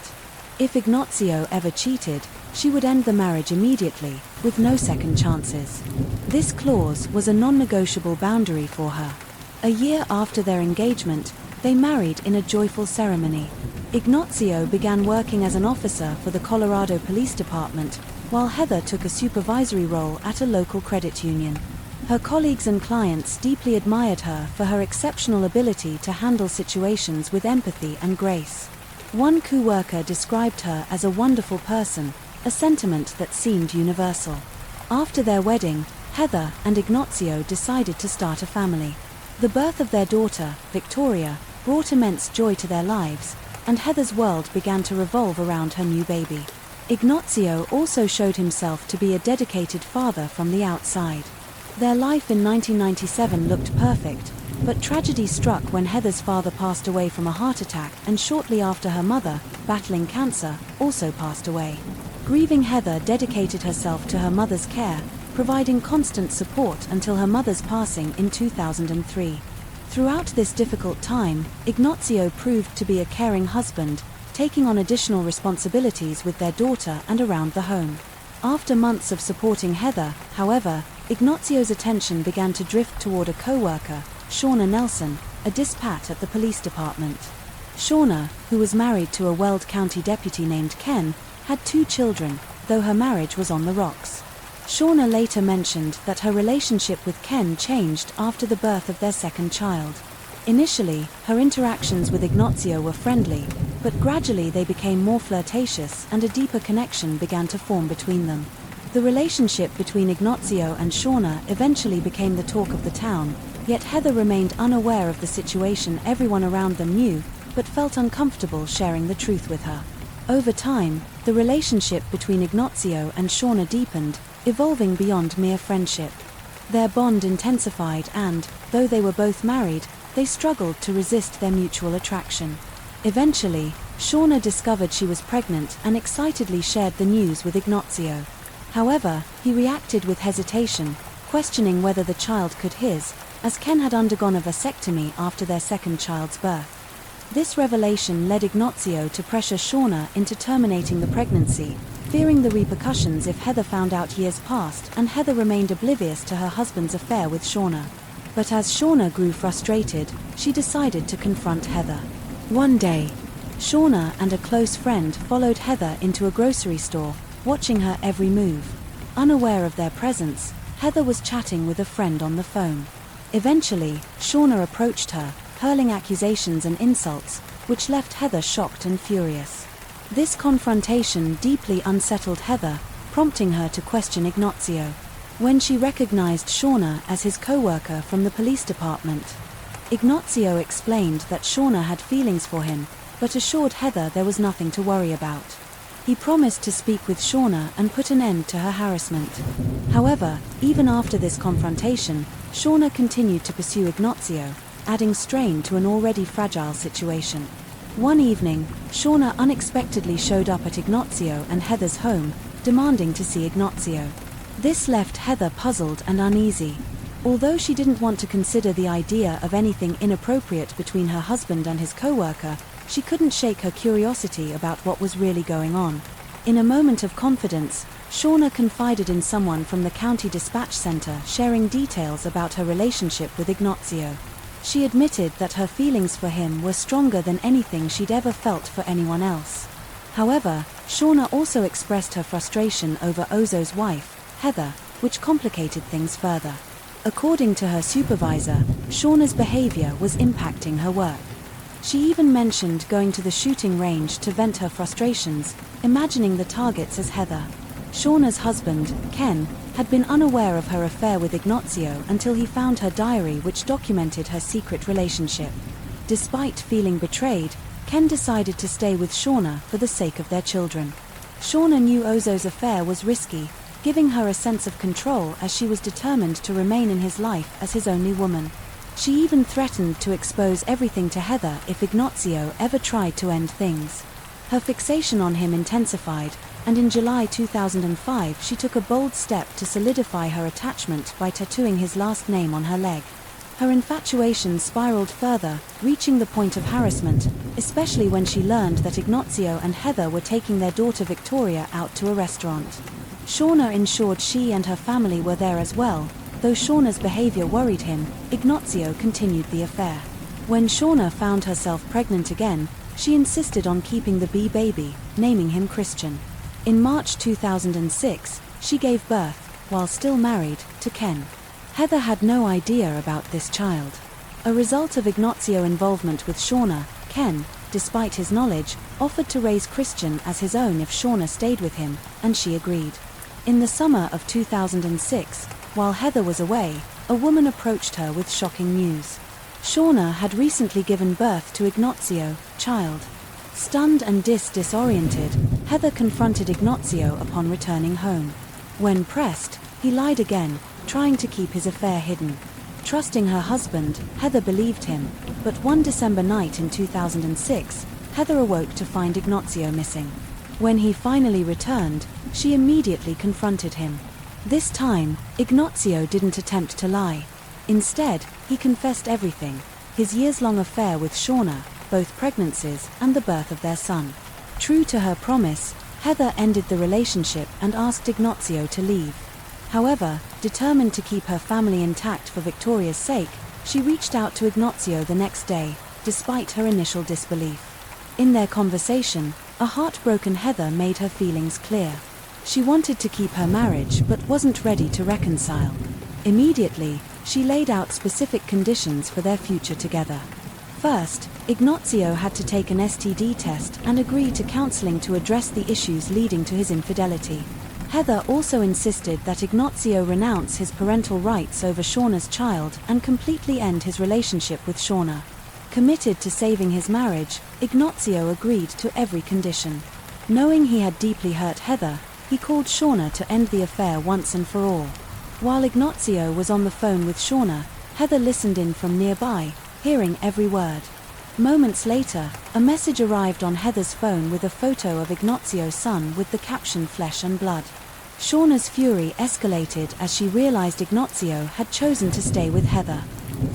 If Ignacio ever cheated, she would end the marriage immediately, with no second chances. This clause was a non-negotiable boundary for her. A year after their engagement, they married in a joyful ceremony. Ignacio began working as an officer for the Colorado Police Department, while Heather took a supervisory role at a local credit union. Her colleagues and clients deeply admired her for her exceptional ability to handle situations with empathy and grace. One co-worker described her as a wonderful person, a sentiment that seemed universal. After their wedding, Heather and Ignacio decided to start a family. The birth of their daughter, Victoria, brought immense joy to their lives, and Heather's world began to revolve around her new baby. Ignacio also showed himself to be a dedicated father from the outside. Their life in 1997 looked perfect, But tragedy struck when Heather's father passed away from a heart attack, and shortly after her mother, battling cancer, also passed away. Grieving Heather dedicated herself to her mother's care, providing constant support until her mother's passing in 2003. Throughout this difficult time, Ignazio proved to be a caring husband, taking on additional responsibilities with their daughter and around the home. After months of supporting Heather, however, Ignazio's attention began to drift toward a co-worker, Shauna Nelson, a dispat at the police department. Shauna, who was married to a Weld County deputy named Ken, had 2 children, though her marriage was on the rocks. Shauna later mentioned that her relationship with Ken changed after the birth of their second child. Initially, her interactions with Ignazio were friendly, but gradually they became more flirtatious and a deeper connection began to form between them. The relationship between Ignazio and Shauna eventually became the talk of the town, yet Heather remained unaware of the situation. Everyone around them knew, but felt uncomfortable sharing the truth with her. Over time, the relationship between Ignazio and Shauna deepened, evolving beyond mere friendship. Their bond intensified and, though they were both married, they struggled to resist their mutual attraction. Eventually, Shauna discovered she was pregnant and excitedly shared the news with Ignazio. However, he reacted with hesitation, questioning whether the child could his, as Ken had undergone a vasectomy after their second child's birth. This revelation led Ignazio to pressure Shauna into terminating the pregnancy, fearing the repercussions if Heather found out years passed, and Heather remained oblivious to her husband's affair with Shauna. But as Shauna grew frustrated, she decided to confront Heather. One day, Shauna and a close friend followed Heather into a grocery store, watching her every move. Unaware of their presence, Heather was chatting with a friend on the phone. Eventually, Shauna approached her, hurling accusations and insults, which left Heather shocked and furious. This confrontation deeply unsettled Heather, prompting her to question Ignazio. When she recognized Shauna as his co-worker from the police department, Ignazio explained that Shauna had feelings for him, but assured Heather there was nothing to worry about. He promised to speak with Shauna and put an end to her harassment. However, even after this confrontation, Shauna continued to pursue Ignazio, adding strain to an already fragile situation. One evening, Shauna unexpectedly showed up at Ignazio and Heather's home, demanding to see Ignazio. This left Heather puzzled and uneasy. Although she didn't want to consider the idea of anything inappropriate between her husband and his co-worker, she couldn't shake her curiosity about what was really going on. In a moment of confidence, Shauna confided in someone from the county dispatch center, sharing details about her relationship with Ignazio. She admitted that her feelings for him were stronger than anything she'd ever felt for anyone else. However, Shauna also expressed her frustration over Ozo's wife, Heather, which complicated things further. According to her supervisor, Shauna's behavior was impacting her work. She even mentioned going to the shooting range to vent her frustrations, imagining the targets as Heather. Shauna's husband, Ken, had been unaware of her affair with Ignazio until he found her diary which documented her secret relationship. Despite feeling betrayed, Ken decided to stay with Shauna for the sake of their children. Shauna knew Ozo's affair was risky, giving her a sense of control as she was determined to remain in his life as his only woman. She even threatened to expose everything to Heather if Ignazio ever tried to end things. Her fixation on him intensified, and in July 2005 she took a bold step to solidify her attachment by tattooing his last name on her leg. Her infatuation spiraled further, reaching the point of harassment, especially when she learned that Ignazio and Heather were taking their daughter Victoria out to a restaurant. Shauna ensured she and her family were there as well. Though Shauna's behavior worried him, Ignazio continued the affair. When Shauna found herself pregnant again, she insisted on keeping the baby, naming him Christian. In March 2006, she gave birth, while still married, to Ken. Heather had no idea about this child. A result of Ignazio's involvement with Shauna, Ken, despite his knowledge, offered to raise Christian as his own if Shauna stayed with him, and she agreed. In the summer of 2006, while Heather was away, a woman approached her with shocking news. Shauna had recently given birth to Ignazio, child. Stunned and disoriented, Heather confronted Ignazio upon returning home. When pressed, he lied again, trying to keep his affair hidden. Trusting her husband, Heather believed him, but one December night in 2006, Heather awoke to find Ignazio missing. When he finally returned, she immediately confronted him. This time, Ignazio didn't attempt to lie. Instead, he confessed everything: his years-long affair with Shauna, both pregnancies, and the birth of their son. True to her promise, Heather ended the relationship and asked Ignazio to leave. However, determined to keep her family intact for Victoria's sake, she reached out to Ignazio the next day, despite her initial disbelief. In their conversation, a heartbroken Heather made her feelings clear. She wanted to keep her marriage but wasn't ready to reconcile. Immediately, she laid out specific conditions for their future together. First, Ignazio had to take an STD test and agree to counseling to address the issues leading to his infidelity. Heather also insisted that Ignazio renounce his parental rights over Shauna's child and completely end his relationship with Shauna. Committed to saving his marriage, Ignazio agreed to every condition. Knowing he had deeply hurt Heather, he called Shauna to end the affair once and for all. While Ignazio was on the phone with Shauna, Heather listened in from nearby, hearing every word. Moments later, a message arrived on Heather's phone with a photo of Ignazio's son with the caption "Flesh and Blood." Shauna's fury escalated as she realized Ignazio had chosen to stay with Heather.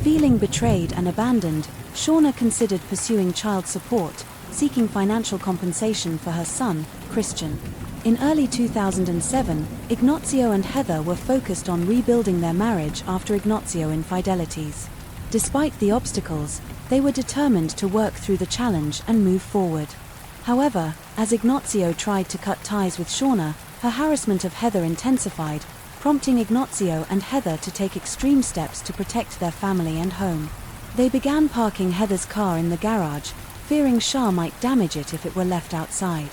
Feeling betrayed and abandoned, Shauna considered pursuing child support, seeking financial compensation for her son, Christian. In early 2007, Ignazio and Heather were focused on rebuilding their marriage after Ignazio's infidelities. Despite the obstacles, they were determined to work through the challenge and move forward. However, as Ignazio tried to cut ties with Shauna, her harassment of Heather intensified, prompting Ignazio and Heather to take extreme steps to protect their family and home. They began parking Heather's car in the garage, fearing Shah might damage it if it were left outside.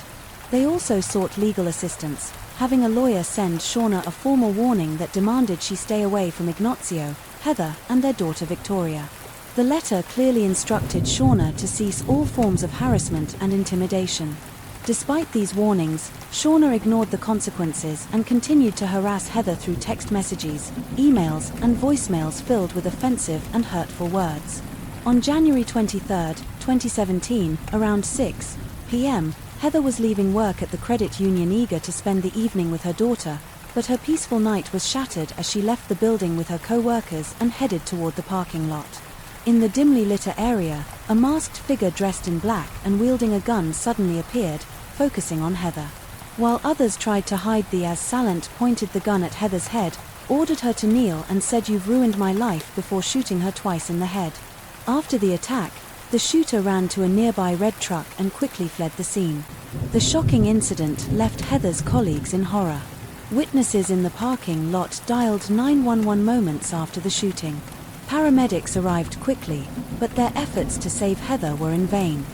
They also sought legal assistance, having a lawyer send Shauna a formal warning that demanded she stay away from Ignazio, Heather, and their daughter Victoria. The letter clearly instructed Shauna to cease all forms of harassment and intimidation. Despite these warnings, Shauna ignored the consequences and continued to harass Heather through text messages, emails, and voicemails filled with offensive and hurtful words. On January 23, 2017, around 6 p.m., Heather was leaving work at the credit union eager to spend the evening with her daughter, but her peaceful night was shattered as she left the building with her co-workers and headed toward the parking lot. In the dimly lit area, a masked figure dressed in black and wielding a gun suddenly appeared, focusing on Heather. While others tried to hide, the assailant pointed the gun at Heather's head, ordered her to kneel and said, "You've ruined my life," before shooting her twice in the head. After the attack, the shooter ran to a nearby red truck and quickly fled the scene. The shocking incident left Heather's colleagues in horror. Witnesses in the parking lot dialed 911 moments after the shooting. Paramedics arrived quickly, but their efforts to save Heather were in vain.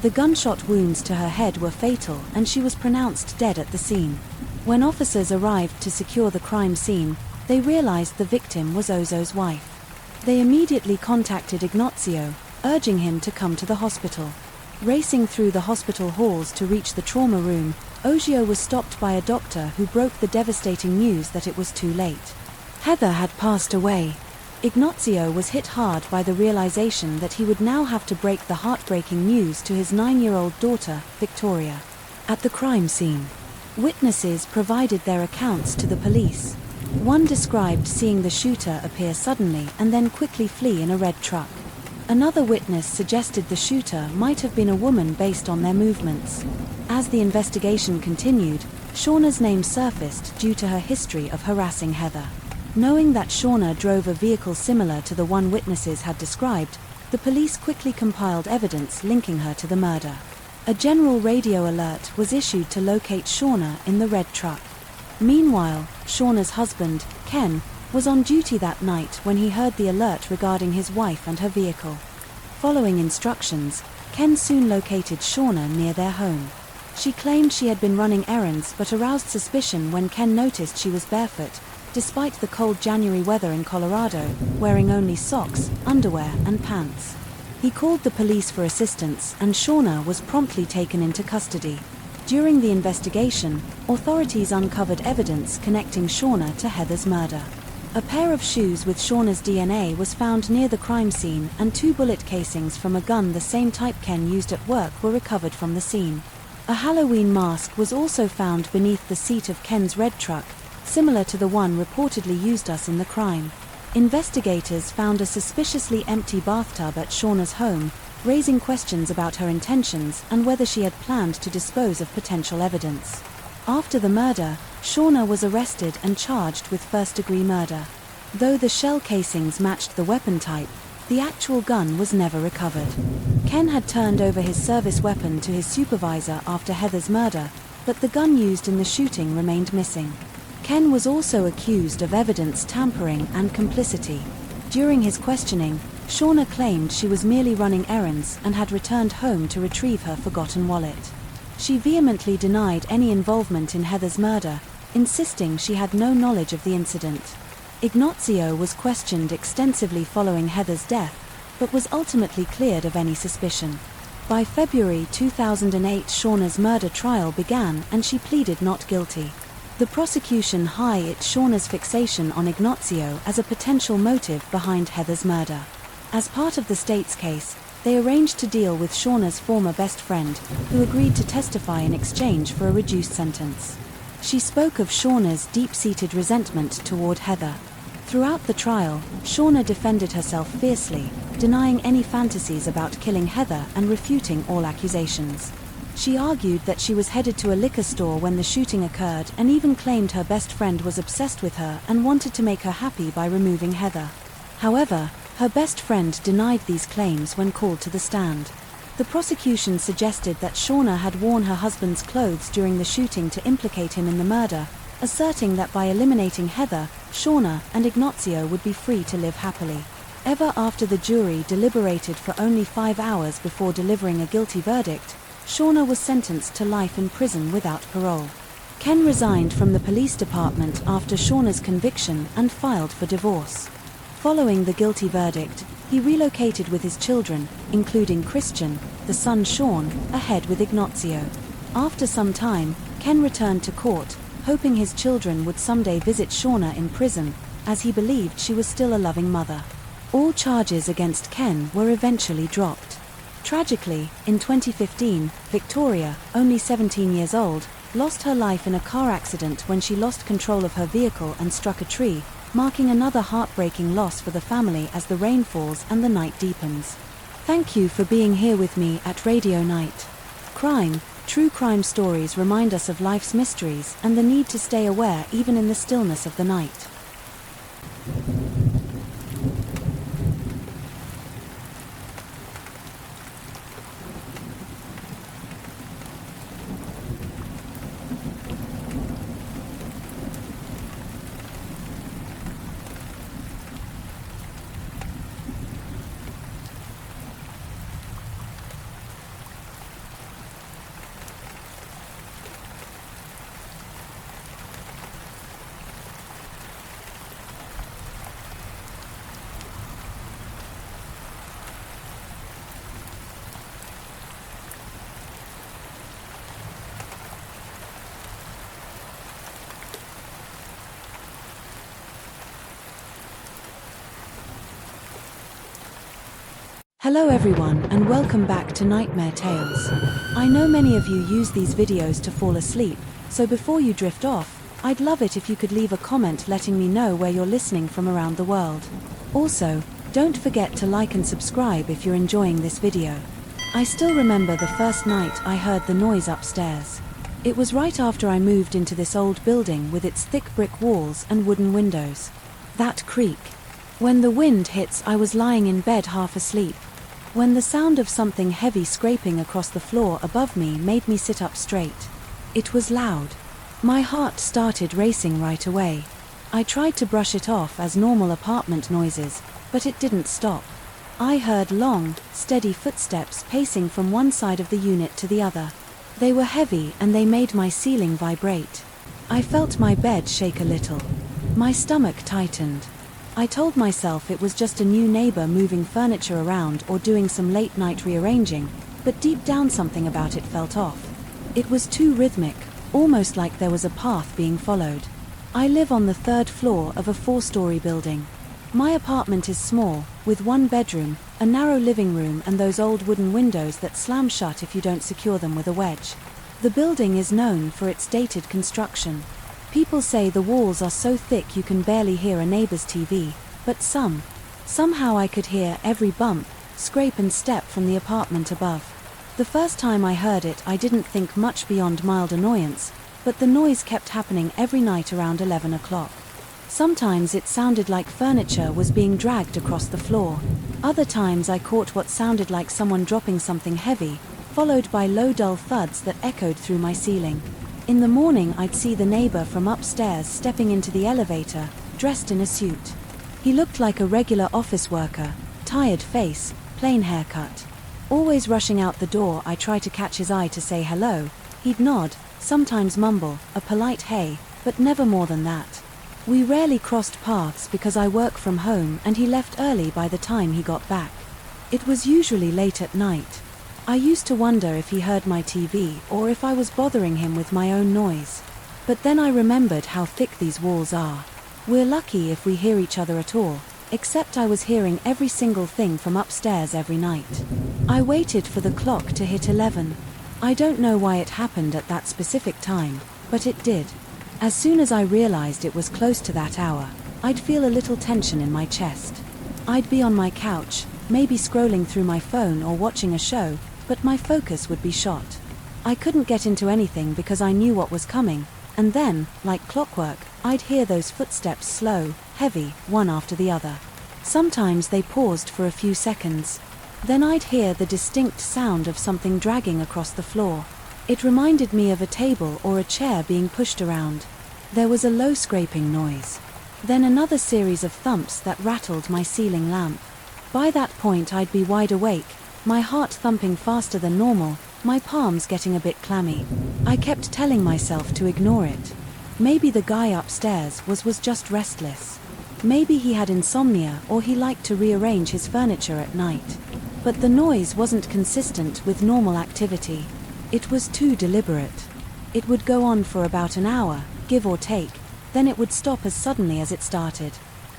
The gunshot wounds to her head were fatal and she was pronounced dead at the scene. When officers arrived to secure the crime scene, they realized the victim was Ozo's wife. They immediately contacted Ignazio, urging him to come to the hospital. Racing through the hospital halls to reach the trauma room, Ozo was stopped by a doctor who broke the devastating news that it was too late. Heather had passed away. Ignazio was hit hard by the realization that he would now have to break the heartbreaking news to his 9-year-old daughter, Victoria. At the crime scene, witnesses provided their accounts to the police. One described seeing the shooter appear suddenly and then quickly flee in a red truck. Another witness suggested the shooter might have been a woman based on their movements. As the investigation continued, Shauna's name surfaced due to her history of harassing Heather. Knowing that Shauna drove a vehicle similar to the one witnesses had described, the police quickly compiled evidence linking her to the murder. A general radio alert was issued to locate Shauna in the red truck. Meanwhile, Shauna's husband, Ken, was on duty that night when he heard the alert regarding his wife and her vehicle. Following instructions, Ken soon located Shauna near their home. She claimed she had been running errands but aroused suspicion when Ken noticed she was barefoot, despite the cold January weather in Colorado, wearing only socks, underwear, and pants. He called the police for assistance and Shauna was promptly taken into custody. During the investigation, authorities uncovered evidence connecting Shauna to Heather's murder. A pair of shoes with Shauna's DNA was found near the crime scene, and 2 bullet casings from a gun the same type Ken used at work were recovered from the scene. A Halloween mask was also found beneath the seat of Ken's red truck, similar to the one reportedly used in the crime. Investigators found a suspiciously empty bathtub at Shauna's home, raising questions about her intentions and whether she had planned to dispose of potential evidence. After the murder, Shauna was arrested and charged with first-degree murder. Though the shell casings matched the weapon type, the actual gun was never recovered. Ken had turned over his service weapon to his supervisor after Heather's murder, but the gun used in the shooting remained missing. Ken was also accused of evidence tampering and complicity. During his questioning, Shauna claimed she was merely running errands and had returned home to retrieve her forgotten wallet. She vehemently denied any involvement in Heather's murder, insisting she had no knowledge of the incident. Ignazio was questioned extensively following Heather's death, but was ultimately cleared of any suspicion. By February 2008, Shauna's murder trial began and she pleaded not guilty. The prosecution highlighted Shauna's fixation on Ignazio as a potential motive behind Heather's murder. As part of the state's case, they arranged to deal with Shauna's former best friend, who agreed to testify in exchange for a reduced sentence. She spoke of Shauna's deep-seated resentment toward Heather. Throughout the trial, Shauna defended herself fiercely, denying any fantasies about killing Heather and refuting all accusations. She argued that she was headed to a liquor store when the shooting occurred and even claimed her best friend was obsessed with her and wanted to make her happy by removing Heather. However, her best friend denied these claims when called to the stand. The prosecution suggested that Shauna had worn her husband's clothes during the shooting to implicate him in the murder, asserting that by eliminating Heather, Shauna and Ignazio would be free to live happily. Ever after the jury deliberated for only 5 hours before delivering a guilty verdict, Shauna was sentenced to life in prison without parole. Ken resigned from the police department after Shauna's conviction and filed for divorce. Following the guilty verdict, he relocated with his children, including Christian, the son Sean, ahead with Ignazio. After some time, Ken returned to court, hoping his children would someday visit Shauna in prison, as he believed she was still a loving mother. All charges against Ken were eventually dropped. Tragically, in 2015, Victoria, only 17 years old, lost her life in a car accident when she lost control of her vehicle and struck a tree, marking another heartbreaking loss for the family as the rain falls and the night deepens. Thank you for being here with me at Radio Night. True crime stories remind us of life's mysteries and the need to stay aware even in the stillness of the night. Hello everyone and welcome back to Nightmare Tales. I know many of you use these videos to fall asleep, so before you drift off, I'd love it if you could leave a comment letting me know where you're listening from around the world. Also, don't forget to like and subscribe if you're enjoying this video. I still remember the first night I heard the noise upstairs. It was right after I moved into this old building with its thick brick walls and wooden windows. That creak. When the wind hits, I was lying in bed half asleep, when the sound of something heavy scraping across the floor above me made me sit up straight. It was loud. My heart started racing right away. I tried to brush it off as normal apartment noises, but it didn't stop. I heard long, steady footsteps pacing from one side of the unit to the other. They were heavy and they made my ceiling vibrate. I felt my bed shake a little. My stomach tightened. I told myself it was just a new neighbor moving furniture around or doing some late-night rearranging, but deep down something about it felt off. It was too rhythmic, almost like there was a path being followed. I live on the third floor of a 4-story building. My apartment is small, with one bedroom, a narrow living room and those old wooden windows that slam shut if you don't secure them with a wedge. The building is known for its dated construction. People say the walls are so thick you can barely hear a neighbor's TV, but somehow I could hear every bump, scrape and step from the apartment above. The first time I heard it, I didn't think much beyond mild annoyance, but the noise kept happening every night around 11 o'clock. Sometimes it sounded like furniture was being dragged across the floor. Other times I caught what sounded like someone dropping something heavy, followed by low dull thuds that echoed through my ceiling. In the morning I'd see the neighbor from upstairs stepping into the elevator, dressed in a suit. He looked like a regular office worker, tired face, plain haircut. Always rushing out the door, I try to catch his eye to say hello. He'd nod, sometimes mumble, a polite hey, but never more than that. We rarely crossed paths because I work from home and he left early by the time he got back. It was usually late at night. I used to wonder if he heard my TV or if I was bothering him with my own noise. But then I remembered how thick these walls are. We're lucky if we hear each other at all, except I was hearing every single thing from upstairs every night. I waited for the clock to hit 11. I don't know why it happened at that specific time, but it did. As soon as I realized it was close to that hour, I'd feel a little tension in my chest. I'd be on my couch, maybe scrolling through my phone or watching a show, but my focus would be shot. I couldn't get into anything because I knew what was coming, and then, like clockwork, I'd hear those footsteps slow, heavy, one after the other. Sometimes they paused for a few seconds. Then I'd hear the distinct sound of something dragging across the floor. It reminded me of a table or a chair being pushed around. There was a low scraping noise. Then another series of thumps that rattled my ceiling lamp. By that point I'd be wide awake, my heart thumping faster than normal, my palms getting a bit clammy. I kept telling myself to ignore it. Maybe the guy upstairs was just restless. Maybe he had insomnia or he liked to rearrange his furniture at night. But the noise wasn't consistent with normal activity. It was too deliberate. It would go on for about an hour, give or take, then it would stop as suddenly as it started.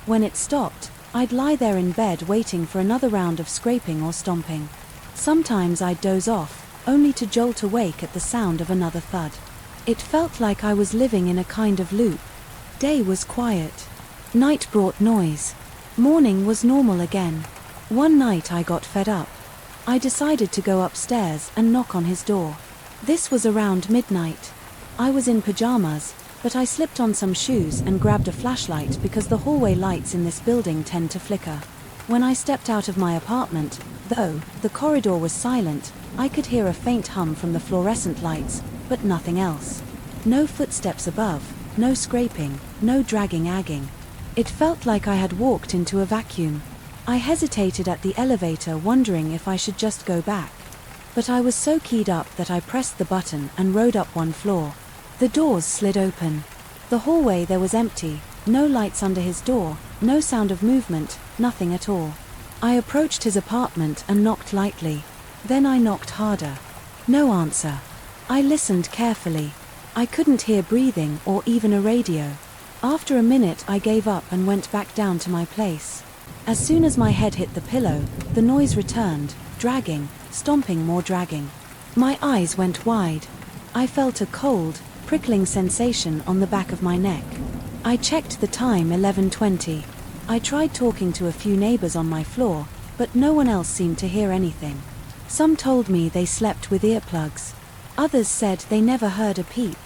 When it stopped, I'd lie there in bed waiting for another round of scraping or stomping. Sometimes I'd doze off, only to jolt awake at the sound of another thud. It felt like I was living in a kind of loop. Day was quiet. Night brought noise. Morning was normal again. One night I got fed up. I decided to go upstairs and knock on his door. This was around midnight. I was in pajamas, but I slipped on some shoes and grabbed a flashlight because the hallway lights in this building tend to flicker. When I stepped out of my apartment, though the corridor was silent, I could hear a faint hum from the fluorescent lights, but nothing else. No footsteps above, no scraping, no dragging agging. It felt like I had walked into a vacuum. I hesitated at the elevator, wondering if I should just go back. But I was so keyed up that I pressed the button and rode up one floor. The doors slid open. The hallway there was empty, no lights under his door, no sound of movement, nothing at all. I approached his apartment and knocked lightly. Then I knocked harder. No answer. I listened carefully. I couldn't hear breathing or even a radio. After a minute I gave up and went back down to my place. As soon as my head hit the pillow, the noise returned, dragging, stomping, more dragging. My eyes went wide. I felt a cold, prickling sensation on the back of my neck. I checked the time, 11:20. I tried talking to a few neighbors on my floor, but no one else seemed to hear anything. Some told me they slept with earplugs. Others said they never heard a peep.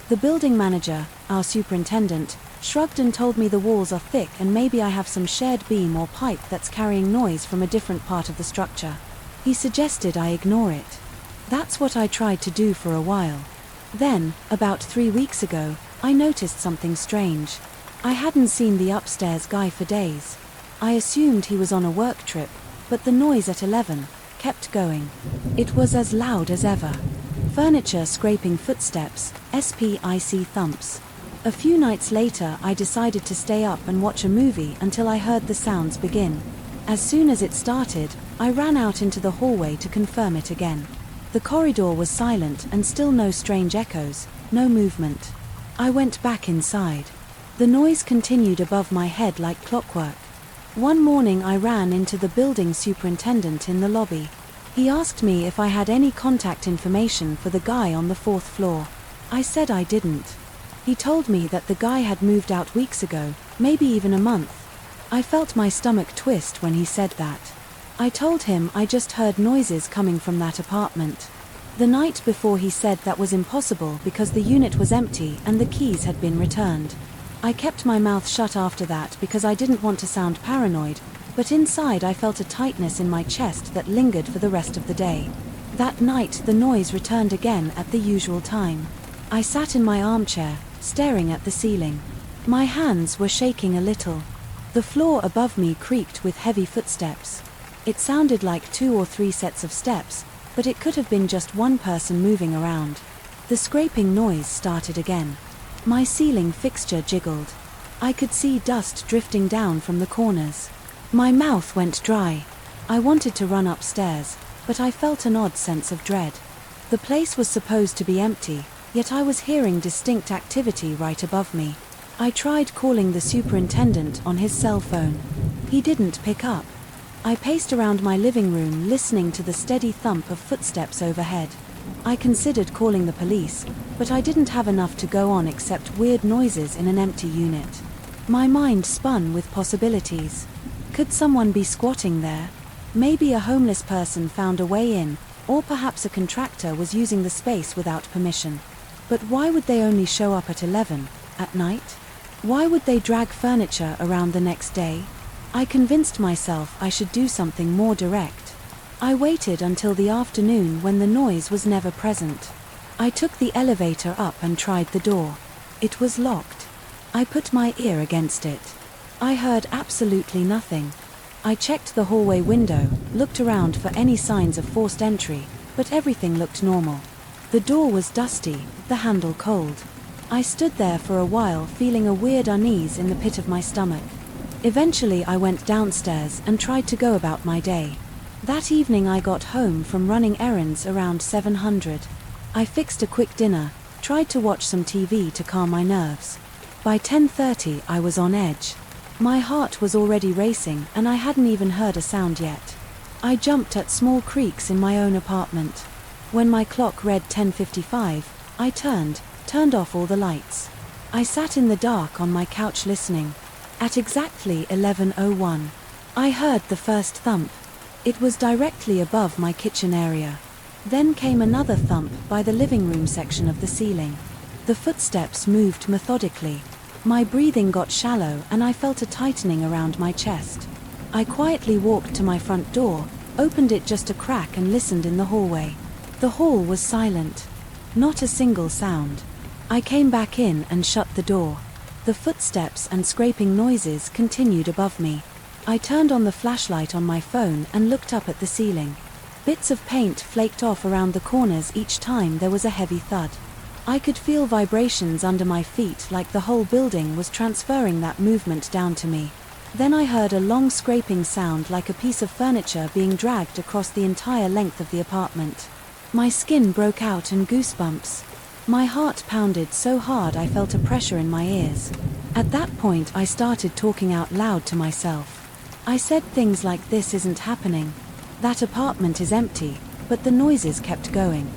The building manager, our superintendent, shrugged and told me the walls are thick and maybe I have some shared beam or pipe that's carrying noise from a different part of the structure. He suggested I ignore it. That's what I tried to do for a while. Then, about 3 weeks ago, I noticed something strange. I hadn't seen the upstairs guy for days. I assumed he was on a work trip, but the noise at 11 kept going. It was as loud as ever. Furniture scraping, footsteps, spic thumps. A few nights later I decided to stay up and watch a movie until I heard the sounds begin. As soon as it started, I ran out into the hallway to confirm it again. The corridor was silent and still no strange echoes, no movement. I went back inside. The noise continued above my head like clockwork. One morning I ran into the building superintendent in the lobby. He asked me if I had any contact information for the guy on the 4th floor. I said I didn't. He told me that the guy had moved out weeks ago, maybe even a month. I felt my stomach twist when he said that. I told him I just heard noises coming from that apartment. The night before he said that was impossible because the unit was empty and the keys had been returned. I kept my mouth shut after that because I didn't want to sound paranoid, but inside I felt a tightness in my chest that lingered for the rest of the day. That night the noise returned again at the usual time. I sat in my armchair, staring at the ceiling. My hands were shaking a little. The floor above me creaked with heavy footsteps. It sounded like 2 or 3 sets of steps, but it could have been just one person moving around. The scraping noise started again. My ceiling fixture jiggled. I could see dust drifting down from the corners. My mouth went dry. I wanted to run upstairs, but I felt an odd sense of dread. The place was supposed to be empty, yet I was hearing distinct activity right above me. I tried calling the superintendent on his cell phone. He didn't pick up. I paced around my living room listening to the steady thump of footsteps overhead. I considered calling the police, but I didn't have enough to go on except weird noises in an empty unit. My mind spun with possibilities. Could someone be squatting there? Maybe a homeless person found a way in, or perhaps a contractor was using the space without permission. But why would they only show up at 11, at night? Why would they drag furniture around the next day? I convinced myself I should do something more direct. I waited until the afternoon when the noise was never present. I took the elevator up and tried the door. It was locked. I put my ear against it. I heard absolutely nothing. I checked the hallway window, looked around for any signs of forced entry, but everything looked normal. The door was dusty, the handle cold. I stood there for a while feeling a weird unease in the pit of my stomach. Eventually I went downstairs and tried to go about my day. That evening I got home from running errands around 700. I fixed a quick dinner, tried to watch some TV to calm my nerves. By 10:30 I was on edge. My heart was already racing and I hadn't even heard a sound yet. I jumped at small creaks in my own apartment. When my clock read 10:55, I turned off all the lights. I sat in the dark on my couch listening. At exactly 11:01, I heard the first thump. It was directly above my kitchen area. Then came another thump by the living room section of the ceiling. The footsteps moved methodically. My breathing got shallow and I felt a tightening around my chest. I quietly walked to my front door, opened it just a crack and listened in the hallway. The hall was silent. Not a single sound. I came back in and shut the door. The footsteps and scraping noises continued above me. I turned on the flashlight on my phone and looked up at the ceiling. Bits of paint flaked off around the corners each time there was a heavy thud. I could feel vibrations under my feet like the whole building was transferring that movement down to me. Then I heard a long scraping sound like a piece of furniture being dragged across the entire length of the apartment. My skin broke out in goosebumps. My heart pounded so hard I felt a pressure in my ears. At that point I started talking out loud to myself. I said things like, "This isn't happening. That apartment is empty," but the noises kept going.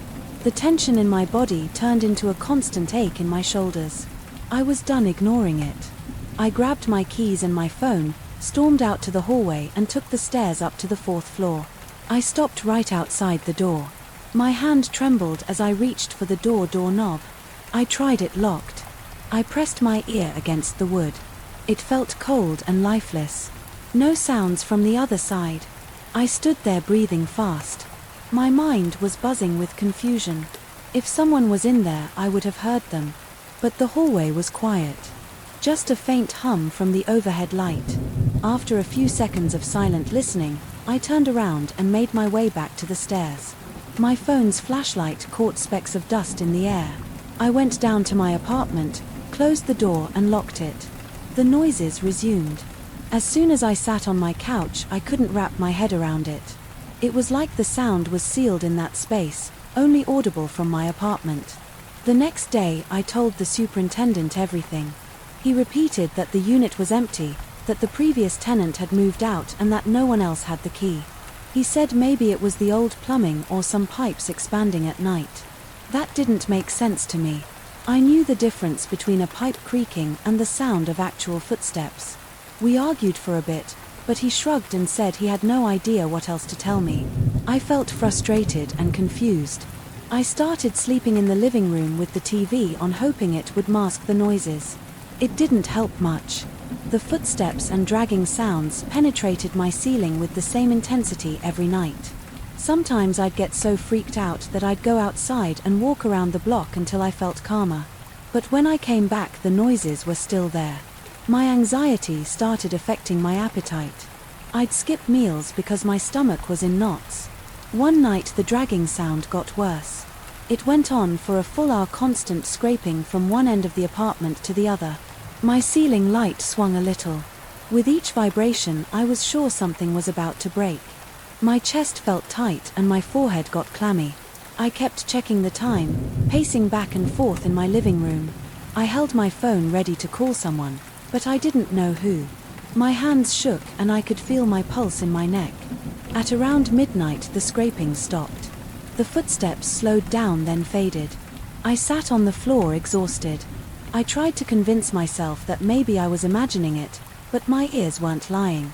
The tension in my body turned into a constant ache in my shoulders. I was done ignoring it. I grabbed my keys and my phone, stormed out to the hallway and took the stairs up to the 4th floor. I stopped right outside the door. My hand trembled as I reached for the doorknob. I tried it locked. I pressed my ear against the wood. It felt cold and lifeless. No sounds from the other side. I stood there breathing fast. My mind was buzzing with confusion. If someone was in there, I would have heard them. But the hallway was quiet. Just a faint hum from the overhead light. After a few seconds of silent listening, I turned around and made my way back to the stairs. My phone's flashlight caught specks of dust in the air. I went down to my apartment, closed the door and locked it. The noises resumed. As soon as I sat on my couch, I couldn't wrap my head around it. It was like the sound was sealed in that space, only audible from my apartment. The next day, I told the superintendent everything. He repeated that the unit was empty, that the previous tenant had moved out and that no one else had the key. He said maybe it was the old plumbing or some pipes expanding at night. That didn't make sense to me. I knew the difference between a pipe creaking and the sound of actual footsteps. We argued for a bit, but he shrugged and said he had no idea what else to tell me. I felt frustrated and confused. I started sleeping in the living room with the TV on, hoping it would mask the noises. It didn't help much. The footsteps and dragging sounds penetrated my ceiling with the same intensity every night. Sometimes I'd get so freaked out that I'd go outside and walk around the block until I felt calmer. But when I came back, the noises were still there. My anxiety started affecting my appetite. I'd skip meals because my stomach was in knots. One night the dragging sound got worse. It went on for a full hour, constant scraping from one end of the apartment to the other. My ceiling light swung a little. With each vibration, I was sure something was about to break. My chest felt tight and my forehead got clammy. I kept checking the time, pacing back and forth in my living room. I held my phone ready to call someone, but I didn't know who. My hands shook and I could feel my pulse in my neck. At around midnight, the scraping stopped. The footsteps slowed down, then faded. I sat on the floor exhausted. I tried to convince myself that maybe I was imagining it, but my ears weren't lying.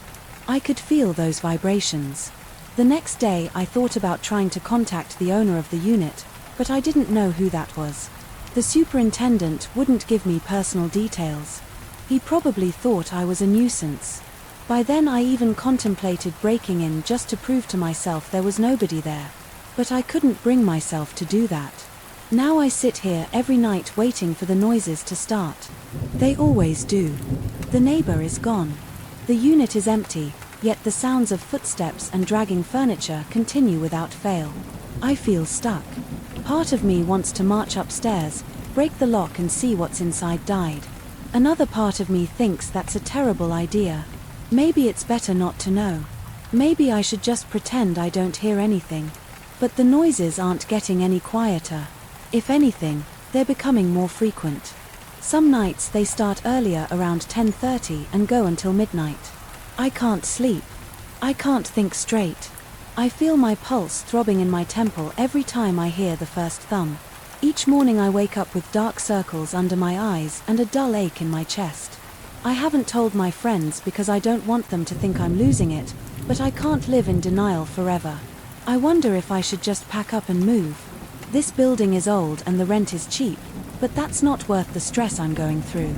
I could feel those vibrations. The next day I thought about trying to contact the owner of the unit, but I didn't know who that was. The superintendent wouldn't give me personal details. He probably thought I was a nuisance. By then I even contemplated breaking in just to prove to myself there was nobody there. But I couldn't bring myself to do that. Now I sit here every night waiting for the noises to start. They always do. The neighbor is gone. The unit is empty, yet the sounds of footsteps and dragging furniture continue without fail. I feel stuck. Part of me wants to march upstairs, break the lock and see what's inside died. Another part of me thinks that's a terrible idea. Maybe it's better not to know. Maybe I should just pretend I don't hear anything. But the noises aren't getting any quieter. If anything, they're becoming more frequent. Some nights they start earlier, around 10:30, and go until midnight. I can't sleep. I can't think straight. I feel my pulse throbbing in my temple every time I hear the first thump. Each morning I wake up with dark circles under my eyes and a dull ache in my chest. I haven't told my friends because I don't want them to think I'm losing it, but I can't live in denial forever. I wonder if I should just pack up and move. This building is old and the rent is cheap, but that's not worth the stress I'm going through.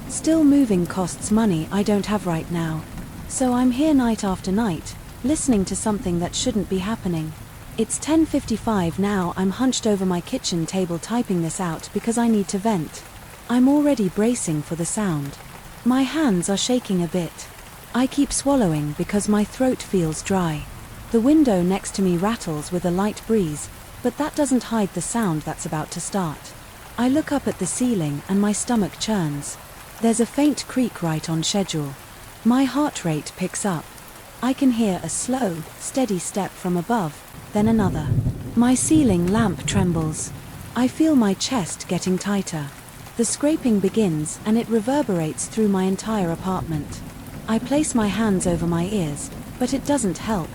Still, moving costs money I don't have right now. So I'm here night after night, listening to something that shouldn't be happening. It's 10:55 now. I'm hunched over my kitchen table typing this out because I need to vent. I'm already bracing for the sound. My hands are shaking a bit. I keep swallowing because my throat feels dry. The window next to me rattles with a light breeze, but that doesn't hide the sound that's about to start. I look up at the ceiling and my stomach churns. There's a faint creak right on schedule. My heart rate picks up. I can hear a slow, steady step from above, then another. My ceiling lamp trembles. I feel my chest getting tighter. The scraping begins and it reverberates through my entire apartment. I place my hands over my ears, but it doesn't help.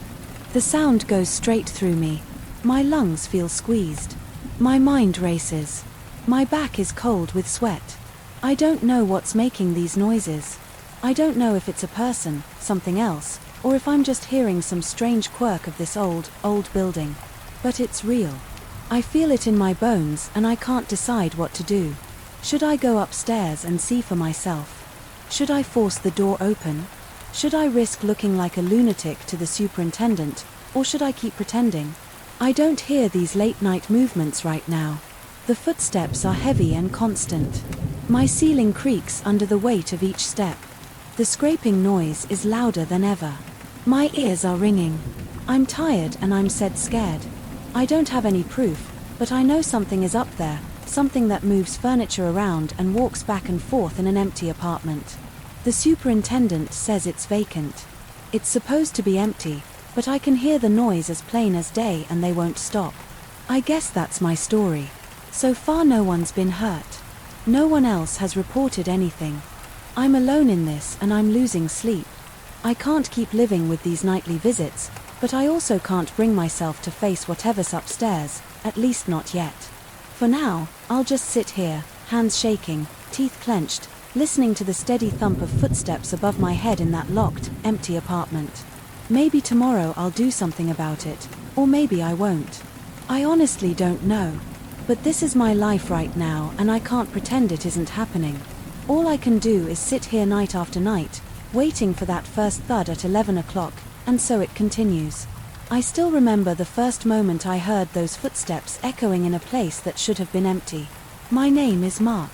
The sound goes straight through me. My lungs feel squeezed. My mind races. My back is cold with sweat. I don't know what's making these noises. I don't know if it's a person, something else, or if I'm just hearing some strange quirk of this old building. But it's real. I feel it in my bones and I can't decide what to do. Should I go upstairs and see for myself? Should I force the door open? Should I risk looking like a lunatic to the superintendent, or should I keep pretending? I don't hear these late-night movements right now. The footsteps are heavy and constant. My ceiling creaks under the weight of each step. The scraping noise is louder than ever. My ears are ringing. I'm tired and I'm scared. I don't have any proof, but I know something is up there, something that moves furniture around and walks back and forth in an empty apartment. The superintendent says it's vacant. It's supposed to be empty, but I can hear the noise as plain as day and they won't stop. I guess that's my story. So far no one's been hurt. No one else has reported anything. I'm alone in this and I'm losing sleep. I can't keep living with these nightly visits, but I also can't bring myself to face whatever's upstairs, at least not yet. For now, I'll just sit here, hands shaking, teeth clenched, listening to the steady thump of footsteps above my head in that locked, empty apartment. Maybe tomorrow I'll do something about it, or maybe I won't. I honestly don't know. But this is my life right now and I can't pretend it isn't happening. All I can do is sit here night after night, waiting for that first thud at 11 o'clock, and so it continues. I still remember the first moment I heard those footsteps echoing in a place that should have been empty. My name is Mark.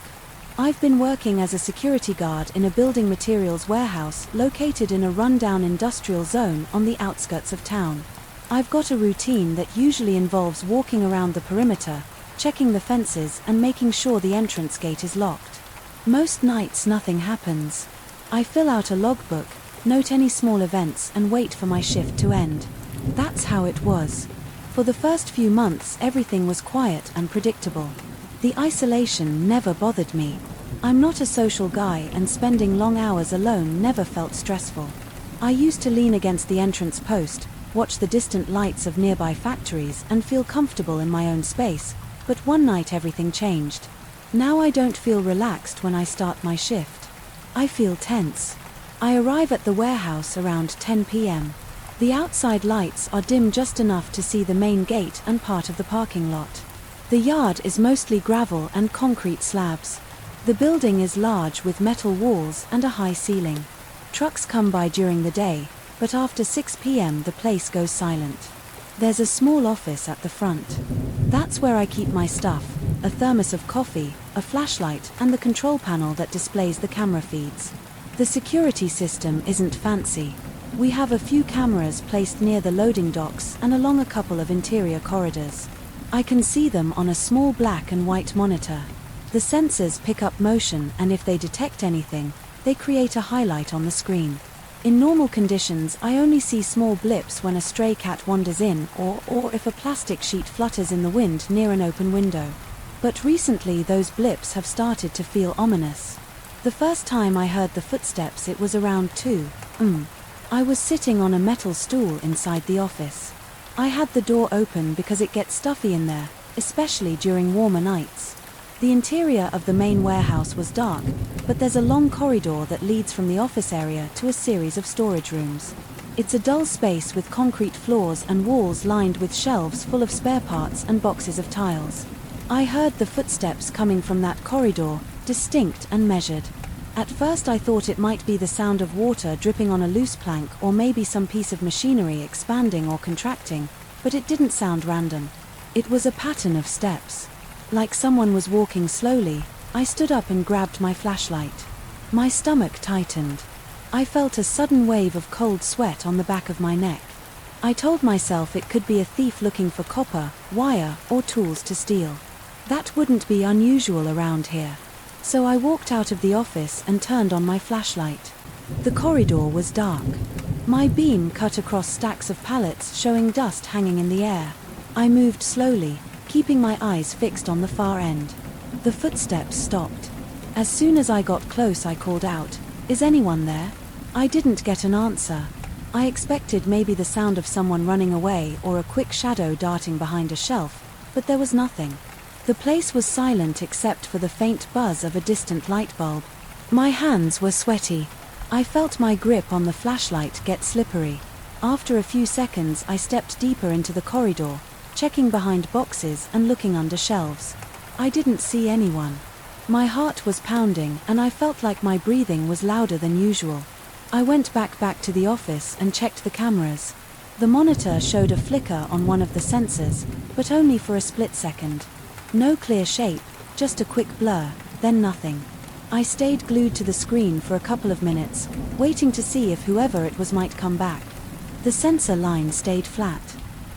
I've been working as a security guard in a building materials warehouse located in a rundown industrial zone on the outskirts of town. I've got a routine that usually involves walking around the perimeter, checking the fences and making sure the entrance gate is locked. Most nights nothing happens. I fill out a logbook, note any small events and wait for my shift to end. That's how it was. For the first few months everything was quiet and predictable. The isolation never bothered me. I'm not a social guy and spending long hours alone never felt stressful. I used to lean against the entrance post, watch the distant lights of nearby factories and feel comfortable in my own space, but one night everything changed. Now I don't feel relaxed when I start my shift. I feel tense. I arrive at the warehouse around 10 p.m. The outside lights are dim just enough to see the main gate and part of the parking lot. The yard is mostly gravel and concrete slabs. The building is large with metal walls and a high ceiling. Trucks come by during the day, but after 6 p.m. the place goes silent. There's a small office at the front. That's where I keep my stuff, a thermos of coffee, a flashlight and the control panel that displays the camera feeds. The security system isn't fancy. We have a few cameras placed near the loading docks and along a couple of interior corridors. I can see them on a small black and white monitor. The sensors pick up motion and if they detect anything, they create a highlight on the screen. In normal conditions I only see small blips when a stray cat wanders in or if a plastic sheet flutters in the wind near an open window. But recently those blips have started to feel ominous. The first time I heard the footsteps it was around 2 am. I was sitting on a metal stool inside the office. I had the door open because it gets stuffy in there, especially during warmer nights. The interior of the main warehouse was dark, but there's a long corridor that leads from the office area to a series of storage rooms. It's a dull space with concrete floors and walls lined with shelves full of spare parts and boxes of tiles. I heard the footsteps coming from that corridor, distinct and measured. At first I thought it might be the sound of water dripping on a loose plank or maybe some piece of machinery expanding or contracting, but it didn't sound random. It was a pattern of steps. Like someone was walking slowly. I stood up and grabbed my flashlight. My stomach tightened. I felt a sudden wave of cold sweat on the back of my neck. I told myself it could be a thief looking for copper, wire, or tools to steal. That wouldn't be unusual around here. So I walked out of the office and turned on my flashlight. The corridor was dark. My beam cut across stacks of pallets showing dust hanging in the air. I moved slowly, keeping my eyes fixed on the far end. The footsteps stopped. As soon as I got close I called out, "Is anyone there?" I didn't get an answer. I expected maybe the sound of someone running away or a quick shadow darting behind a shelf, but there was nothing. The place was silent except for the faint buzz of a distant light bulb. My hands were sweaty. I felt my grip on the flashlight get slippery. After a few seconds I stepped deeper into the corridor, checking behind boxes and looking under shelves. I didn't see anyone. My heart was pounding and I felt like my breathing was louder than usual. I went back to the office and checked the cameras. The monitor showed a flicker on one of the sensors, but only for a split second. No clear shape, just a quick blur, then nothing. I stayed glued to the screen for a couple of minutes, waiting to see if whoever it was might come back. The sensor line stayed flat.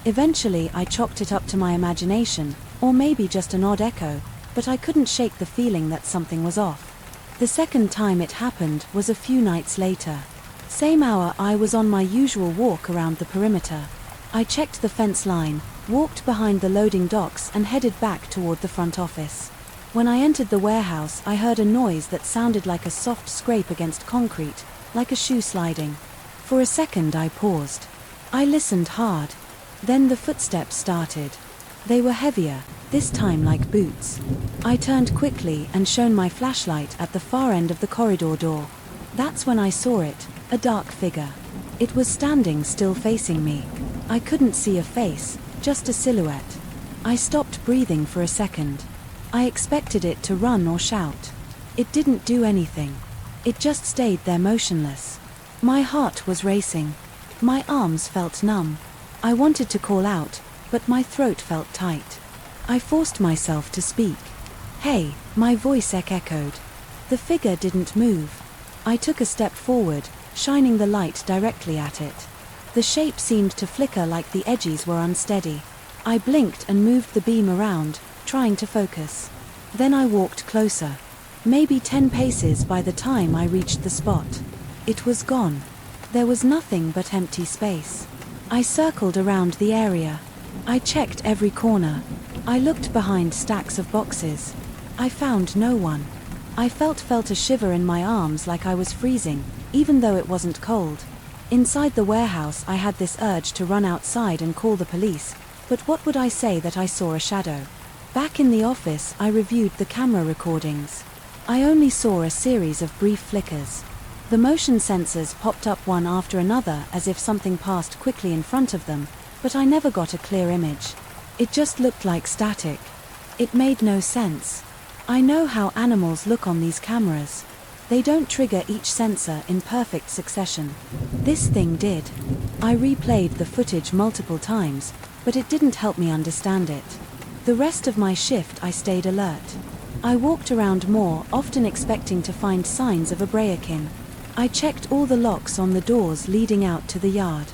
Eventually I chalked it up to my imagination, or maybe just an odd echo, but I couldn't shake the feeling that something was off. The second time it happened was a few nights later. Same hour I was on my usual walk around the perimeter. I checked the fence line, walked behind the loading docks and headed back toward the front office. When I entered the warehouse, I heard a noise that sounded like a soft scrape against concrete, like a shoe sliding. For a second I paused. I listened hard. Then the footsteps started. They were heavier, this time like boots. I turned quickly and shone my flashlight at the far end of the corridor door. That's when I saw it, a dark figure. It was standing still facing me. I couldn't see a face, just a silhouette. I stopped breathing for a second. I expected it to run or shout. It didn't do anything. It just stayed there motionless. My heart was racing. My arms felt numb. I wanted to call out, but my throat felt tight. I forced myself to speak. "Hey," my voice echoed. The figure didn't move. I took a step forward, shining the light directly at it. The shape seemed to flicker like the edges were unsteady. I blinked and moved the beam around, trying to focus. Then I walked closer. Maybe 10 paces by the time I reached the spot. It was gone. There was nothing but empty space. I circled around the area. I checked every corner. I looked behind stacks of boxes. I found no one. I felt a shiver in my arms like I was freezing, even though it wasn't cold. Inside the warehouse I had this urge to run outside and call the police, but what would I say that I saw a shadow? Back in the office I reviewed the camera recordings. I only saw a series of brief flickers. The motion sensors popped up one after another as if something passed quickly in front of them, but I never got a clear image. It just looked like static. It made no sense. I know how animals look on these cameras. They don't trigger each sensor in perfect succession. This thing did. I replayed the footage multiple times, but it didn't help me understand it. The rest of my shift I stayed alert. I walked around more, often expecting to find signs of a break-in. I checked all the locks on the doors leading out to the yard.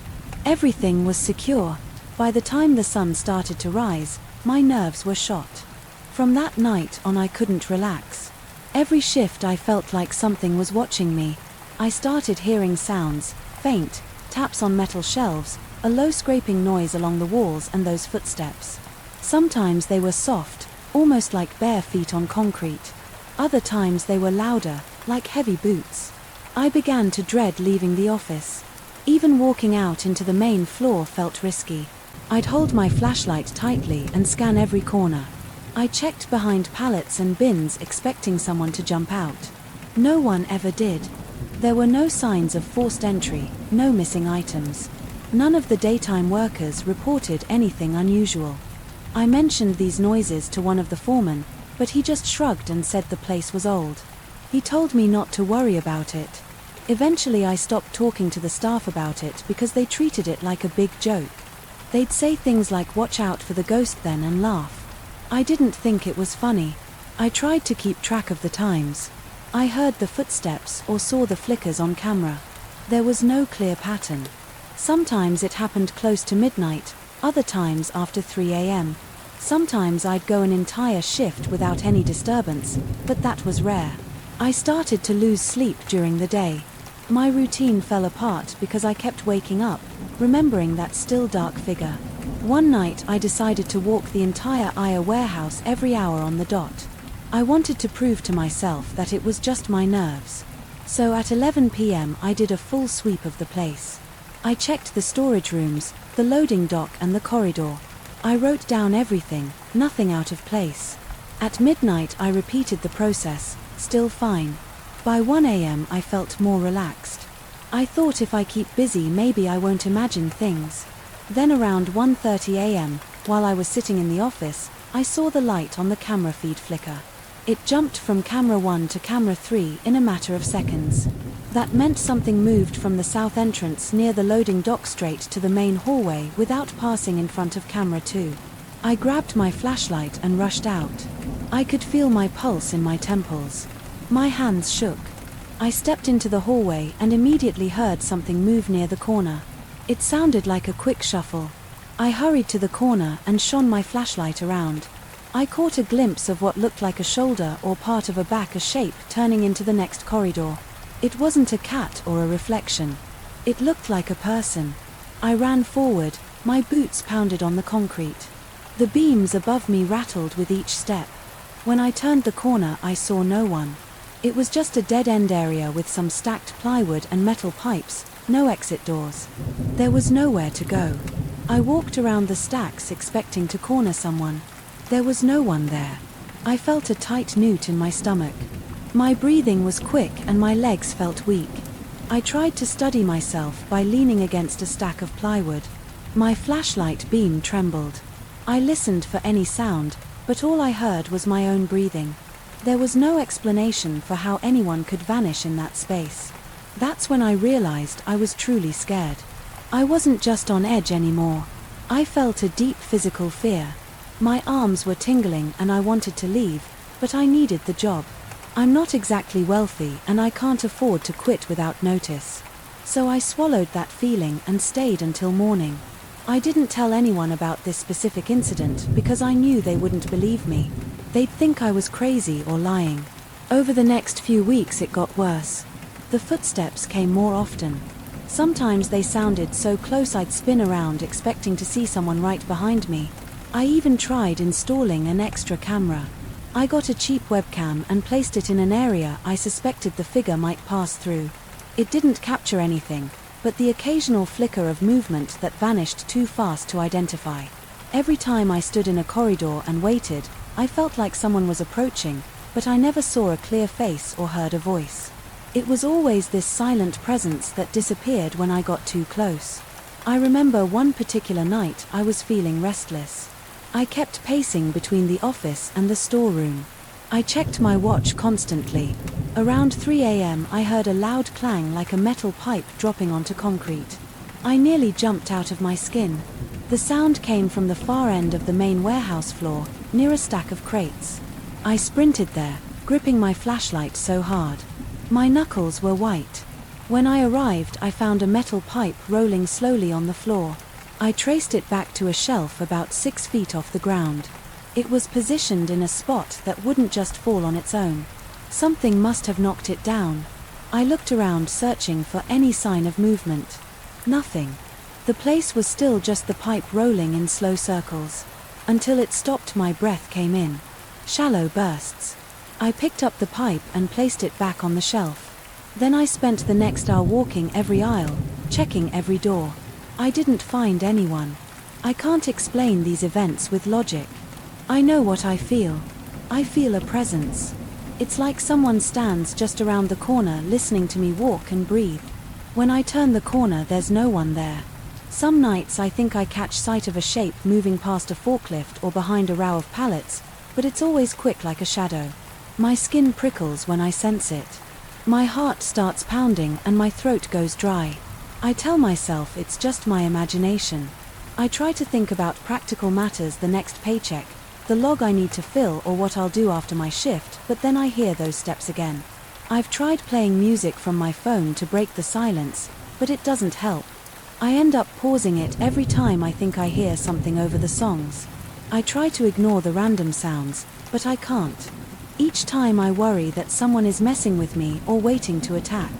Everything was secure. By the time the sun started to rise, my nerves were shot. From that night on I couldn't relax. Every shift I felt like something was watching me. I started hearing sounds, faint, taps on metal shelves, a low scraping noise along the walls and those footsteps. Sometimes they were soft, almost like bare feet on concrete. Other times they were louder, like heavy boots. I began to dread leaving the office. Even walking out into the main floor felt risky. I'd hold my flashlight tightly and scan every corner. I checked behind pallets and bins expecting someone to jump out. No one ever did. There were no signs of forced entry, no missing items. None of the daytime workers reported anything unusual. I mentioned these noises to one of the foremen, but he just shrugged and said the place was old. He told me not to worry about it. Eventually I stopped talking to the staff about it because they treated it like a big joke. They'd say things like "watch out for the ghost" then and laugh. I didn't think it was funny. I tried to keep track of the times. I heard the footsteps or saw the flickers on camera. There was no clear pattern. Sometimes it happened close to midnight, other times after 3 a.m. Sometimes I'd go an entire shift without any disturbance, but that was rare. I started to lose sleep during the day. My routine fell apart because I kept waking up, remembering that still dark figure. One night I decided to walk the entire warehouse every hour on the dot. I wanted to prove to myself that it was just my nerves. So at 11 p.m. I did a full sweep of the place. I checked the storage rooms, the loading dock and the corridor. I wrote down everything, nothing out of place. At midnight I repeated the process, still fine. By 1 a.m. I felt more relaxed. I thought if I keep busy maybe I won't imagine things. Then around 1:30 a.m., while I was sitting in the office, I saw the light on the camera feed flicker. It jumped from camera 1 to camera 3 in a matter of seconds. That meant something moved from the south entrance near the loading dock straight to the main hallway without passing in front of camera 2. I grabbed my flashlight and rushed out. I could feel my pulse in my temples. My hands shook. I stepped into the hallway and immediately heard something move near the corner. It sounded like a quick shuffle. I hurried to the corner and shone my flashlight around. I caught a glimpse of what looked like a shoulder or part of a back, a shape turning into the next corridor. It wasn't a cat or a reflection. It looked like a person. I ran forward, my boots pounded on the concrete. The beams above me rattled with each step. When I turned the corner, I saw no one. It was just a dead-end area with some stacked plywood and metal pipes, no exit doors. There was nowhere to go. I walked around the stacks expecting to corner someone. There was no one there. I felt a tight knot in my stomach. My breathing was quick and my legs felt weak. I tried to steady myself by leaning against a stack of plywood. My flashlight beam trembled. I listened for any sound, but all I heard was my own breathing. There was no explanation for how anyone could vanish in that space. That's when I realized I was truly scared. I wasn't just on edge anymore. I felt a deep physical fear. My arms were tingling and I wanted to leave, but I needed the job. I'm not exactly wealthy and I can't afford to quit without notice. So I swallowed that feeling and stayed until morning. I didn't tell anyone about this specific incident because I knew they wouldn't believe me. They'd think I was crazy or lying. Over the next few weeks it got worse. The footsteps came more often. Sometimes they sounded so close I'd spin around expecting to see someone right behind me. I even tried installing an extra camera. I got a cheap webcam and placed it in an area I suspected the figure might pass through. It didn't capture anything, but the occasional flicker of movement that vanished too fast to identify. Every time I stood in a corridor and waited, I felt like someone was approaching, but I never saw a clear face or heard a voice. It was always this silent presence that disappeared when I got too close. I remember one particular night I was feeling restless. I kept pacing between the office and the storeroom. I checked my watch constantly. Around 3 a.m. I heard a loud clang like a metal pipe dropping onto concrete. I nearly jumped out of my skin. The sound came from the far end of the main warehouse floor, near a stack of crates. I sprinted there, gripping my flashlight so hard. My knuckles were white. When I arrived, I found a metal pipe rolling slowly on the floor. I traced it back to a shelf about 6 feet off the ground. It was positioned in a spot that wouldn't just fall on its own. Something must have knocked it down. I looked around searching for any sign of movement. Nothing. The place was still just the pipe rolling in slow circles. Until it stopped, my breath came in. Shallow bursts. I picked up the pipe and placed it back on the shelf. Then I spent the next hour walking every aisle, checking every door. I didn't find anyone. I can't explain these events with logic. I know what I feel. I feel a presence. It's like someone stands just around the corner listening to me walk and breathe. When I turn the corner, there's no one there. Some nights I think I catch sight of a shape moving past a forklift or behind a row of pallets, but it's always quick like a shadow. My skin prickles when I sense it. My heart starts pounding and my throat goes dry. I tell myself it's just my imagination. I try to think about practical matters, the next paycheck, the log I need to fill, or what I'll do after my shift, but then I hear those steps again. I've tried playing music from my phone to break the silence, but it doesn't help. I end up pausing it every time I think I hear something over the songs. I try to ignore the random sounds, but I can't. Each time I worry that someone is messing with me or waiting to attack.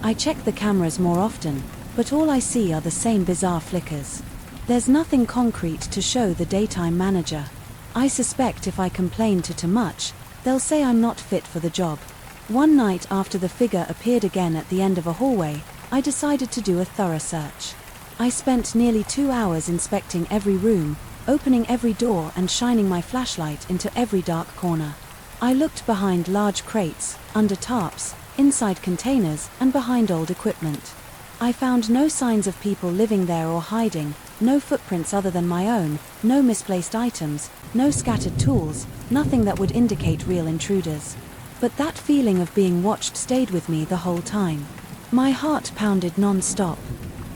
I check the cameras more often, but all I see are the same bizarre flickers. There's nothing concrete to show the daytime manager. I suspect if I complain too much, they'll say I'm not fit for the job. One night after the figure appeared again at the end of a hallway, I decided to do a thorough search. I spent nearly 2 hours inspecting every room, opening every door and shining my flashlight into every dark corner. I looked behind large crates, under tarps, inside containers, and behind old equipment. I found no signs of people living there or hiding, no footprints other than my own, no misplaced items, no scattered tools, nothing that would indicate real intruders. But that feeling of being watched stayed with me the whole time. My heart pounded non-stop.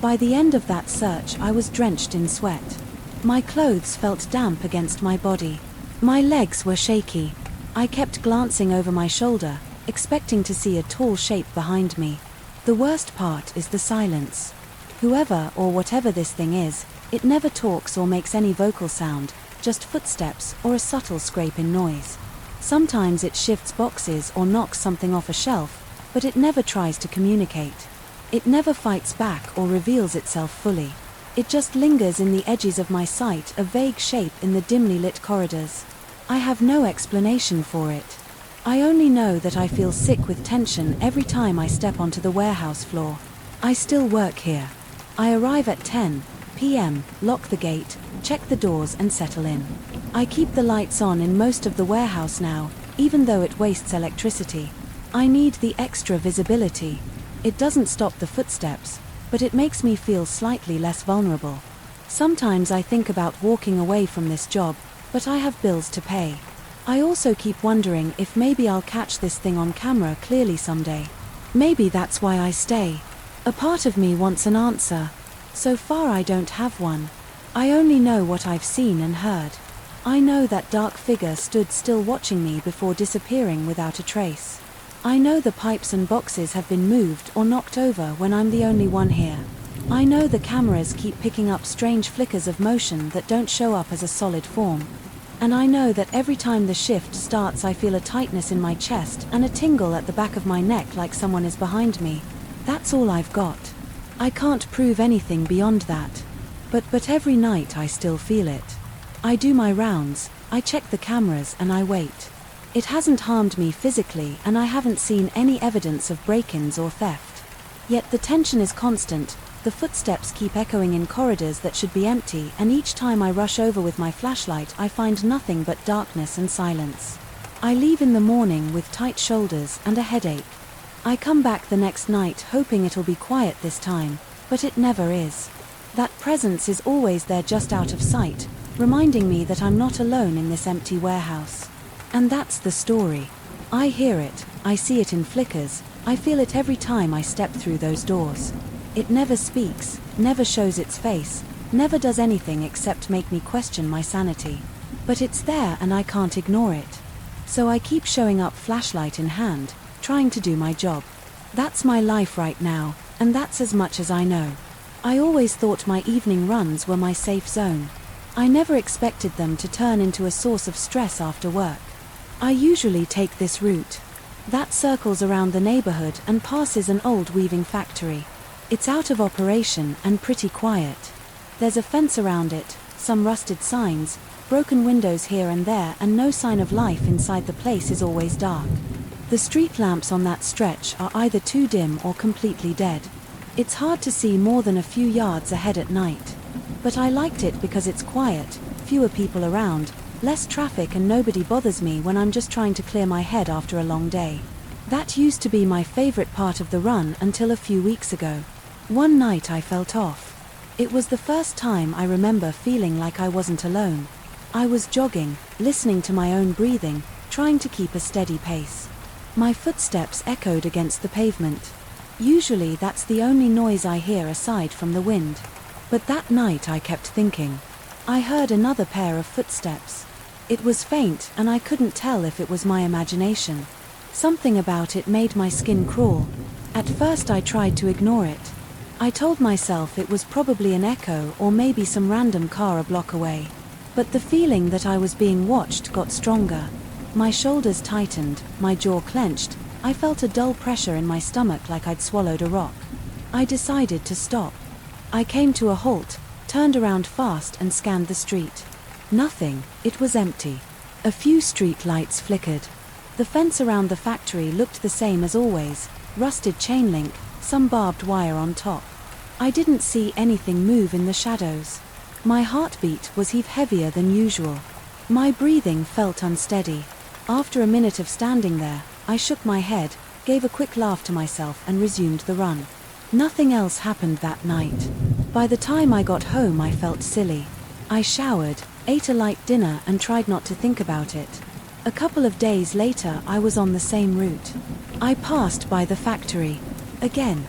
By the end of that search, I was drenched in sweat. My clothes felt damp against my body. My legs were shaky. I kept glancing over my shoulder, expecting to see a tall shape behind me. The worst part is the silence. Whoever or whatever this thing is, it never talks or makes any vocal sound, just footsteps or a subtle scrape in noise. Sometimes it shifts boxes or knocks something off a shelf, but it never tries to communicate. It never fights back or reveals itself fully. It just lingers in the edges of my sight, a vague shape in the dimly lit corridors. I have no explanation for it. I only know that I feel sick with tension every time I step onto the warehouse floor. I still work here. I arrive at 10 p.m., lock the gate, check the doors and settle in. I keep the lights on in most of the warehouse now, even though it wastes electricity. I need the extra visibility. It doesn't stop the footsteps, but it makes me feel slightly less vulnerable. Sometimes I think about walking away from this job, but I have bills to pay. I also keep wondering if maybe I'll catch this thing on camera clearly someday. Maybe that's why I stay. A part of me wants an answer. So far I don't have one. I only know what I've seen and heard. I know that dark figure stood still watching me before disappearing without a trace. I know the pipes and boxes have been moved or knocked over when I'm the only one here. I know the cameras keep picking up strange flickers of motion that don't show up as a solid form. And I know that every time the shift starts I feel a tightness in my chest and a tingle at the back of my neck like someone is behind me. That's all I've got. I can't prove anything beyond that. But every night I still feel it. I do my rounds, I check the cameras and I wait. It hasn't harmed me physically and I haven't seen any evidence of break-ins or theft. Yet the tension is constant. The footsteps keep echoing in corridors that should be empty, and each time I rush over with my flashlight I find nothing but darkness and silence. I leave in the morning with tight shoulders and a headache. I come back the next night hoping it'll be quiet this time, but it never is. That presence is always there just out of sight, reminding me that I'm not alone in this empty warehouse. And that's the story. I hear it, I see it in flickers, I feel it every time I step through those doors. It never speaks, never shows its face, never does anything except make me question my sanity. But it's there and I can't ignore it. So I keep showing up flashlight in hand, trying to do my job. That's my life right now, and that's as much as I know. I always thought my evening runs were my safe zone. I never expected them to turn into a source of stress after work. I usually take this route. That circles around the neighborhood and passes an old weaving factory. It's out of operation and pretty quiet. There's a fence around it, some rusted signs, broken windows here and there, and no sign of life inside. The place is always dark. The street lamps on that stretch are either too dim or completely dead. It's hard to see more than a few yards ahead at night. But I liked it because it's quiet, fewer people around, less traffic, and nobody bothers me when I'm just trying to clear my head after a long day. That used to be my favorite part of the run until a few weeks ago. One night I felt off. It was the first time I remember feeling like I wasn't alone. I was jogging, listening to my own breathing, trying to keep a steady pace. My footsteps echoed against the pavement. Usually that's the only noise I hear aside from the wind. But that night I kept thinking. I heard another pair of footsteps. It was faint and I couldn't tell if it was my imagination. Something about it made my skin crawl. At first I tried to ignore it. I told myself it was probably an echo or maybe some random car a block away. But the feeling that I was being watched got stronger. My shoulders tightened, my jaw clenched, I felt a dull pressure in my stomach like I'd swallowed a rock. I decided to stop. I came to a halt, turned around fast and scanned the street. Nothing, it was empty. A few street lights flickered. The fence around the factory looked the same as always, rusted chain link, some barbed wire on top. I didn't see anything move in the shadows. My heartbeat was heavier than usual. My breathing felt unsteady. After a minute of standing there, I shook my head, gave a quick laugh to myself and resumed the run. Nothing else happened that night. By the time I got home I felt silly. I showered, ate a light dinner and tried not to think about it. A couple of days later I was on the same route. I passed by the factory. Again.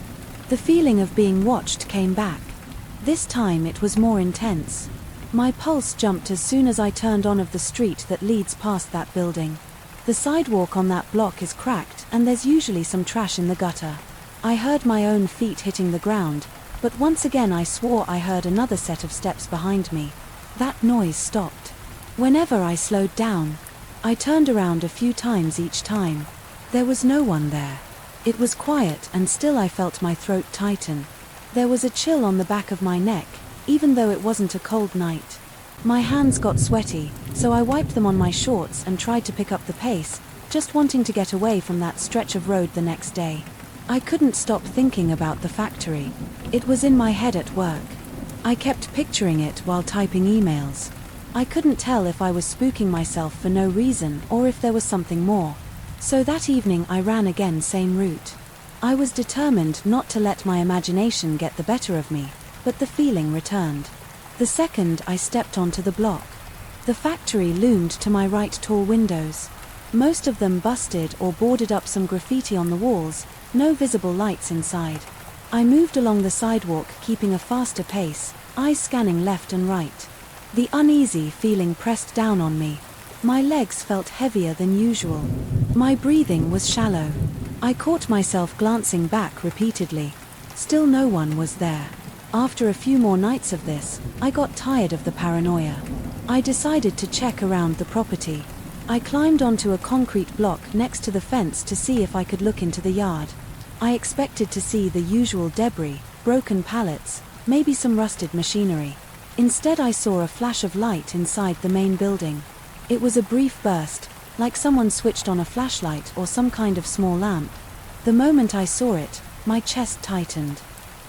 The feeling of being watched came back. This time it was more intense. My pulse jumped as soon as I turned on of the street that leads past that building. The sidewalk on that block is cracked and there's usually some trash in the gutter. I heard my own feet hitting the ground, but once again I swore I heard another set of steps behind me. That noise stopped. Whenever I slowed down, I turned around a few times each time. There was no one there. It was quiet and still I felt my throat tighten. There was a chill on the back of my neck, even though it wasn't a cold night. My hands got sweaty, so I wiped them on my shorts and tried to pick up the pace, just wanting to get away from that stretch of road the next day. I couldn't stop thinking about the factory. It was in my head at work. I kept picturing it while typing emails. I couldn't tell if I was spooking myself for no reason or if there was something more. So that evening I ran again, same route. I was determined not to let my imagination get the better of me, but the feeling returned. The second I stepped onto the block. The factory loomed to my right, tall windows. Most of them busted or boarded up, some graffiti on the walls, no visible lights inside. I moved along the sidewalk, keeping a faster pace, eyes scanning left and right. The uneasy feeling pressed down on me. My legs felt heavier than usual. My breathing was shallow. I caught myself glancing back repeatedly. Still no one was there. After a few more nights of this, I got tired of the paranoia. I decided to check around the property. I climbed onto a concrete block next to the fence to see if I could look into the yard. I expected to see the usual debris, broken pallets, maybe some rusted machinery. Instead, I saw a flash of light inside the main building. It was a brief burst, like someone switched on a flashlight or some kind of small lamp. The moment I saw it, my chest tightened.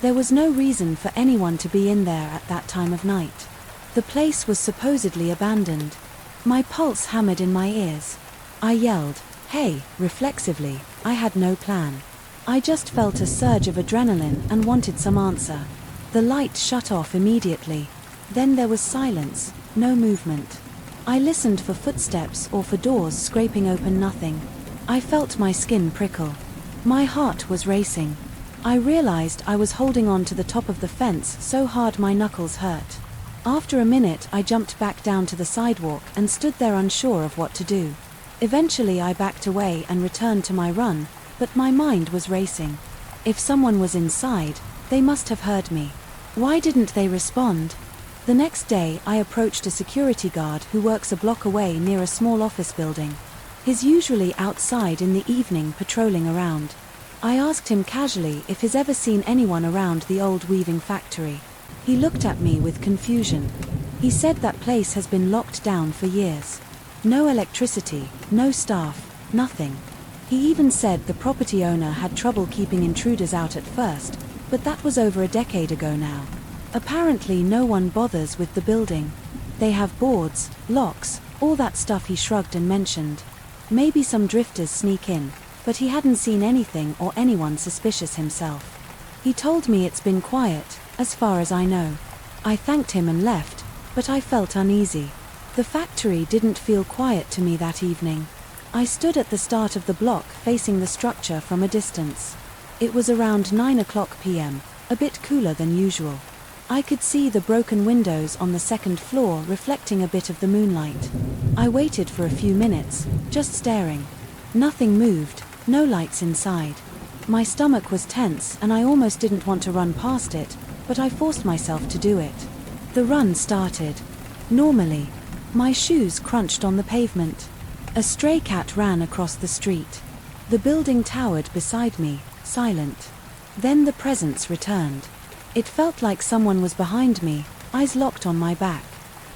There was no reason for anyone to be in there at that time of night. The place was supposedly abandoned. My pulse hammered in my ears. I yelled, "Hey!" reflexively. I had no plan. I just felt a surge of adrenaline and wanted some answer. The light shut off immediately. Then there was silence, no movement. I listened for footsteps or for doors scraping open, nothing. I felt my skin prickle. My heart was racing. I realized I was holding on to the top of the fence so hard my knuckles hurt. After a minute, I jumped back down to the sidewalk and stood there unsure of what to do. Eventually I backed away and returned to my run, but my mind was racing. If someone was inside, they must have heard me. Why didn't they respond? The next day I approached a security guard who works a block away near a small office building. He's usually outside in the evening patrolling around. I asked him casually if he's ever seen anyone around the old weaving factory. He looked at me with confusion. He said that place has been locked down for years. No electricity, no staff, nothing. He even said the property owner had trouble keeping intruders out at first, but that was over a decade ago now. Apparently no one bothers with the building. They have boards, locks, all that stuff. He shrugged and mentioned, maybe some drifters sneak in, but he hadn't seen anything or anyone suspicious himself. He told me it's been quiet, as far as I know. I thanked him and left, but I felt uneasy. The factory didn't feel quiet to me that evening. I stood at the start of the block facing the structure from a distance. It was around 9 p.m, a bit cooler than usual. I could see the broken windows on the second floor reflecting a bit of the moonlight. I waited for a few minutes, just staring. Nothing moved, no lights inside. My stomach was tense and I almost didn't want to run past it, but I forced myself to do it. The run started. Normally, my shoes crunched on the pavement. A stray cat ran across the street. The building towered beside me, silent. Then the presence returned. It felt like someone was behind me, eyes locked on my back.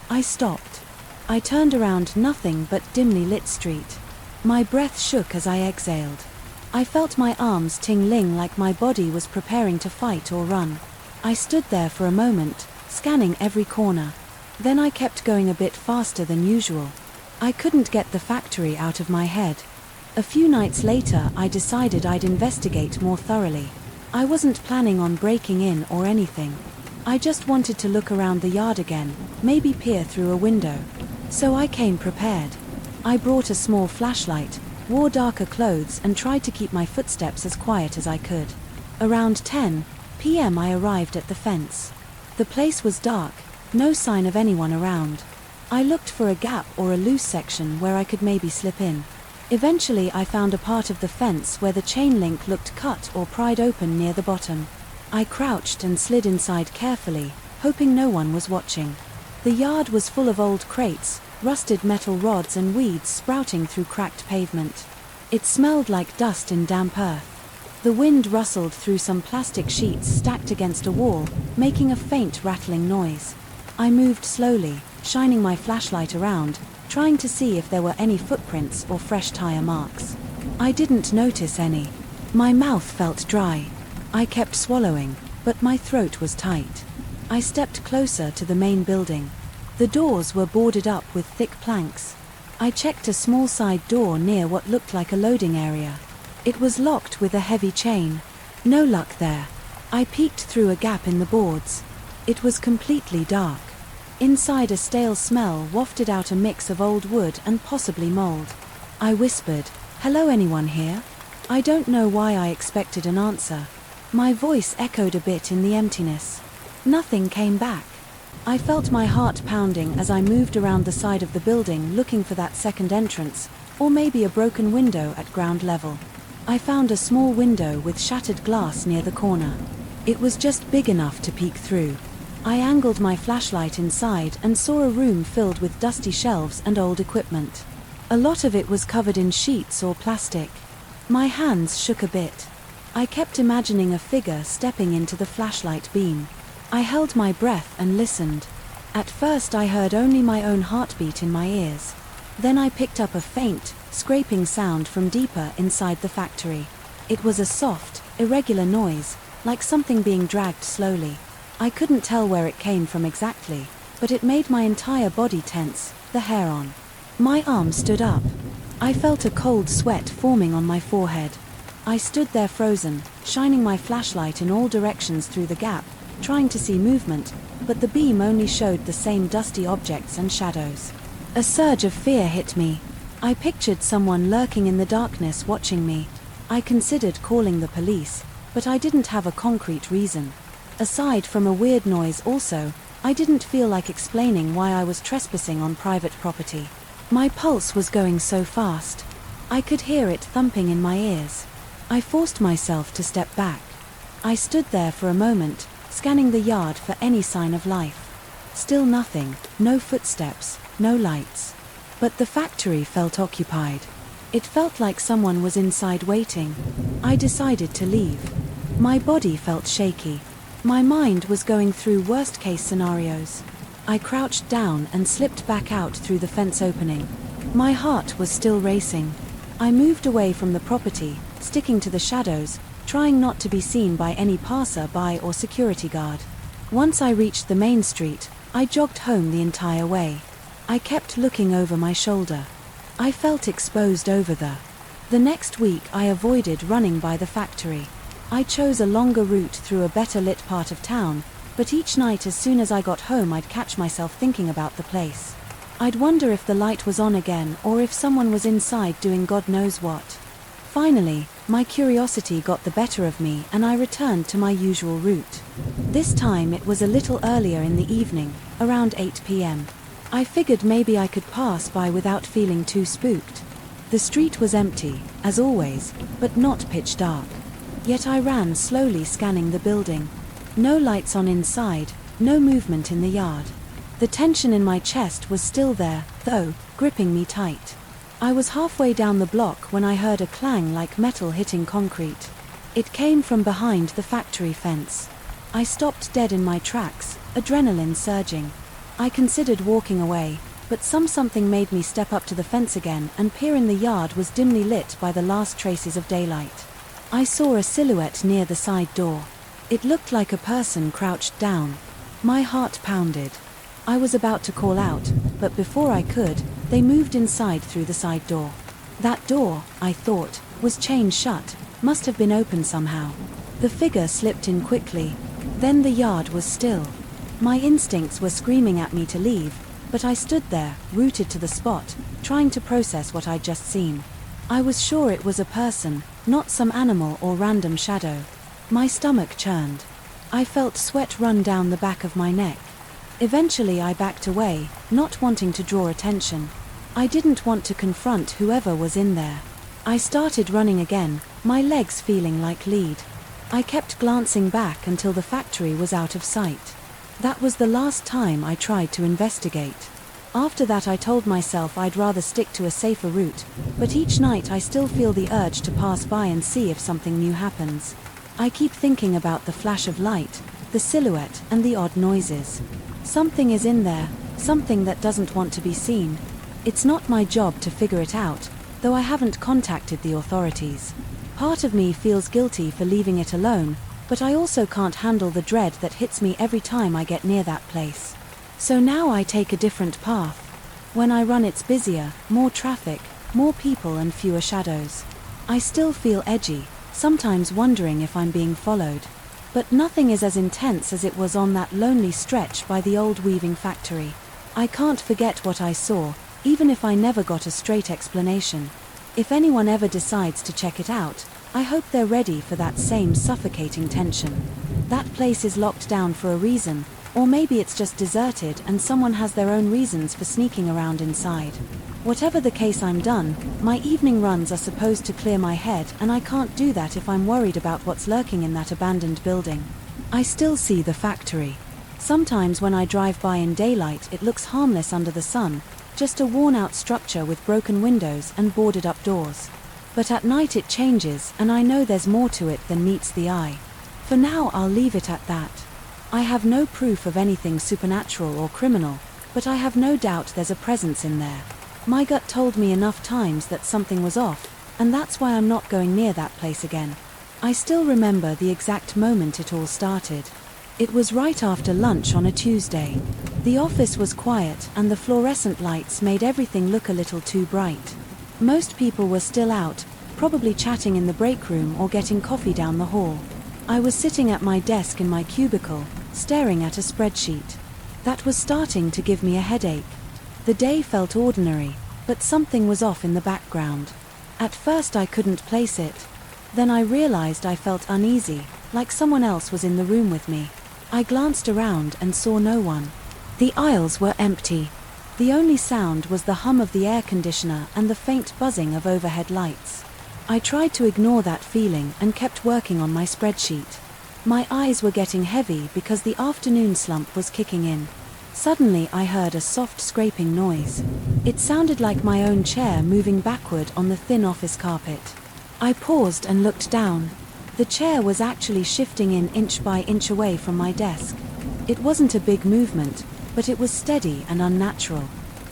I stopped. I turned around, nothing but dimly lit street. My breath shook as I exhaled. I felt my arms tingling like my body was preparing to fight or run. I stood there for a moment, scanning every corner. Then I kept going a bit faster than usual. I couldn't get the factory out of my head. A few nights later I decided I'd investigate more thoroughly. I wasn't planning on breaking in or anything. I just wanted to look around the yard again, maybe peer through a window. So I came prepared. I brought a small flashlight, wore darker clothes and tried to keep my footsteps as quiet as I could. Around 10 p.m. I arrived at the fence. The place was dark, no sign of anyone around. I looked for a gap or a loose section where I could maybe slip in. Eventually I found a part of the fence where the chain link looked cut or pried open near the bottom. I crouched and slid inside carefully, hoping no one was watching. The yard was full of old crates, rusted metal rods and weeds sprouting through cracked pavement. It smelled like dust in damp earth. The wind rustled through some plastic sheets stacked against a wall, making a faint rattling noise. I moved slowly, shining my flashlight around, trying to see if there were any footprints or fresh tire marks. I didn't notice any. My mouth felt dry. I kept swallowing, but my throat was tight. I stepped closer to the main building. The doors were boarded up with thick planks. I checked a small side door near what looked like a loading area. It was locked with a heavy chain. No luck there. I peeked through a gap in the boards. It was completely dark. Inside, a stale smell wafted out, a mix of old wood and possibly mold. I whispered, "Hello, anyone here?" I don't know why I expected an answer. My voice echoed a bit in the emptiness. Nothing came back. I felt my heart pounding as I moved around the side of the building looking for that second entrance, or maybe a broken window at ground level. I found a small window with shattered glass near the corner. It was just big enough to peek through. I angled my flashlight inside and saw a room filled with dusty shelves and old equipment. A lot of it was covered in sheets or plastic. My hands shook a bit. I kept imagining a figure stepping into the flashlight beam. I held my breath and listened. At first I heard only my own heartbeat in my ears. Then I picked up a faint, scraping sound from deeper inside the factory. It was a soft, irregular noise, like something being dragged slowly. I couldn't tell where it came from exactly, but it made my entire body tense, the hair on my arm stood up. I felt a cold sweat forming on my forehead. I stood there frozen, shining my flashlight in all directions through the gap, trying to see movement, but the beam only showed the same dusty objects and shadows. A surge of fear hit me. I pictured someone lurking in the darkness watching me. I considered calling the police, but I didn't have a concrete reason. Aside from a weird noise also, I didn't feel like explaining why I was trespassing on private property. My pulse was going so fast. I could hear it thumping in my ears. I forced myself to step back. I stood there for a moment, scanning the yard for any sign of life. Still nothing, no footsteps, no lights. But the factory felt occupied. It felt like someone was inside waiting. I decided to leave. My body felt shaky. My mind was going through worst-case scenarios. I crouched down and slipped back out through the fence opening. My heart was still racing. I moved away from the property, sticking to the shadows, trying not to be seen by any passer-by or security guard. Once I reached the main street, I jogged home the entire way. I kept looking over my shoulder. I felt exposed over there. The next week I avoided running by the factory. I chose a longer route through a better lit part of town, but each night as soon as I got home I'd catch myself thinking about the place. I'd wonder if the light was on again or if someone was inside doing God knows what. Finally, my curiosity got the better of me and I returned to my usual route. This time it was a little earlier in the evening, around 8 p.m. I figured maybe I could pass by without feeling too spooked. The street was empty, as always, but not pitch dark. Yet I ran slowly, scanning the building. No lights on inside, no movement in the yard. The tension in my chest was still there, though, gripping me tight. I was halfway down the block when I heard a clang like metal hitting concrete. It came from behind the factory fence. I stopped dead in my tracks, adrenaline surging. I considered walking away, but something made me step up to the fence again and peer in. The yard was dimly lit by the last traces of daylight. I saw a silhouette near the side door. It looked like a person crouched down. My heart pounded. I was about to call out, but before I could, they moved inside through the side door. That door, I thought, was chained shut, must have been open somehow. The figure slipped in quickly. Then the yard was still. My instincts were screaming at me to leave, but I stood there, rooted to the spot, trying to process what I'd just seen. I was sure it was a person, not some animal or random shadow. My stomach churned. I felt sweat run down the back of my neck. Eventually I backed away, not wanting to draw attention. I didn't want to confront whoever was in there. I started running again, my legs feeling like lead. I kept glancing back until the factory was out of sight. That was the last time I tried to investigate. After that I told myself I'd rather stick to a safer route, but each night I still feel the urge to pass by and see if something new happens. I keep thinking about the flash of light, the silhouette and the odd noises. Something is in there, something that doesn't want to be seen. It's not my job to figure it out, though I haven't contacted the authorities. Part of me feels guilty for leaving it alone, but I also can't handle the dread that hits me every time I get near that place. So now I take a different path. When I run it's busier, more traffic, more people and fewer shadows. I still feel edgy, sometimes wondering if I'm being followed. But nothing is as intense as it was on that lonely stretch by the old weaving factory. I can't forget what I saw, even if I never got a straight explanation. If anyone ever decides to check it out, I hope they're ready for that same suffocating tension. That place is locked down for a reason, or maybe it's just deserted and someone has their own reasons for sneaking around inside. Whatever the case, I'm done. My evening runs are supposed to clear my head, and I can't do that if I'm worried about what's lurking in that abandoned building. I still see the factory. Sometimes when I drive by in daylight it looks harmless under the sun, just a worn-out structure with broken windows and boarded-up doors. But at night it changes, and I know there's more to it than meets the eye. For now I'll leave it at that. I have no proof of anything supernatural or criminal, but I have no doubt there's a presence in there. My gut told me enough times that something was off, and that's why I'm not going near that place again. I still remember the exact moment it all started. It was right after lunch on a Tuesday. The office was quiet and the fluorescent lights made everything look a little too bright. Most people were still out, probably chatting in the break room or getting coffee down the hall. I was sitting at my desk in my cubicle, staring at a spreadsheet. That was starting to give me a headache. The day felt ordinary, but something was off in the background. At first I couldn't place it. Then I realized I felt uneasy, like someone else was in the room with me. I glanced around and saw no one. The aisles were empty. The only sound was the hum of the air conditioner and the faint buzzing of overhead lights. I tried to ignore that feeling and kept working on my spreadsheet. My eyes were getting heavy because the afternoon slump was kicking in. Suddenly I heard a soft scraping noise. It sounded like my own chair moving backward on the thin office carpet. I paused and looked down. The chair was actually shifting in inch by inch away from my desk. It wasn't a big movement, but it was steady and unnatural.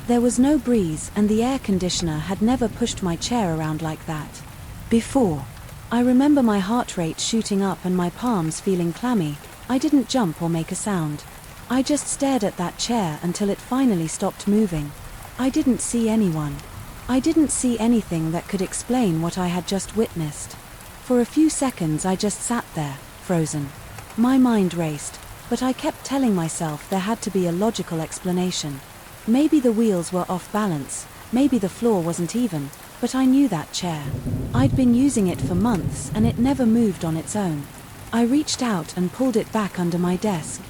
There was no breeze, and the air conditioner had never pushed my chair around like that before. I remember my heart rate shooting up and my palms feeling clammy. I didn't jump or make a sound. I just stared at that chair until it finally stopped moving. I didn't see anyone. I didn't see anything that could explain what I had just witnessed. For a few seconds I just sat there, frozen. My mind raced, but I kept telling myself there had to be a logical explanation. Maybe the wheels were off balance, maybe the floor wasn't even, but I knew that chair. I'd been using it for months and it never moved on its own. I reached out and pulled it back under my desk.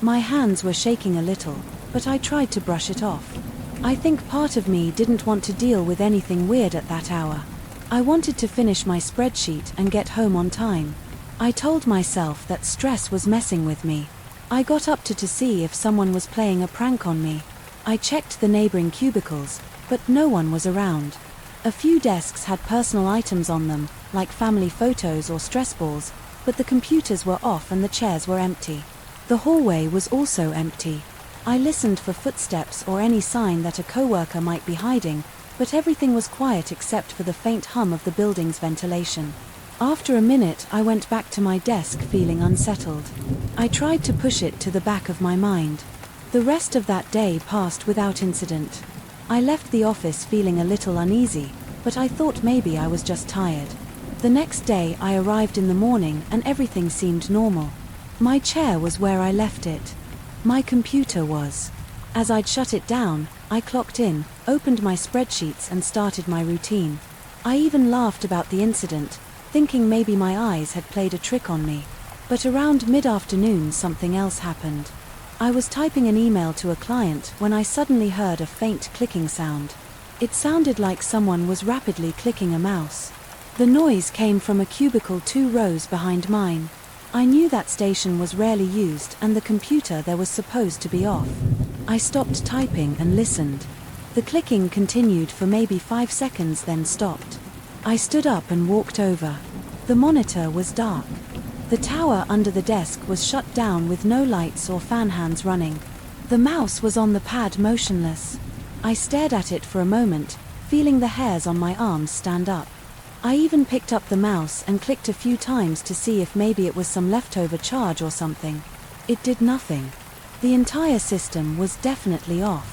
My hands were shaking a little, but I tried to brush it off. I think part of me didn't want to deal with anything weird at that hour. I wanted to finish my spreadsheet and get home on time. I told myself that stress was messing with me. I got up to see if someone was playing a prank on me. I checked the neighboring cubicles, but no one was around. A few desks had personal items on them, like family photos or stress balls, but the computers were off and the chairs were empty. The hallway was also empty. I listened for footsteps or any sign that a coworker might be hiding, but everything was quiet except for the faint hum of the building's ventilation. After a minute, I went back to my desk feeling unsettled. I tried to push it to the back of my mind. The rest of that day passed without incident. I left the office feeling a little uneasy, but I thought maybe I was just tired. The next day I arrived in the morning and everything seemed normal. My chair was where I left it. My computer was. As I'd shut it down, I clocked in, opened my spreadsheets and started my routine. I even laughed about the incident, thinking maybe my eyes had played a trick on me. But around mid-afternoon something else happened. I was typing an email to a client when I suddenly heard a faint clicking sound. It sounded like someone was rapidly clicking a mouse. The noise came from a cubicle 2 rows behind mine. I knew that station was rarely used and the computer there was supposed to be off. I stopped typing and listened. The clicking continued for maybe 5 seconds then stopped. I stood up and walked over. The monitor was dark. The tower under the desk was shut down with no lights or fan hands running. The mouse was on the pad motionless. I stared at it for a moment, feeling the hairs on my arms stand up. I even picked up the mouse and clicked a few times to see if maybe it was some leftover charge or something. It did nothing. The entire system was definitely off.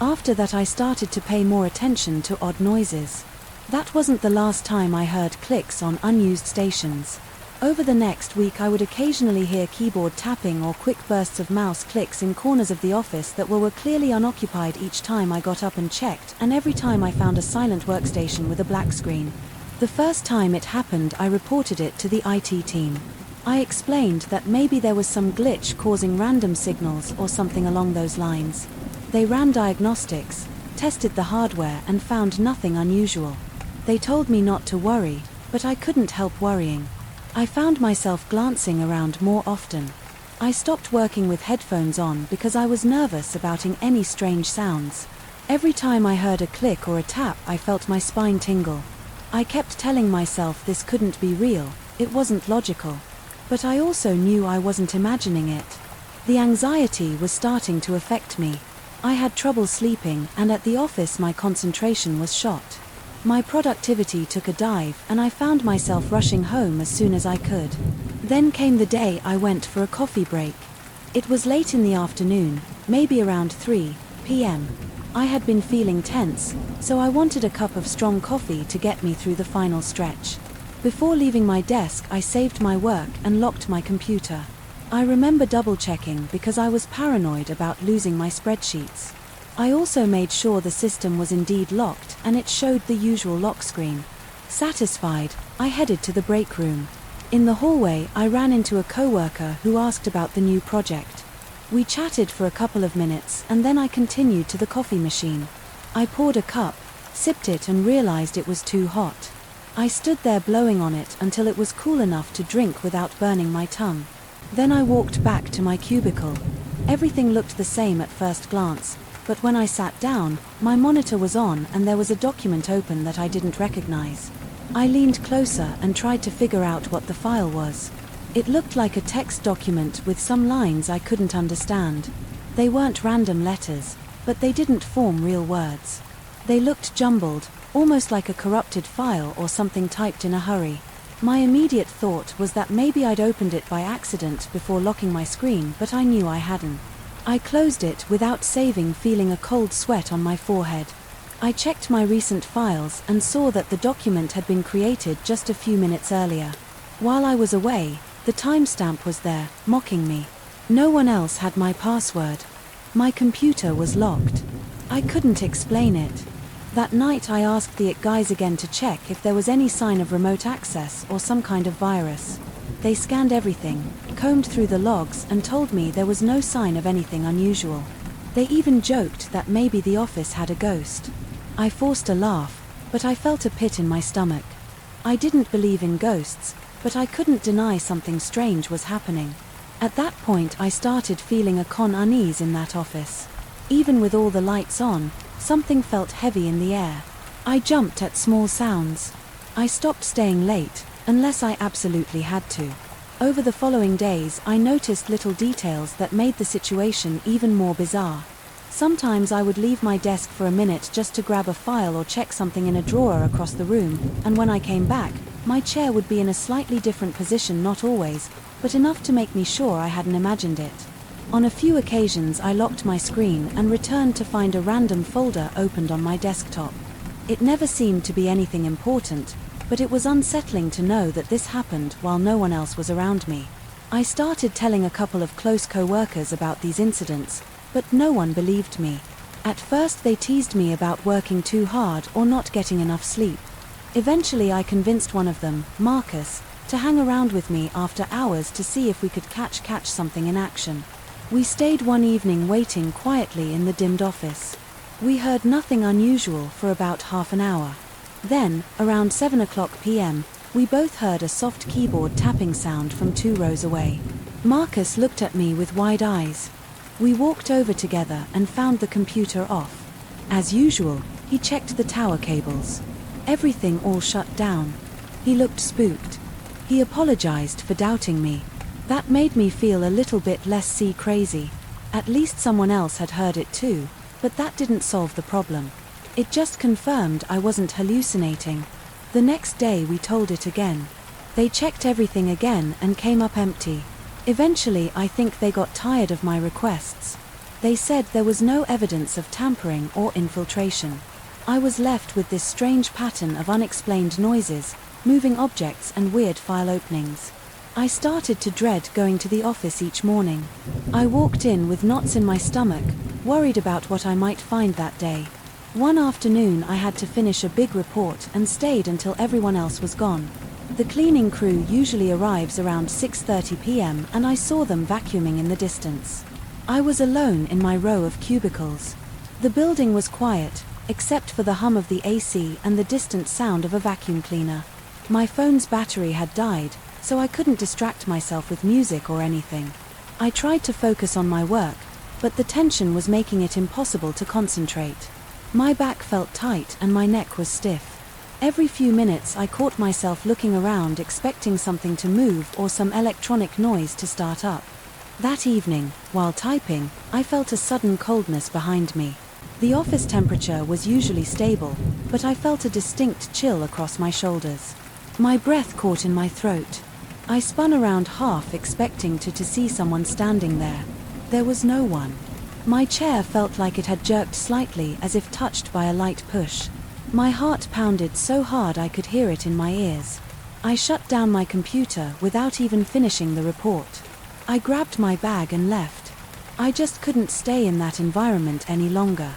After that I started to pay more attention to odd noises. That wasn't the last time I heard clicks on unused stations. Over the next week I would occasionally hear keyboard tapping or quick bursts of mouse clicks in corners of the office that were clearly unoccupied each time I got up and checked, and every time I found a silent workstation with a black screen. The first time it happened I reported it to the IT team. I explained that maybe there was some glitch causing random signals or something along those lines. They ran diagnostics, tested the hardware and found nothing unusual. They told me not to worry, but I couldn't help worrying. I found myself glancing around more often. I stopped working with headphones on because I was nervous about any strange sounds. Every time I heard a click or a tap I felt my spine tingle. I kept telling myself this couldn't be real, it wasn't logical. But I also knew I wasn't imagining it. The anxiety was starting to affect me. I had trouble sleeping, and at the office my concentration was shot. My productivity took a dive, and I found myself rushing home as soon as I could. Then came the day I went for a coffee break. It was late in the afternoon, maybe around 3 p.m. I had been feeling tense, so I wanted a cup of strong coffee to get me through the final stretch. Before leaving my desk I saved my work and locked my computer. I remember double-checking because I was paranoid about losing my spreadsheets. I also made sure the system was indeed locked and it showed the usual lock screen. Satisfied, I headed to the break room. In the hallway I ran into a coworker who asked about the new project. We chatted for a couple of minutes and then I continued to the coffee machine. I poured a cup, sipped it and realized it was too hot. I stood there blowing on it until it was cool enough to drink without burning my tongue. Then I walked back to my cubicle. Everything looked the same at first glance, but when I sat down, my monitor was on and there was a document open that I didn't recognize. I leaned closer and tried to figure out what the file was. It looked like a text document with some lines I couldn't understand. They weren't random letters, but they didn't form real words. They looked jumbled, almost like a corrupted file or something typed in a hurry. My immediate thought was that maybe I'd opened it by accident before locking my screen, but I knew I hadn't. I closed it without saving, feeling a cold sweat on my forehead. I checked my recent files and saw that the document had been created just a few minutes earlier. While I was away, the timestamp was there, mocking me. No one else had my password. My computer was locked. I couldn't explain it. That night I asked the IT guys again to check if there was any sign of remote access or some kind of virus. They scanned everything, combed through the logs and told me there was no sign of anything unusual. They even joked that maybe the office had a ghost. I forced a laugh, but I felt a pit in my stomach. I didn't believe in ghosts, but I couldn't deny something strange was happening. At that point I started feeling a unease in that office. Even with all the lights on, something felt heavy in the air. I jumped at small sounds. I stopped staying late, unless I absolutely had to. Over the following days I noticed little details that made the situation even more bizarre. Sometimes I would leave my desk for a minute just to grab a file or check something in a drawer across the room, and when I came back, my chair would be in a slightly different position, not always, but enough to make me sure I hadn't imagined it. On a few occasions I locked my screen and returned to find a random folder opened on my desktop. It never seemed to be anything important, but it was unsettling to know that this happened while no one else was around me. I started telling a couple of close co-workers about these incidents, but no one believed me. At first they teased me about working too hard or not getting enough sleep. Eventually I convinced one of them, Marcus, to hang around with me after hours to see if we could catch something in action. We stayed one evening waiting quietly in the dimmed office. We heard nothing unusual for about half an hour. Then, around 7 o'clock p.m., we both heard a soft keyboard tapping sound from 2 rows away. Marcus looked at me with wide eyes. We walked over together and found the computer off. As usual, he checked the tower cables. Everything all shut down. He looked spooked. He apologized for doubting me. That made me feel a little bit less crazy. At least someone else had heard it too, but that didn't solve the problem. It just confirmed I wasn't hallucinating. The next day we told it again. They checked everything again and came up empty. Eventually I think they got tired of my requests. They said there was no evidence of tampering or infiltration. I was left with this strange pattern of unexplained noises, moving objects and weird file openings. I started to dread going to the office each morning. I walked in with knots in my stomach, worried about what I might find that day. One afternoon I had to finish a big report and stayed until everyone else was gone. The cleaning crew usually arrives around 6:30 p.m. and I saw them vacuuming in the distance. I was alone in my row of cubicles. The building was quiet, except for the hum of the AC and the distant sound of a vacuum cleaner. My phone's battery had died, so I couldn't distract myself with music or anything. I tried to focus on my work, but the tension was making it impossible to concentrate. My back felt tight and my neck was stiff. Every few minutes I caught myself looking around expecting something to move or some electronic noise to start up. That evening, while typing, I felt a sudden coldness behind me. The office temperature was usually stable, but I felt a distinct chill across my shoulders. My breath caught in my throat. I spun around half expecting to see someone standing there. There was no one. My chair felt like it had jerked slightly as if touched by a light push. My heart pounded so hard I could hear it in my ears. I shut down my computer without even finishing the report. I grabbed my bag and left. I just couldn't stay in that environment any longer.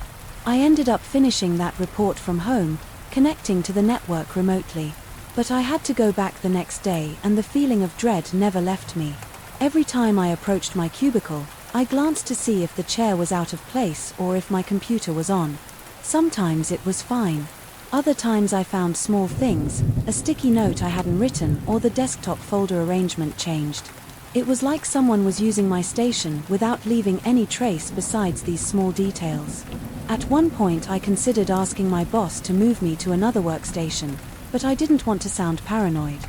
I ended up finishing that report from home, connecting to the network remotely. But I had to go back the next day and the feeling of dread never left me. Every time I approached my cubicle, I glanced to see if the chair was out of place or if my computer was on. Sometimes it was fine. Other times I found small things, a sticky note I hadn't written or the desktop folder arrangement changed. It was like someone was using my station without leaving any trace besides these small details. At one point I considered asking my boss to move me to another workstation, but I didn't want to sound paranoid.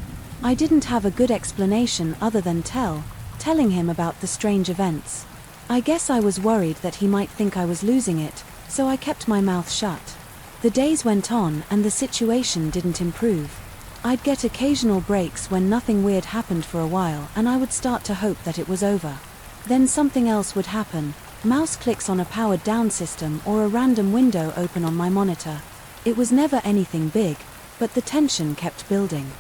I didn't have a good explanation other than telling him about the strange events. I guess I was worried that he might think I was losing it, so I kept my mouth shut. The days went on and the situation didn't improve. I'd get occasional breaks when nothing weird happened for a while and I would start to hope that it was over. Then something else would happen, mouse clicks on a powered down system or a random window open on my monitor. It was never anything big, but the tension kept building.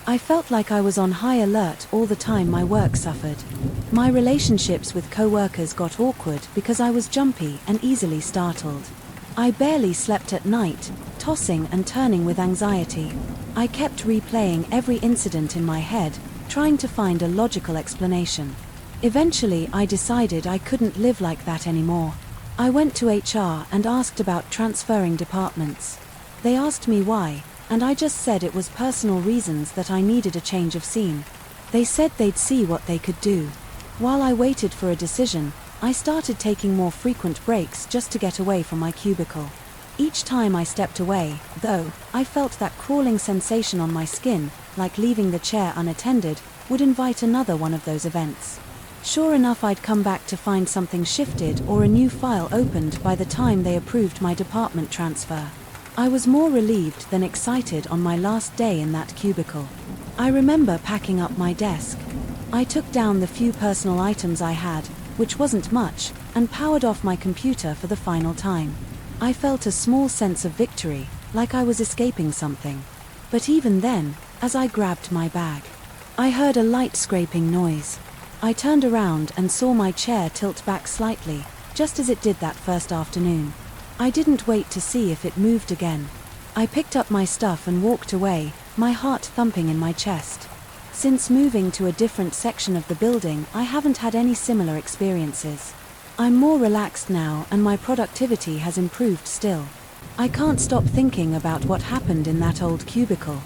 I felt like I was on high alert all the time my work suffered. My relationships with co-workers got awkward because I was jumpy and easily startled. I barely slept at night, tossing and turning with anxiety. I kept replaying every incident in my head, trying to find a logical explanation. Eventually I decided I couldn't live like that anymore. I went to HR and asked about transferring departments. They asked me why, and I just said it was personal reasons that I needed a change of scene. They said they'd see what they could do. While I waited for a decision, I started taking more frequent breaks just to get away from my cubicle. Each time I stepped away, though, I felt that crawling sensation on my skin, like leaving the chair unattended, would invite another one of those events. Sure enough, I'd come back to find something shifted or a new file opened by the time they approved my department transfer. I was more relieved than excited on my last day in that cubicle. I remember packing up my desk. I took down the few personal items I had, which wasn't much, and powered off my computer for the final time. I felt a small sense of victory, like I was escaping something. But even then, as I grabbed my bag, I heard a light scraping noise. I turned around and saw my chair tilt back slightly, just as it did that first afternoon. I didn't wait to see if it moved again. I picked up my stuff and walked away, my heart thumping in my chest. Since moving to a different section of the building, I haven't had any similar experiences. I'm more relaxed now and my productivity has improved still. I can't stop thinking about what happened in that old cubicle.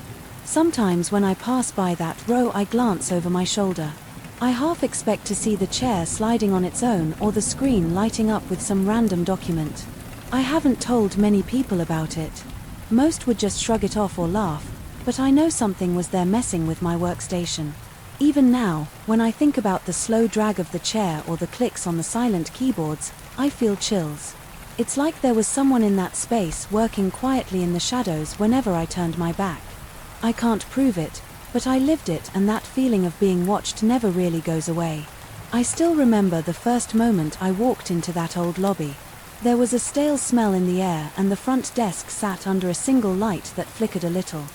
Sometimes when I pass by that row I glance over my shoulder. I half expect to see the chair sliding on its own or the screen lighting up with some random document. I haven't told many people about it. Most would just shrug it off or laugh, but I know something was there messing with my workstation. Even now, when I think about the slow drag of the chair or the clicks on the silent keyboards, I feel chills. It's like there was someone in that space working quietly in the shadows whenever I turned my back. I can't prove it, but I lived it, and that feeling of being watched never really goes away. I still remember the first moment I walked into that old lobby. There was a stale smell in the air, and the front desk sat under a single light that flickered a little.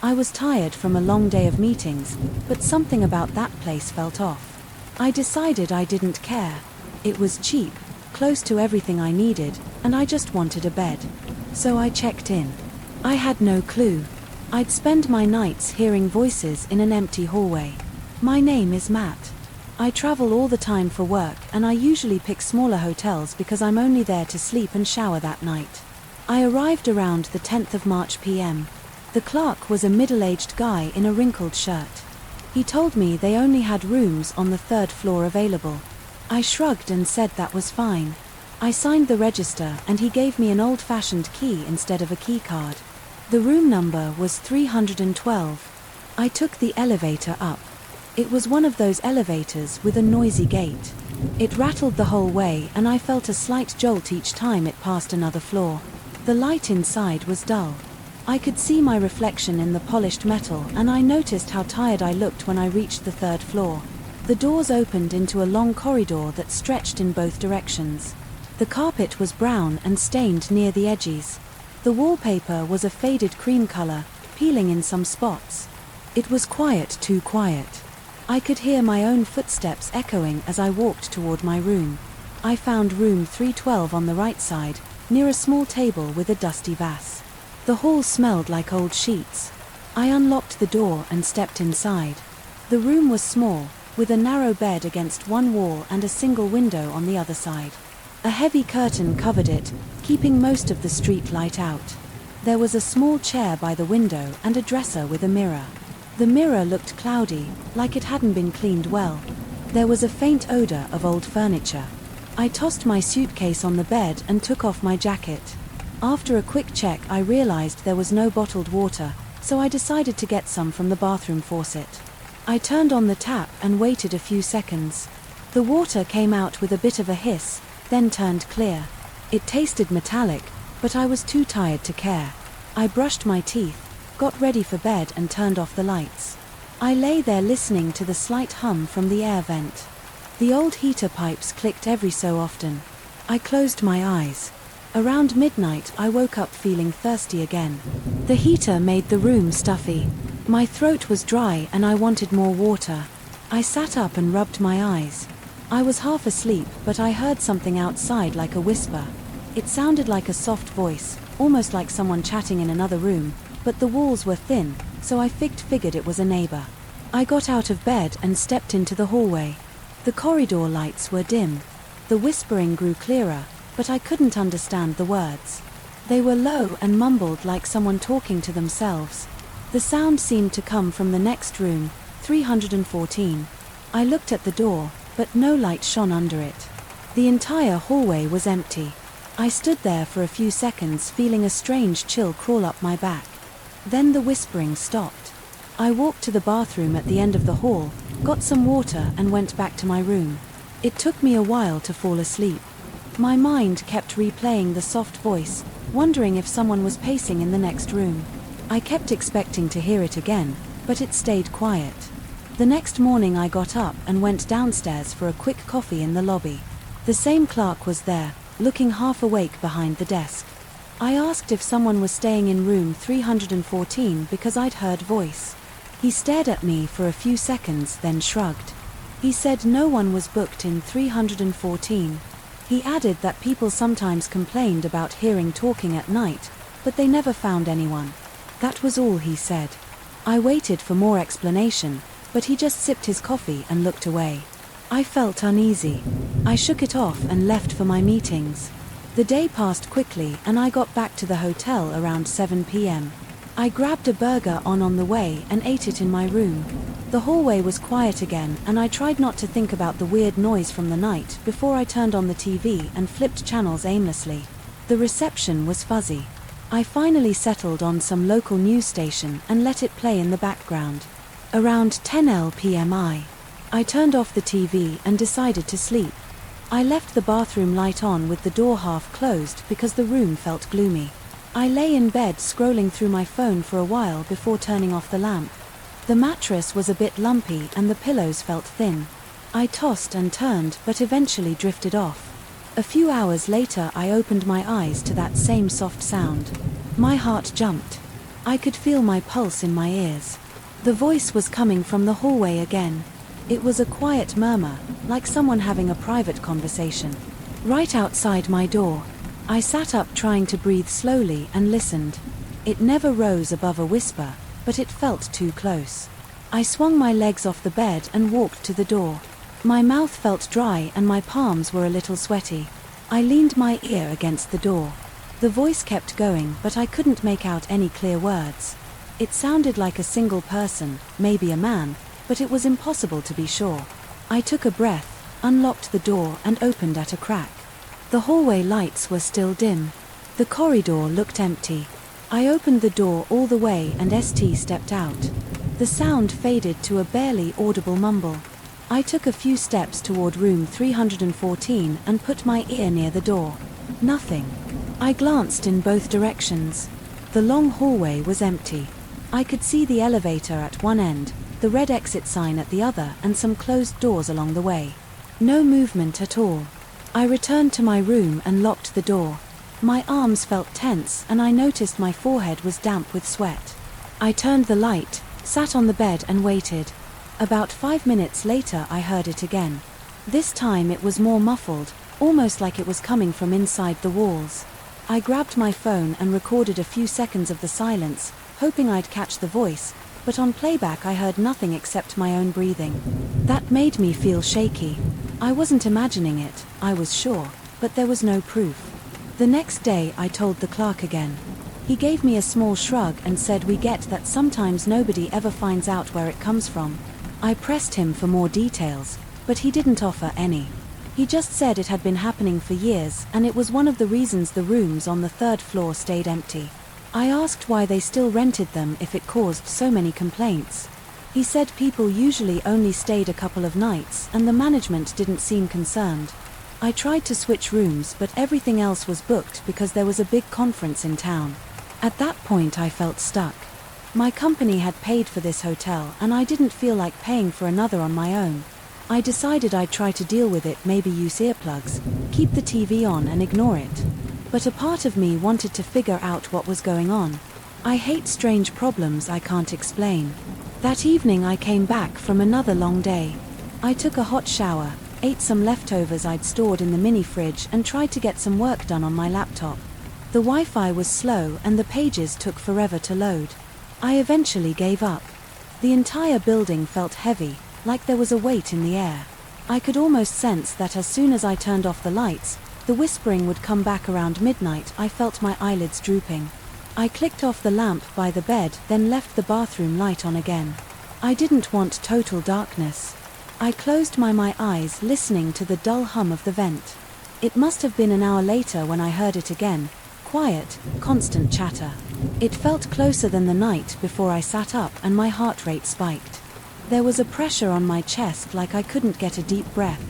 I was tired from a long day of meetings, but something about that place felt off. I decided I didn't care. It was cheap, close to everything I needed, and I just wanted a bed. So I checked in. I had no clue. I'd spend my nights hearing voices in an empty hallway. My name is Matt. I travel all the time for work, and I usually pick smaller hotels because I'm only there to sleep and shower that night. I arrived around the 10th of March p.m. The clerk was a middle-aged guy in a wrinkled shirt. He told me they only had rooms on the 3rd floor available. I shrugged and said that was fine. I signed the register, and he gave me an old-fashioned key instead of a key card. The room number was 312. I took the elevator up. It was one of those elevators with a noisy gate. It rattled the whole way, and I felt a slight jolt each time it passed another floor. The light inside was dull. I could see my reflection in the polished metal, and I noticed how tired I looked when I reached the 3rd floor. The doors opened into a long corridor that stretched in both directions. The carpet was brown and stained near the edges. The wallpaper was a faded cream color, peeling in some spots. It was quiet, too quiet. I could hear my own footsteps echoing as I walked toward my room. I found room 312 on the right side, near a small table with a dusty vase. The hall smelled like old sheets. I unlocked the door and stepped inside. The room was small, with a narrow bed against one wall and a single window on the other side. A heavy curtain covered it, keeping most of the street light out. There was a small chair by the window and a dresser with a mirror. The mirror looked cloudy, like it hadn't been cleaned well. There was a faint odor of old furniture. I tossed my suitcase on the bed and took off my jacket. After a quick check, I realized there was no bottled water, so I decided to get some from the bathroom faucet. I turned on the tap and waited a few seconds. The water came out with a bit of a hiss, then turned clear. It tasted metallic, but I was too tired to care. I brushed my teeth, got ready for bed, and turned off the lights. I lay there listening to the slight hum from the air vent. The old heater pipes clicked every so often. I closed my eyes. Around midnight, I woke up feeling thirsty again. The heater made the room stuffy. My throat was dry and I wanted more water. I sat up and rubbed my eyes. I was half asleep, but I heard something outside, like a whisper. It sounded like a soft voice, almost like someone chatting in another room, but the walls were thin, so I figured it was a neighbor. I got out of bed and stepped into the hallway. The corridor lights were dim. The whispering grew clearer, but I couldn't understand the words. They were low and mumbled like someone talking to themselves. The sound seemed to come from the next room, 314. I looked at the door, but no light shone under it. The entire hallway was empty. I stood there for a few seconds, feeling a strange chill crawl up my back. Then the whispering stopped. I walked to the bathroom at the end of the hall, got some water, and went back to my room. It took me a while to fall asleep. My mind kept replaying the soft voice, wondering if someone was pacing in the next room. I kept expecting to hear it again, but it stayed quiet. The next morning I got up and went downstairs for a quick coffee in the lobby. The same clerk was there, looking half awake behind the desk. I asked if someone was staying in room 314 because I'd heard voice. He stared at me for a few seconds, then shrugged. He said no one was booked in 314. He added that people sometimes complained about hearing talking at night, but they never found anyone. That was all he said. I waited for more explanation, but he just sipped his coffee and looked away. I felt uneasy. I shook it off and left for my meetings. The day passed quickly and I got back to the hotel around 7 p.m. I grabbed a burger on the way and ate it in my room. The hallway was quiet again, and I tried not to think about the weird noise from the night before I turned on the TV and flipped channels aimlessly. The reception was fuzzy. I finally settled on some local news station and let it play in the background. Around 10 p.m. I turned off the TV and decided to sleep. I left the bathroom light on with the door half closed because the room felt gloomy. I lay in bed scrolling through my phone for a while before turning off the lamp. The mattress was a bit lumpy and the pillows felt thin. I tossed and turned but eventually drifted off. A few hours later I opened my eyes to that same soft sound. My heart jumped. I could feel my pulse in my ears. The voice was coming from the hallway again. It was a quiet murmur, like someone having a private conversation. Right outside my door. I sat up trying to breathe slowly and listened. It never rose above a whisper, but it felt too close. I swung my legs off the bed and walked to the door. My mouth felt dry and my palms were a little sweaty. I leaned my ear against the door. The voice kept going, but I couldn't make out any clear words. It sounded like a single person, maybe a man, but it was impossible to be sure. I took a breath, unlocked the door and opened at a crack. The hallway lights were still dim. The corridor looked empty. I opened the door all the way and ST stepped out. The sound faded to a barely audible mumble. I took a few steps toward room 314 and put my ear near the door. Nothing. I glanced in both directions. The long hallway was empty. I could see the elevator at one end, the red exit sign at the other, and some closed doors along the way. No movement at all. I returned to my room and locked the door. My arms felt tense and I noticed my forehead was damp with sweat. I turned the light, sat on the bed and waited. About 5 minutes later I heard it again. This time it was more muffled, almost like it was coming from inside the walls. I grabbed my phone and recorded a few seconds of the silence, hoping I'd catch the voice, but on playback I heard nothing except my own breathing. That made me feel shaky. I wasn't imagining it, I was sure, but there was no proof. The next day I told the clerk again. He gave me a small shrug and said we get that sometimes nobody ever finds out where it comes from. I pressed him for more details, but he didn't offer any. He just said it had been happening for years and it was one of the reasons the rooms on the 3rd floor stayed empty. I asked why they still rented them if it caused so many complaints. He said people usually only stayed a couple of nights and the management didn't seem concerned. I tried to switch rooms but everything else was booked because there was a big conference in town. At that point I felt stuck. My company had paid for this hotel and I didn't feel like paying for another on my own. I decided I'd try to deal with it, maybe use earplugs, keep the TV on and ignore it. But a part of me wanted to figure out what was going on. I hate strange problems I can't explain. That evening I came back from another long day. I took a hot shower, ate some leftovers I'd stored in the mini fridge and tried to get some work done on my laptop. The Wi-Fi was slow and the pages took forever to load. I eventually gave up. The entire building felt heavy, like there was a weight in the air. I could almost sense that as soon as I turned off the lights, the whispering would come back around midnight. I felt my eyelids drooping. I clicked off the lamp by the bed, then left the bathroom light on again. I didn't want total darkness. I closed my eyes, listening to the dull hum of the vent. It must have been an hour later when I heard it again. Quiet, constant chatter. It felt closer than the night before. I sat up and my heart rate spiked. There was a pressure on my chest like I couldn't get a deep breath.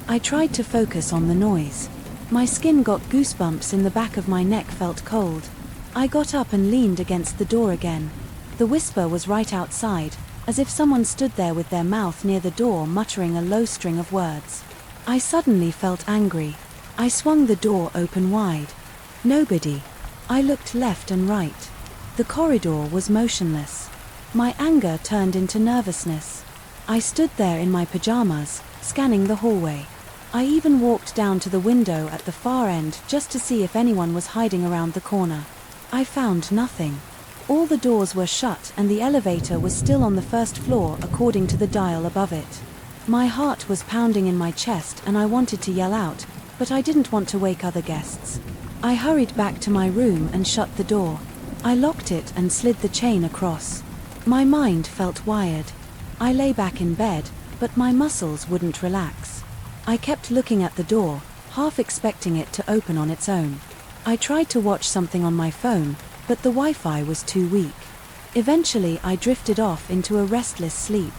I tried to focus on the noise. My skin got goosebumps in the back of my neck, felt cold. I got up and leaned against the door again. The whisper was right outside, as if someone stood there with their mouth near the door muttering a low string of words. I suddenly felt angry. I swung the door open wide. Nobody. I looked left and right. The corridor was motionless. My anger turned into nervousness. I stood there in my pajamas, scanning the hallway. I even walked down to the window at the far end just to see if anyone was hiding around the corner. I found nothing. All the doors were shut and the elevator was still on the 1st floor according to the dial above it. My heart was pounding in my chest and I wanted to yell out, but I didn't want to wake other guests. I hurried back to my room and shut the door. I locked it and slid the chain across. My mind felt wired. I lay back in bed, but my muscles wouldn't relax. I kept looking at the door, half expecting it to open on its own. I tried to watch something on my phone, but the Wi-Fi was too weak. Eventually I drifted off into a restless sleep.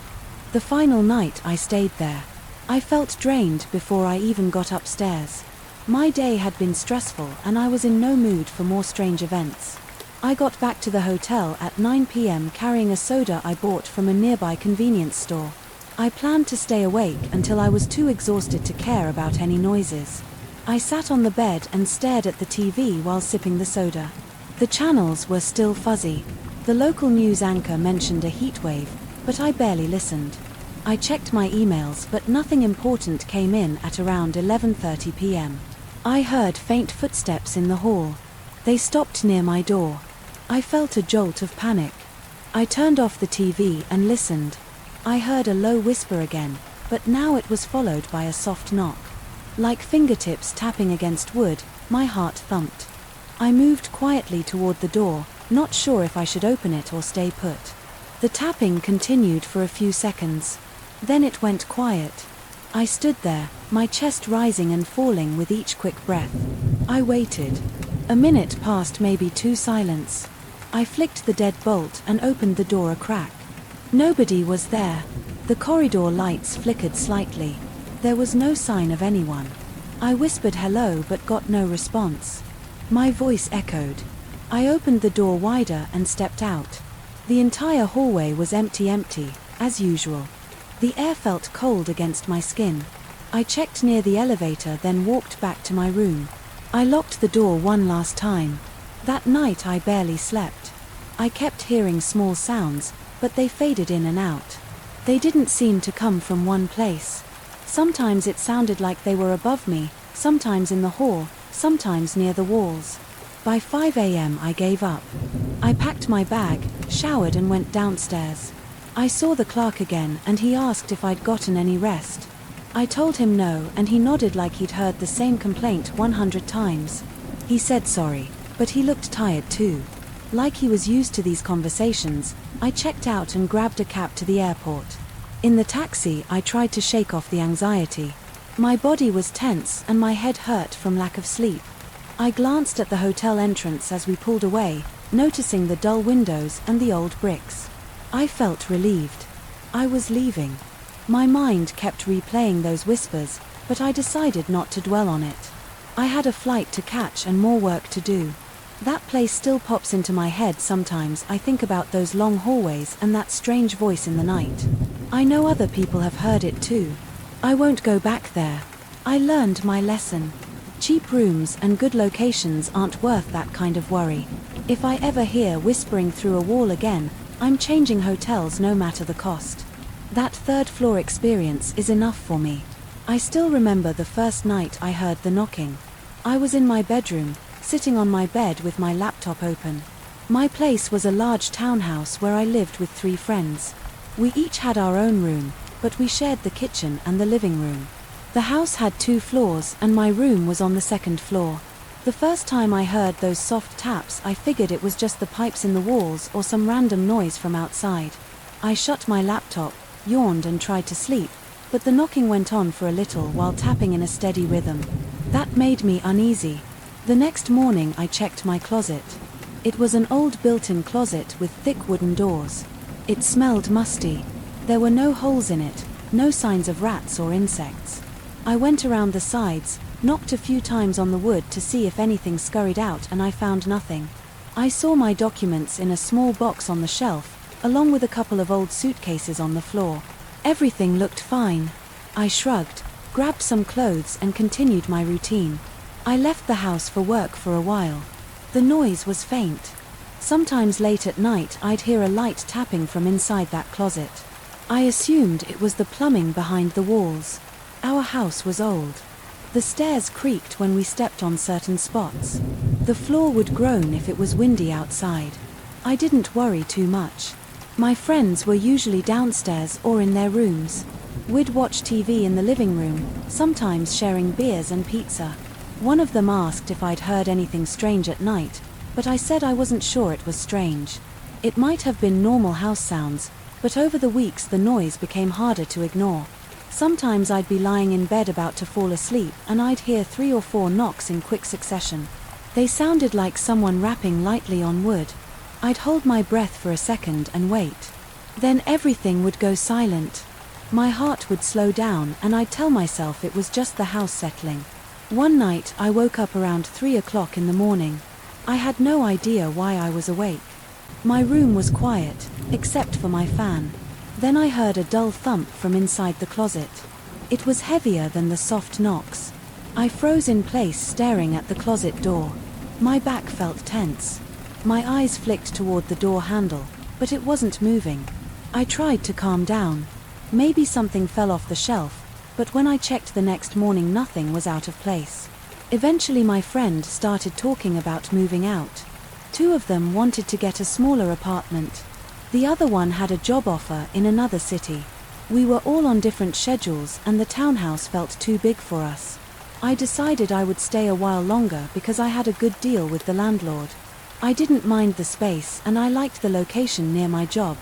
The final night I stayed there. I felt drained before I even got upstairs. My day had been stressful and I was in no mood for more strange events. I got back to the hotel at 9 p.m. carrying a soda I bought from a nearby convenience store. I planned to stay awake until I was too exhausted to care about any noises. I sat on the bed and stared at the TV while sipping the soda. The channels were still fuzzy. The local news anchor mentioned a heat wave, but I barely listened. I checked my emails, but nothing important came in at around 11:30 p.m. I heard faint footsteps in the hall. They stopped near my door. I felt a jolt of panic. I turned off the TV and listened. I heard a low whisper again, but now it was followed by a soft knock. Like fingertips tapping against wood, my heart thumped. I moved quietly toward the door, not sure if I should open it or stay put. The tapping continued for a few seconds. Then it went quiet. I stood there, my chest rising and falling with each quick breath. I waited. A minute passed, maybe two. Silence. I flicked the dead bolt and opened the door a crack. Nobody was there. The corridor lights flickered slightly. There was no sign of anyone. I whispered hello but got no response. My voice echoed. I opened the door wider and stepped out. The entire hallway was empty, as usual. The air felt cold against my skin. I checked near the elevator, then walked back to my room. I locked the door one last time. That night I barely slept. I kept hearing small sounds, but they faded in and out. They didn't seem to come from one place. Sometimes it sounded like they were above me, sometimes in the hall, sometimes near the walls. By 5 a.m. I gave up. I packed my bag, showered and went downstairs. I saw the clerk again and he asked if I'd gotten any rest. I told him no and he nodded like he'd heard the same complaint 100 times. He said sorry, but he looked tired too. Like he was used to these conversations, I checked out and grabbed a cab to the airport. In the taxi, I tried to shake off the anxiety. My body was tense and my head hurt from lack of sleep. I glanced at the hotel entrance as we pulled away, noticing the dull windows and the old bricks. I felt relieved. I was leaving. My mind kept replaying those whispers, but I decided not to dwell on it. I had a flight to catch and more work to do. That place still pops into my head sometimes. I think about those long hallways and that strange voice in the night. I know other people have heard it too. I won't go back there. I learned my lesson. Cheap rooms and good locations aren't worth that kind of worry. If I ever hear whispering through a wall again, I'm changing hotels no matter the cost. That third-floor experience is enough for me. I still remember the first night I heard the knocking. I was in my bedroom, sitting on my bed with my laptop open. My place was a large townhouse where I lived with 3 friends. We each had our own room, but we shared the kitchen and the living room. The house had 2 floors and my room was on the 2nd floor. The first time I heard those soft taps, I figured it was just the pipes in the walls or some random noise from outside. I shut my laptop, yawned and tried to sleep, but the knocking went on for a little while tapping in a steady rhythm. That made me uneasy. The next morning I checked my closet. It was an old built-in closet with thick wooden doors. It smelled musty. There were no holes in it, no signs of rats or insects. I went around the sides, knocked a few times on the wood to see if anything scurried out, and I found nothing. I saw my documents in a small box on the shelf, along with a couple of old suitcases on the floor. Everything looked fine. I shrugged, grabbed some clothes and continued my routine. I left the house for work for a while. The noise was faint. Sometimes late at night I'd hear a light tapping from inside that closet. I assumed it was the plumbing behind the walls. Our house was old. The stairs creaked when we stepped on certain spots. The floor would groan if it was windy outside. I didn't worry too much. My friends were usually downstairs or in their rooms. We'd watch TV in the living room, sometimes sharing beers and pizza. One of them asked if I'd heard anything strange at night, but I said I wasn't sure it was strange. It might have been normal house sounds, but over the weeks the noise became harder to ignore. Sometimes I'd be lying in bed about to fall asleep and I'd hear 3 or 4 knocks in quick succession. They sounded like someone rapping lightly on wood. I'd hold my breath for a second and wait. Then everything would go silent. My heart would slow down and I'd tell myself it was just the house settling. One night I woke up around 3 o'clock in the morning. I had no idea why I was awake. My room was quiet, except for my fan. Then I heard a dull thump from inside the closet. It was heavier than the soft knocks. I froze in place staring at the closet door. My back felt tense. My eyes flicked toward the door handle, but it wasn't moving. I tried to calm down. Maybe something fell off the shelf, but when I checked the next morning nothing was out of place. Eventually my friend started talking about moving out. 2 of them wanted to get a smaller apartment. The other one had a job offer in another city. We were all on different schedules and the townhouse felt too big for us. I decided I would stay a while longer because I had a good deal with the landlord. I didn't mind the space and I liked the location near my job.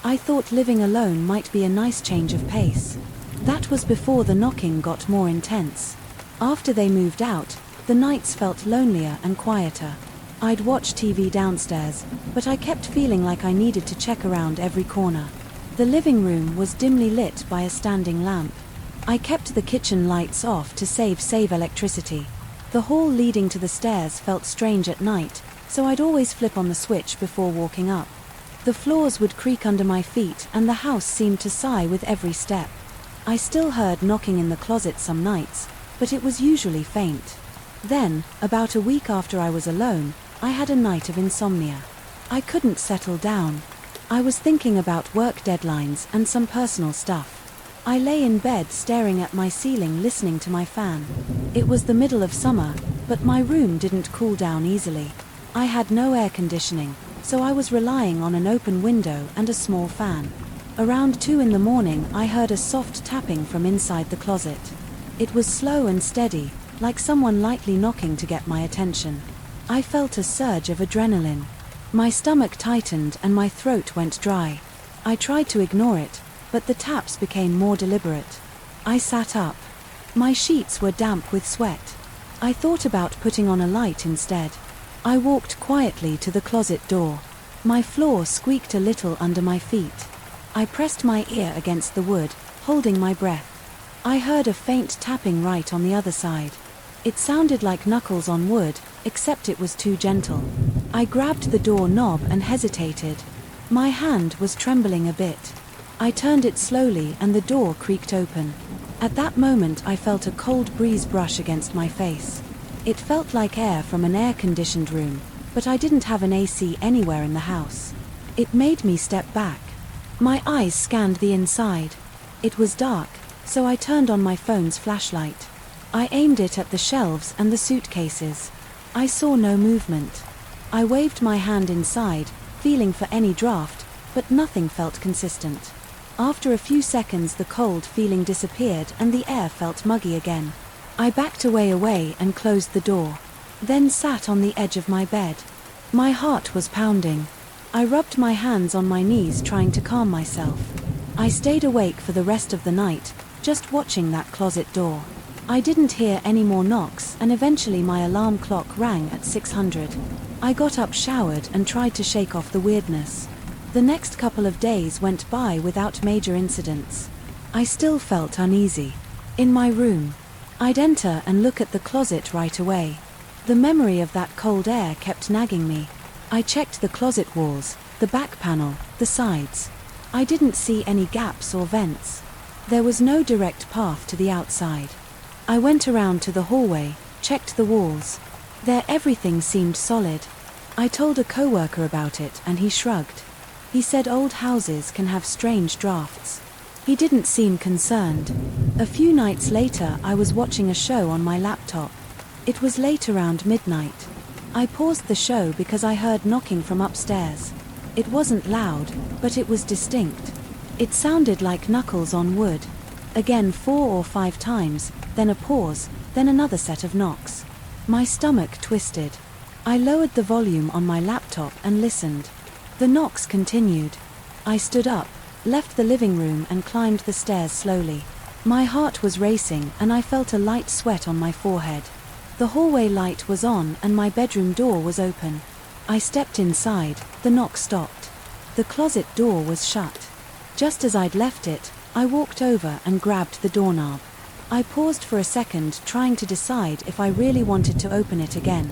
I thought living alone might be a nice change of pace. That was before the knocking got more intense. After they moved out, the nights felt lonelier and quieter. I'd watch TV downstairs, but I kept feeling like I needed to check around every corner. The living room was dimly lit by a standing lamp. I kept the kitchen lights off to save electricity. The hall leading to the stairs felt strange at night, so I'd always flip on the switch before walking up. The floors would creak under my feet and the house seemed to sigh with every step. I still heard knocking in the closet some nights, but it was usually faint. Then, about a week after I was alone, I had a night of insomnia. I couldn't settle down. I was thinking about work deadlines and some personal stuff. I lay in bed staring at my ceiling listening to my fan. It was the middle of summer, but my room didn't cool down easily. I had no air conditioning, so I was relying on an open window and a small fan. Around 2 in the morning I heard a soft tapping from inside the closet. It was slow and steady, like someone lightly knocking to get my attention. I felt a surge of adrenaline. My stomach tightened and my throat went dry. I tried to ignore it, but the taps became more deliberate. I sat up. My sheets were damp with sweat. I thought about putting on a light instead. I walked quietly to the closet door. My floor squeaked a little under my feet. I pressed my ear against the wood, holding my breath. I heard a faint tapping right on the other side. It sounded like knuckles on wood, except it was too gentle. I grabbed the door knob and hesitated. My hand was trembling a bit. I turned it slowly and the door creaked open. At that moment I felt a cold breeze brush against my face. It felt like air from an air-conditioned room, but I didn't have an AC anywhere in the house. It made me step back. My eyes scanned the inside. It was dark, so I turned on my phone's flashlight. I aimed it at the shelves and the suitcases. I saw no movement. I waved my hand inside, feeling for any draft, but nothing felt consistent. After a few seconds the cold feeling disappeared and the air felt muggy again. I backed away and closed the door. Then sat on the edge of my bed. My heart was pounding. I rubbed my hands on my knees trying to calm myself. I stayed awake for the rest of the night, just watching that closet door. I didn't hear any more knocks and eventually my alarm clock rang at 600. I got up, showered and tried to shake off the weirdness. The next couple of days went by without major incidents. I still felt uneasy. In my room, I'd enter and look at the closet right away. The memory of that cold air kept nagging me. I checked the closet walls, the back panel, the sides. I didn't see any gaps or vents. There was no direct path to the outside. I went around to the hallway, checked the walls. There everything seemed solid. I told a coworker about it and he shrugged. He said old houses can have strange drafts. He didn't seem concerned. A few nights later I was watching a show on my laptop. It was late around midnight. I paused the show because I heard knocking from upstairs. It wasn't loud, but it was distinct. It sounded like knuckles on wood. Again 4 or 5 times, then a pause, then another set of knocks. My stomach twisted. I lowered the volume on my laptop and listened. The knocks continued. I stood up, left the living room and climbed the stairs slowly. My heart was racing and I felt a light sweat on my forehead. The hallway light was on and my bedroom door was open. I stepped inside, the knock stopped. The closet door was shut. Just as I'd left it, I walked over and grabbed the doorknob. I paused for a second, trying to decide if I really wanted to open it again.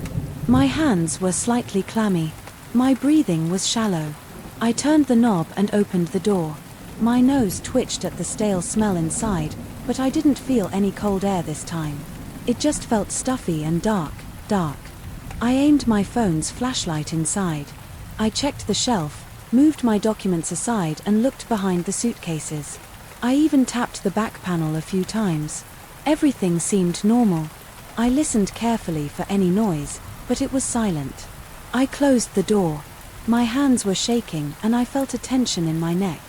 My hands were slightly clammy. My breathing was shallow. I turned the knob and opened the door. My nose twitched at the stale smell inside, but I didn't feel any cold air this time. It just felt stuffy and dark. I aimed my phone's flashlight inside. I checked the shelf, moved my documents aside and looked behind the suitcases. I even tapped the back panel a few times. Everything seemed normal. I listened carefully for any noise, but it was silent. I closed the door. My hands were shaking and I felt a tension in my neck.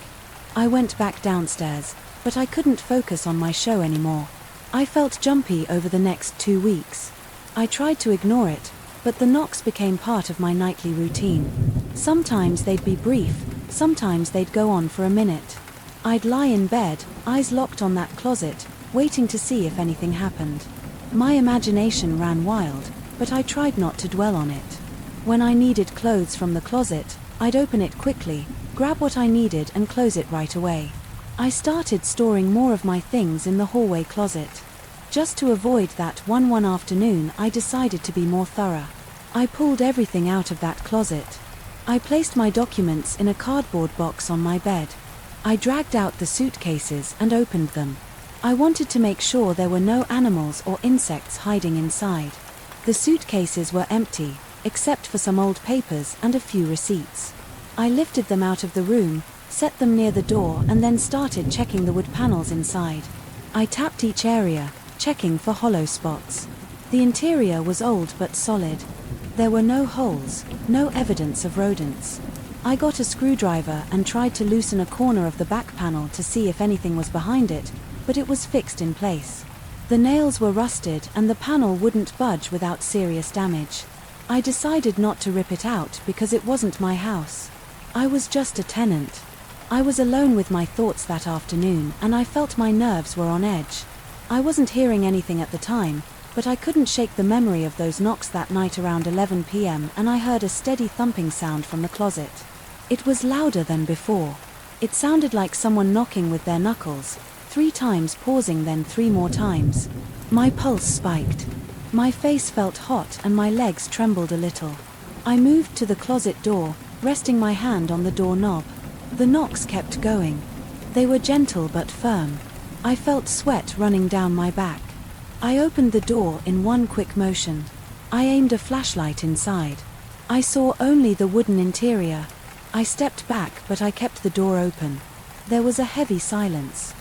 I went back downstairs, but I couldn't focus on my show anymore. I felt jumpy over the next 2 weeks. I tried to ignore it, but the knocks became part of my nightly routine. Sometimes they'd be brief, sometimes they'd go on for a minute. I'd lie in bed, eyes locked on that closet, waiting to see if anything happened. My imagination ran wild, but I tried not to dwell on it. When I needed clothes from the closet, I'd open it quickly, grab what I needed and close it right away. I started storing more of my things in the hallway closet. Just to avoid that one afternoon, I decided to be more thorough. I pulled everything out of that closet. I placed my documents in a cardboard box on my bed. I dragged out the suitcases and opened them. I wanted to make sure there were no animals or insects hiding inside. The suitcases were empty, except for some old papers and a few receipts. I lifted them out of the room, set them near the door and then started checking the wood panels inside. I tapped each area, checking for hollow spots. The interior was old but solid. There were no holes, no evidence of rodents. I got a screwdriver and tried to loosen a corner of the back panel to see if anything was behind it, but it was fixed in place. The nails were rusted and the panel wouldn't budge without serious damage. I decided not to rip it out because it wasn't my house. I was just a tenant. I was alone with my thoughts that afternoon and I felt my nerves were on edge. I wasn't hearing anything at the time, but I couldn't shake the memory of those knocks that night around 11 p.m. and I heard a steady thumping sound from the closet. It was louder than before. It sounded like someone knocking with their knuckles, 3 times pausing then 3 more times. My pulse spiked. My face felt hot and my legs trembled a little. I moved to the closet door, resting my hand on the doorknob. The knocks kept going. They were gentle but firm. I felt sweat running down my back. I opened the door in one quick motion. I aimed a flashlight inside. I saw only the wooden interior. I stepped back but I kept the door open. There was a heavy silence.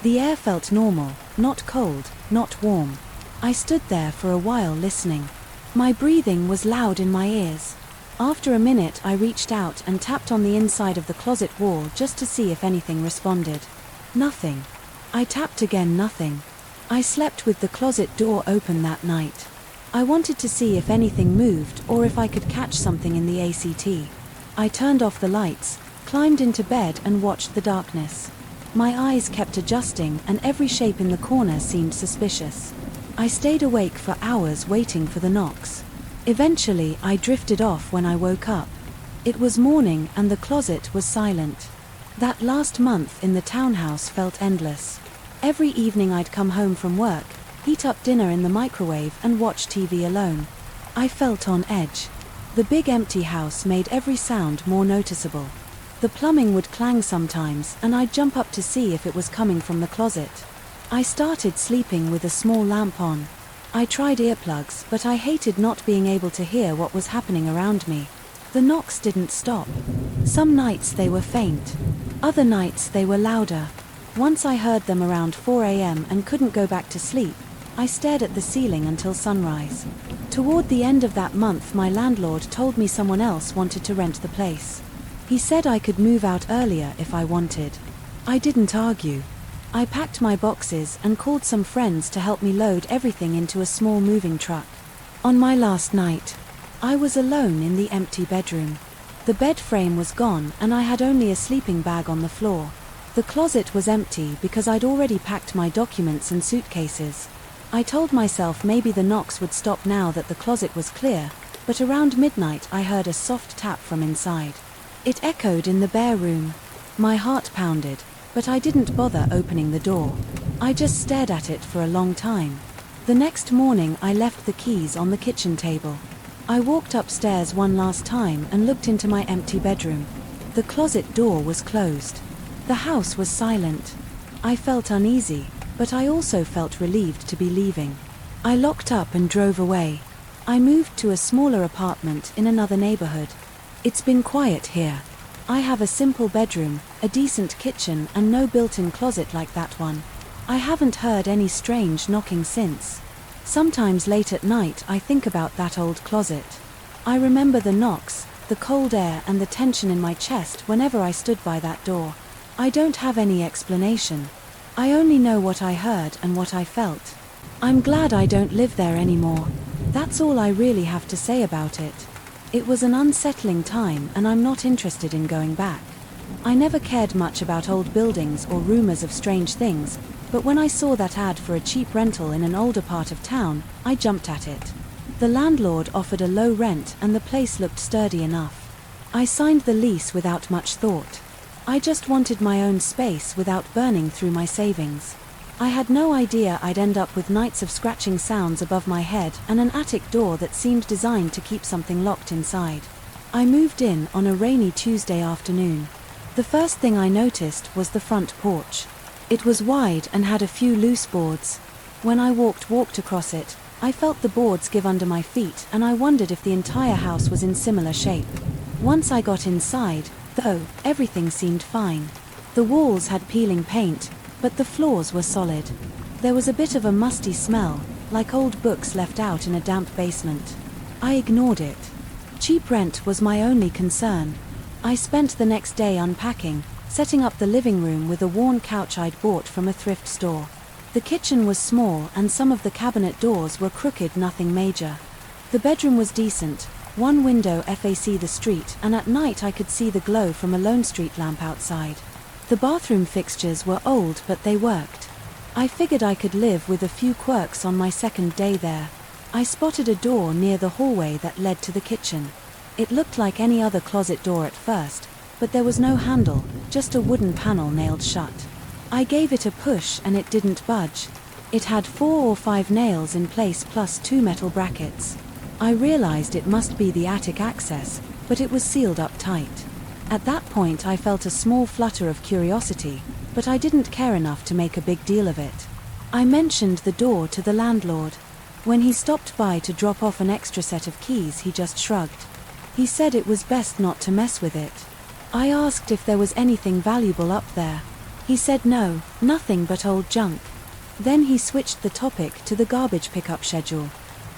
The air felt normal, not cold, not warm. I stood there for a while listening. My breathing was loud in my ears. After a minute I reached out and tapped on the inside of the closet wall just to see if anything responded. Nothing. I tapped again, nothing. I slept with the closet door open that night. I wanted to see if anything moved or if I could catch something in the ACT. I turned off the lights, climbed into bed and watched the darkness. My eyes kept adjusting and every shape in the corner seemed suspicious. I stayed awake for hours waiting for the knocks. Eventually I drifted off when I woke up. It was morning and the closet was silent. That last month in the townhouse felt endless. Every evening I'd come home from work, heat up dinner in the microwave and watch TV alone. I felt on edge. The big empty house made every sound more noticeable. The plumbing would clang sometimes and I'd jump up to see if it was coming from the closet. I started sleeping with a small lamp on. I tried earplugs but I hated not being able to hear what was happening around me. The knocks didn't stop. Some nights they were faint. Other nights they were louder. Once I heard them around 4 a.m. and couldn't go back to sleep. I stared at the ceiling until sunrise. Toward the end of that month my landlord told me someone else wanted to rent the place. He said I could move out earlier if I wanted. I didn't argue. I packed my boxes and called some friends to help me load everything into a small moving truck. On my last night, I was alone in the empty bedroom. The bed frame was gone and I had only a sleeping bag on the floor. The closet was empty because I'd already packed my documents and suitcases. I told myself maybe the knocks would stop now that the closet was clear, but around midnight I heard a soft tap from inside. It echoed in the bare room. My heart pounded, but I didn't bother opening the door. I just stared at it for a long time. The next morning I left the keys on the kitchen table. I walked upstairs one last time and looked into my empty bedroom. The closet door was closed. The house was silent. I felt uneasy, but I also felt relieved to be leaving. I locked up and drove away. I moved to a smaller apartment in another neighborhood. It's been quiet here. I have a simple bedroom, a decent kitchen, and no built-in closet like that one. I haven't heard any strange knocking since. Sometimes late at night I think about that old closet. I remember the knocks, the cold air, and the tension in my chest whenever I stood by that door. I don't have any explanation. I only know what I heard and what I felt. I'm glad I don't live there anymore. That's all I really have to say about it. It was an unsettling time, and I'm not interested in going back. I never cared much about old buildings or rumors of strange things, but when I saw that ad for a cheap rental in an older part of town, I jumped at it. The landlord offered a low rent and the place looked sturdy enough. I signed the lease without much thought. I just wanted my own space without burning through my savings. I had no idea I'd end up with nights of scratching sounds above my head and an attic door that seemed designed to keep something locked inside. I moved in on a rainy Tuesday afternoon. The first thing I noticed was the front porch. It was wide and had a few loose boards. When I walked across it, I felt the boards give under my feet, and I wondered if the entire house was in similar shape. Once I got inside, though, everything seemed fine. The walls had peeling paint, but the floors were solid. There was a bit of a musty smell, like old books left out in a damp basement. I ignored it. Cheap rent was my only concern. I spent the next day unpacking, setting up the living room with a worn couch I'd bought from a thrift store. The kitchen was small and some of the cabinet doors were crooked, nothing major. The bedroom was decent, one window faced the street, and at night I could see the glow from a lone street lamp outside. The bathroom fixtures were old, but they worked. I figured I could live with a few quirks on my second day there. I spotted a door near the hallway that led to the kitchen. It looked like any other closet door at first, but there was no handle, just a wooden panel nailed shut. I gave it a push and it didn't budge. It had 4 or 5 nails in place plus 2 metal brackets. I realized it must be the attic access, but it was sealed up tight. At that point I felt a small flutter of curiosity, but I didn't care enough to make a big deal of it. I mentioned the door to the landlord. When he stopped by to drop off an extra set of keys, he just shrugged. He said it was best not to mess with it. I asked if there was anything valuable up there. He said no, nothing but old junk. Then he switched the topic to the garbage pickup schedule.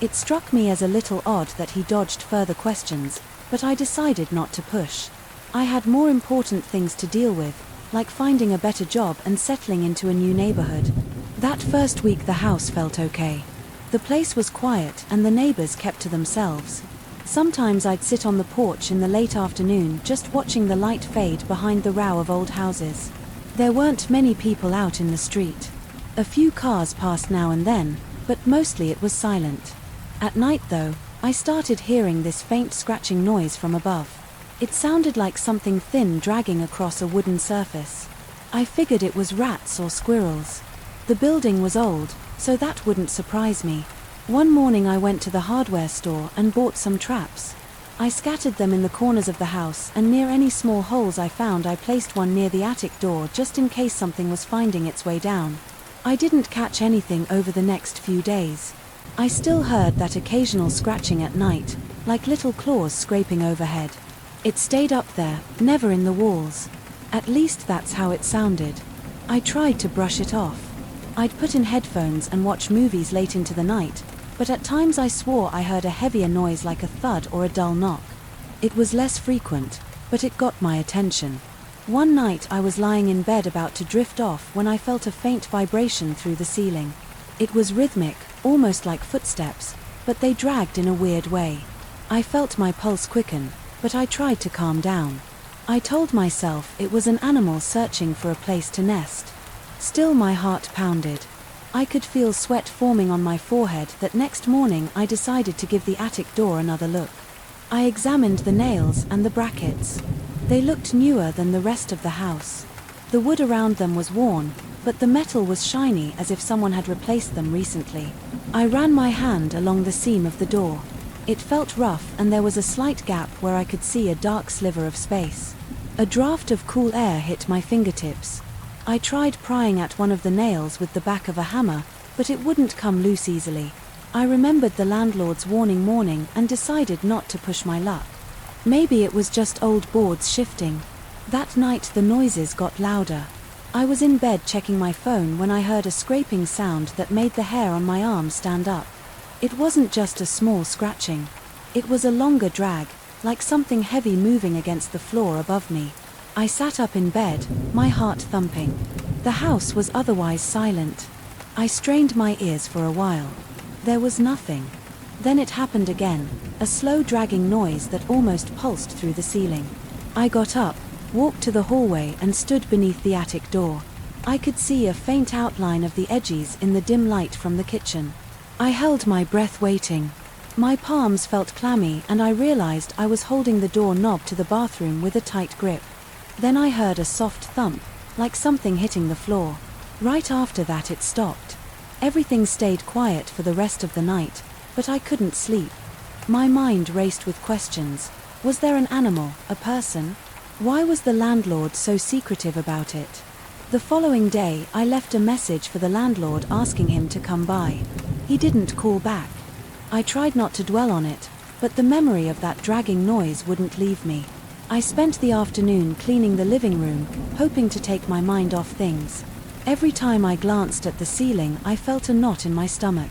It struck me as a little odd that he dodged further questions, but I decided not to push. I had more important things to deal with, like finding a better job and settling into a new neighborhood. That first week the house felt okay. The place was quiet and the neighbors kept to themselves. Sometimes I'd sit on the porch in the late afternoon just watching the light fade behind the row of old houses. There weren't many people out in the street. A few cars passed now and then, but mostly it was silent. At night though, I started hearing this faint scratching noise from above. It sounded like something thin dragging across a wooden surface. I figured it was rats or squirrels. The building was old, so that wouldn't surprise me. One morning I went to the hardware store and bought some traps. I scattered them in the corners of the house, and near any small holes I found I placed one near the attic door just in case something was finding its way down. I didn't catch anything over the next few days. I still heard that occasional scratching at night, like little claws scraping overhead. It stayed up there, never in the walls. At least that's how it sounded. I tried to brush it off. I'd put in headphones and watch movies late into the night, but at times I swore I heard a heavier noise like a thud or a dull knock. It was less frequent, but it got my attention. One night I was lying in bed about to drift off when I felt a faint vibration through the ceiling. It was rhythmic, almost like footsteps, but they dragged in a weird way. I felt my pulse quicken, but I tried to calm down. I told myself it was an animal searching for a place to nest. Still my heart pounded. I could feel sweat forming on my forehead. That next morning I decided to give the attic door another look. I examined the nails and the brackets. They looked newer than the rest of the house. The wood around them was worn, but the metal was shiny as if someone had replaced them recently. I ran my hand along the seam of the door. It felt rough and there was a slight gap where I could see a dark sliver of space. A draft of cool air hit my fingertips. I tried prying at one of the nails with the back of a hammer, but it wouldn't come loose easily. I remembered the landlord's warning and decided not to push my luck. Maybe it was just old boards shifting. That night the noises got louder. I was in bed checking my phone when I heard a scraping sound that made the hair on my arm stand up. It wasn't just a small scratching. It was a longer drag, like something heavy moving against the floor above me. I sat up in bed, my heart thumping. The house was otherwise silent. I strained my ears for a while. There was nothing. Then it happened again, a slow dragging noise that almost pulsed through the ceiling. I got up, walked to the hallway and stood beneath the attic door. I could see a faint outline of the edges in the dim light from the kitchen. I held my breath waiting. My palms felt clammy and I realized I was holding the door knob to the bathroom with a tight grip. Then I heard a soft thump, like something hitting the floor. Right after that it stopped. Everything stayed quiet for the rest of the night, but I couldn't sleep. My mind raced with questions. Was there an animal, a person? Why was the landlord so secretive about it? The following day, I left a message for the landlord asking him to come by. He didn't call back. I tried not to dwell on it, but the memory of that dragging noise wouldn't leave me. I spent the afternoon cleaning the living room, hoping to take my mind off things. Every time I glanced at the ceiling, I felt a knot in my stomach.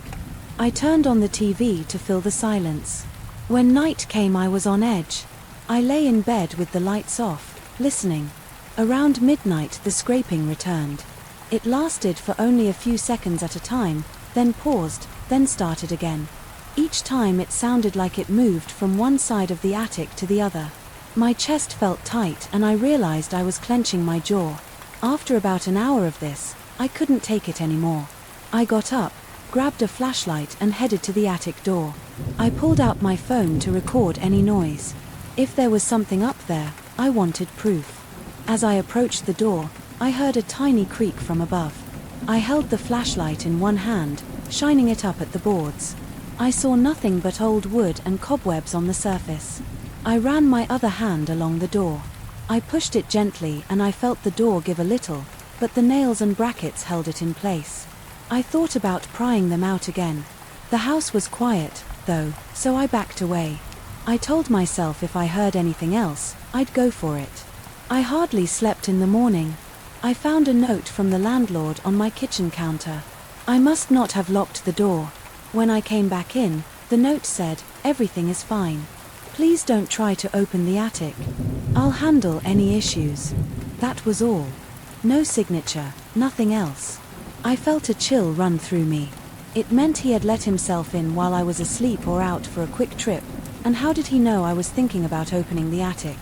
I turned on the TV to fill the silence. When night came, I was on edge. I lay in bed with the lights off, listening. Around midnight the scraping returned. It lasted for only a few seconds at a time, then paused, then started again. Each time it sounded like it moved from one side of the attic to the other. My chest felt tight and I realized I was clenching my jaw. After about an hour of this, I couldn't take it anymore. I got up, grabbed a flashlight and headed to the attic door. I pulled out my phone to record any noise. If there was something up there, I wanted proof. As I approached the door, I heard a tiny creak from above. I held the flashlight in one hand, shining it up at the boards. I saw nothing but old wood and cobwebs on the surface. I ran my other hand along the door. I pushed it gently and I felt the door give a little, but the nails and brackets held it in place. I thought about prying them out again. The house was quiet, though, so I backed away. I told myself if I heard anything else, I'd go for it. I hardly slept in the morning. I found a note from the landlord on my kitchen counter. I must not have locked the door. When I came back in, the note said, "Everything is fine. Please don't try to open the attic. I'll handle any issues." That was all. No signature, nothing else. I felt a chill run through me. It meant he had let himself in while I was asleep or out for a quick trip, and how did he know I was thinking about opening the attic?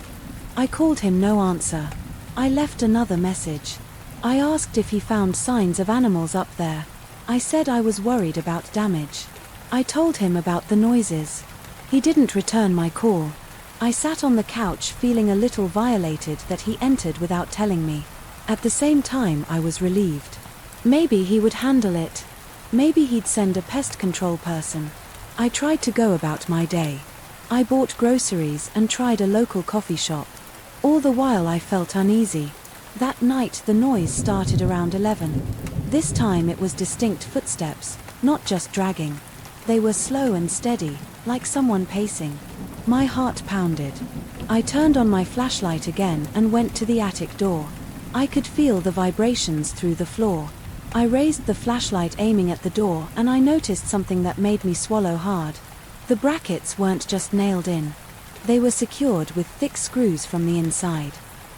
I called him, no answer. I left another message. I asked if he found signs of animals up there. I said I was worried about damage. I told him about the noises. He didn't return my call. I sat on the couch feeling a little violated that he entered without telling me. At the same time, I was relieved. Maybe he would handle it. Maybe he'd send a pest control person. I tried to go about my day. I bought groceries and tried a local coffee shop. All the while I felt uneasy. That night the noise started around 11. This time it was distinct footsteps, not just dragging. They were slow and steady, like someone pacing. My heart pounded. I turned on my flashlight again and went to the attic door. I could feel the vibrations through the floor. I raised the flashlight aiming at the door and I noticed something that made me swallow hard. The brackets weren't just nailed in. They were secured with thick screws from the inside.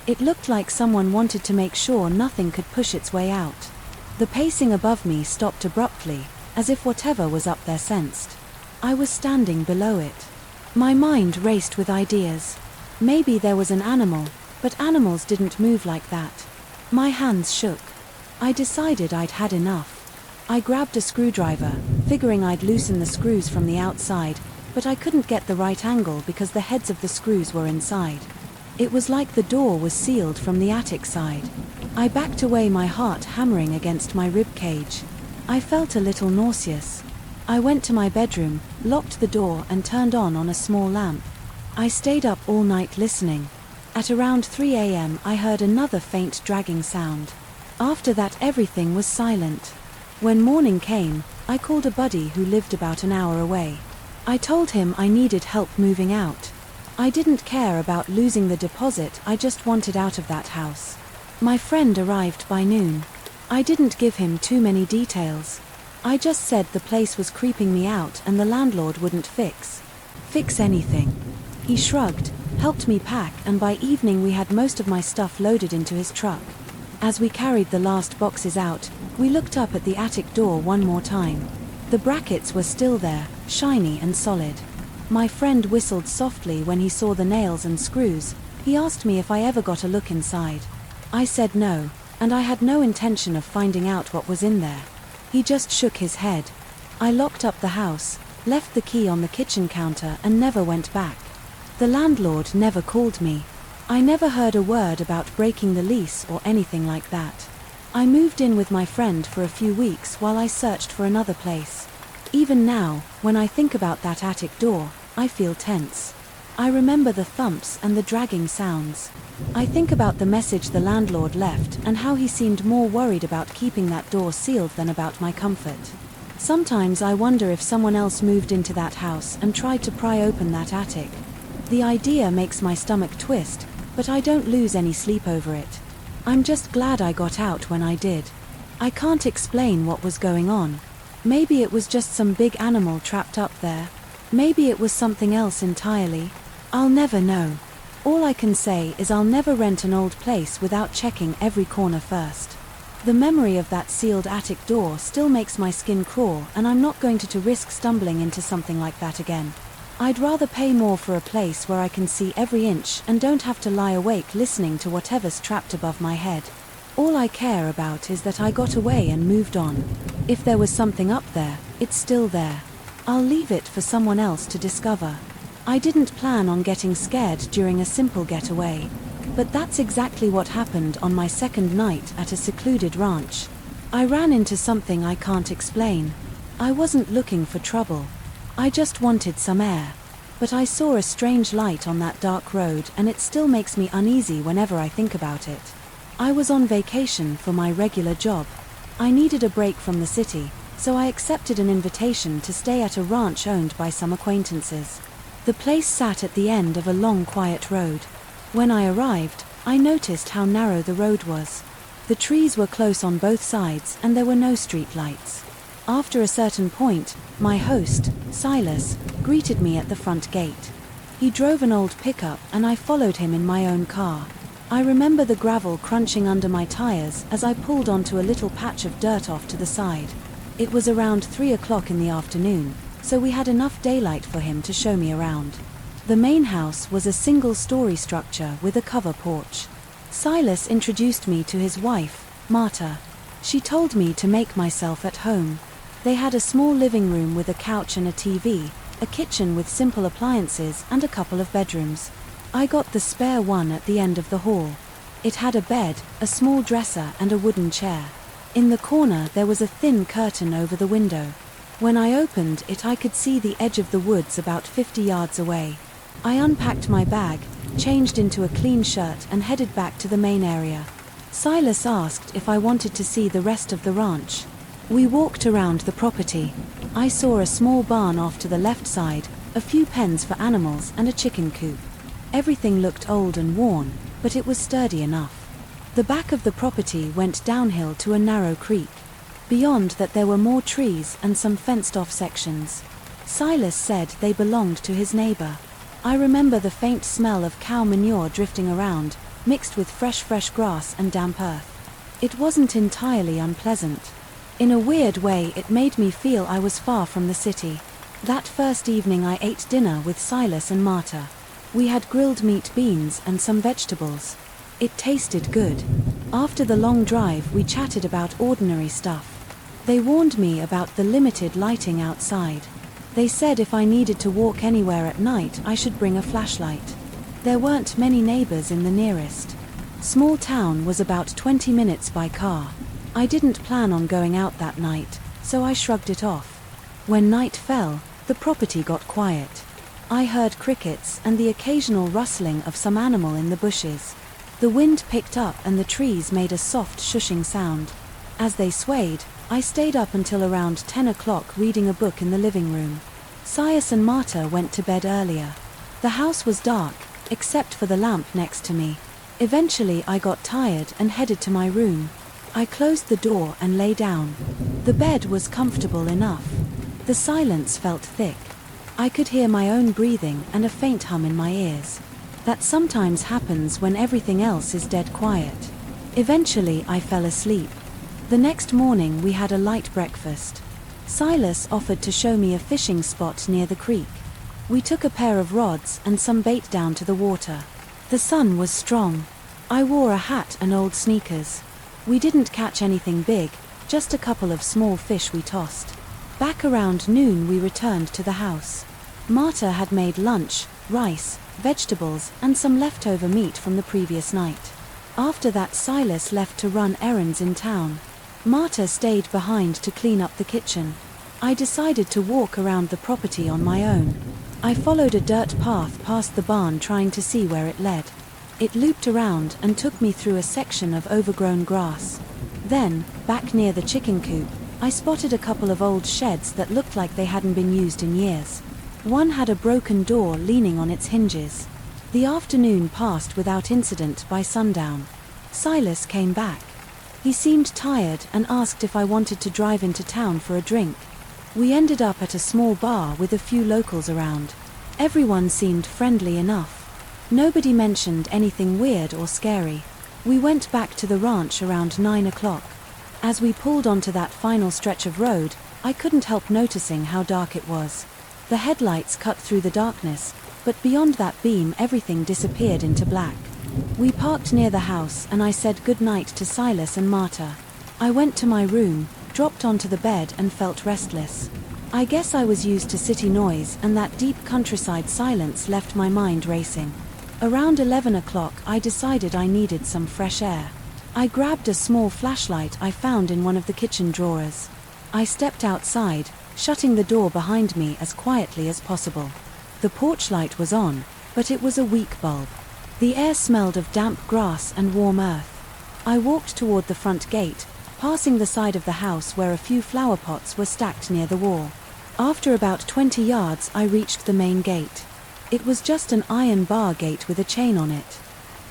It looked like someone wanted to make sure nothing could push its way out. The pacing above me stopped abruptly, as if whatever was up there sensed. I was standing below it. My mind raced with ideas. Maybe there was an animal, but animals didn't move like that. My hands shook. I decided I'd had enough. I grabbed a screwdriver, figuring I'd loosen the screws from the outside, but I couldn't get the right angle because the heads of the screws were inside. It was like the door was sealed from the attic side. I backed away, my heart hammering against my rib cage. I felt a little nauseous. I went to my bedroom, locked the door and turned on a small lamp. I stayed up all night listening. At around 3 a.m. I heard another faint dragging sound. After that everything was silent. When morning came, I called a buddy who lived about an hour away. I told him I needed help moving out. I didn't care about losing the deposit, I just wanted out of that house. My friend arrived by noon. I didn't give him too many details. I just said the place was creeping me out and the landlord wouldn't fix anything. He shrugged, helped me pack, and by evening we had most of my stuff loaded into his truck. As we carried the last boxes out, we looked up at the attic door one more time. The brackets were still there, shiny and solid. My friend whistled softly when he saw the nails and screws. He asked me if I ever got a look inside. I said no, and I had no intention of finding out what was in there. He just shook his head. I locked up the house, left the key on the kitchen counter and never went back. The landlord never called me. I never heard a word about breaking the lease or anything like that. I moved in with my friend for a few weeks while I searched for another place. Even now, when I think about that attic door, I feel tense. I remember the thumps and the dragging sounds. I think about the message the landlord left and how he seemed more worried about keeping that door sealed than about my comfort. Sometimes I wonder if someone else moved into that house and tried to pry open that attic. The idea makes my stomach twist, but I don't lose any sleep over it. I'm just glad I got out when I did. I can't explain what was going on. Maybe it was just some big animal trapped up there. Maybe it was something else entirely. I'll never know. All I can say is I'll never rent an old place without checking every corner first. The memory of that sealed attic door still makes my skin crawl, and I'm not going to risk stumbling into something like that again. I'd rather pay more for a place where I can see every inch and don't have to lie awake listening to whatever's trapped above my head. All I care about is that I got away and moved on. If there was something up there, it's still there. I'll leave it for someone else to discover. I didn't plan on getting scared during a simple getaway. But that's exactly what happened on my second night at a secluded ranch. I ran into something I can't explain. I wasn't looking for trouble. I just wanted some air. But I saw a strange light on that dark road and it still makes me uneasy whenever I think about it. I was on vacation for my regular job. I needed a break from the city, so I accepted an invitation to stay at a ranch owned by some acquaintances. The place sat at the end of a long, quiet road. When I arrived, I noticed how narrow the road was. The trees were close on both sides and there were no street lights. After a certain point, my host, Silas, greeted me at the front gate. He drove an old pickup and I followed him in my own car. I remember the gravel crunching under my tires as I pulled onto a little patch of dirt off to the side. It was around 3 o'clock in the afternoon, so we had enough daylight for him to show me around. The main house was a single-story structure with a cover porch. Silas introduced me to his wife, Marta. She told me to make myself at home. They had a small living room with a couch and a TV, a kitchen with simple appliances and a couple of bedrooms. I got the spare one at the end of the hall. It had a bed, a small dresser and a wooden chair. In the corner there was a thin curtain over the window. When I opened it I could see the edge of the woods about 50 yards away. I unpacked my bag, changed into a clean shirt and headed back to the main area. Silas asked if I wanted to see the rest of the ranch. We walked around the property. I saw a small barn off to the left side, a few pens for animals and a chicken coop. Everything looked old and worn, but it was sturdy enough. The back of the property went downhill to a narrow creek. Beyond that there were more trees and some fenced-off sections. Silas said they belonged to his neighbor. I remember the faint smell of cow manure drifting around, mixed with fresh grass and damp earth. It wasn't entirely unpleasant. In a weird way it made me feel I was far from the city. That first evening I ate dinner with Silas and Marta. We had grilled meat, beans and some vegetables. It tasted good. After the long drive we chatted about ordinary stuff. They warned me about the limited lighting outside. They said if I needed to walk anywhere at night, I should bring a flashlight. There weren't many neighbors in the nearest small town was about 20 minutes by car. I didn't plan on going out that night, so I shrugged it off. When night fell, the property got quiet. I heard crickets and the occasional rustling of some animal in the bushes. The wind picked up and the trees made a soft shushing sound. As they swayed, I stayed up until around 10 o'clock reading a book in the living room. Sias and Marta went to bed earlier. The house was dark, except for the lamp next to me. Eventually I got tired and headed to my room. I closed the door and lay down. The bed was comfortable enough. The silence felt thick. I could hear my own breathing and a faint hum in my ears. That sometimes happens when everything else is dead quiet. Eventually I fell asleep. The next morning we had a light breakfast. Silas offered to show me a fishing spot near the creek. We took a pair of rods and some bait down to the water. The sun was strong. I wore a hat and old sneakers. We didn't catch anything big, just a couple of small fish we tossed. Back around noon we returned to the house. Marta had made lunch, rice, vegetables, and some leftover meat from the previous night. After that Silas left to run errands in town. Marta stayed behind to clean up the kitchen. I decided to walk around the property on my own. I followed a dirt path past the barn trying to see where it led. It looped around and took me through a section of overgrown grass. Then, back near the chicken coop, I spotted a couple of old sheds that looked like they hadn't been used in years. One had a broken door leaning on its hinges. The afternoon passed without incident by sundown. Silas came back. He seemed tired and asked if I wanted to drive into town for a drink. We ended up at a small bar with a few locals around. Everyone seemed friendly enough. Nobody mentioned anything weird or scary. We went back to the ranch around 9 o'clock. As we pulled onto that final stretch of road, I couldn't help noticing how dark it was. The headlights cut through the darkness, but beyond that beam everything disappeared into black. We parked near the house and I said goodnight to Silas and Marta. I went to my room, dropped onto the bed and felt restless. I guess I was used to city noise and that deep countryside silence left my mind racing. Around 11 o'clock I decided I needed some fresh air. I grabbed a small flashlight I found in one of the kitchen drawers. I stepped outside, shutting the door behind me as quietly as possible. The porch light was on, but it was a weak bulb. The air smelled of damp grass and warm earth. I walked toward the front gate, passing the side of the house where a few flower pots were stacked near the wall. After about 20 yards I reached the main gate. It was just an iron bar gate with a chain on it.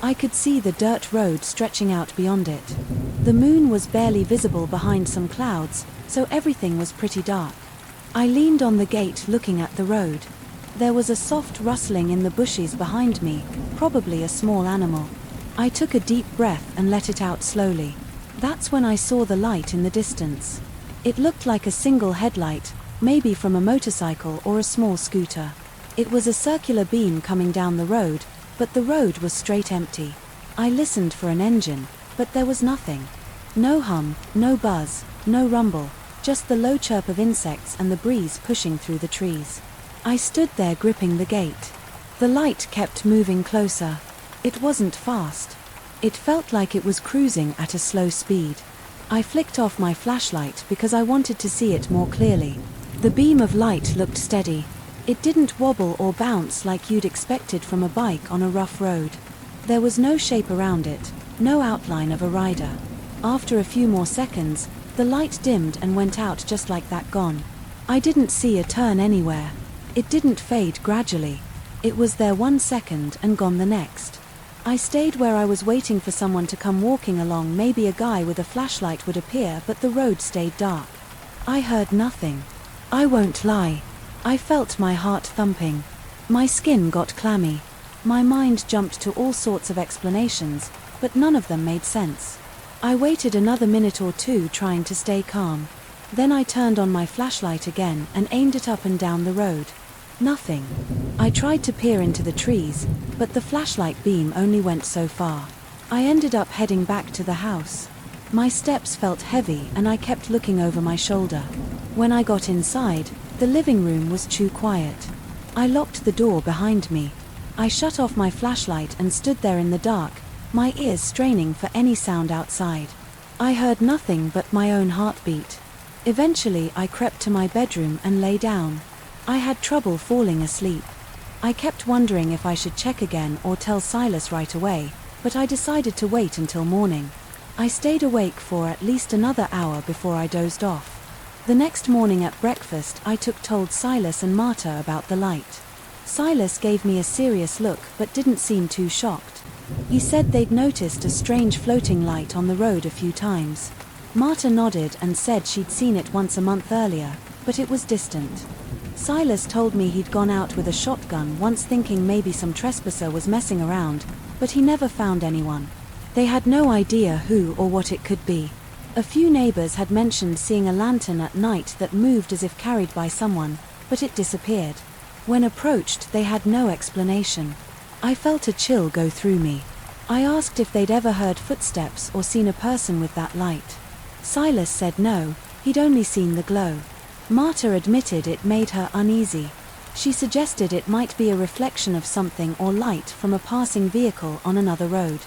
I could see the dirt road stretching out beyond it. The moon was barely visible behind some clouds, so everything was pretty dark. I leaned on the gate looking at the road. There was a soft rustling in the bushes behind me, probably a small animal. I took a deep breath and let it out slowly. That's when I saw the light in the distance. It looked like a single headlight, maybe from a motorcycle or a small scooter. It was a circular beam coming down the road, but the road was straight empty. I listened for an engine, but there was nothing. No hum, no buzz, no rumble, just the low chirp of insects and the breeze pushing through the trees. I stood there gripping the gate. The light kept moving closer. It wasn't fast. It felt like it was cruising at a slow speed. I flicked off my flashlight because I wanted to see it more clearly. The beam of light looked steady. It didn't wobble or bounce like you'd expected from a bike on a rough road. There was no shape around it, no outline of a rider. After a few more seconds, the light dimmed and went out just like that, gone. I didn't see a turn anywhere. It didn't fade gradually. It was there 1 second and gone the next. I stayed where I was waiting for someone to come walking along. Maybe a guy with a flashlight would appear, but the road stayed dark. I heard nothing. I won't lie. I felt my heart thumping. My skin got clammy. My mind jumped to all sorts of explanations, but none of them made sense. I waited another minute or two trying to stay calm. Then I turned on my flashlight again and aimed it up and down the road. Nothing. I tried to peer into the trees, but the flashlight beam only went so far. I ended up heading back to the house. My steps felt heavy and I kept looking over my shoulder. When I got inside, the living room was too quiet. I locked the door behind me. I shut off my flashlight and stood there in the dark, my ears straining for any sound outside. I heard nothing but my own heartbeat. Eventually I crept to my bedroom and lay down. I had trouble falling asleep. I kept wondering if I should check again or tell Silas right away, but I decided to wait until morning. I stayed awake for at least another hour before I dozed off. The next morning at breakfast I told Silas and Marta about the light. Silas gave me a serious look but didn't seem too shocked. He said they'd noticed a strange floating light on the road a few times. Marta nodded and said she'd seen it once a month earlier, but it was distant. Silas told me he'd gone out with a shotgun once thinking maybe some trespasser was messing around, but he never found anyone. They had no idea who or what it could be. A few neighbors had mentioned seeing a lantern at night that moved as if carried by someone, but it disappeared. When approached, they had no explanation. I felt a chill go through me. I asked if they'd ever heard footsteps or seen a person with that light. Silas said no, he'd only seen the glow. Marta admitted it made her uneasy. She suggested it might be a reflection of something or light from a passing vehicle on another road.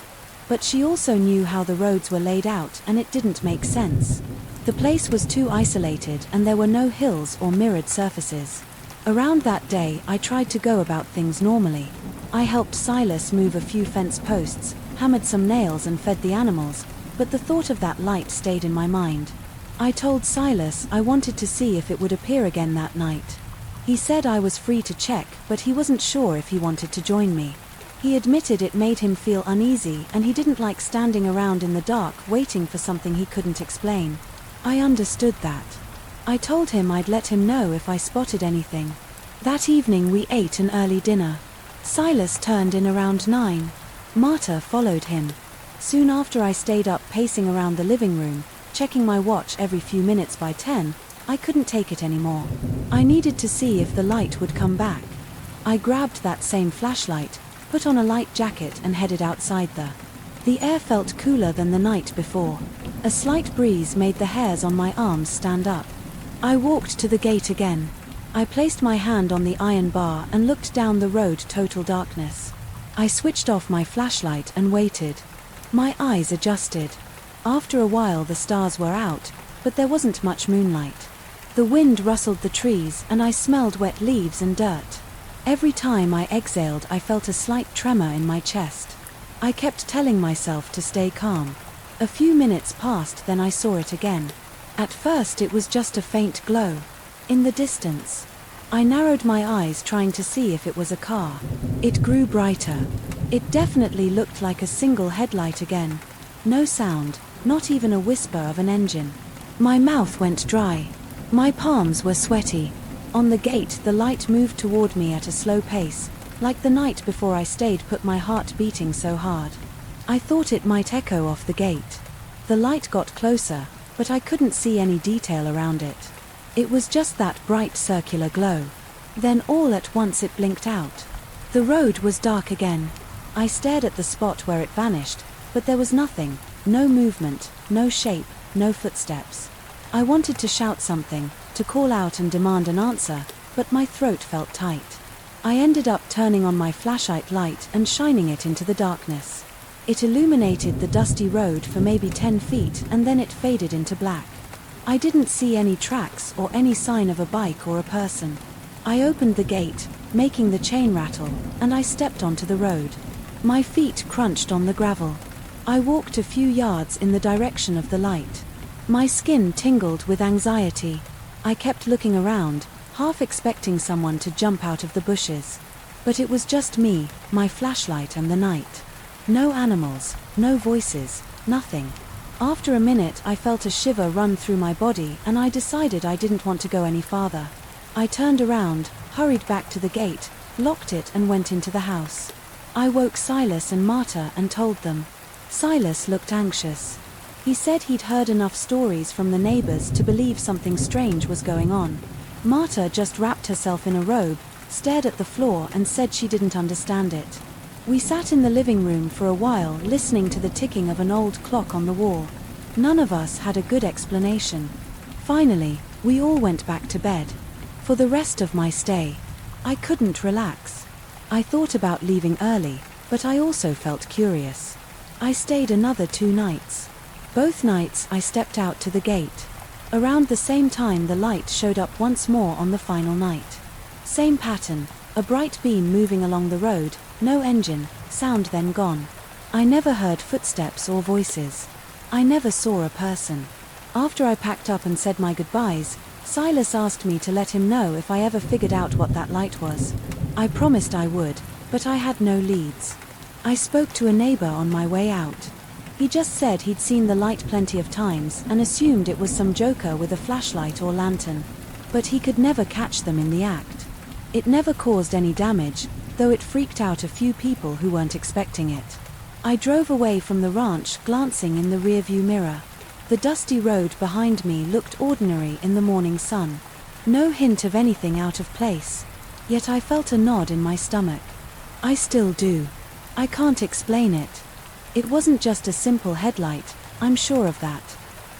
But she also knew how the roads were laid out and it didn't make sense. The place was too isolated and there were no hills or mirrored surfaces. Around that day I tried to go about things normally. I helped Silas move a few fence posts, hammered some nails and fed the animals, but the thought of that light stayed in my mind. I told Silas I wanted to see if it would appear again that night. He said I was free to check, but he wasn't sure if he wanted to join me. He admitted it made him feel uneasy and he didn't like standing around in the dark waiting for something he couldn't explain. I understood that. I told him I'd let him know if I spotted anything. That evening we ate an early dinner. Silas turned in around 9. Marta followed him. Soon after I stayed up pacing around the living room, checking my watch every few minutes. By 10, I couldn't take it anymore. I needed to see if the light would come back. I grabbed that same flashlight, put on a light jacket and headed outside. The air felt cooler than the night before. A slight breeze made the hairs on my arms stand up. I walked to the gate again. I placed my hand on the iron bar and looked down the road. Total darkness. I switched off my flashlight and waited. My eyes adjusted. After a while the stars were out, but there wasn't much moonlight. The wind rustled the trees and I smelled wet leaves and dirt. Every time I exhaled I felt a slight tremor in my chest. I kept telling myself to stay calm. A few minutes passed, then I saw it again. At first it was just a faint glow. In the distance. I narrowed my eyes trying to see if it was a car. It grew brighter. It definitely looked like a single headlight again. No sound, not even a whisper of an engine. My mouth went dry. My palms were sweaty. On the gate the light moved toward me at a slow pace, like the night before I stayed put my heart beating so hard. I thought it might echo off the gate. The light got closer, but I couldn't see any detail around it. It was just that bright circular glow. Then all at once it blinked out. The road was dark again. I stared at the spot where it vanished, but there was nothing, no movement, no shape, no footsteps. I wanted to shout something, to call out and demand an answer, but my throat felt tight. I ended up turning on my flashlight light and shining it into the darkness. It illuminated the dusty road for maybe 10 feet and then it faded into black. I didn't see any tracks or any sign of a bike or a person. I opened the gate, making the chain rattle, and I stepped onto the road. My feet crunched on the gravel. I walked a few yards in the direction of the light. My skin tingled with anxiety. I kept looking around, half expecting someone to jump out of the bushes. But it was just me, my flashlight and the night. No animals, no voices, nothing. After a minute I felt a shiver run through my body and I decided I didn't want to go any farther. I turned around, hurried back to the gate, locked it and went into the house. I woke Silas and Marta and told them. Silas looked anxious. He said he'd heard enough stories from the neighbors to believe something strange was going on. Marta just wrapped herself in a robe, stared at the floor and said she didn't understand it. We sat in the living room for a while listening to the ticking of an old clock on the wall. None of us had a good explanation. Finally, we all went back to bed. For the rest of my stay, I couldn't relax. I thought about leaving early, but I also felt curious. I stayed another 2 nights. Both nights I stepped out to the gate. Around the same time the light showed up once more on the final night. Same pattern, a bright beam moving along the road, no engine, sound then gone. I never heard footsteps or voices. I never saw a person. After I packed up and said my goodbyes, Silas asked me to let him know if I ever figured out what that light was. I promised I would, but I had no leads. I spoke to a neighbor on my way out. He just said he'd seen the light plenty of times and assumed it was some joker with a flashlight or lantern. But he could never catch them in the act. It never caused any damage, though it freaked out a few people who weren't expecting it. I drove away from the ranch, glancing in the rearview mirror. The dusty road behind me looked ordinary in the morning sun. No hint of anything out of place. Yet I felt a nod in my stomach. I still do. I can't explain it. It wasn't just a simple headlight, I'm sure of that.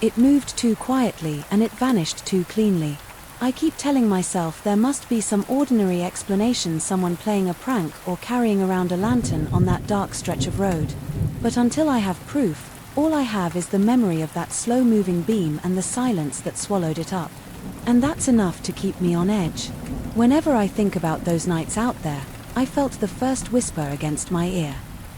It moved too quietly and it vanished too cleanly. I keep telling myself there must be some ordinary explanation, someone playing a prank or carrying around a lantern on that dark stretch of road. But until I have proof, all I have is the memory of that slow-moving beam and the silence that swallowed it up. And that's enough to keep me on edge. Whenever I think about those nights out there, I felt the first whisper against my ear.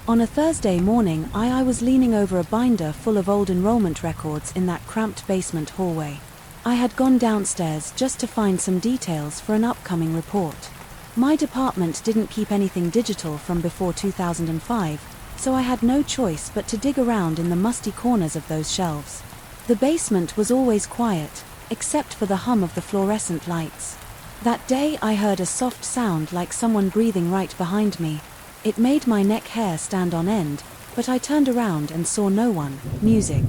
On a Thursday morning, I was leaning over a binder full of old enrollment records in that cramped basement hallway. I had gone downstairs just to find some details for an upcoming report. My department didn't keep anything digital from before 2005, so I had no choice but to dig around in the musty corners of those shelves. The basement was always quiet, except for the hum of the fluorescent lights. That day I heard a soft sound like someone breathing right behind me. It made my neck hair stand on end, but I turned around and saw no one. Music.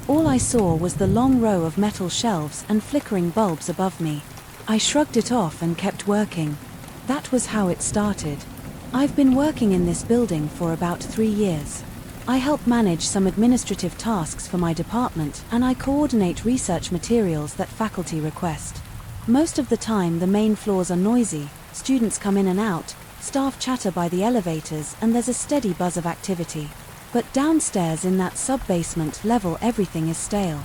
All I saw was the long row of metal shelves and flickering bulbs above me. I shrugged it off and kept working. That was how it started. I've been working in this building for about 3 years. I help manage some administrative tasks for my department, and I coordinate research materials that faculty request. Most of the time the main floors are noisy, students come in and out, staff chatter by the elevators, and there's a steady buzz of activity. But downstairs in that sub-basement level everything is stale.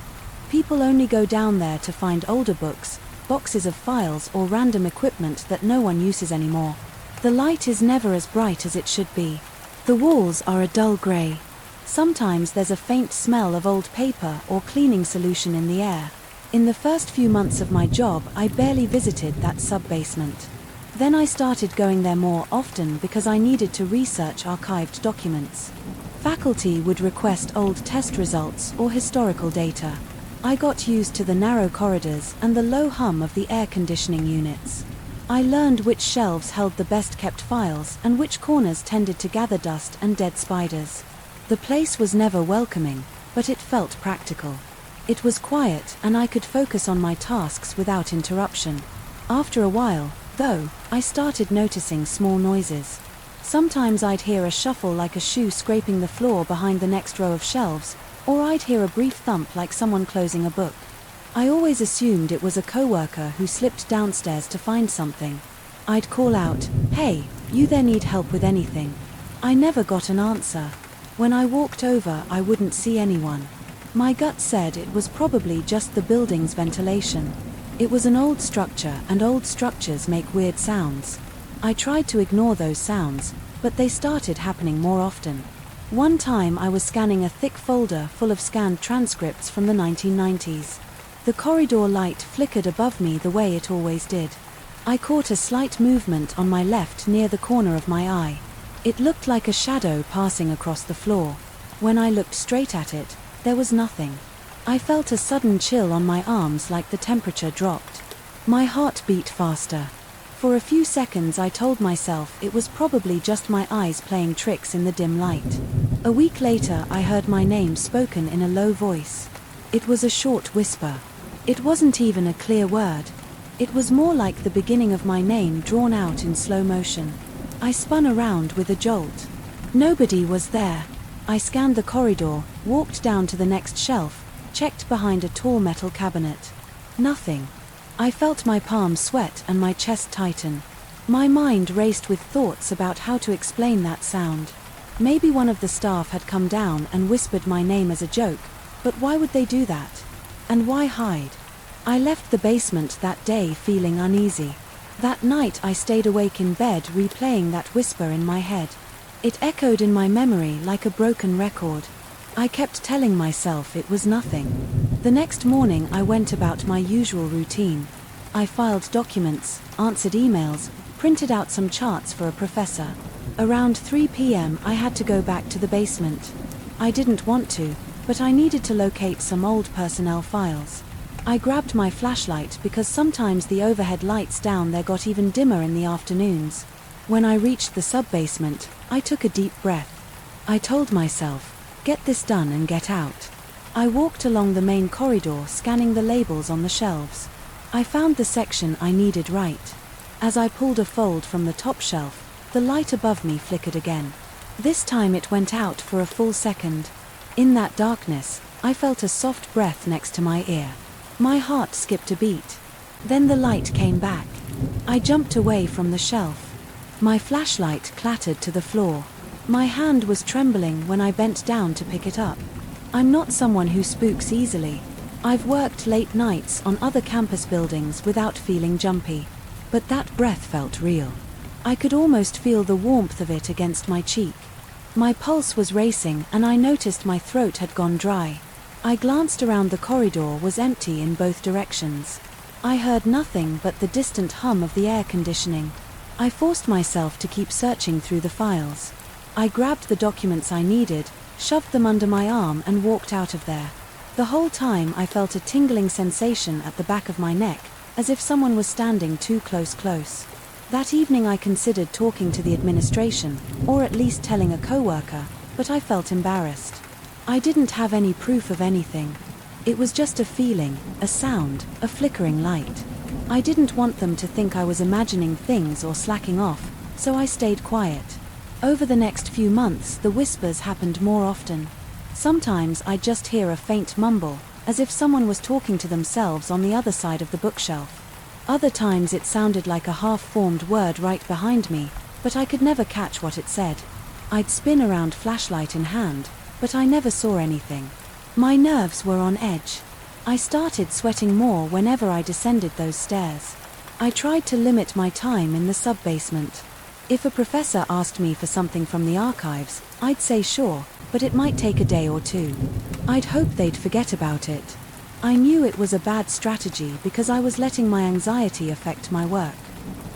People only go down there to find older books, boxes of files or random equipment that no one uses anymore. The light is never as bright as it should be. The walls are a dull grey. Sometimes there's a faint smell of old paper or cleaning solution in the air. In the first few months of my job, I barely visited that sub-basement. Then I started going there more often because I needed to research archived documents. Faculty would request old test results or historical data. I got used to the narrow corridors and the low hum of the air conditioning units. I learned which shelves held the best-kept files and which corners tended to gather dust and dead spiders. The place was never welcoming, but it felt practical. It was quiet and I could focus on my tasks without interruption. After a while, though, I started noticing small noises. Sometimes I'd hear a shuffle like a shoe scraping the floor behind the next row of shelves, or I'd hear a brief thump like someone closing a book. I always assumed it was a coworker who slipped downstairs to find something. I'd call out, "Hey, you there, need help with anything?" I never got an answer. When I walked over, I wouldn't see anyone. My gut said it was probably just the building's ventilation. It was an old structure, and old structures make weird sounds. I tried to ignore those sounds, but they started happening more often. One time I was scanning a thick folder full of scanned transcripts from the 1990s. The corridor light flickered above me the way it always did. I caught a slight movement on my left near the corner of my eye. It looked like a shadow passing across the floor. When I looked straight at it, there was nothing. I felt a sudden chill on my arms, like the temperature dropped. My heart beat faster. For a few seconds I told myself it was probably just my eyes playing tricks in the dim light. A week later I heard my name spoken in a low voice. It was a short whisper. It wasn't even a clear word. It was more like the beginning of my name drawn out in slow motion. I spun around with a jolt. Nobody was there. I scanned the corridor, walked down to the next shelf, checked behind a tall metal cabinet. Nothing. I felt my palms sweat and my chest tighten. My mind raced with thoughts about how to explain that sound. Maybe one of the staff had come down and whispered my name as a joke, but why would they do that? And why hide? I left the basement that day feeling uneasy. That night I stayed awake in bed replaying that whisper in my head. It echoed in my memory like a broken record. I kept telling myself it was nothing. The next morning I went about my usual routine. I filed documents, answered emails, printed out some charts for a professor. Around 3 p.m. I had to go back to the basement. I didn't want to, but I needed to locate some old personnel files. I grabbed my flashlight because sometimes the overhead lights down there got even dimmer in the afternoons. When I reached the sub-basement, I took a deep breath. I told myself, get this done and get out. I walked along the main corridor scanning the labels on the shelves. I found the section I needed right. As I pulled a fold from the top shelf, the light above me flickered again. This time it went out for a full second. In that darkness, I felt a soft breath next to my ear. My heart skipped a beat. Then the light came back. I jumped away from the shelf. My flashlight clattered to the floor. My hand was trembling when I bent down to pick it up. I'm not someone who spooks easily. I've worked late nights on other campus buildings without feeling jumpy. But that breath felt real. I could almost feel the warmth of it against my cheek. My pulse was racing and I noticed my throat had gone dry. I glanced around. The corridor was empty in both directions. I heard nothing but the distant hum of the air conditioning. I forced myself to keep searching through the files. I grabbed the documents I needed, shoved them under my arm and walked out of there. The whole time I felt a tingling sensation at the back of my neck, as if someone was standing too close. That evening I considered talking to the administration, or at least telling a coworker, but I felt embarrassed. I didn't have any proof of anything. It was just a feeling, a sound, a flickering light. I didn't want them to think I was imagining things or slacking off, so I stayed quiet. Over the next few months the whispers happened more often. Sometimes I'd just hear a faint mumble, as if someone was talking to themselves on the other side of the bookshelf. Other times it sounded like a half-formed word right behind me, but I could never catch what it said. I'd spin around flashlight in hand, but I never saw anything. My nerves were on edge. I started sweating more whenever I descended those stairs. I tried to limit my time in the sub-basement. If a professor asked me for something from the archives, I'd say sure, but it might take a day or two. I'd hope they'd forget about it. I knew it was a bad strategy because I was letting my anxiety affect my work.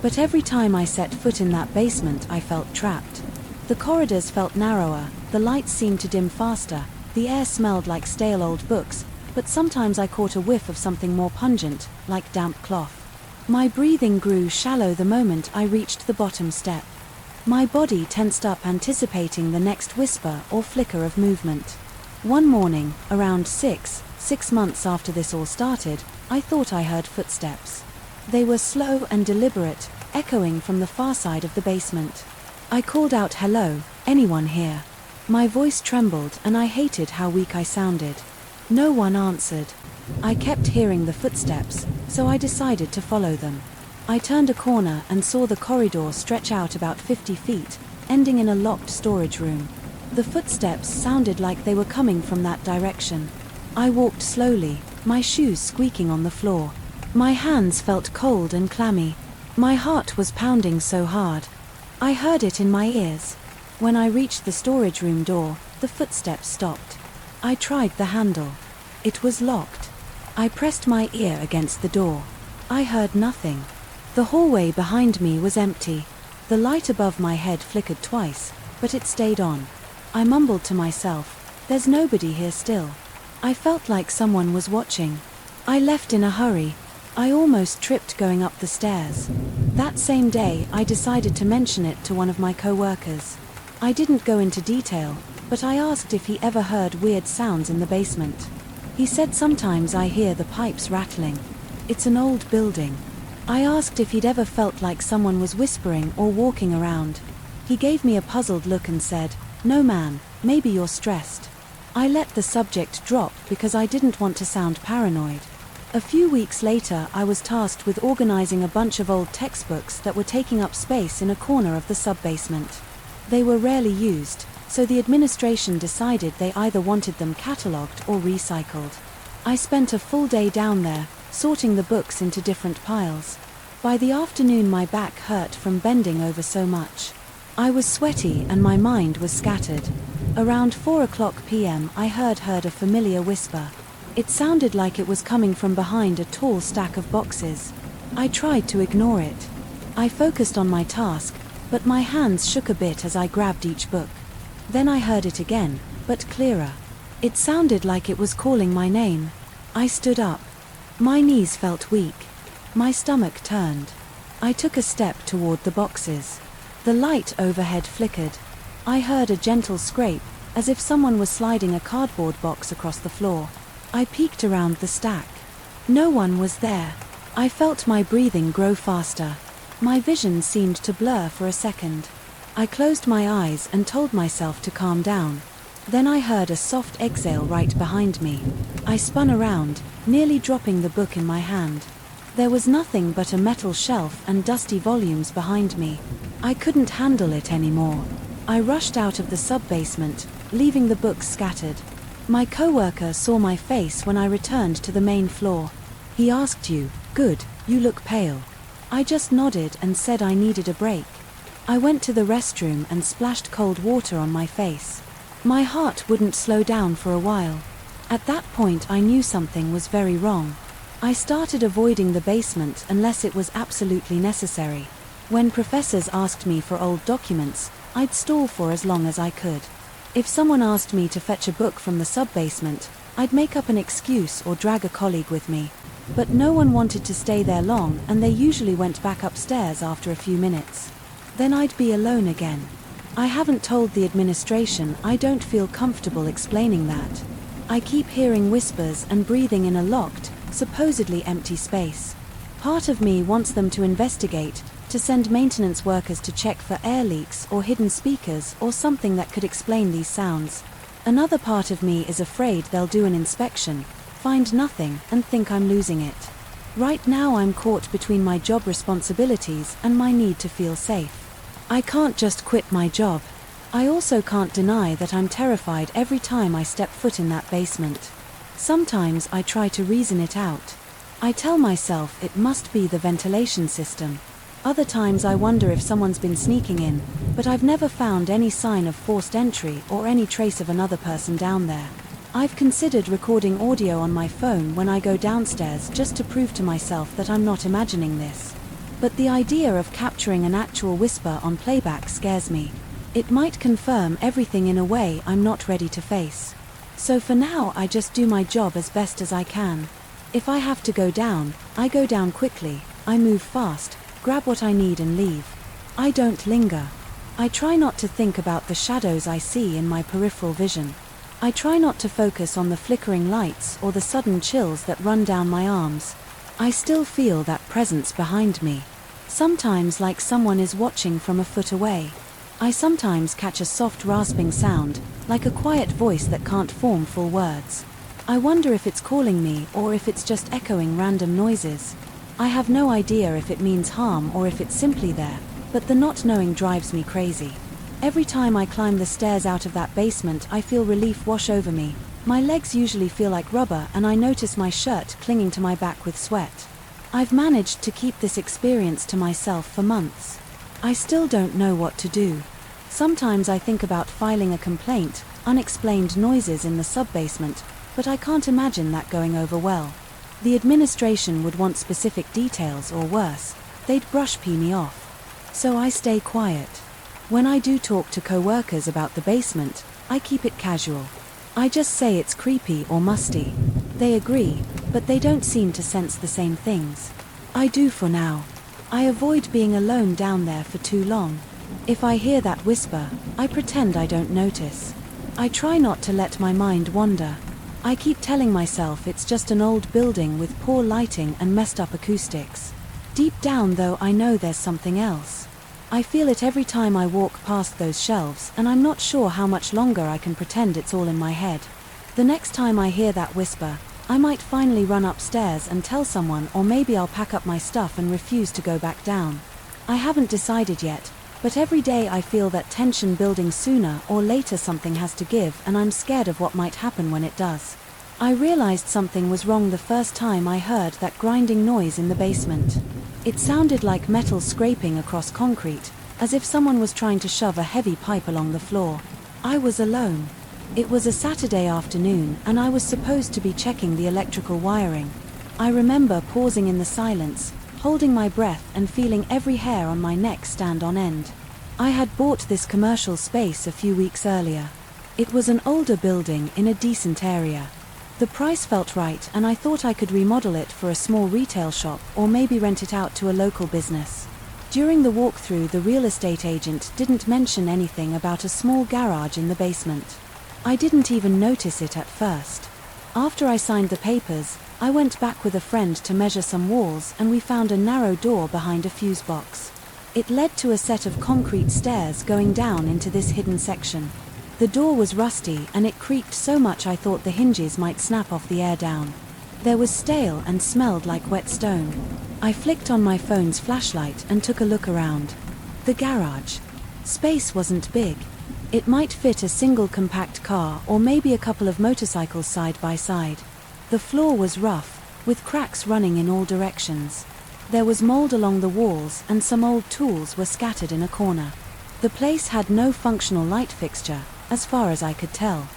But every time I set foot in that basement I felt trapped. The corridors felt narrower, the lights seemed to dim faster, the air smelled like stale old books, but sometimes I caught a whiff of something more pungent, like damp cloth. My breathing grew shallow the moment I reached the bottom step. My body tensed up anticipating the next whisper or flicker of movement. One morning, around 6 months after this all started, I thought I heard footsteps. They were slow and deliberate, echoing from the far side of the basement. I called out, "Hello, anyone here?" My voice trembled and I hated how weak I sounded. No one answered. I kept hearing the footsteps, so I decided to follow them. I turned a corner and saw the corridor stretch out about 50 feet, ending in a locked storage room. The footsteps sounded like they were coming from that direction. I walked slowly, my shoes squeaking on the floor. My hands felt cold and clammy. My heart was pounding so hard. I heard it in my ears. When I reached the storage room door, the footsteps stopped. I tried the handle. It was locked. I pressed my ear against the door. I heard nothing. The hallway behind me was empty. The light above my head flickered twice, but it stayed on. I mumbled to myself, "There's nobody here still." I felt like someone was watching. I left in a hurry. I almost tripped going up the stairs. That same day, I decided to mention it to one of my co-workers. I didn't go into detail, but I asked if he ever heard weird sounds in the basement. He said sometimes I hear the pipes rattling. It's an old building. I asked if he'd ever felt like someone was whispering or walking around. He gave me a puzzled look and said, "No man, maybe you're stressed." I let the subject drop because I didn't want to sound paranoid. A few weeks later, I was tasked with organizing a bunch of old textbooks that were taking up space in a corner of the sub-basement. They were rarely used, so the administration decided they either wanted them catalogued or recycled. I spent a full day down there, sorting the books into different piles. By the afternoon, my back hurt from bending over so much. I was sweaty and my mind was scattered. Around 4 p.m. I heard a familiar whisper. It sounded like it was coming from behind a tall stack of boxes. I tried to ignore it. I focused on my task, but my hands shook a bit as I grabbed each book. Then I heard it again, but clearer. It sounded like it was calling my name. I stood up. My knees felt weak. My stomach turned. I took a step toward the boxes. The light overhead flickered. I heard a gentle scrape, as if someone was sliding a cardboard box across the floor. I peeked around the stack. No one was there. I felt my breathing grow faster. My vision seemed to blur for a second. I closed my eyes and told myself to calm down. Then I heard a soft exhale right behind me. I spun around, nearly dropping the book in my hand. There was nothing but a metal shelf and dusty volumes behind me. I couldn't handle it anymore. I rushed out of the sub-basement, leaving the books scattered. My coworker saw my face when I returned to the main floor. He asked, "You, good, you look pale." I just nodded and said I needed a break. I went to the restroom and splashed cold water on my face. My heart wouldn't slow down for a while. At that point I knew something was very wrong. I started avoiding the basement unless it was absolutely necessary. When professors asked me for old documents, I'd stall for as long as I could. If someone asked me to fetch a book from the sub-basement, I'd make up an excuse or drag a colleague with me. But no one wanted to stay there long, and they usually went back upstairs after a few minutes. Then I'd be alone again. I haven't told the administration. I don't feel comfortable explaining that. I keep hearing whispers and breathing in a locked, supposedly empty space. Part of me wants them to investigate, to send maintenance workers to check for air leaks or hidden speakers or something that could explain these sounds. Another part of me is afraid they'll do an inspection, find nothing, and think I'm losing it. Right now I'm caught between my job responsibilities and my need to feel safe. I can't just quit my job. I also can't deny that I'm terrified every time I step foot in that basement. Sometimes I try to reason it out. I tell myself it must be the ventilation system. Other times I wonder if someone's been sneaking in, but I've never found any sign of forced entry or any trace of another person down there. I've considered recording audio on my phone when I go downstairs just to prove to myself that I'm not imagining this. But the idea of capturing an actual whisper on playback scares me. It might confirm everything in a way I'm not ready to face. So for now I just do my job as best as I can. If I have to go down, I go down quickly. I move fast, grab what I need and leave. I don't linger. I try not to think about the shadows I see in my peripheral vision. I try not to focus on the flickering lights or the sudden chills that run down my arms. I still feel that presence behind me. Sometimes like someone is watching from a foot away. I sometimes catch a soft rasping sound, like a quiet voice that can't form full words. I wonder if it's calling me or if it's just echoing random noises. I have no idea if it means harm or if it's simply there, but the not knowing drives me crazy. Every time I climb the stairs out of that basement, I feel relief wash over me. My legs usually feel like rubber and I notice my shirt clinging to my back with sweat. I've managed to keep this experience to myself for months. I still don't know what to do. Sometimes I think about filing a complaint, unexplained noises in the sub-basement, but I can't imagine that going over well. The administration would want specific details or worse, they'd brush-pee me off. So I stay quiet. When I do talk to co-workers about the basement, I keep it casual. I just say it's creepy or musty. They agree, but they don't seem to sense the same things. I do for now. I avoid being alone down there for too long. If I hear that whisper, I pretend I don't notice. I try not to let my mind wander. I keep telling myself it's just an old building with poor lighting and messed up acoustics. Deep down though, I know there's something else. I feel it every time I walk past those shelves, and I'm not sure how much longer I can pretend it's all in my head. The next time I hear that whisper, I might finally run upstairs and tell someone, or maybe I'll pack up my stuff and refuse to go back down. I haven't decided yet, but every day I feel that tension building. Sooner or later something has to give, and I'm scared of what might happen when it does. I realized something was wrong the first time I heard that grinding noise in the basement. It sounded like metal scraping across concrete, as if someone was trying to shove a heavy pipe along the floor. I was alone. It was a Saturday afternoon, and I was supposed to be checking the electrical wiring. I remember pausing in the silence, holding my breath and feeling every hair on my neck stand on end. I had bought this commercial space a few weeks earlier. It was an older building in a decent area. The price felt right, and I thought I could remodel it for a small retail shop or maybe rent it out to a local business. During the walkthrough, the real estate agent didn't mention anything about a small garage in the basement. I didn't even notice it at first. After I signed the papers, I went back with a friend to measure some walls, and we found a narrow door behind a fuse box. It led to a set of concrete stairs going down into this hidden section. The door was rusty, and it creaked so much I thought the hinges might snap off the air down. There was stale and smelled like wet stone. I flicked on my phone's flashlight and took a look around. The garage space wasn't big. It might fit a single compact car or maybe a couple of motorcycles side by side. The floor was rough, with cracks running in all directions. There was mold along the walls, and some old tools were scattered in a corner. The place had no functional light fixture, as far as I could tell.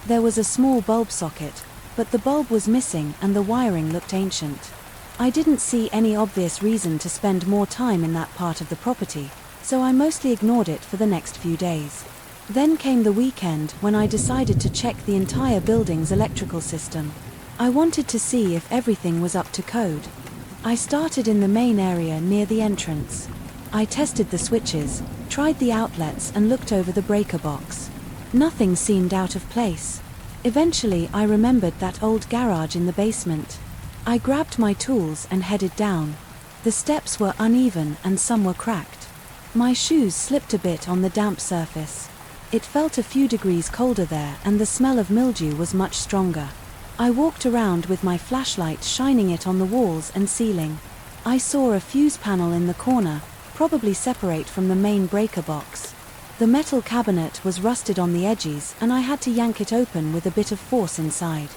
There was a small bulb socket, but the bulb was missing and the wiring looked ancient. I didn't see any obvious reason to spend more time in that part of the property, so I mostly ignored it for the next few days. Then came the weekend, when I decided to check the entire building's electrical system. I wanted to see if everything was up to code. I started in the main area near the entrance. I tested the switches, tried the outlets, and looked over the breaker box. Nothing seemed out of place. Eventually I remembered that old garage in the basement. I grabbed my tools and headed down. The steps were uneven and some were cracked. My shoes slipped a bit on the damp surface. It felt a few degrees colder there, and the smell of mildew was much stronger. I walked around with my flashlight, shining it on the walls and ceiling. I saw a fuse panel in the corner, probably separate from the main breaker box. The metal cabinet was rusted on the edges, and I had to yank it open with a bit of force inside.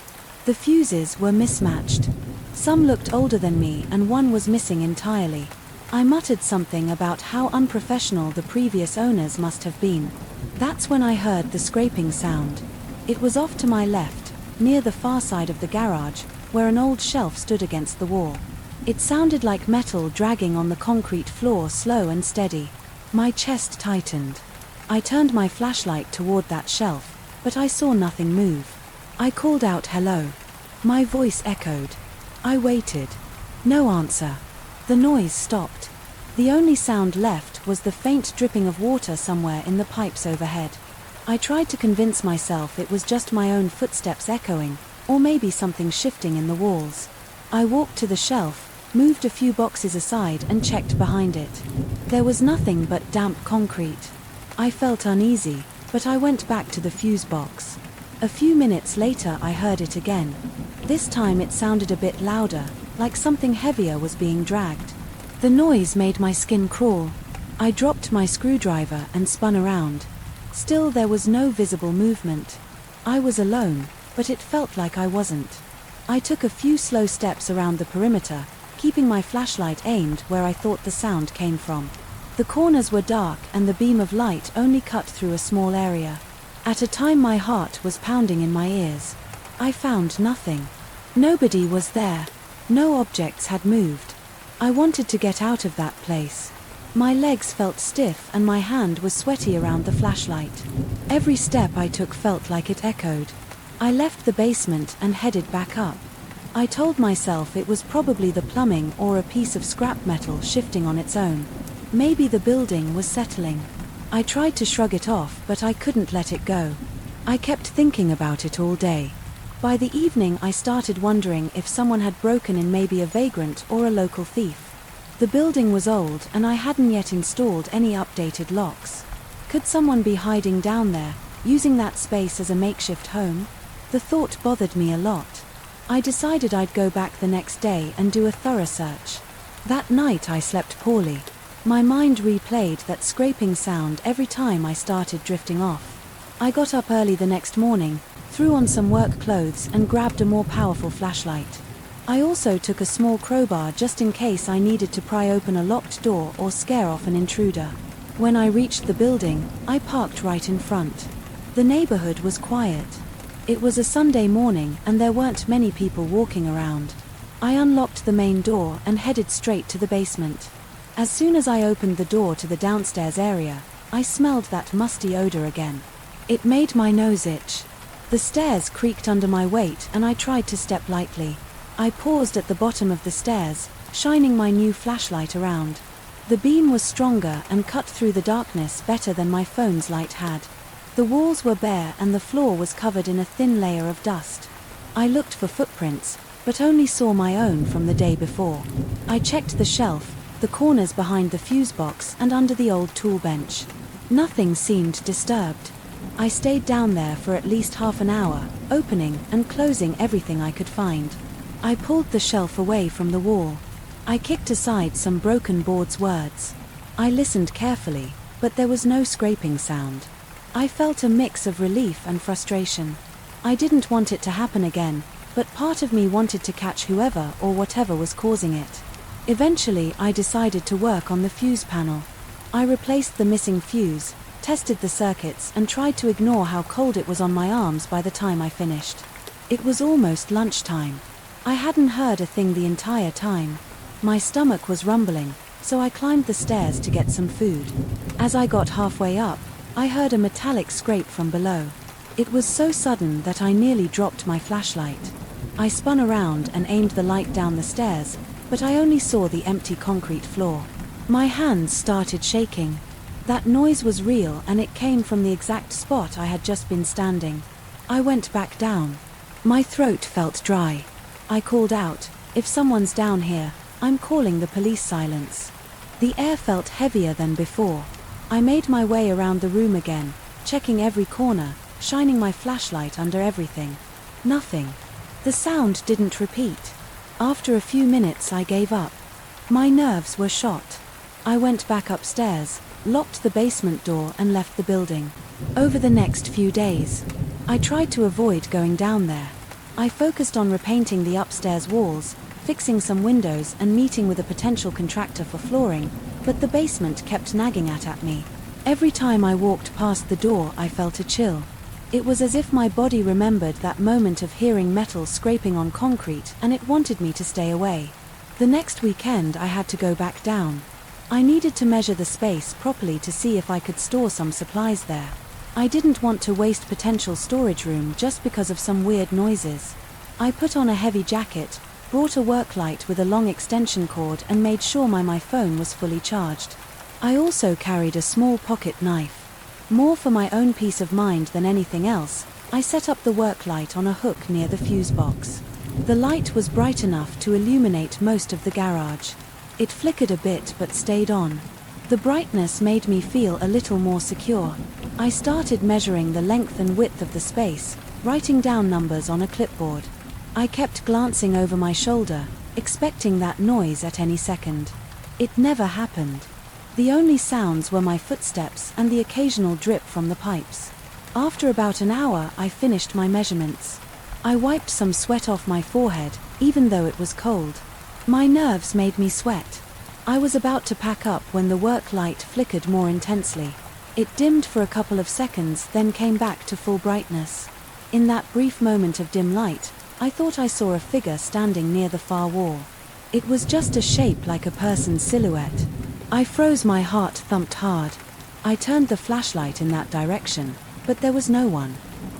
The fuses were mismatched. Some looked older than me, and one was missing entirely. I muttered something about how unprofessional the previous owners must have been. That's when I heard the scraping sound. It was off to my left, near the far side of the garage, where an old shelf stood against the wall. It sounded like metal dragging on the concrete floor, slow and steady. My chest tightened. I turned my flashlight toward that shelf, but I saw nothing move. I called out, "Hello." My voice echoed. I waited. No answer. The noise stopped. The only sound left was the faint dripping of water somewhere in the pipes overhead. I tried to convince myself it was just my own footsteps echoing, or maybe something shifting in the walls. I walked to the shelf, moved a few boxes aside, and checked behind it. There was nothing but damp concrete. I felt uneasy, but I went back to the fuse box. A few minutes later I heard it again. This time it sounded a bit louder, like something heavier was being dragged. The noise made my skin crawl. I dropped my screwdriver and spun around. Still there was no visible movement. I was alone, but it felt like I wasn't. I took a few slow steps around the perimeter, keeping my flashlight aimed where I thought the sound came from. The corners were dark, and the beam of light only cut through a small area. At a time my heart was pounding in my ears. I found nothing. Nobody was there. No objects had moved. I wanted to get out of that place. My legs felt stiff and my hand was sweaty around the flashlight. Every step I took felt like it echoed. I left the basement and headed back up. I told myself it was probably the plumbing or a piece of scrap metal shifting on its own. Maybe the building was settling. I tried to shrug it off, but I couldn't let it go. I kept thinking about it all day. By the evening I started wondering if someone had broken in, maybe a vagrant or a local thief. The building was old and I hadn't yet installed any updated locks. Could someone be hiding down there, using that space as a makeshift home? The thought bothered me a lot. I decided I'd go back the next day and do a thorough search. That night I slept poorly. My mind replayed that scraping sound every time I started drifting off. I got up early the next morning, threw on some work clothes and grabbed a more powerful flashlight. I also took a small crowbar just in case I needed to pry open a locked door or scare off an intruder. When I reached the building, I parked right in front. The neighborhood was quiet. It was a Sunday morning and there weren't many people walking around. I unlocked the main door and headed straight to the basement. As soon as I opened the door to the downstairs area, I smelled that musty odor again. It made my nose itch. The stairs creaked under my weight and I tried to step lightly. I paused at the bottom of the stairs, shining my new flashlight around. The beam was stronger and cut through the darkness better than my phone's light had. The walls were bare and the floor was covered in a thin layer of dust. I looked for footprints, but only saw my own from the day before. I checked the shelf, the corners behind the fuse box and under the old tool bench. Nothing seemed disturbed. I stayed down there for at least half an hour, opening and closing everything I could find. I pulled the shelf away from the wall. I kicked aside some broken boards words. I listened carefully, but there was no scraping sound. I felt a mix of relief and frustration. I didn't want it to happen again, but part of me wanted to catch whoever or whatever was causing it. Eventually, I decided to work on the fuse panel. I replaced the missing fuse, tested the circuits and tried to ignore how cold it was on my arms by the time I finished. It was almost lunchtime. I hadn't heard a thing the entire time. My stomach was rumbling, so I climbed the stairs to get some food. As I got halfway up, I heard a metallic scrape from below. It was so sudden that I nearly dropped my flashlight. I spun around and aimed the light down the stairs, but I only saw the empty concrete floor. My hands started shaking. That noise was real and it came from the exact spot I had just been standing. I went back down. My throat felt dry. I called out, "If someone's down here, I'm calling the police." Silence. The air felt heavier than before. I made my way around the room again, checking every corner, shining my flashlight under everything. Nothing. The sound didn't repeat. After a few minutes I gave up. My nerves were shot. I went back upstairs, locked the basement door and left the building. Over the next few days, I tried to avoid going down there. I focused on repainting the upstairs walls, fixing some windows and meeting with a potential contractor for flooring, but the basement kept nagging at me. Every time I walked past the door I felt a chill. It was as if my body remembered that moment of hearing metal scraping on concrete and it wanted me to stay away. The next weekend I had to go back down. I needed to measure the space properly to see if I could store some supplies there. I didn't want to waste potential storage room just because of some weird noises. I put on a heavy jacket, brought a work light with a long extension cord and made sure my phone was fully charged. I also carried a small pocket knife. More for my own peace of mind than anything else, I set up the work light on a hook near the fuse box. The light was bright enough to illuminate most of the garage. It flickered a bit but stayed on. The brightness made me feel a little more secure. I started measuring the length and width of the space, writing down numbers on a clipboard. I kept glancing over my shoulder, expecting that noise at any second. It never happened. The only sounds were my footsteps and the occasional drip from the pipes. After about an hour, I finished my measurements. I wiped some sweat off my forehead, even though it was cold. My nerves made me sweat. I was about to pack up when the work light flickered more intensely. It dimmed for a couple of seconds, then came back to full brightness. In that brief moment of dim light, I thought I saw a figure standing near the far wall. It was just a shape like a person's silhouette. I froze, my heart thumped hard. I turned the flashlight in that direction, but there was no one.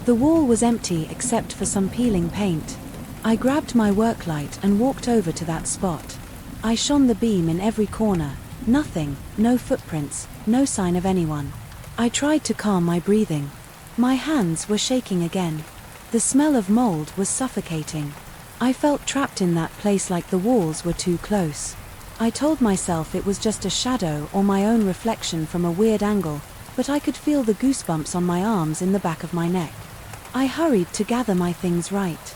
The wall was empty except for some peeling paint. I grabbed my work light and walked over to that spot. I shone the beam in every corner. Nothing, no footprints, no sign of anyone. I tried to calm my breathing. My hands were shaking again. The smell of mold was suffocating. I felt trapped in that place, like the walls were too close. I told myself it was just a shadow or my own reflection from a weird angle, but I could feel the goosebumps on my arms in the back of my neck. I hurried to gather my things right.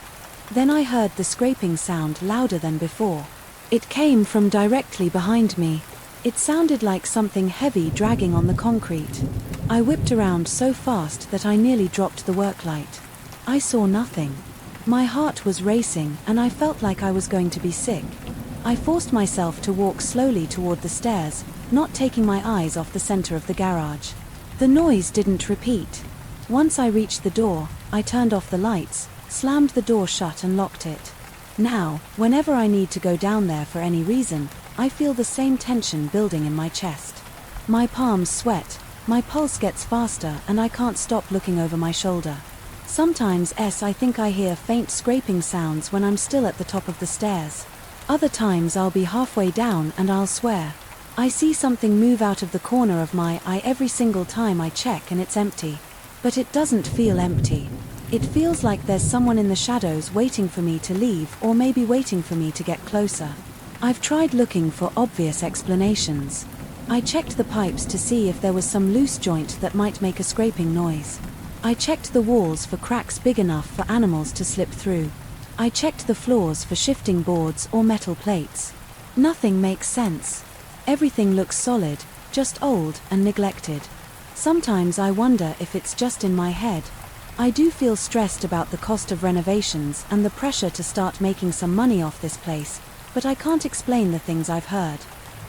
Then I heard the scraping sound louder than before. It came from directly behind me. It sounded like something heavy dragging on the concrete. I whipped around so fast that I nearly dropped the work light. I saw nothing. My heart was racing and I felt like I was going to be sick. I forced myself to walk slowly toward the stairs, not taking my eyes off the center of the garage. The noise didn't repeat. Once I reached the door, I turned off the lights, slammed the door shut and locked it. Now, whenever I need to go down there for any reason, I feel the same tension building in my chest. My palms sweat, my pulse gets faster and I can't stop looking over my shoulder. Sometimes I think I hear faint scraping sounds when I'm still at the top of the stairs. Other times I'll be halfway down and I'll swear. I see something move out of the corner of my eye every single time I check and it's empty. But it doesn't feel empty. It feels like there's someone in the shadows waiting for me to leave or maybe waiting for me to get closer. I've tried looking for obvious explanations. I checked the pipes to see if there was some loose joint that might make a scraping noise. I checked the walls for cracks big enough for animals to slip through. I checked the floors for shifting boards or metal plates. Nothing makes sense. Everything looks solid, just old and neglected. Sometimes I wonder if it's just in my head. I do feel stressed about the cost of renovations and the pressure to start making some money off this place, but I can't explain the things I've heard.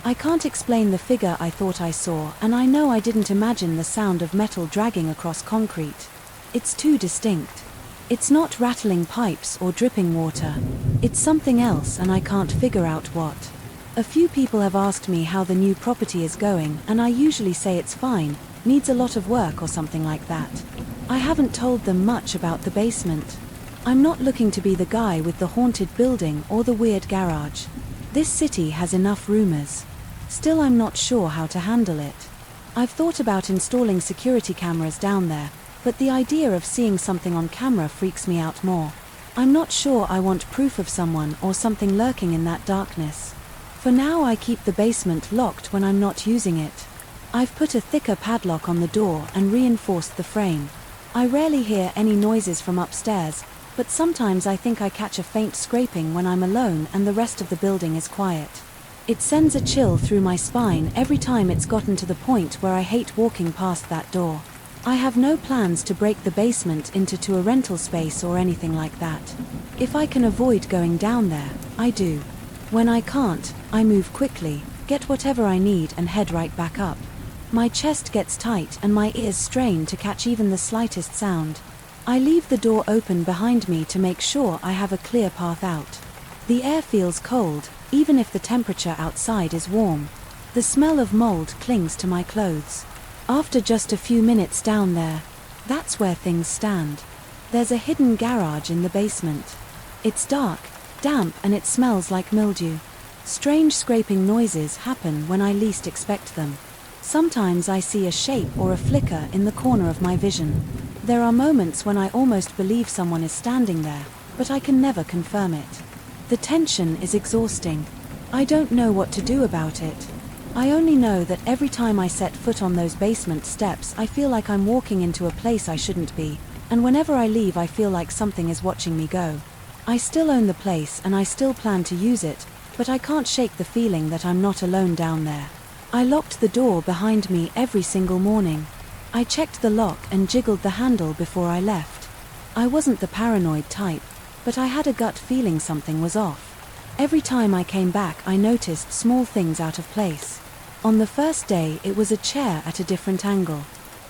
I can't explain the figure I thought I saw, and I know I didn't imagine the sound of metal dragging across concrete. It's too distinct. It's not rattling pipes or dripping water. It's something else and I can't figure out what. A few people have asked me how the new property is going and I usually say it's fine, needs a lot of work or something like that. I haven't told them much about the basement. I'm not looking to be the guy with the haunted building or the weird garage. This city has enough rumors. Still, I'm not sure how to handle it. I've thought about installing security cameras down there, but the idea of seeing something on camera freaks me out more. I'm not sure I want proof of someone or something lurking in that darkness. For now, I keep the basement locked when I'm not using it. I've put a thicker padlock on the door and reinforced the frame. I rarely hear any noises from upstairs, but sometimes I think I catch a faint scraping when I'm alone and the rest of the building is quiet. It sends a chill through my spine every time it's gotten to the point where I hate walking past that door. I have no plans to break the basement into a rental space or anything like that. If I can avoid going down there, I do. When I can't, I move quickly, get whatever I need and head right back up. My chest gets tight and my ears strain to catch even the slightest sound. I leave the door open behind me to make sure I have a clear path out. The air feels cold, even if the temperature outside is warm. The smell of mold clings to my clothes. After just a few minutes down there, that's where things stand. There's a hidden garage in the basement. It's dark, damp, and it smells like mildew. Strange scraping noises happen when I least expect them. Sometimes I see a shape or a flicker in the corner of my vision. There are moments when I almost believe someone is standing there, but I can never confirm it. The tension is exhausting. I don't know what to do about it. I only know that every time I set foot on those basement steps, I feel like I'm walking into a place I shouldn't be, and whenever I leave I feel like something is watching me go. I still own the place and I still plan to use it, but I can't shake the feeling that I'm not alone down there. I locked the door behind me every single morning. I checked the lock and jiggled the handle before I left. I wasn't the paranoid type, but I had a gut feeling something was off. Every time I came back I noticed small things out of place. On the first day it was a chair at a different angle.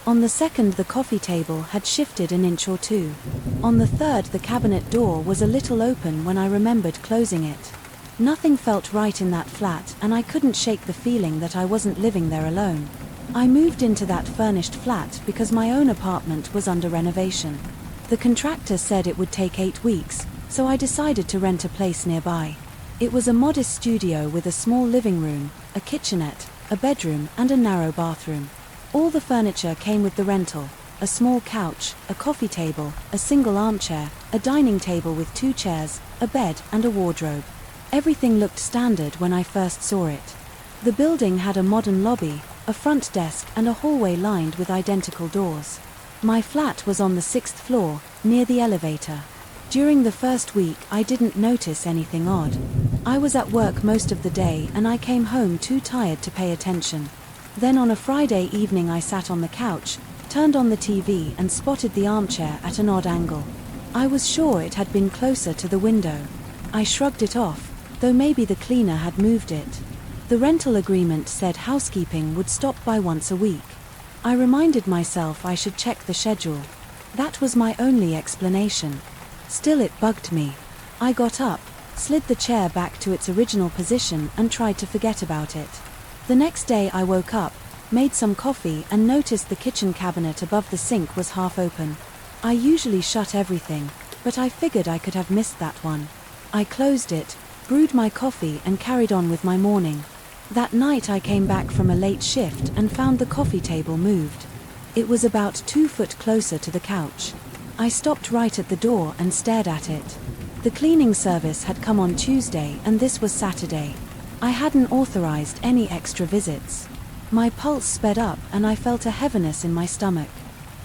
On the second the coffee table had shifted an inch or two. On the third the cabinet door was a little open when I remembered closing it. Nothing felt right in that flat and I couldn't shake the feeling that I wasn't living there alone. I moved into that furnished flat because my own apartment was under renovation. The contractor said it would take 8 weeks, so I decided to rent a place nearby. It was a modest studio with a small living room, a kitchenette, a bedroom and a narrow bathroom. All the furniture came with the rental: a small couch, a coffee table, a single armchair, a dining table with 2 chairs, a bed and a wardrobe. Everything looked standard when I first saw it. The building had a modern lobby, a front desk and a hallway lined with identical doors. My flat was on the 6th floor, near the elevator. During the first week, I didn't notice anything odd. I was at work most of the day and I came home too tired to pay attention. Then on a Friday evening I sat on the couch, turned on the TV and spotted the armchair at an odd angle. I was sure it had been closer to the window. I shrugged it off, though maybe the cleaner had moved it. The rental agreement said housekeeping would stop by once a week. I reminded myself I should check the schedule. That was my only explanation. Still, it bugged me. I got up, slid the chair back to its original position and tried to forget about it. The next day I woke up, made some coffee and noticed the kitchen cabinet above the sink was half open. I usually shut everything, but I figured I could have missed that one. I closed it, brewed my coffee and carried on with my morning. That night I came back from a late shift and found the coffee table moved. It was about 2 foot closer to the couch. I stopped right at the door and stared at it. The cleaning service had come on Tuesday and this was Saturday. I hadn't authorized any extra visits. My pulse sped up and I felt a heaviness in my stomach.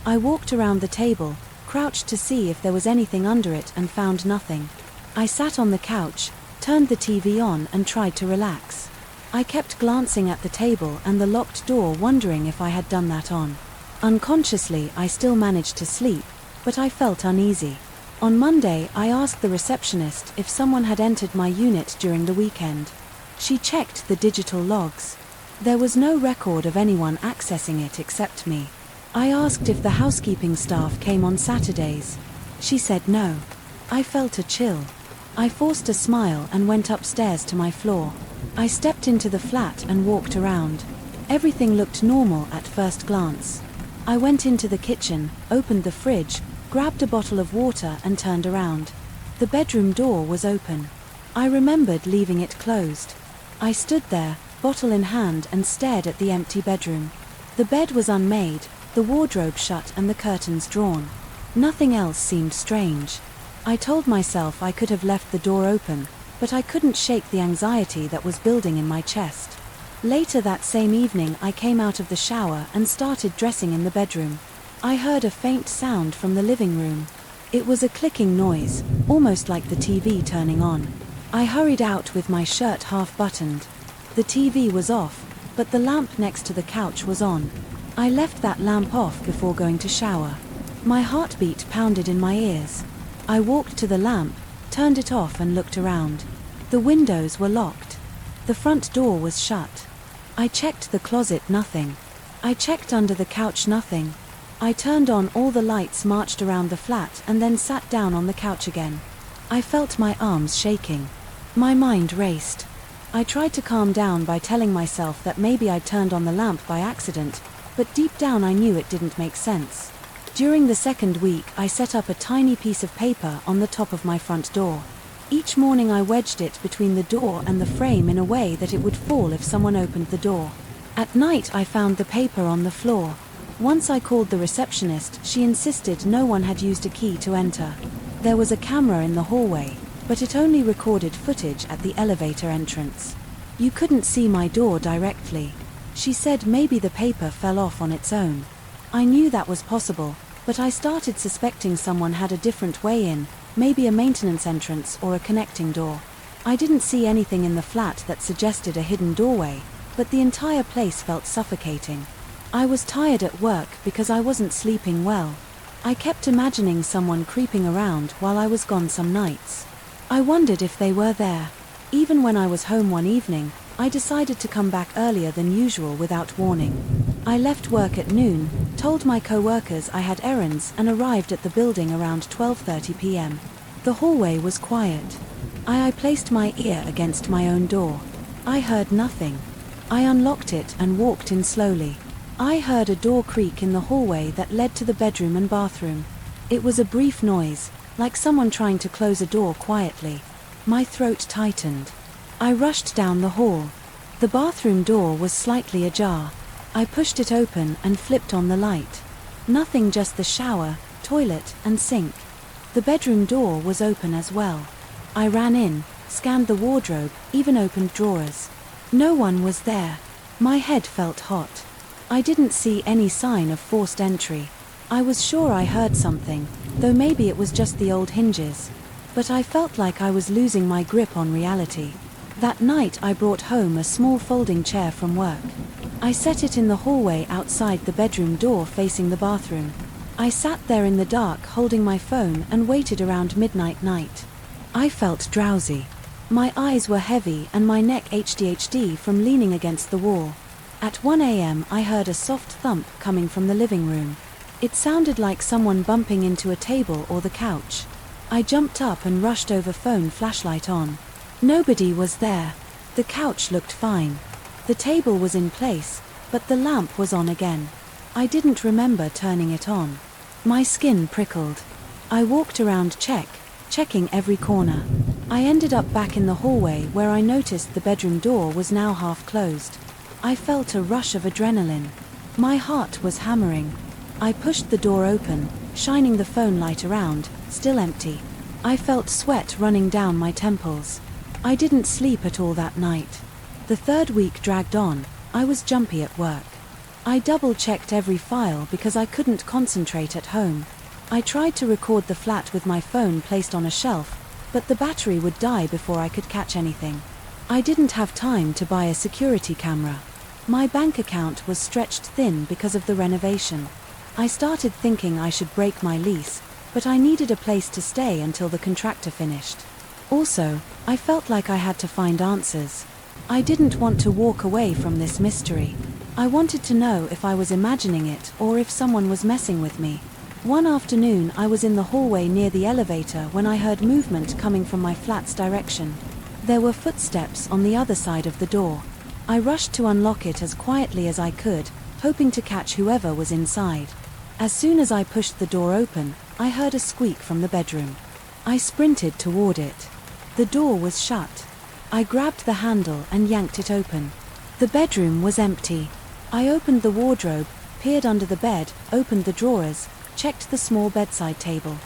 I walked around the table, crouched to see if there was anything under it and found nothing. I sat on the couch, turned the TV on and tried to relax. I kept glancing at the table and the locked door, wondering if I had done that on. Unconsciously, I still managed to sleep, but I felt uneasy. On Monday, I asked the receptionist if someone had entered my unit during the weekend. She checked the digital logs. There was no record of anyone accessing it except me. I asked if the housekeeping staff came on Saturdays. She said no. I felt a chill. I forced a smile and went upstairs to my floor. I stepped into the flat and walked around. Everything looked normal at first glance. I went into the kitchen, opened the fridge, grabbed a bottle of water and turned around. The bedroom door was open. I remembered leaving it closed. I stood there, bottle in hand, and stared at the empty bedroom. The bed was unmade, the wardrobe shut and the curtains drawn. Nothing else seemed strange. I told myself I could have left the door open, but I couldn't shake the anxiety that was building in my chest. Later that same evening I came out of the shower and started dressing in the bedroom. I heard a faint sound from the living room. It was a clicking noise, almost like the TV turning on. I hurried out with my shirt half buttoned. The TV was off, but the lamp next to the couch was on. I left that lamp off before going to shower. My heartbeat pounded in my ears. I walked to the lamp, turned it off and looked around. The windows were locked. The front door was shut. I checked the closet, nothing. I checked under the couch, nothing. I turned on all the lights, marched around the flat and then sat down on the couch again. I felt my arms shaking. My mind raced. I tried to calm down by telling myself that maybe I'd turned on the lamp by accident, but deep down I knew it didn't make sense. During the second week, I set up a tiny piece of paper on the top of my front door. Each morning I wedged it between the door and the frame in a way that it would fall if someone opened the door. At night I found the paper on the floor. Once I called the receptionist, she insisted no one had used a key to enter. There was a camera in the hallway, but it only recorded footage at the elevator entrance. You couldn't see my door directly. She said maybe the paper fell off on its own. I knew that was possible, but I started suspecting someone had a different way in, maybe a maintenance entrance or a connecting door. I didn't see anything in the flat that suggested a hidden doorway, but the entire place felt suffocating. I was tired at work because I wasn't sleeping well. I kept imagining someone creeping around while I was gone some nights. I wondered if they were there. Even when I was home one evening, I decided to come back earlier than usual without warning. I left work at noon, told my co-workers I had errands and arrived at the building around 12:30 p.m. The hallway was quiet. I placed my ear against my own door. I heard nothing. I unlocked it and walked in slowly. I heard a door creak in the hallway that led to the bedroom and bathroom. It was a brief noise, like someone trying to close a door quietly. My throat tightened. I rushed down the hall. The bathroom door was slightly ajar. I pushed it open and flipped on the light. Nothing, just the shower, toilet, and sink. The bedroom door was open as well. I ran in, scanned the wardrobe, even opened drawers. No one was there. My head felt hot. I didn't see any sign of forced entry. I was sure I heard something, though maybe it was just the old hinges. But I felt like I was losing my grip on reality. That night I brought home a small folding chair from work. I set it in the hallway outside the bedroom door facing the bathroom. I sat there in the dark holding my phone and waited around midnight. I felt drowsy. My eyes were heavy and my neck HDHD from leaning against the wall. At 1 a.m. I heard a soft thump coming from the living room. It sounded like someone bumping into a table or the couch. I jumped up and rushed over, phone flashlight on. Nobody was there. The couch looked fine. The table was in place, but the lamp was on again. I didn't remember turning it on. My skin prickled. I walked around checking every corner. I ended up back in the hallway where I noticed the bedroom door was now half closed. I felt a rush of adrenaline. My heart was hammering. I pushed the door open, shining the phone light around, still empty. I felt sweat running down my temples. I didn't sleep at all that night. The third week dragged on. I was jumpy at work. I double-checked every file because I couldn't concentrate at home. I tried to record the flat with my phone placed on a shelf, but the battery would die before I could catch anything. I didn't have time to buy a security camera. My bank account was stretched thin because of the renovation. I started thinking I should break my lease, but I needed a place to stay until the contractor finished. Also, I felt like I had to find answers. I didn't want to walk away from this mystery. I wanted to know if I was imagining it or if someone was messing with me. One afternoon I was in the hallway near the elevator when I heard movement coming from my flat's direction. There were footsteps on the other side of the door. I rushed to unlock it as quietly as I could, hoping to catch whoever was inside. As soon as I pushed the door open, I heard a squeak from the bedroom. I sprinted toward it. The door was shut. I grabbed the handle and yanked it open. The bedroom was empty. I opened the wardrobe, peered under the bed, opened the drawers, checked the small bedside table.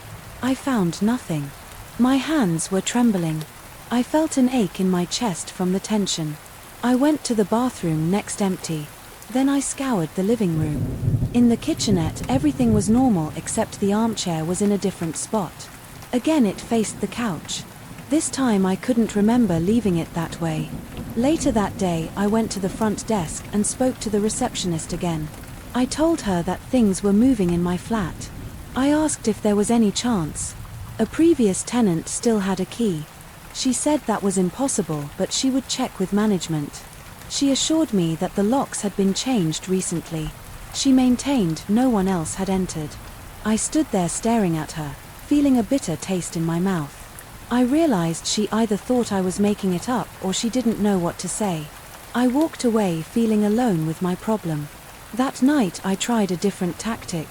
I found nothing. My hands were trembling. I felt an ache in my chest from the tension. I went to the bathroom, next empty. Then I scoured the living room. In the kitchenette everything was normal except the armchair was in a different spot. Again it faced the couch. This time I couldn't remember leaving it that way. Later that day I went to the front desk and spoke to the receptionist again. I told her that things were moving in my flat. I asked if there was any chance. A previous tenant still had a key. She said that was impossible, but she would check with management. She assured me that the locks had been changed recently. She maintained no one else had entered. I stood there staring at her, feeling a bitter taste in my mouth. I realized she either thought I was making it up or she didn't know what to say. I walked away feeling alone with my problem. That night I tried a different tactic.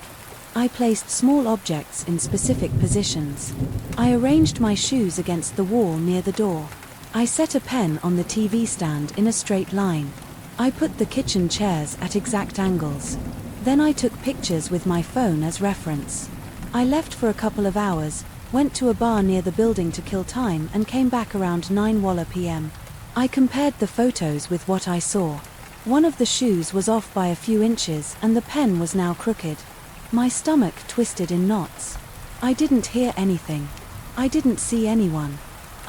I placed small objects in specific positions. I arranged my shoes against the wall near the door. I set a pen on the TV stand in a straight line. I put the kitchen chairs at exact angles. Then I took pictures with my phone as reference. I left for a couple of hours, went to a bar near the building to kill time and came back around 9 p.m. I compared the photos with what I saw. One of the shoes was off by a few inches and the pen was now crooked. My stomach twisted in knots. I didn't hear anything. I didn't see anyone.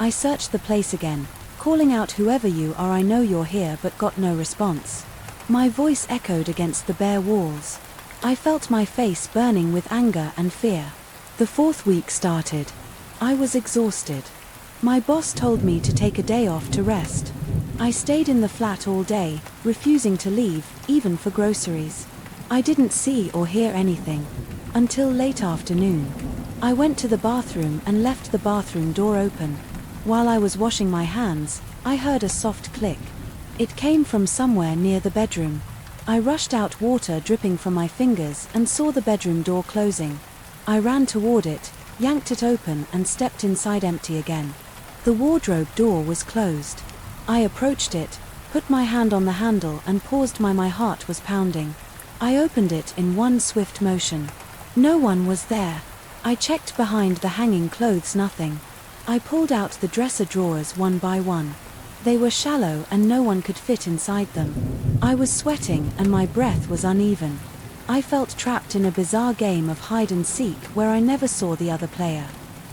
I searched the place again, calling out whoever you are, I know you're here, but got no response. My voice echoed against the bare walls. I felt my face burning with anger and fear. The fourth week started. I was exhausted. My boss told me to take a day off to rest. I stayed in the flat all day, refusing to leave, even for groceries. I didn't see or hear anything. Until late afternoon. I went to the bathroom and left the bathroom door open. While I was washing my hands, I heard a soft click. It came from somewhere near the bedroom. I rushed out, water dripping from my fingers, and saw the bedroom door closing. I ran toward it, yanked it open and stepped inside, empty again. The wardrobe door was closed. I approached it, put my hand on the handle and paused. My heart was pounding. I opened it in one swift motion. No one was there. I checked behind the hanging clothes, nothing. I pulled out the dresser drawers one by one. They were shallow and no one could fit inside them. I was sweating and my breath was uneven. I felt trapped in a bizarre game of hide and seek where I never saw the other player.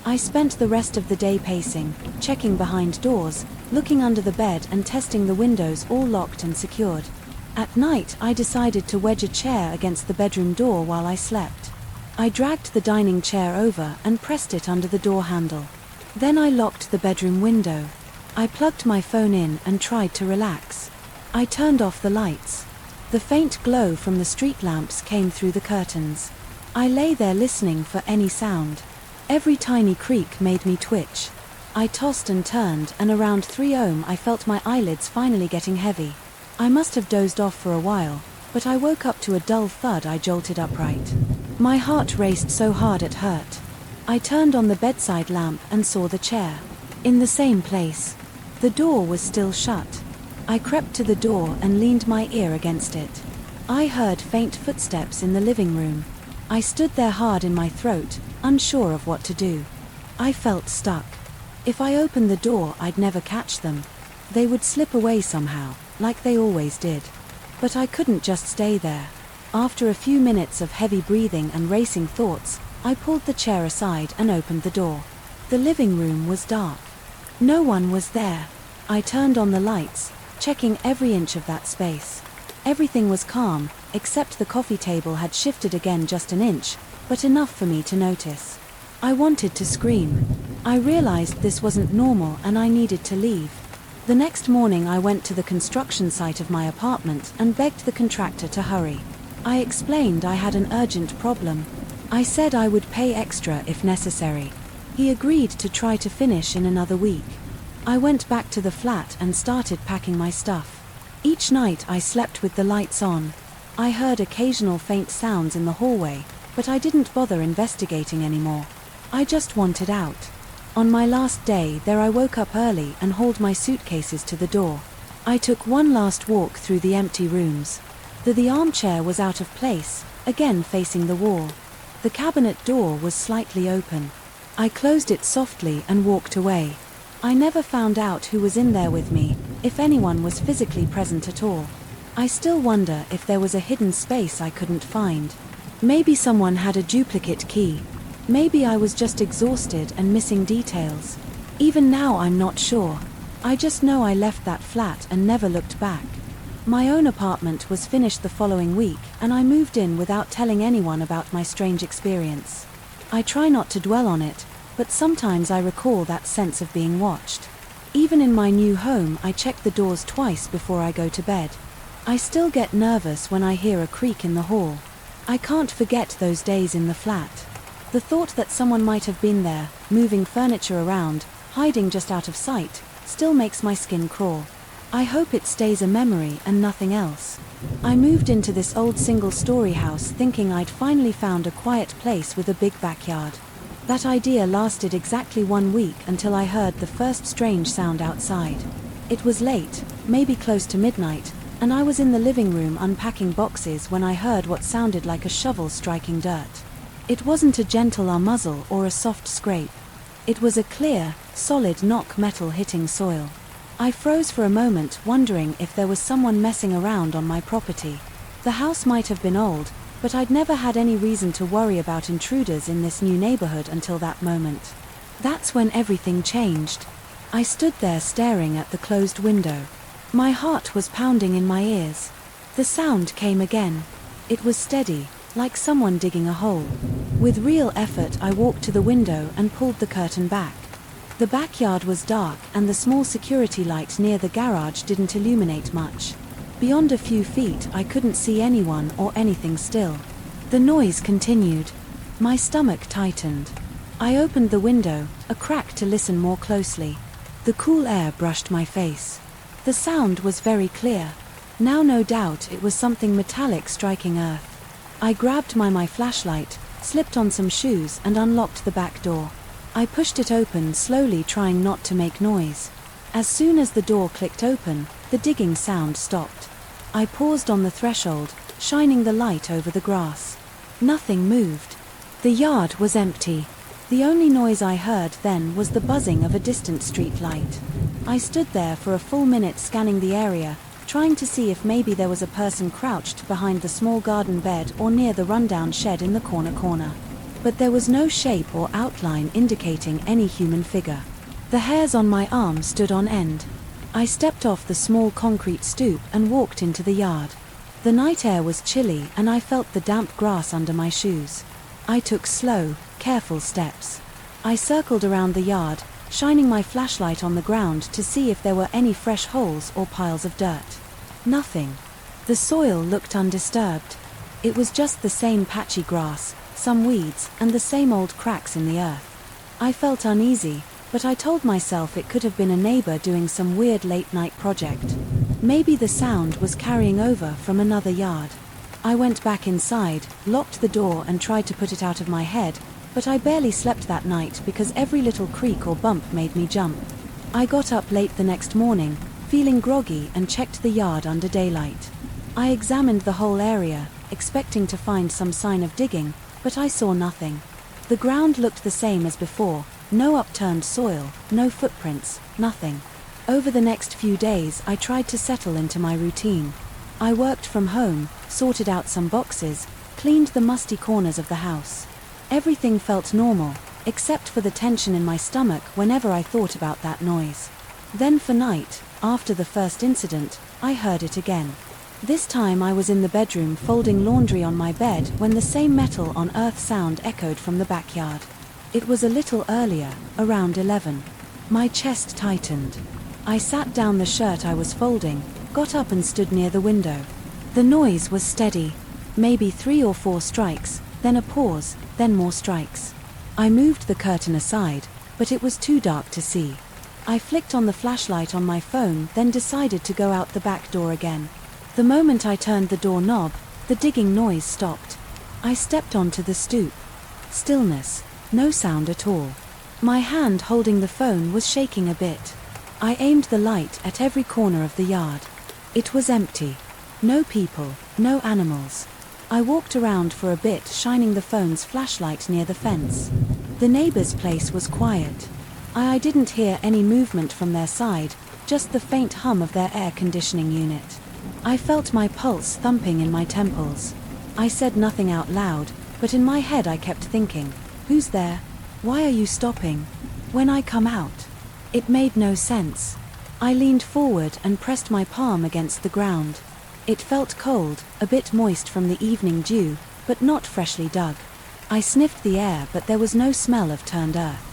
I spent the rest of the day pacing, checking behind doors, looking under the bed and testing the windows all locked and secured. At night, I decided to wedge a chair against the bedroom door while I slept. I dragged the dining chair over and pressed it under the door handle. Then I locked the bedroom window. I plugged my phone in and tried to relax. I turned off the lights. The faint glow from the street lamps came through the curtains. I lay there listening for any sound. Every tiny creak made me twitch. I tossed and turned, and around 3 a.m. I felt my eyelids finally getting heavy. I must have dozed off for a while, but I woke up to a dull thud. I jolted upright. My heart raced so hard it hurt. I turned on the bedside lamp and saw the chair. In the same place. The door was still shut. I crept to the door and leaned my ear against it. I heard faint footsteps in the living room. I stood there, hard in my throat, unsure of what to do. I felt stuck. If I opened the door, I'd never catch them. They would slip away somehow, like they always did. But I couldn't just stay there. After a few minutes of heavy breathing and racing thoughts, I pulled the chair aside and opened the door. The living room was dark. No one was there. I turned on the lights, checking every inch of that space. Everything was calm, except the coffee table had shifted again just an inch, but enough for me to notice. I wanted to scream. I realized this wasn't normal and I needed to leave. The next morning I went to the construction site of my apartment and begged the contractor to hurry. I explained I had an urgent problem. I said I would pay extra if necessary. He agreed to try to finish in another week. I went back to the flat and started packing my stuff. Each night I slept with the lights on. I heard occasional faint sounds in the hallway, but I didn't bother investigating anymore. I just wanted out. On my last day there I woke up early and hauled my suitcases to the door. I took one last walk through the empty rooms. The armchair was out of place, again facing the wall. The cabinet door was slightly open. I closed it softly and walked away. I never found out who was in there with me, if anyone was physically present at all. I still wonder if there was a hidden space I couldn't find. Maybe someone had a duplicate key. Maybe I was just exhausted and missing details. Even now I'm not sure. I just know I left that flat and never looked back. My own apartment was finished the following week, and I moved in without telling anyone about my strange experience. I try not to dwell on it, but sometimes I recall that sense of being watched. Even in my new home, I check the doors twice before I go to bed. I still get nervous when I hear a creak in the hall. I can't forget those days in the flat. The thought that someone might have been there, moving furniture around, hiding just out of sight, still makes my skin crawl. I hope it stays a memory and nothing else. I moved into this old single-story house thinking I'd finally found a quiet place with a big backyard. That idea lasted exactly 1 week until I heard the first strange sound outside. It was late, maybe close to midnight, and I was in the living room unpacking boxes when I heard what sounded like a shovel striking dirt. It wasn't a gentle muzzle or a soft scrape. It was a clear, solid knock, metal hitting soil. I froze for a moment, wondering if there was someone messing around on my property. The house might have been old, but I'd never had any reason to worry about intruders in this new neighborhood until that moment. That's when everything changed. I stood there staring at the closed window. My heart was pounding in my ears. The sound came again. It was steady, like someone digging a hole. With real effort, I walked to the window and pulled the curtain back. The backyard was dark, and the small security light near the garage didn't illuminate much. Beyond a few feet, I couldn't see anyone or anything still. The noise continued. My stomach tightened. I opened the window, a crack, to listen more closely. The cool air brushed my face. The sound was very clear. Now no doubt it was something metallic striking earth. I grabbed my flashlight, slipped on some shoes and unlocked the back door. I pushed it open slowly, trying not to make noise. As soon as the door clicked open, the digging sound stopped. I paused on the threshold, shining the light over the grass. Nothing moved. The yard was empty. The only noise I heard then was the buzzing of a distant street light. I stood there for a full minute, scanning the area, trying to see if maybe there was a person crouched behind the small garden bed or near the rundown shed in the corner. But there was no shape or outline indicating any human figure. The hairs on my arm stood on end. I stepped off the small concrete stoop and walked into the yard. The night air was chilly and I felt the damp grass under my shoes. I took slow, careful steps. I circled around the yard, shining my flashlight on the ground to see if there were any fresh holes or piles of dirt. Nothing. The soil looked undisturbed. It was just the same patchy grass, some weeds, and the same old cracks in the earth. I felt uneasy, but I told myself it could have been a neighbor doing some weird late-night project. Maybe the sound was carrying over from another yard. I went back inside, locked the door and tried to put it out of my head, but I barely slept that night because every little creak or bump made me jump. I got up late the next morning, feeling groggy, and checked the yard under daylight. I examined the whole area, expecting to find some sign of digging, but I saw nothing. The ground looked the same as before, no upturned soil, no footprints, nothing. Over the next few days I tried to settle into my routine. I worked from home, sorted out some boxes, cleaned the musty corners of the house. Everything felt normal, except for the tension in my stomach whenever I thought about that noise. Then for night, after the first incident, I heard it again. This time I was in the bedroom folding laundry on my bed when the same metal on earth sound echoed from the backyard. It was a little earlier, around 11. My chest tightened. I sat down the shirt I was folding, got up and stood near the window. The noise was steady, maybe 3 or 4 strikes, then a pause, then more strikes. I moved the curtain aside, but it was too dark to see. I flicked on the flashlight on my phone, then decided to go out the back door again. The moment I turned the door knob, the digging noise stopped. I stepped onto the stoop. Stillness, no sound at all. My hand holding the phone was shaking a bit. I aimed the light at every corner of the yard. It was empty. No people, no animals. I walked around for a bit, shining the phone's flashlight near the fence. The neighbor's place was quiet. I didn't hear any movement from their side, just the faint hum of their air conditioning unit. I felt my pulse thumping in my temples. I said nothing out loud, but in my head I kept thinking, "Who's there? Why are you stopping? When I come out?" It made no sense. I leaned forward and pressed my palm against the ground. It felt cold, a bit moist from the evening dew, but not freshly dug. I sniffed the air, but there was no smell of turned earth.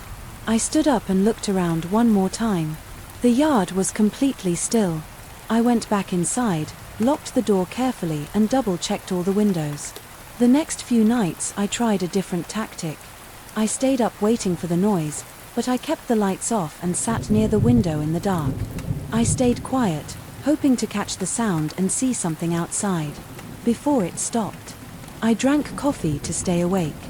I stood up and looked around one more time. The yard was completely still. I went back inside, locked the door carefully and double-checked all the windows. The next few nights I tried a different tactic. I stayed up waiting for the noise, but I kept the lights off and sat near the window in the dark. I stayed quiet, hoping to catch the sound and see something outside. Before it stopped, I drank coffee to stay awake.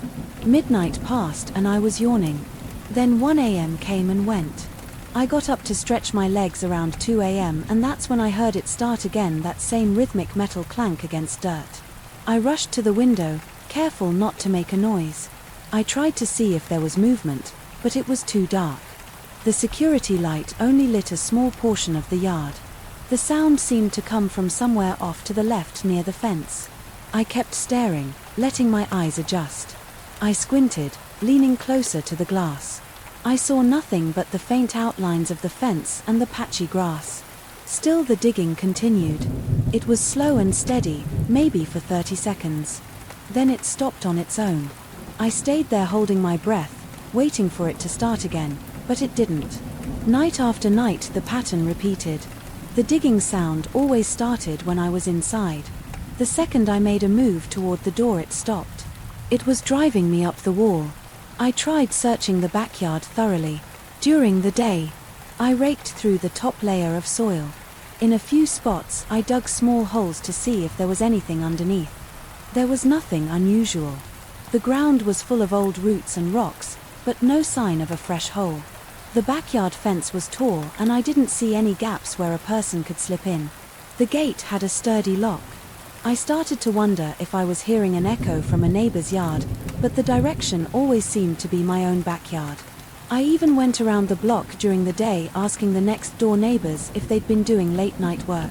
Midnight passed and I was yawning. Then 1 a.m. came and went. I got up to stretch my legs around 2 a.m. and that's when I heard it start again, that same rhythmic metal clank against dirt. I rushed to the window, careful not to make a noise. I tried to see if there was movement, but it was too dark. The security light only lit a small portion of the yard. The sound seemed to come from somewhere off to the left near the fence. I kept staring, letting my eyes adjust. I squinted, leaning closer to the glass. I saw nothing but the faint outlines of the fence and the patchy grass. Still the digging continued. It was slow and steady, maybe for 30 seconds. Then it stopped on its own. I stayed there holding my breath, waiting for it to start again, but it didn't. Night after night the pattern repeated. The digging sound always started when I was inside. The second I made a move toward the door it stopped. It was driving me up the wall. I tried searching the backyard thoroughly. During the day, I raked through the top layer of soil. In a few spots I dug small holes to see if there was anything underneath. There was nothing unusual. The ground was full of old roots and rocks, but no sign of a fresh hole. The backyard fence was tall and I didn't see any gaps where a person could slip in. The gate had a sturdy lock. I started to wonder if I was hearing an echo from a neighbor's yard, but the direction always seemed to be my own backyard. I even went around the block during the day asking the next door neighbors if they'd been doing late night work.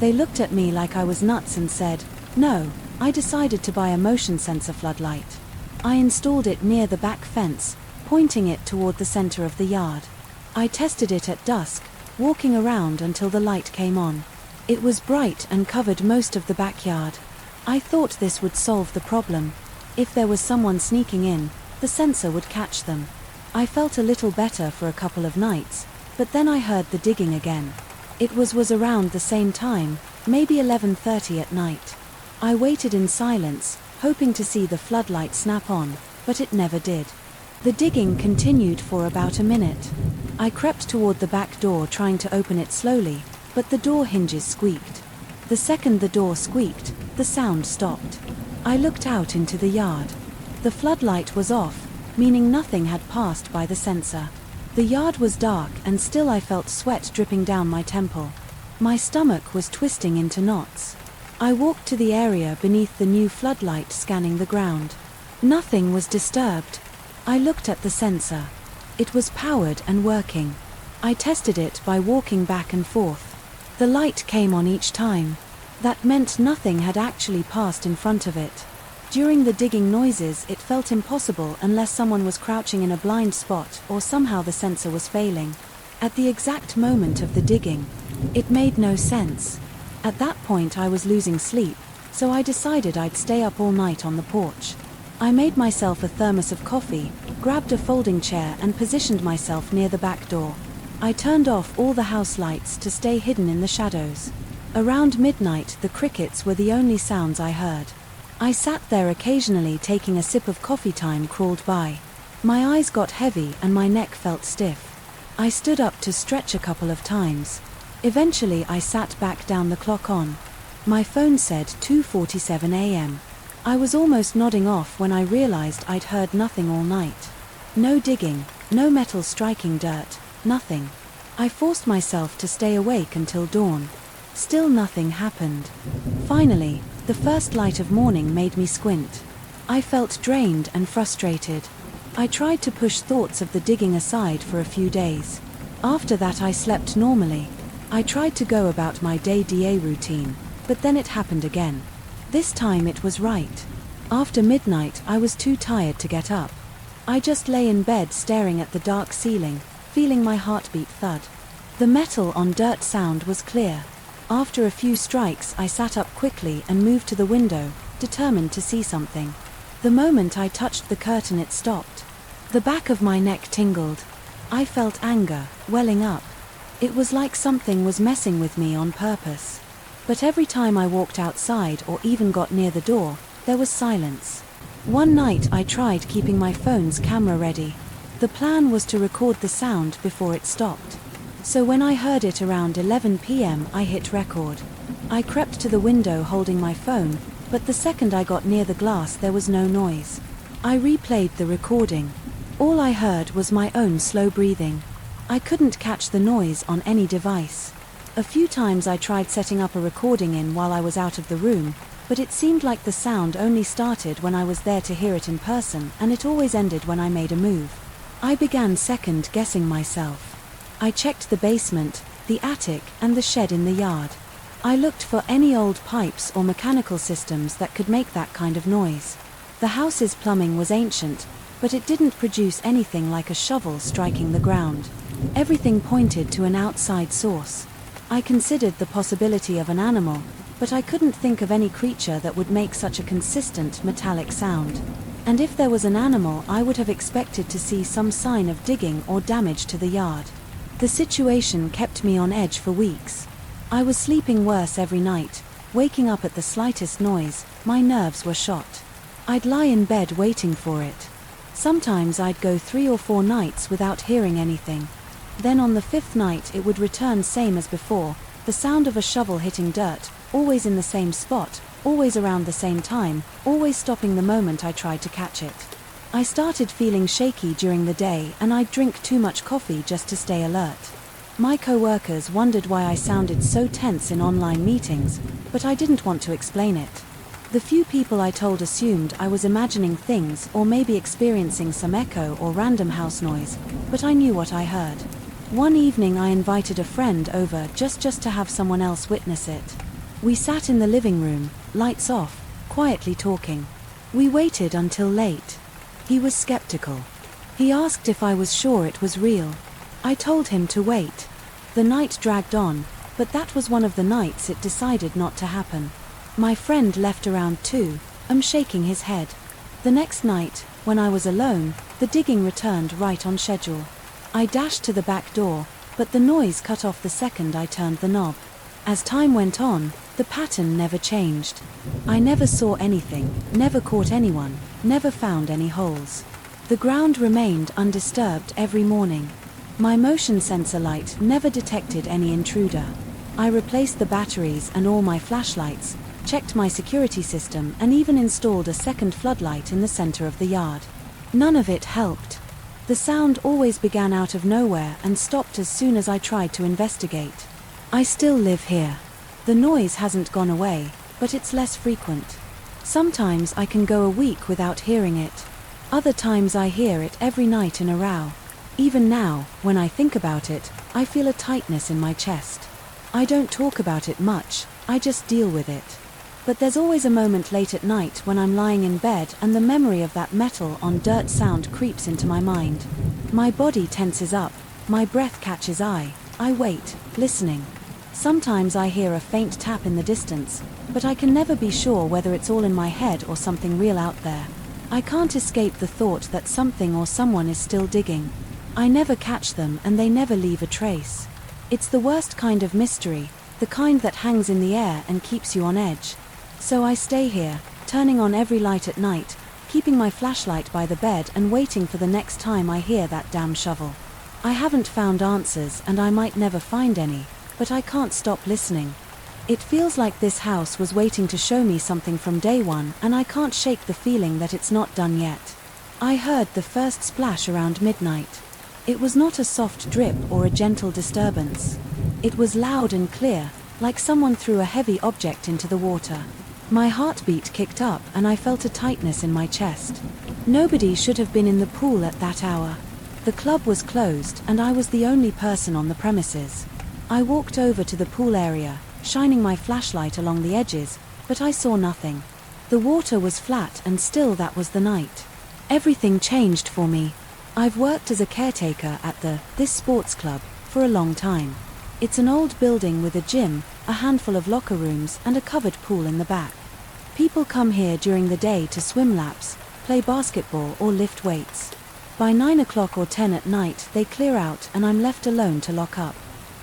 They looked at me like I was nuts and said, "No." I decided to buy a motion sensor floodlight. I installed it near the back fence, pointing it toward the center of the yard. I tested it at dusk, walking around until the light came on. It was bright and covered most of the backyard. I thought this would solve the problem. If there was someone sneaking in, the sensor would catch them. I felt a little better for a couple of nights, but then I heard the digging again. It was around the same time, maybe 11:30 at night. I waited in silence, hoping to see the floodlight snap on, but it never did. The digging continued for about a minute. I crept toward the back door trying to open it slowly, but the door hinges squeaked. The second the door squeaked, the sound stopped. I looked out into the yard. The floodlight was off, meaning nothing had passed by the sensor. The yard was dark and still I felt sweat dripping down my temple. My stomach was twisting into knots. I walked to the area beneath the new floodlight, scanning the ground. Nothing was disturbed. I looked at the sensor. It was powered and working. I tested it by walking back and forth. The light came on each time. That meant nothing had actually passed in front of it. During the digging noises, it felt impossible unless someone was crouching in a blind spot or somehow the sensor was failing. At the exact moment of the digging, it made no sense. At that point I was losing sleep, so I decided I'd stay up all night on the porch. I made myself a thermos of coffee, grabbed a folding chair and positioned myself near the back door. I turned off all the house lights to stay hidden in the shadows. Around midnight, the crickets were the only sounds I heard. I sat there occasionally, taking a sip of coffee. Time crawled by. My eyes got heavy and my neck felt stiff. I stood up to stretch a couple of times. Eventually I sat back down, the clock on. My phone said 2:47 a.m. I was almost nodding off when I realized I'd heard nothing all night. No digging, no metal striking dirt, nothing. I forced myself to stay awake until dawn. Still nothing happened. Finally, the first light of morning made me squint. I felt drained and frustrated. I tried to push thoughts of the digging aside for a few days. After that I slept normally. I tried to go about my day-to-day routine, but then it happened again. This time it was right. After midnight I was too tired to get up. I just lay in bed staring at the dark ceiling, feeling my heartbeat thud. The metal on dirt sound was clear. After a few strikes I sat up quickly and moved to the window, determined to see something. The moment I touched the curtain it stopped. The back of my neck tingled. I felt anger welling up. It was like something was messing with me on purpose. But every time I walked outside or even got near the door, there was silence. One night I tried keeping my phone's camera ready. The plan was to record the sound before it stopped. So when I heard it around 11 p.m. I hit record. I crept to the window holding my phone, but the second I got near the glass there was no noise. I replayed the recording. All I heard was my own slow breathing. I couldn't catch the noise on any device. A few times I tried setting up a recording in while I was out of the room, but it seemed like the sound only started when I was there to hear it in person, and it always ended when I made a move. I began second-guessing myself. I checked the basement, the attic, and the shed in the yard. I looked for any old pipes or mechanical systems that could make that kind of noise. The house's plumbing was ancient, but it didn't produce anything like a shovel striking the ground. Everything pointed to an outside source. I considered the possibility of an animal, but I couldn't think of any creature that would make such a consistent metallic sound. And if there was an animal, I would have expected to see some sign of digging or damage to the yard. The situation kept me on edge for weeks. I was sleeping worse every night, waking up at the slightest noise. My nerves were shot. I'd lie in bed waiting for it. Sometimes I'd go 3 or 4 nights without hearing anything. Then on the 5th night it would return, same as before, the sound of a shovel hitting dirt, always in the same spot, always around the same time, always stopping the moment I tried to catch it. I started feeling shaky during the day, and I'd drink too much coffee just to stay alert. My co-workers wondered why I sounded so tense in online meetings, but I didn't want to explain it. The few people I told assumed I was imagining things or maybe experiencing some echo or random house noise, but I knew what I heard. One evening I invited a friend over just to have someone else witness it. We sat in the living room, lights off, quietly talking. We waited until late. He was skeptical. He asked if I was sure it was real. I told him to wait. The night dragged on, but that was one of the nights it decided not to happen. My friend left around 2, shaking his head. The next night, when I was alone, the digging returned right on schedule. I dashed to the back door, but the noise cut off the second I turned the knob. As time went on, the pattern never changed. I never saw anything, never caught anyone, never found any holes. The ground remained undisturbed every morning. My motion sensor light never detected any intruder. I replaced the batteries and all my flashlights, checked my security system, and even installed a second floodlight in the center of the yard. None of it helped. The sound always began out of nowhere and stopped as soon as I tried to investigate. I still live here. The noise hasn't gone away, but it's less frequent. Sometimes I can go a week without hearing it. Other times I hear it every night in a row. Even now, when I think about it, I feel a tightness in my chest. I don't talk about it much, I just deal with it. But there's always a moment late at night when I'm lying in bed and the memory of that metal on dirt sound creeps into my mind. My body tenses up, my breath catches I wait, listening. Sometimes I hear a faint tap in the distance, but I can never be sure whether it's all in my head or something real out there. I can't escape the thought that something or someone is still digging. I never catch them and they never leave a trace. It's the worst kind of mystery, the kind that hangs in the air and keeps you on edge. So I stay here, turning on every light at night, keeping my flashlight by the bed and waiting for the next time I hear that damn shovel. I haven't found answers and I might never find any, but I can't stop listening. It feels like this house was waiting to show me something from day one, and I can't shake the feeling that it's not done yet. I heard the first splash around midnight. It was not a soft drip or a gentle disturbance. It was loud and clear, like someone threw a heavy object into the water. My heartbeat kicked up and I felt a tightness in my chest. Nobody should have been in the pool at that hour. The club was closed and I was the only person on the premises. I walked over to the pool area, shining my flashlight along the edges, but I saw nothing. The water was flat and still. That was the night. Everything changed for me. I've worked as a caretaker at this sports club for a long time. It's an old building with a gym, a handful of locker rooms and a covered pool in the back. People come here during the day to swim laps, play basketball or lift weights. By 9 o'clock or 10 at night they clear out and I'm left alone to lock up.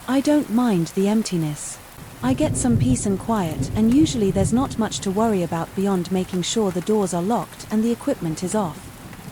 I don't mind the emptiness. I get some peace and quiet, and usually there's not much to worry about beyond making sure the doors are locked and the equipment is off.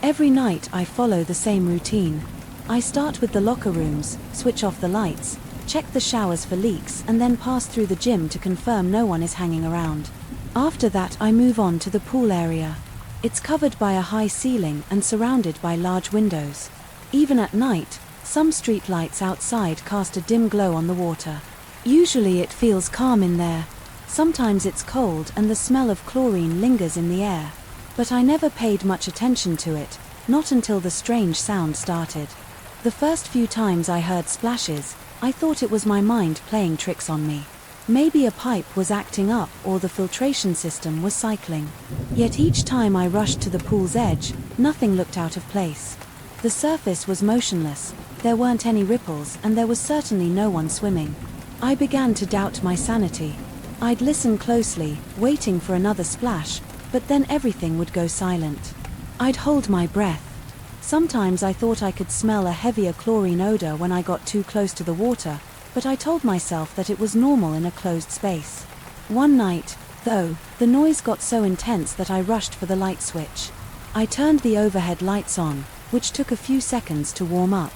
Every night I follow the same routine. I start with the locker rooms, switch off the lights, check the showers for leaks and then pass through the gym to confirm no one is hanging around. After that I move on to the pool area. It's covered by a high ceiling and surrounded by large windows. Even at night, some street lights outside cast a dim glow on the water. Usually it feels calm in there. Sometimes it's cold and the smell of chlorine lingers in the air. But I never paid much attention to it, not until the strange sound started. The first few times I heard splashes, I thought it was my mind playing tricks on me. Maybe a pipe was acting up or the filtration system was cycling. Yet each time I rushed to the pool's edge, nothing looked out of place. The surface was motionless, there weren't any ripples and there was certainly no one swimming. I began to doubt my sanity. I'd listen closely, waiting for another splash, but then everything would go silent. I'd hold my breath. Sometimes I thought I could smell a heavier chlorine odor when I got too close to the water, but I told myself that it was normal in a closed space. One night, though, the noise got so intense that I rushed for the light switch. I turned the overhead lights on, which took a few seconds to warm up.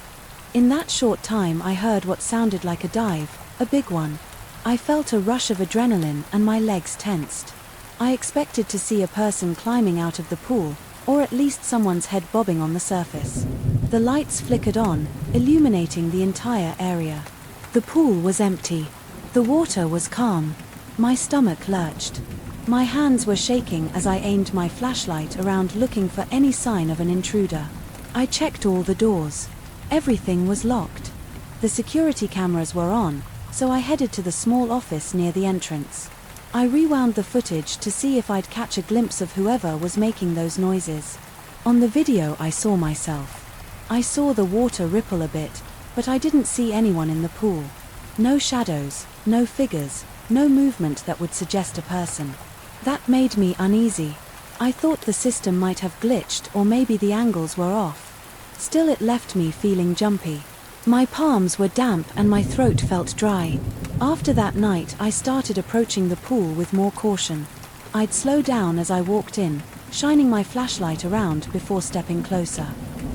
In that short time I heard what sounded like a dive, a big one. I felt a rush of adrenaline and my legs tensed. I expected to see a person climbing out of the pool, or at least someone's head bobbing on the surface. The lights flickered on, illuminating the entire area. The pool was empty. The water was calm. My stomach lurched. My hands were shaking as I aimed my flashlight around looking for any sign of an intruder. I checked all the doors. Everything was locked. The security cameras were on, so I headed to the small office near the entrance. I rewound the footage to see if I'd catch a glimpse of whoever was making those noises. On the video I saw myself. I saw the water ripple a bit, but I didn't see anyone in the pool. No shadows, no figures, no movement that would suggest a person. That made me uneasy. I thought the system might have glitched or maybe the angles were off. Still, it left me feeling jumpy. My palms were damp and my throat felt dry. After that night I started approaching the pool with more caution. I'd slow down as I walked in, shining my flashlight around before stepping closer.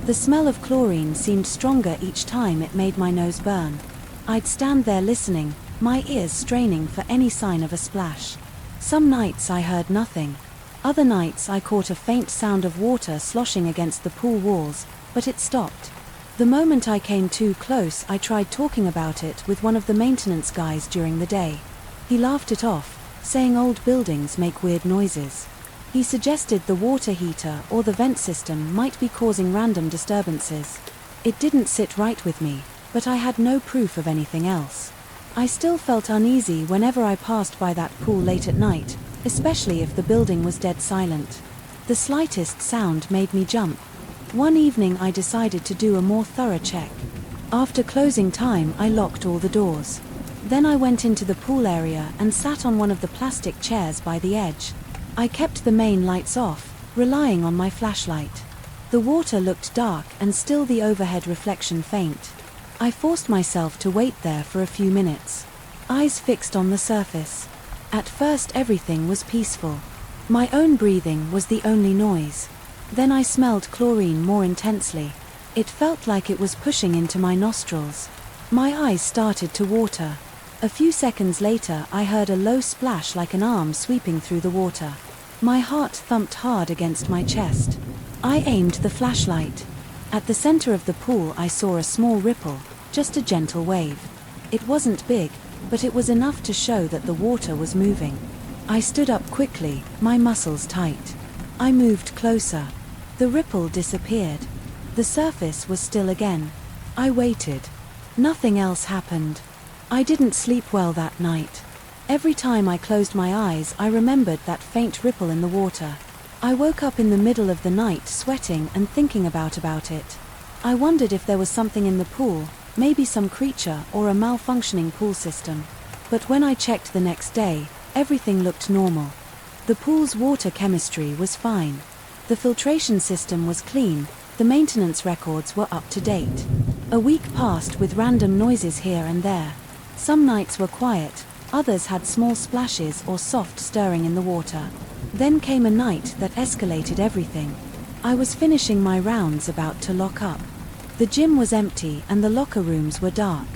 The smell of chlorine seemed stronger each time it made my nose burn. I'd stand there listening, my ears straining for any sign of a splash. Some nights I heard nothing. Other nights I caught a faint sound of water sloshing against the pool walls, but it stopped. The moment I came too close, I tried talking about it with one of the maintenance guys during the day. He laughed it off, saying old buildings make weird noises. He suggested the water heater or the vent system might be causing random disturbances. It didn't sit right with me, but I had no proof of anything else. I still felt uneasy whenever I passed by that pool late at night, especially if the building was dead silent. The slightest sound made me jump. One evening I decided to do a more thorough check. After closing time, I locked all the doors. Then I went into the pool area and sat on one of the plastic chairs by the edge. I kept the main lights off, relying on my flashlight. The water looked dark and still the overhead reflection faint. I forced myself to wait there for a few minutes, eyes fixed on the surface. At first everything was peaceful. My own breathing was the only noise. Then I smelled chlorine more intensely. It felt like it was pushing into my nostrils. My eyes started to water. A few seconds later I heard a low splash like an arm sweeping through the water. My heart thumped hard against my chest. I aimed the flashlight. At the center of the pool I saw a small ripple, just a gentle wave. It wasn't big, but it was enough to show that the water was moving. I stood up quickly, my muscles tight. I moved closer. The ripple disappeared. The surface was still again. I waited. Nothing else happened. I didn't sleep well that night. Every time I closed my eyes, I remembered that faint ripple in the water. I woke up in the middle of the night sweating and thinking about it. I wondered if there was something in the pool, maybe some creature or a malfunctioning pool system. But when I checked the next day, everything looked normal. The pool's water chemistry was fine. The filtration system was clean, the maintenance records were up to date. A week passed with random noises here and there. Some nights were quiet, others had small splashes or soft stirring in the water. Then came a night that escalated everything. I was finishing my rounds about to lock up. The gym was empty and the locker rooms were dark.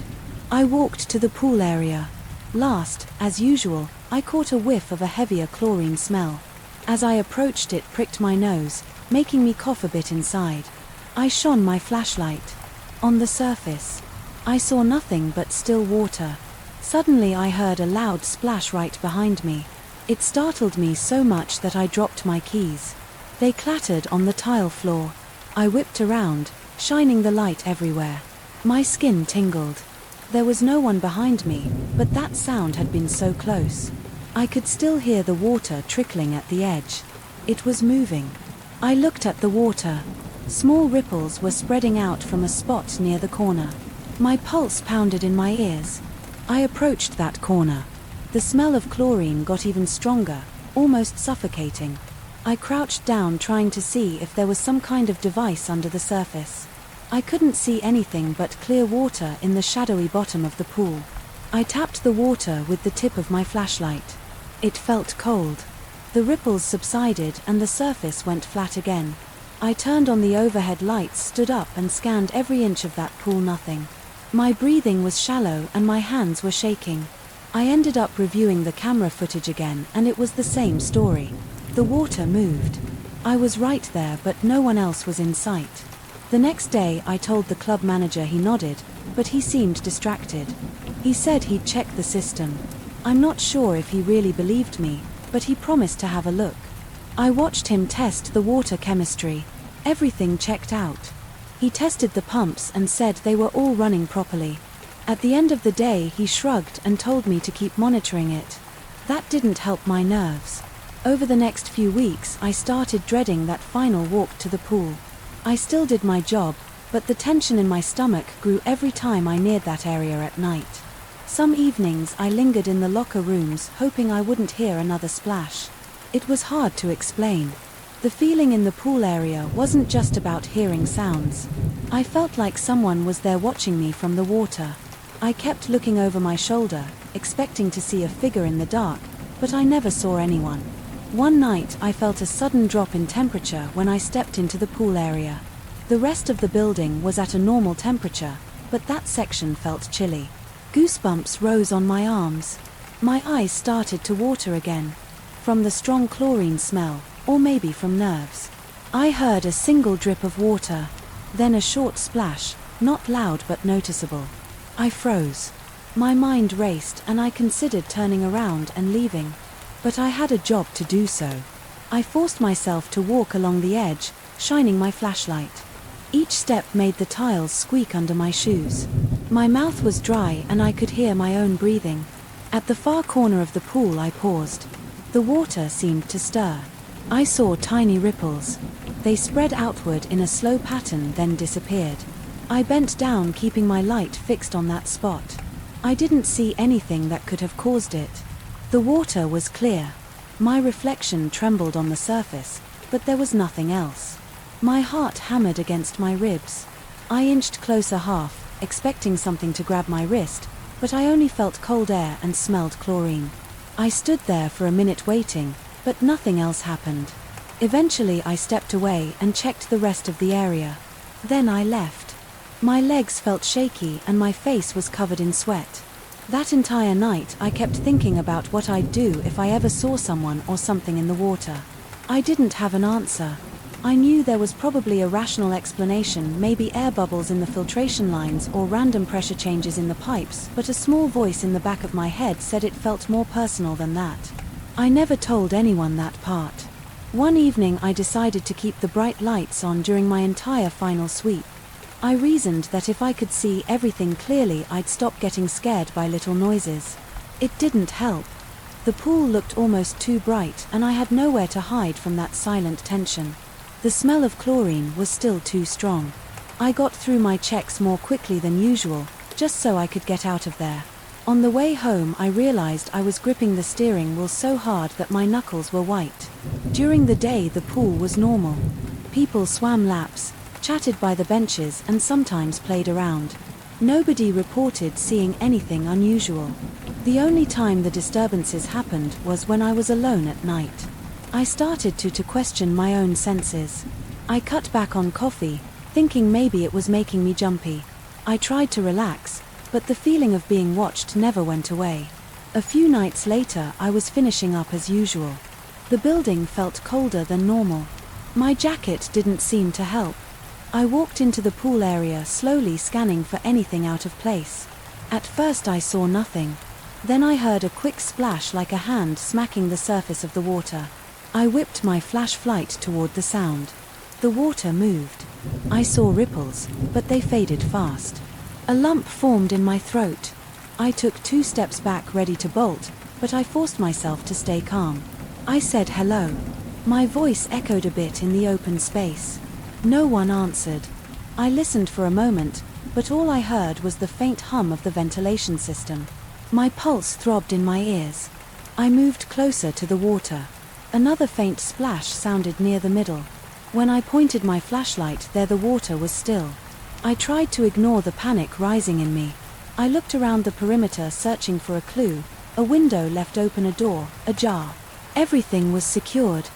I walked to the pool area. Last, as usual, I caught a whiff of a heavier chlorine smell. As I approached, it pricked my nose, making me cough a bit inside. I shone my flashlight. On the surface, I saw nothing but still water. Suddenly I heard a loud splash right behind me. It startled me so much that I dropped my keys. They clattered on the tile floor. I whipped around, shining the light everywhere. My skin tingled. There was no one behind me, but that sound had been so close. I could still hear the water trickling at the edge. It was moving. I looked at the water. Small ripples were spreading out from a spot near the corner. My pulse pounded in my ears. I approached that corner. The smell of chlorine got even stronger, almost suffocating. I crouched down trying to see if there was some kind of device under the surface. I couldn't see anything but clear water in the shadowy bottom of the pool. I tapped the water with the tip of my flashlight. It felt cold. The ripples subsided and the surface went flat again. I turned on the overhead lights, stood up and scanned every inch of that pool. Nothing. My breathing was shallow and my hands were shaking. I ended up reviewing the camera footage again and it was the same story. The water moved. I was right there but no one else was in sight. The next day I told the club manager. He nodded, but he seemed distracted. He said he'd check the system. I'm not sure if he really believed me, but he promised to have a look. I watched him test the water chemistry. Everything checked out. He tested the pumps and said they were all running properly. At the end of the day he shrugged and told me to keep monitoring it. That didn't help my nerves. Over the next few weeks, I started dreading that final walk to the pool. I still did my job, but the tension in my stomach grew every time I neared that area at night. Some evenings I lingered in the locker rooms, hoping I wouldn't hear another splash. It was hard to explain. The feeling in the pool area wasn't just about hearing sounds. I felt like someone was there watching me from the water. I kept looking over my shoulder, expecting to see a figure in the dark, but I never saw anyone. One night I felt a sudden drop in temperature when I stepped into the pool area. The rest of the building was at a normal temperature, but that section felt chilly. Goosebumps rose on my arms. My eyes started to water again. From the strong chlorine smell, or maybe from nerves. I heard a single drip of water, then a short splash, not loud but noticeable. I froze. My mind raced and I considered turning around and leaving. But I had a job to do so. I forced myself to walk along the edge, shining my flashlight. Each step made the tiles squeak under my shoes. My mouth was dry and I could hear my own breathing. At the far corner of the pool I paused. The water seemed to stir. I saw tiny ripples. They spread outward in a slow pattern then disappeared. I bent down, keeping my light fixed on that spot. I didn't see anything that could have caused it. The water was clear. My reflection trembled on the surface, but there was nothing else. My heart hammered against my ribs. I inched closer, expecting something to grab my wrist, but I only felt cold air and smelled chlorine. I stood there for a minute waiting, but nothing else happened. Eventually I stepped away and checked the rest of the area. Then I left. My legs felt shaky and my face was covered in sweat. That entire night I kept thinking about what I'd do if I ever saw someone or something in the water. I didn't have an answer. I knew there was probably a rational explanation, maybe air bubbles in the filtration lines or random pressure changes in the pipes, but a small voice in the back of my head said it felt more personal than that. I never told anyone that part. One evening I decided to keep the bright lights on during my entire final sweep. I reasoned that if I could see everything clearly, I'd stop getting scared by little noises. It didn't help. The pool looked almost too bright and I had nowhere to hide from that silent tension. The smell of chlorine was still too strong. I got through my checks more quickly than usual, just so I could get out of there. On the way home I realized I was gripping the steering wheel so hard that my knuckles were white. During the day the pool was normal. People swam laps, chatted by the benches and sometimes played around. Nobody reported seeing anything unusual. The only time the disturbances happened was when I was alone at night. I started to question my own senses. I cut back on coffee, thinking maybe it was making me jumpy. I tried to relax, but the feeling of being watched never went away. A few nights later I was finishing up as usual. The building felt colder than normal. My jacket didn't seem to help. I walked into the pool area, slowly scanning for anything out of place. At first I saw nothing. Then I heard a quick splash like a hand smacking the surface of the water. I whipped my flashlight toward the sound. The water moved. I saw ripples, but they faded fast. A lump formed in my throat. I took 2 steps back, ready to bolt, but I forced myself to stay calm. I said hello. My voice echoed a bit in the open space. No one answered. I listened for a moment, but all I heard was the faint hum of the ventilation system. My pulse throbbed in my ears. I moved closer to the water. Another faint splash sounded near the middle. When I pointed my flashlight there, the water was still. I tried to ignore the panic rising in me. I looked around the perimeter, searching for a clue. A window left open, a door ajar. Everything was secured.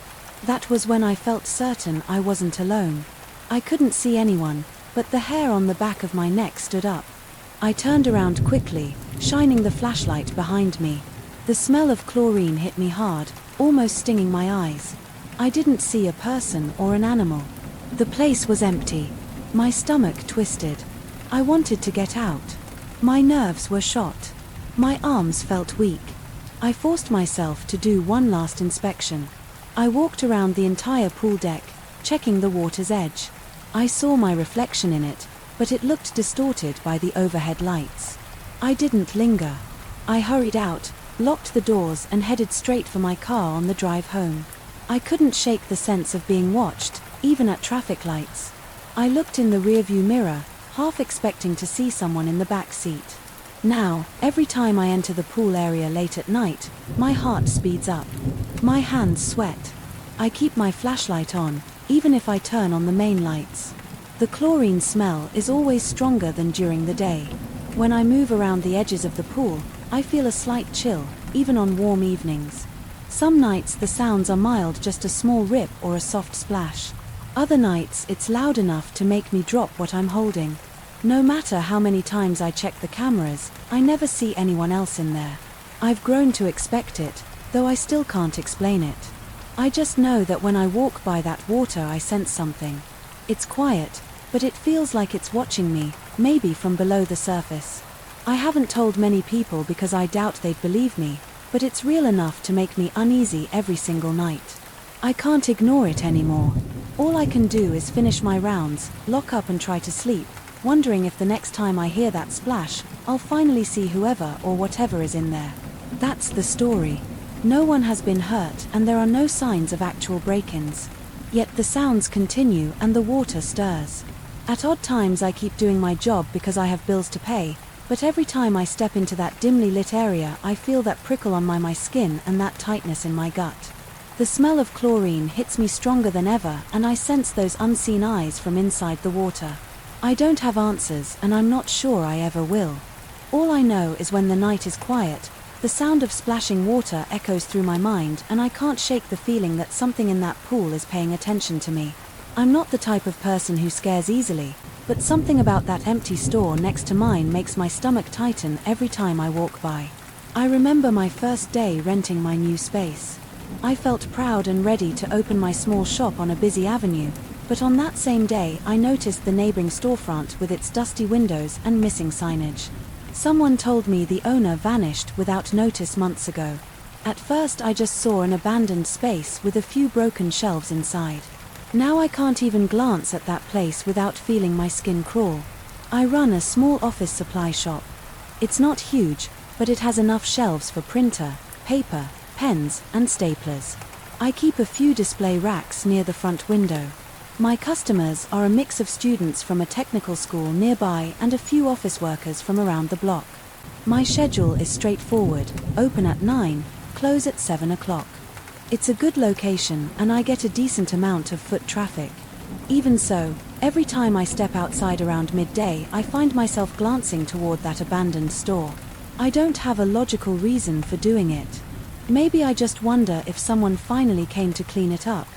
That was when I felt certain I wasn't alone. I couldn't see anyone, but the hair on the back of my neck stood up. I turned around quickly, shining the flashlight behind me. The smell of chlorine hit me hard, almost stinging my eyes. I didn't see a person or an animal. The place was empty. My stomach twisted. I wanted to get out. My nerves were shot. My arms felt weak. I forced myself to do one last inspection. I walked around the entire pool deck, checking the water's edge. I saw my reflection in it, but it looked distorted by the overhead lights. I didn't linger. I hurried out, locked the doors and headed straight for my car on the drive home. I couldn't shake the sense of being watched, even at traffic lights. I looked in the rearview mirror, half expecting to see someone in the back seat. Now, every time I enter the pool area late at night, my heart speeds up. My hands sweat. I keep my flashlight on, even if I turn on the main lights. The chlorine smell is always stronger than during the day. When I move around the edges of the pool, I feel a slight chill, even on warm evenings. Some nights the sounds are mild, just a small rip or a soft splash. Other nights it's loud enough to make me drop what I'm holding. No matter how many times I check the cameras, I never see anyone else in there. I've grown to expect it, though I still can't explain it. I just know that when I walk by that water I sense something. It's quiet, but it feels like it's watching me, maybe from below the surface. I haven't told many people because I doubt they'd believe me, but it's real enough to make me uneasy every single night. I can't ignore it anymore. All I can do is finish my rounds, lock up and try to sleep, wondering if the next time I hear that splash, I'll finally see whoever or whatever is in there. That's the story. No one has been hurt and there are no signs of actual break-ins. Yet the sounds continue and the water stirs. At odd times I keep doing my job because I have bills to pay, but every time I step into that dimly lit area I feel that prickle on my skin and that tightness in my gut. The smell of chlorine hits me stronger than ever and I sense those unseen eyes from inside the water. I don't have answers and I'm not sure I ever will. All I know is when the night is quiet, the sound of splashing water echoes through my mind and I can't shake the feeling that something in that pool is paying attention to me. I'm not the type of person who scares easily, but something about that empty store next to mine makes my stomach tighten every time I walk by. I remember my first day renting my new space. I felt proud and ready to open my small shop on a busy avenue, but on that same day I noticed the neighboring storefront with its dusty windows and missing signage. Someone told me the owner vanished without notice months ago. At first I just saw an abandoned space with a few broken shelves inside. Now I can't even glance at that place without feeling my skin crawl. I run a small office supply shop. It's not huge, but it has enough shelves for printer, paper, pens, and staplers. I keep a few display racks near the front window. My customers are a mix of students from a technical school nearby and a few office workers from around the block. My schedule is straightforward: open at 9, close at 7 o'clock. It's a good location and I get a decent amount of foot traffic. Even so, every time I step outside around midday I find myself glancing toward that abandoned store. I don't have a logical reason for doing it. Maybe I just wonder if someone finally came to clean it up.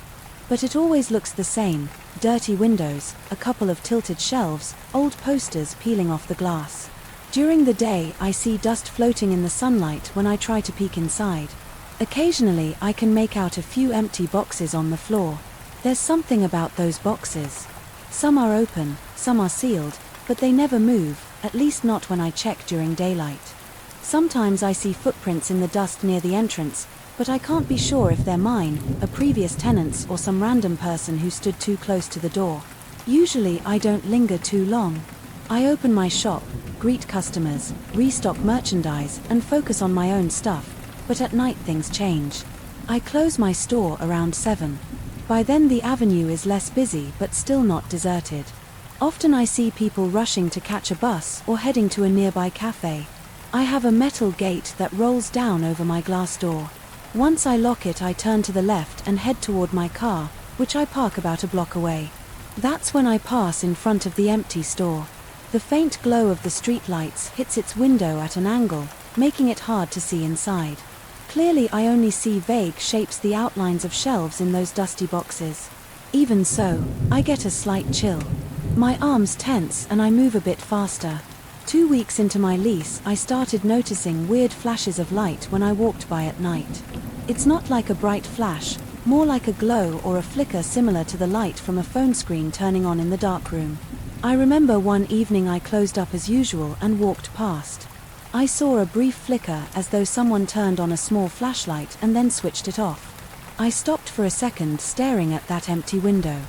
But it always looks the same: dirty windows, a couple of tilted shelves, old posters peeling off the glass. During the day I see dust floating in the sunlight when I try to peek inside. Occasionally I can make out a few empty boxes on the floor. There's something about those boxes. Some are open, some are sealed, but they never move, at least not when I check during daylight. Sometimes I see footprints in the dust near the entrance, but I can't be sure if they're mine, a previous tenant's, or some random person who stood too close to the door. Usually I don't linger too long. I open my shop, greet customers, restock merchandise, and focus on my own stuff, but at night things change. I close my store around 7. By then the avenue is less busy but still not deserted. Often I see people rushing to catch a bus or heading to a nearby cafe. I have a metal gate that rolls down over my glass door. Once I lock it I turn to the left and head toward my car, which I park about a block away. That's when I pass in front of the empty store. The faint glow of the street lights hits its window at an angle, making it hard to see inside. Clearly I only see vague shapes, the outlines of shelves in those dusty boxes. Even so, I get a slight chill. My arms tense and I move a bit faster. 2 weeks into my lease I started noticing weird flashes of light when I walked by at night. It's not like a bright flash, more like a glow or a flicker similar to the light from a phone screen turning on in the dark room. I remember one evening I closed up as usual and walked past. I saw a brief flicker as though someone turned on a small flashlight and then switched it off. I stopped for a second staring at that empty window.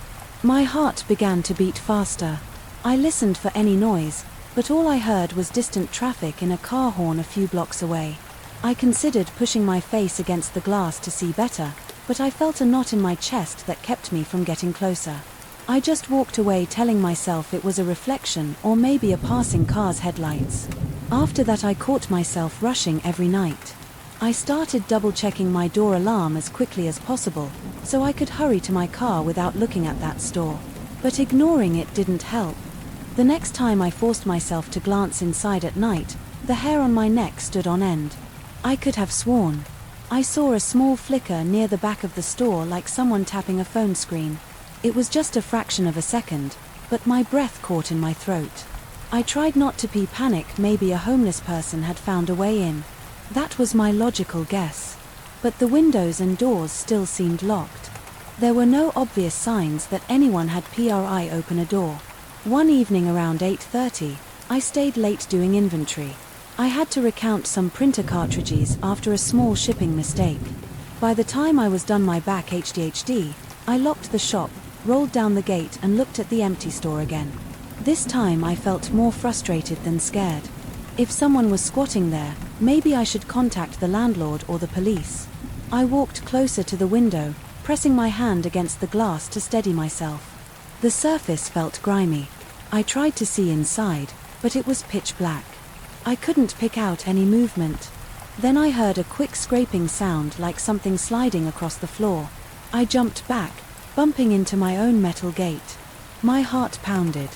My heart began to beat faster. I listened for any noise, but all I heard was distant traffic in a car horn a few blocks away. I considered pushing my face against the glass to see better, but I felt a knot in my chest that kept me from getting closer. I just walked away telling myself it was a reflection or maybe a passing car's headlights. After that I caught myself rushing every night. I started double-checking my door alarm as quickly as possible, so I could hurry to my car without looking at that store. But ignoring it didn't help. The next time I forced myself to glance inside at night, the hair on my neck stood on end. I could have sworn I saw a small flicker near the back of the store, like someone tapping a phone screen. It was just a fraction of a second, but my breath caught in my throat. I tried not to panic. Maybe a homeless person had found a way in. That was my logical guess. But the windows and doors still seemed locked. There were no obvious signs that anyone had opened a door. One evening around 8:30, I stayed late doing inventory. I had to recount some printer cartridges after a small shipping mistake. By the time I was done my back HDHD, I locked the shop, rolled down the gate and looked at the empty store again. This time I felt more frustrated than scared. If someone was squatting there, maybe I should contact the landlord or the police. I walked closer to the window, pressing my hand against the glass to steady myself. The surface felt grimy. I tried to see inside, but it was pitch black. I couldn't pick out any movement. Then I heard a quick scraping sound, like something sliding across the floor. I jumped back, bumping into my own metal gate. My heart pounded.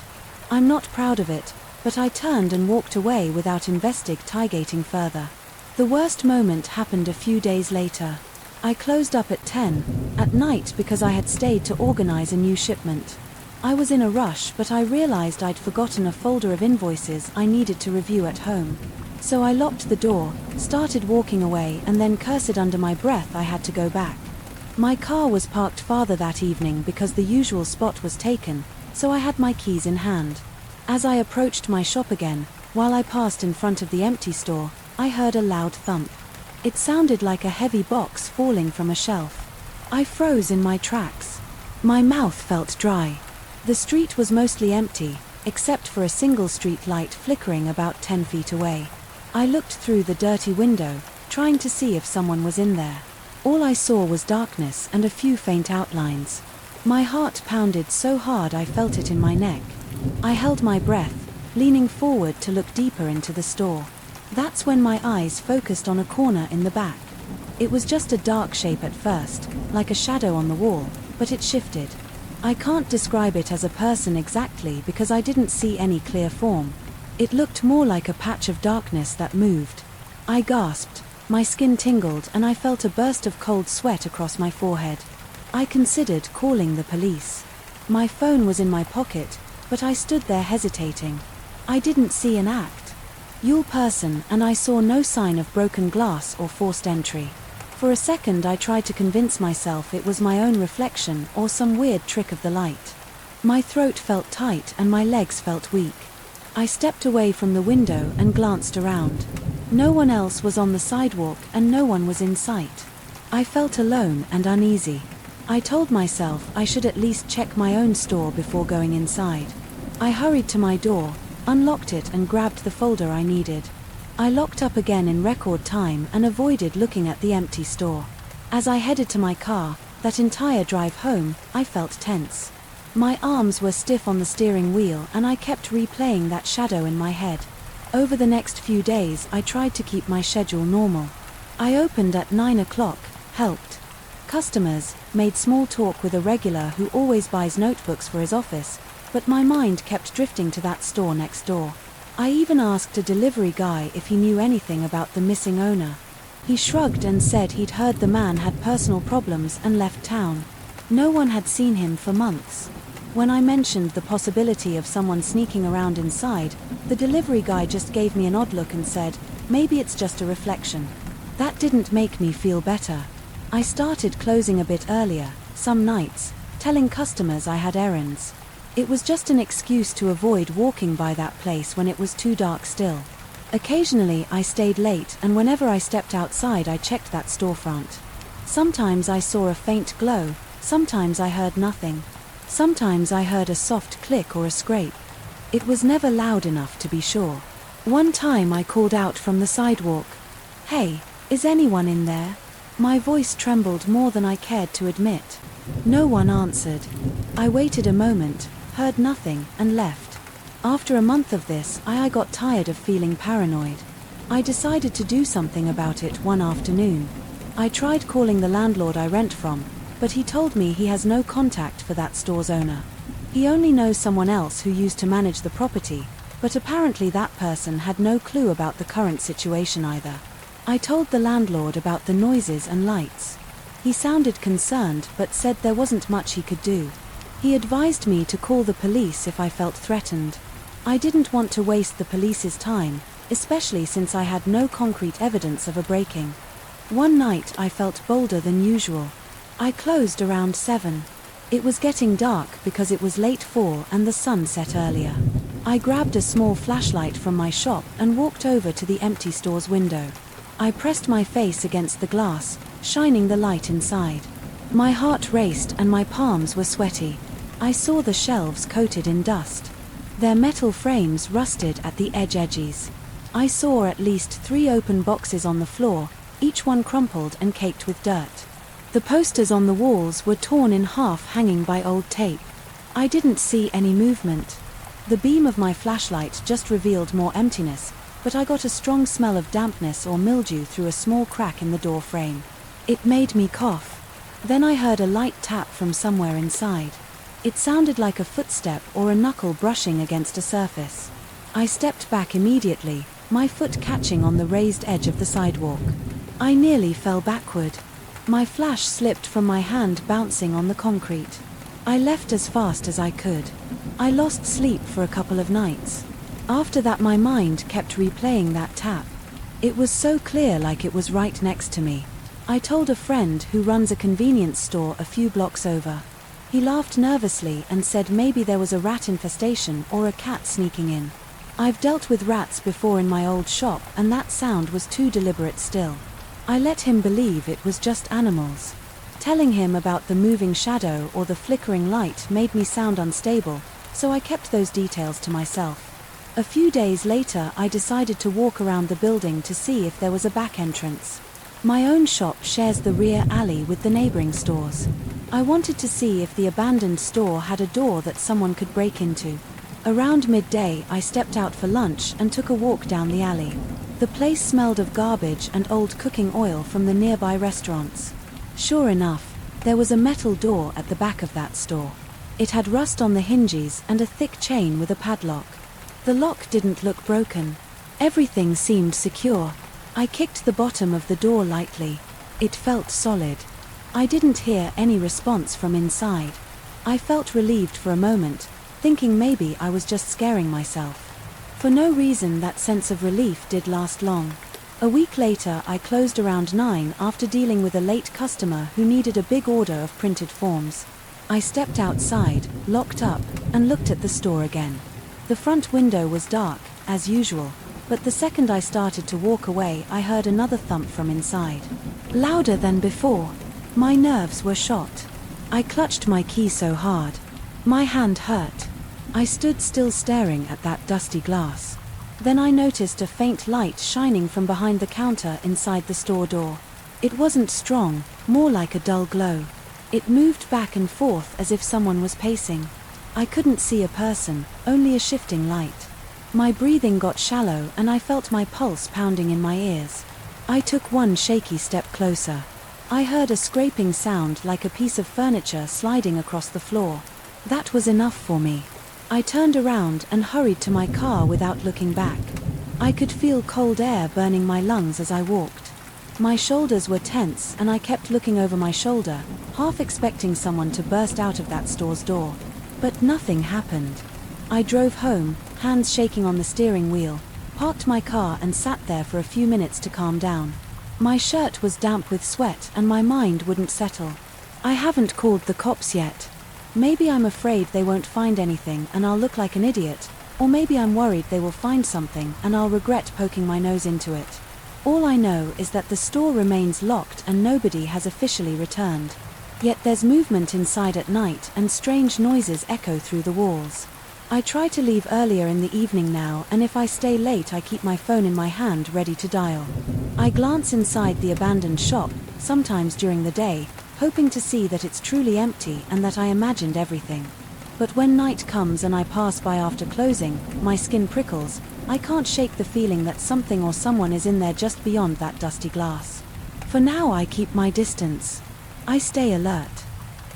I'm not proud of it, but I turned and walked away without investigating further. The worst moment happened a few days later. I closed up at 10 at night because I had stayed to organize a new shipment. I was in a rush, but I realized I'd forgotten a folder of invoices I needed to review at home. So I locked the door, started walking away, and then cursed under my breath I had to go back. My car was parked farther that evening because the usual spot was taken, so I had my keys in hand. As I approached my shop again, while I passed in front of the empty store, I heard a loud thump. It sounded like a heavy box falling from a shelf. I froze in my tracks. My mouth felt dry. The street was mostly empty, except for a single street light flickering about 10 feet away. I looked through the dirty window, trying to see if someone was in there. All I saw was darkness and a few faint outlines. My heart pounded so hard I felt it in my neck. I held my breath, leaning forward to look deeper into the store. That's when my eyes focused on a corner in the back. It was just a dark shape at first, like a shadow on the wall, but it shifted. I can't describe it as a person exactly because I didn't see any clear form. It looked more like a patch of darkness that moved. I gasped, my skin tingled, and I felt a burst of cold sweat across my forehead. I considered calling the police. My phone was in my pocket, but I stood there hesitating. I didn't see an person, and I saw no sign of broken glass or forced entry. For a second I tried to convince myself it was my own reflection or some weird trick of the light. My throat felt tight and my legs felt weak. I stepped away from the window and glanced around. No one else was on the sidewalk and no one was in sight. I felt alone and uneasy. I told myself I should at least check my own store before going inside. I hurried to my door, unlocked it and grabbed the folder I needed. I locked up again in record time and avoided looking at the empty store. As I headed to my car, that entire drive home, I felt tense. My arms were stiff on the steering wheel and I kept replaying that shadow in my head. Over the next few days I tried to keep my schedule normal. I opened at 9 o'clock, helped customers, made small talk with a regular who always buys notebooks for his office, but my mind kept drifting to that store next door. I even asked a delivery guy if he knew anything about the missing owner. He shrugged and said he'd heard the man had personal problems and left town. No one had seen him for months. When I mentioned the possibility of someone sneaking around inside, the delivery guy just gave me an odd look and said, maybe it's just a reflection. That didn't make me feel better. I started closing a bit earlier, some nights, telling customers I had errands. It was just an excuse to avoid walking by that place when it was too dark still. Occasionally I stayed late, and whenever I stepped outside I checked that storefront. Sometimes I saw a faint glow, sometimes I heard nothing. Sometimes I heard a soft click or a scrape. It was never loud enough to be sure. One time I called out from the sidewalk, "Hey, Is anyone in there? My voice trembled more than I cared to admit. No one answered. I waited a moment, heard nothing, and left. After a month of this, I got tired of feeling paranoid. I decided to do something about it one afternoon. I tried calling the landlord I rent from, but he told me he has no contact for that store's owner. He only knows someone else who used to manage the property, but apparently that person had no clue about the current situation either. I told the landlord about the noises and lights. He sounded concerned but said there wasn't much he could do. He advised me to call the police if I felt threatened. I didn't want to waste the police's time, especially since I had no concrete evidence of a break-in. One night I felt bolder than usual. I closed around 7. It was getting dark because it was late fall and the sun set earlier. I grabbed a small flashlight from my shop and walked over to the empty store's window. I pressed my face against the glass, shining the light inside. My heart raced and my palms were sweaty. I saw the shelves coated in dust. Their metal frames rusted at the edges. I saw at least 3 open boxes on the floor, each one crumpled and caked with dirt. The posters on the walls were torn in half, hanging by old tape. I didn't see any movement. The beam of my flashlight just revealed more emptiness, but I got a strong smell of dampness or mildew through a small crack in the door frame. It made me cough. Then I heard a light tap from somewhere inside. It sounded like a footstep or a knuckle brushing against a surface. I stepped back immediately, my foot catching on the raised edge of the sidewalk. I nearly fell backward. My flash slipped from my hand, bouncing on the concrete. I left as fast as I could. I lost sleep for a couple of nights. After that my mind kept replaying that tap. It was so clear, like it was right next to me. I told a friend who runs a convenience store a few blocks over. He laughed nervously and said maybe there was a rat infestation or a cat sneaking in. I've dealt with rats before in my old shop, and that sound was too deliberate still. I let him believe it was just animals. Telling him about the moving shadow or the flickering light made me sound unstable, so I kept those details to myself. A few days later I decided to walk around the building to see if there was a back entrance. My own shop shares the rear alley with the neighboring stores. I wanted to see if the abandoned store had a door that someone could break into. Around midday I stepped out for lunch and took a walk down the alley. The place smelled of garbage and old cooking oil from the nearby restaurants. Sure enough, there was a metal door at the back of that store. It had rust on the hinges and a thick chain with a padlock. The lock didn't look broken. Everything seemed secure. I kicked the bottom of the door lightly. It felt solid. I didn't hear any response from inside. I felt relieved for a moment, thinking maybe I was just scaring myself. For no reason, that sense of relief did last long. A week later I closed around 9 after dealing with a late customer who needed a big order of printed forms. I stepped outside, locked up, and looked at the store again. The front window was dark, as usual, but the second I started to walk away I heard another thump from inside. Louder than before. My nerves were shot. I clutched my key so hard. My hand hurt. I stood still staring at that dusty glass. Then I noticed a faint light shining from behind the counter inside the store door. It wasn't strong, more like a dull glow. It moved back and forth as if someone was pacing. I couldn't see a person, only a shifting light. My breathing got shallow and I felt my pulse pounding in my ears. I took one shaky step closer. I heard a scraping sound like a piece of furniture sliding across the floor. That was enough for me. I turned around and hurried to my car without looking back. I could feel cold air burning my lungs as I walked. My shoulders were tense and I kept looking over my shoulder, half expecting someone to burst out of that store's door. But nothing happened. I drove home, hands shaking on the steering wheel, parked my car and sat there for a few minutes to calm down. My shirt was damp with sweat and my mind wouldn't settle. I haven't called the cops yet. Maybe I'm afraid they won't find anything and I'll look like an idiot, or maybe I'm worried they will find something and I'll regret poking my nose into it. All I know is that the store remains locked and nobody has officially returned. Yet there's movement inside at night and strange noises echo through the walls. I try to leave earlier in the evening now, and if I stay late I keep my phone in my hand ready to dial. I glance inside the abandoned shop, sometimes during the day, hoping to see that it's truly empty and that I imagined everything. But when night comes and I pass by after closing, my skin prickles. I can't shake the feeling that something or someone is in there just beyond that dusty glass. For now I keep my distance. I stay alert.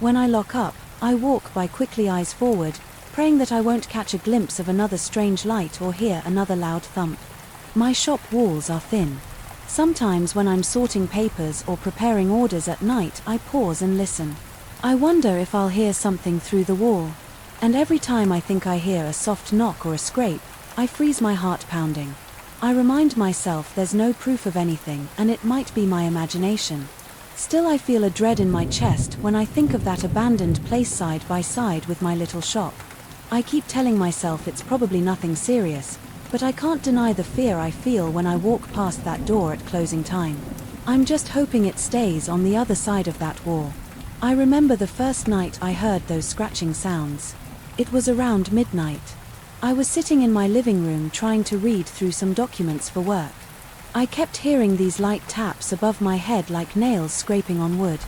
When I lock up, I walk by quickly, eyes forward, praying that I won't catch a glimpse of another strange light or hear another loud thump. My shop walls are thin. Sometimes when I'm sorting papers or preparing orders at night, I pause and listen. I wonder if I'll hear something through the wall. And every time I think I hear a soft knock or a scrape, I freeze, my heart pounding. I remind myself there's no proof of anything and it might be my imagination. Still, I feel a dread in my chest when I think of that abandoned place side by side with my little shop. I keep telling myself it's probably nothing serious, but I can't deny the fear I feel when I walk past that door at closing time. I'm just hoping it stays on the other side of that wall. I remember the first night I heard those scratching sounds. It was around midnight. I was sitting in my living room trying to read through some documents for work. I kept hearing these light taps above my head like nails scraping on wood.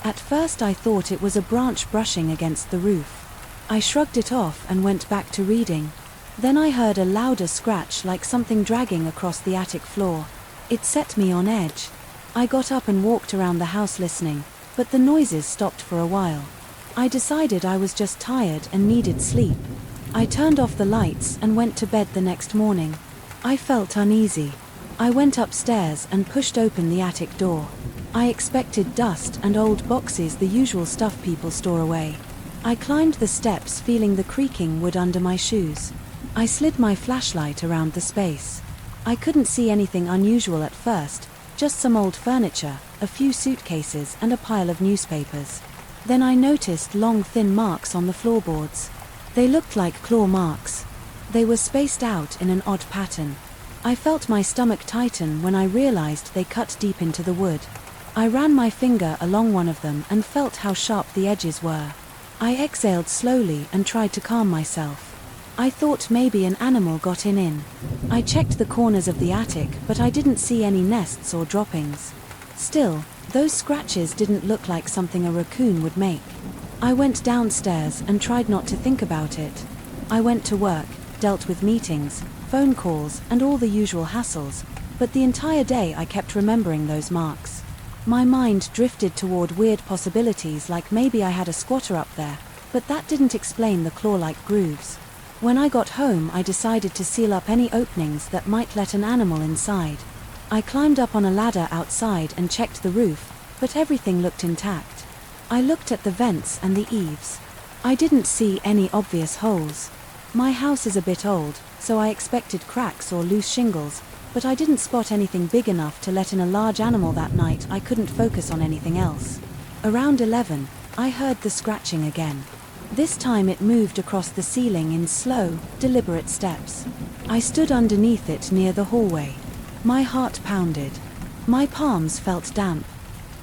At first I thought it was a branch brushing against the roof. I shrugged it off and went back to reading. Then I heard a louder scratch, like something dragging across the attic floor. It set me on edge. I got up and walked around the house listening, but the noises stopped for a while. I decided I was just tired and needed sleep. I turned off the lights and went to bed the next morning. I felt uneasy. I went upstairs and pushed open the attic door. I expected dust and old boxes, the usual stuff people store away. I climbed the steps, feeling the creaking wood under my shoes. I slid my flashlight around the space. I couldn't see anything unusual at first, just some old furniture, a few suitcases and a pile of newspapers. Then I noticed long thin marks on the floorboards. They looked like claw marks. They were spaced out in an odd pattern. I felt my stomach tighten when I realized they cut deep into the wood. I ran my finger along one of them and felt how sharp the edges were. I exhaled slowly and tried to calm myself. I thought maybe an animal got in. I checked the corners of the attic, but I didn't see any nests or droppings. Still, those scratches didn't look like something a raccoon would make. I went downstairs and tried not to think about it. I went to work, dealt with meetings, phone calls, and all the usual hassles, but the entire day I kept remembering those marks. My mind drifted toward weird possibilities, like maybe I had a squatter up there, but that didn't explain the claw-like grooves. When I got home, I decided to seal up any openings that might let an animal inside. I climbed up on a ladder outside and checked the roof, but everything looked intact. I looked at the vents and the eaves. I didn't see any obvious holes. My house is a bit old, so I expected cracks or loose shingles, but I didn't spot anything big enough to let in a large animal that night. I couldn't focus on anything else. Around 11, I heard the scratching again. This time it moved across the ceiling in slow, deliberate steps. I stood underneath it near the hallway. My heart pounded. My palms felt damp.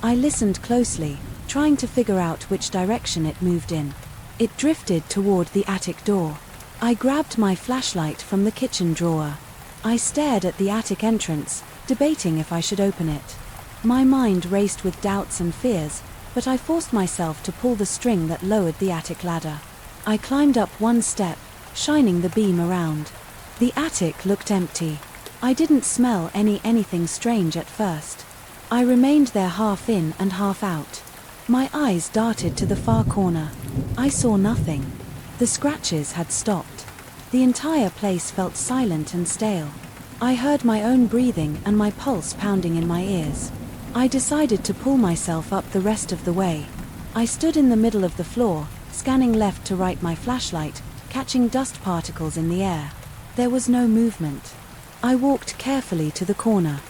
I listened closely, trying to figure out which direction it moved in. It drifted toward the attic door. I grabbed my flashlight from the kitchen drawer. I stared at the attic entrance, debating if I should open it. My mind raced with doubts and fears, but I forced myself to pull the string that lowered the attic ladder. I climbed up one step, shining the beam around. The attic looked empty. I didn't smell anything strange at first. I remained there, half in and half out. My eyes darted to the far corner. I saw nothing. The scratches had stopped. The entire place felt silent and stale. I heard my own breathing and my pulse pounding in my ears. I decided to pull myself up the rest of the way. I stood in the middle of the floor, scanning left to right, my flashlight catching dust particles in the air. There was no movement. I walked carefully to the corner.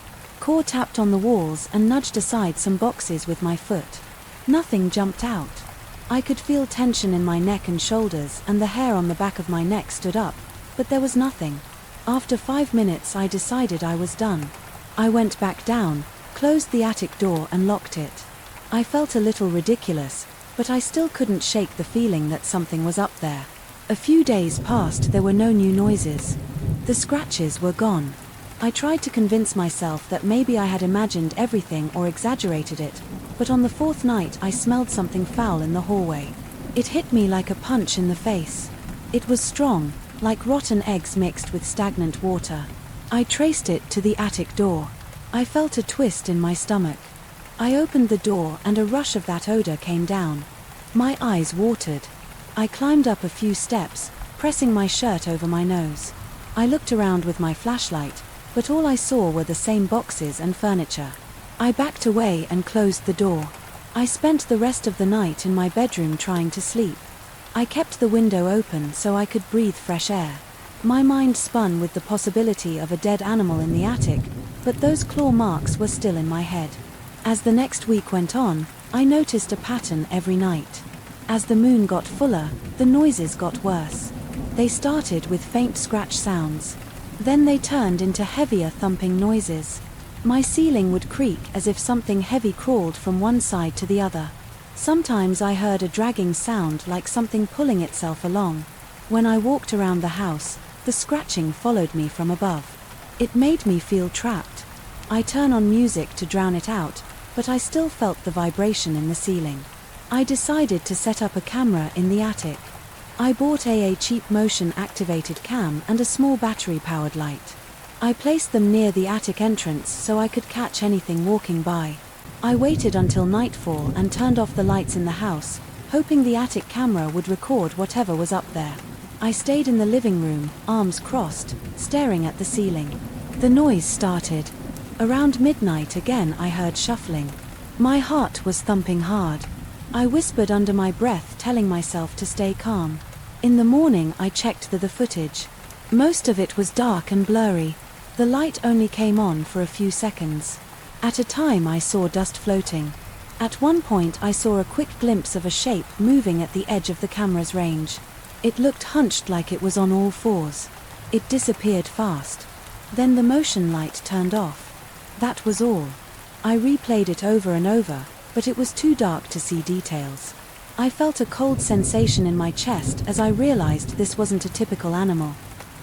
Core tapped on the walls and nudged aside some boxes with my foot. Nothing jumped out. I could feel tension in my neck and shoulders, and the hair on the back of my neck stood up, but there was nothing. After 5 minutes I decided I was done. I went back down, closed the attic door and locked it. I felt a little ridiculous, but I still couldn't shake the feeling that something was up there. A few days passed, there were no new noises. The scratches were gone. I tried to convince myself that maybe I had imagined everything or exaggerated it, but on the fourth night I smelled something foul in the hallway. It hit me like a punch in the face. It was strong, like rotten eggs mixed with stagnant water. I traced it to the attic door. I felt a twist in my stomach. I opened the door and a rush of that odor came down. My eyes watered. I climbed up a few steps, pressing my shirt over my nose. I looked around with my flashlight, but all I saw were the same boxes and furniture. I backed away and closed the door. I spent the rest of the night in my bedroom trying to sleep. I kept the window open so I could breathe fresh air. My mind spun with the possibility of a dead animal in the attic, but those claw marks were still in my head. As the next week went on, I noticed a pattern every night. As the moon got fuller, the noises got worse. They started with faint scratch sounds. Then they turned into heavier thumping noises. My ceiling would creak as if something heavy crawled from one side to the other. Sometimes I heard a dragging sound like something pulling itself along. When I walked around the house, the scratching followed me from above. It made me feel trapped. I turned on music to drown it out, but I still felt the vibration in the ceiling. I decided to set up a camera in the attic. I bought a cheap motion-activated cam and a small battery-powered light. I placed them near the attic entrance so I could catch anything walking by. I waited until nightfall and turned off the lights in the house, hoping the attic camera would record whatever was up there. I stayed in the living room, arms crossed, staring at the ceiling. The noise started. Around midnight again I heard shuffling. My heart was thumping hard. I whispered under my breath, telling myself to stay calm. In the morning I checked the footage. Most of it was dark and blurry. The light only came on for a few seconds. At a time I saw dust floating. At one point I saw a quick glimpse of a shape moving at the edge of the camera's range. It looked hunched like it was on all fours. It disappeared fast. Then the motion light turned off. That was all. I replayed it over and over, but it was too dark to see details. I felt a cold sensation in my chest as I realized this wasn't a typical animal.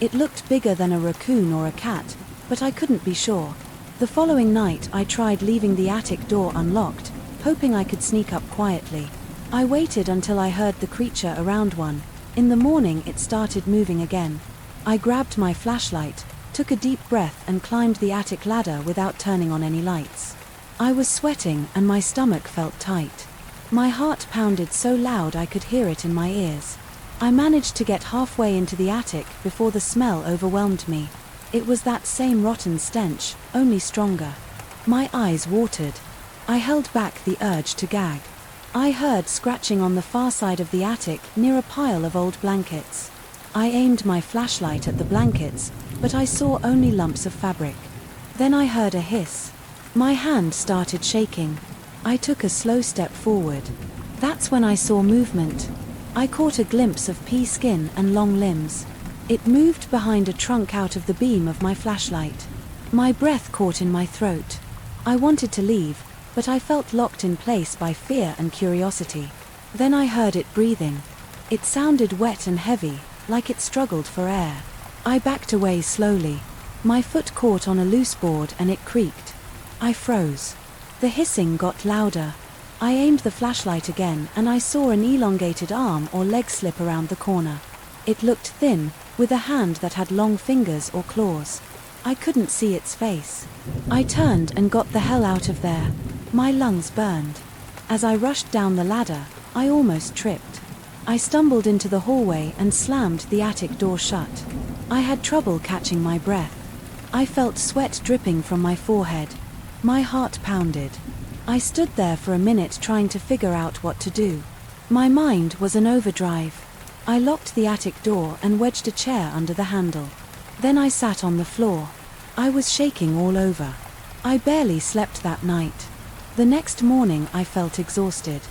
It looked bigger than a raccoon or a cat, but I couldn't be sure. The following night I tried leaving the attic door unlocked, hoping I could sneak up quietly. I waited until I heard the creature around one. In the morning it started moving again. I grabbed my flashlight, took a deep breath and climbed the attic ladder without turning on any lights. I was sweating and my stomach felt tight. My heart pounded so loud I could hear it in my ears. I managed to get halfway into the attic before the smell overwhelmed me. It was that same rotten stench, only stronger. My eyes watered. I held back the urge to gag. I heard scratching on the far side of the attic near a pile of old blankets. I aimed my flashlight at the blankets, but I saw only lumps of fabric. Then I heard a hiss. My hand started shaking. I took a slow step forward. That's when I saw movement. I caught a glimpse of pea skin and long limbs. It moved behind a trunk out of the beam of my flashlight. My breath caught in my throat. I wanted to leave, but I felt locked in place by fear and curiosity. Then I heard it breathing. It sounded wet and heavy, like it struggled for air. I backed away slowly. My foot caught on a loose board and it creaked. I froze. The hissing got louder. I aimed the flashlight again and I saw an elongated arm or leg slip around the corner. It looked thin, with a hand that had long fingers or claws. I couldn't see its face. I turned and got the hell out of there. My lungs burned. As I rushed down the ladder, I almost tripped. I stumbled into the hallway and slammed the attic door shut. I had trouble catching my breath. I felt sweat dripping from my forehead. My heart pounded. I stood there for a minute trying to figure out what to do. My mind was in overdrive. I locked the attic door and wedged a chair under the handle. Then I sat on the floor. I was shaking all over. I barely slept that night. The next morning I felt exhausted.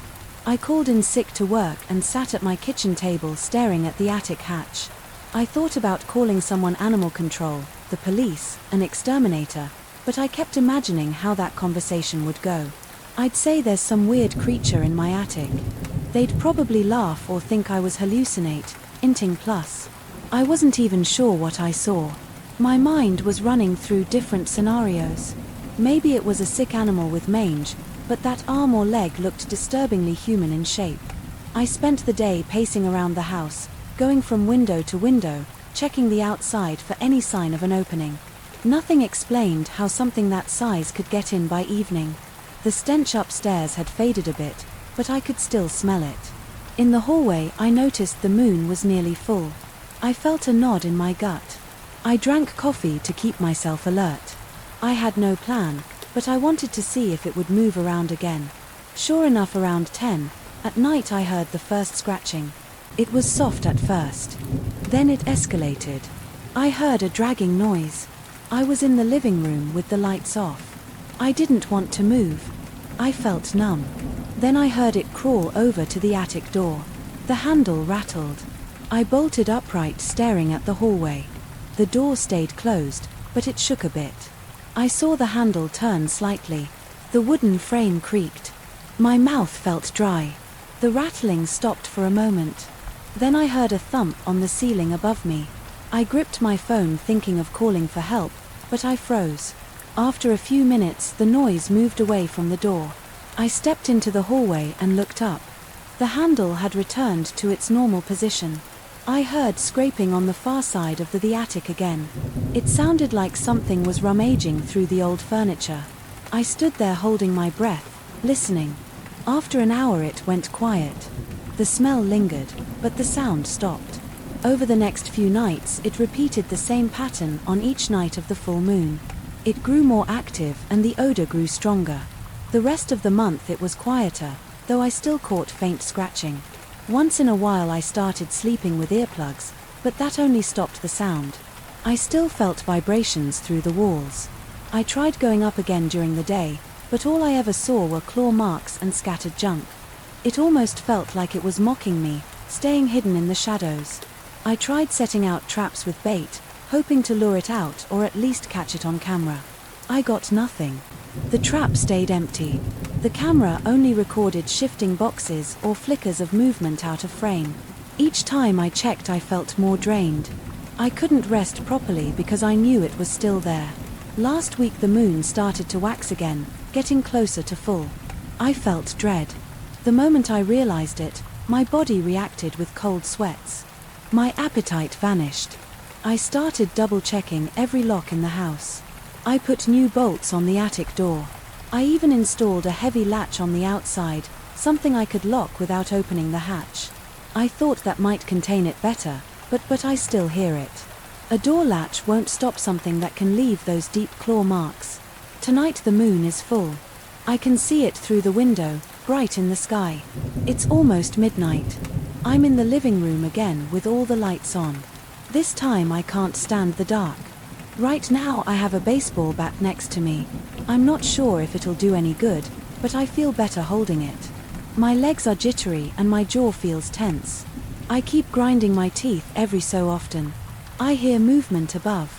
I called in sick to work and sat at my kitchen table staring at the attic hatch. I thought about calling someone animal control, the police, an exterminator, but I kept imagining how that conversation would go. I'd say there's some weird creature in my attic. They'd probably laugh or think I was hallucinate, Inting plus. I wasn't even sure what I saw. My mind was running through different scenarios. Maybe it was a sick animal with mange, but that arm or leg looked disturbingly human in shape. I spent the day pacing around the house, going from window to window, checking the outside for any sign of an opening. Nothing explained how something that size could get in by evening. The stench upstairs had faded a bit, but I could still smell it. In the hallway, I noticed the moon was nearly full. I felt a nod in my gut. I drank coffee to keep myself alert. I had no plan, but I wanted to see if it would move around again. Sure enough, around 10 at night I heard the first scratching. It was soft at first. Then it escalated. I heard a dragging noise. I was in the living room with the lights off. I didn't want to move. I felt numb. Then I heard it crawl over to the attic door. The handle rattled. I bolted upright, staring at the hallway. The door stayed closed, but it shook a bit. I saw the handle turn slightly. The wooden frame creaked. My mouth felt dry. The rattling stopped for a moment. Then I heard a thump on the ceiling above me. I gripped my phone, thinking of calling for help, but I froze. After a few minutes, the noise moved away from the door. I stepped into the hallway and looked up. The handle had returned to its normal position. I heard scraping on the far side of the attic again. It sounded like something was rummaging through the old furniture. I stood there holding my breath, listening. After an hour it went quiet. The smell lingered, but the sound stopped. Over the next few nights it repeated the same pattern on each night of the full moon. It grew more active and the odor grew stronger. The rest of the month it was quieter, though I still caught faint scratching. Once in a while I started sleeping with earplugs, but that only stopped the sound. I still felt vibrations through the walls. I tried going up again during the day, but all I ever saw were claw marks and scattered junk. It almost felt like it was mocking me, staying hidden in the shadows. I tried setting out traps with bait, hoping to lure it out or at least catch it on camera. I got nothing. The trap stayed empty. The camera only recorded shifting boxes or flickers of movement out of frame. Each time I checked I felt more drained. I couldn't rest properly because I knew it was still there. Last week the moon started to wax again, getting closer to full. I felt dread. The moment I realized it, my body reacted with cold sweats. My appetite vanished. I started double-checking every lock in the house. I put new bolts on the attic door. I even installed a heavy latch on the outside, something I could lock without opening the hatch. I thought that might contain it better, but I still hear it. A door latch won't stop something that can leave those deep claw marks. Tonight the moon is full. I can see it through the window, bright in the sky. It's almost midnight. I'm in the living room again with all the lights on. This time I can't stand the dark. Right now I have a baseball bat next to me. I'm not sure if it'll do any good, but I feel better holding it. My legs are jittery and my jaw feels tense. I keep grinding my teeth every so often. I hear movement above.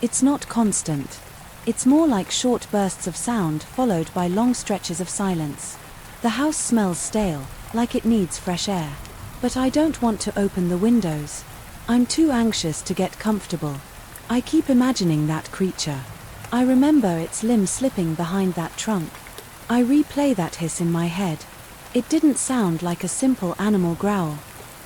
It's not constant. It's more like short bursts of sound followed by long stretches of silence. The house smells stale, like it needs fresh air. But I don't want to open the windows. I'm too anxious to get comfortable. I keep imagining that creature. I remember its limb slipping behind that trunk. I replay that hiss in my head. It didn't sound like a simple animal growl.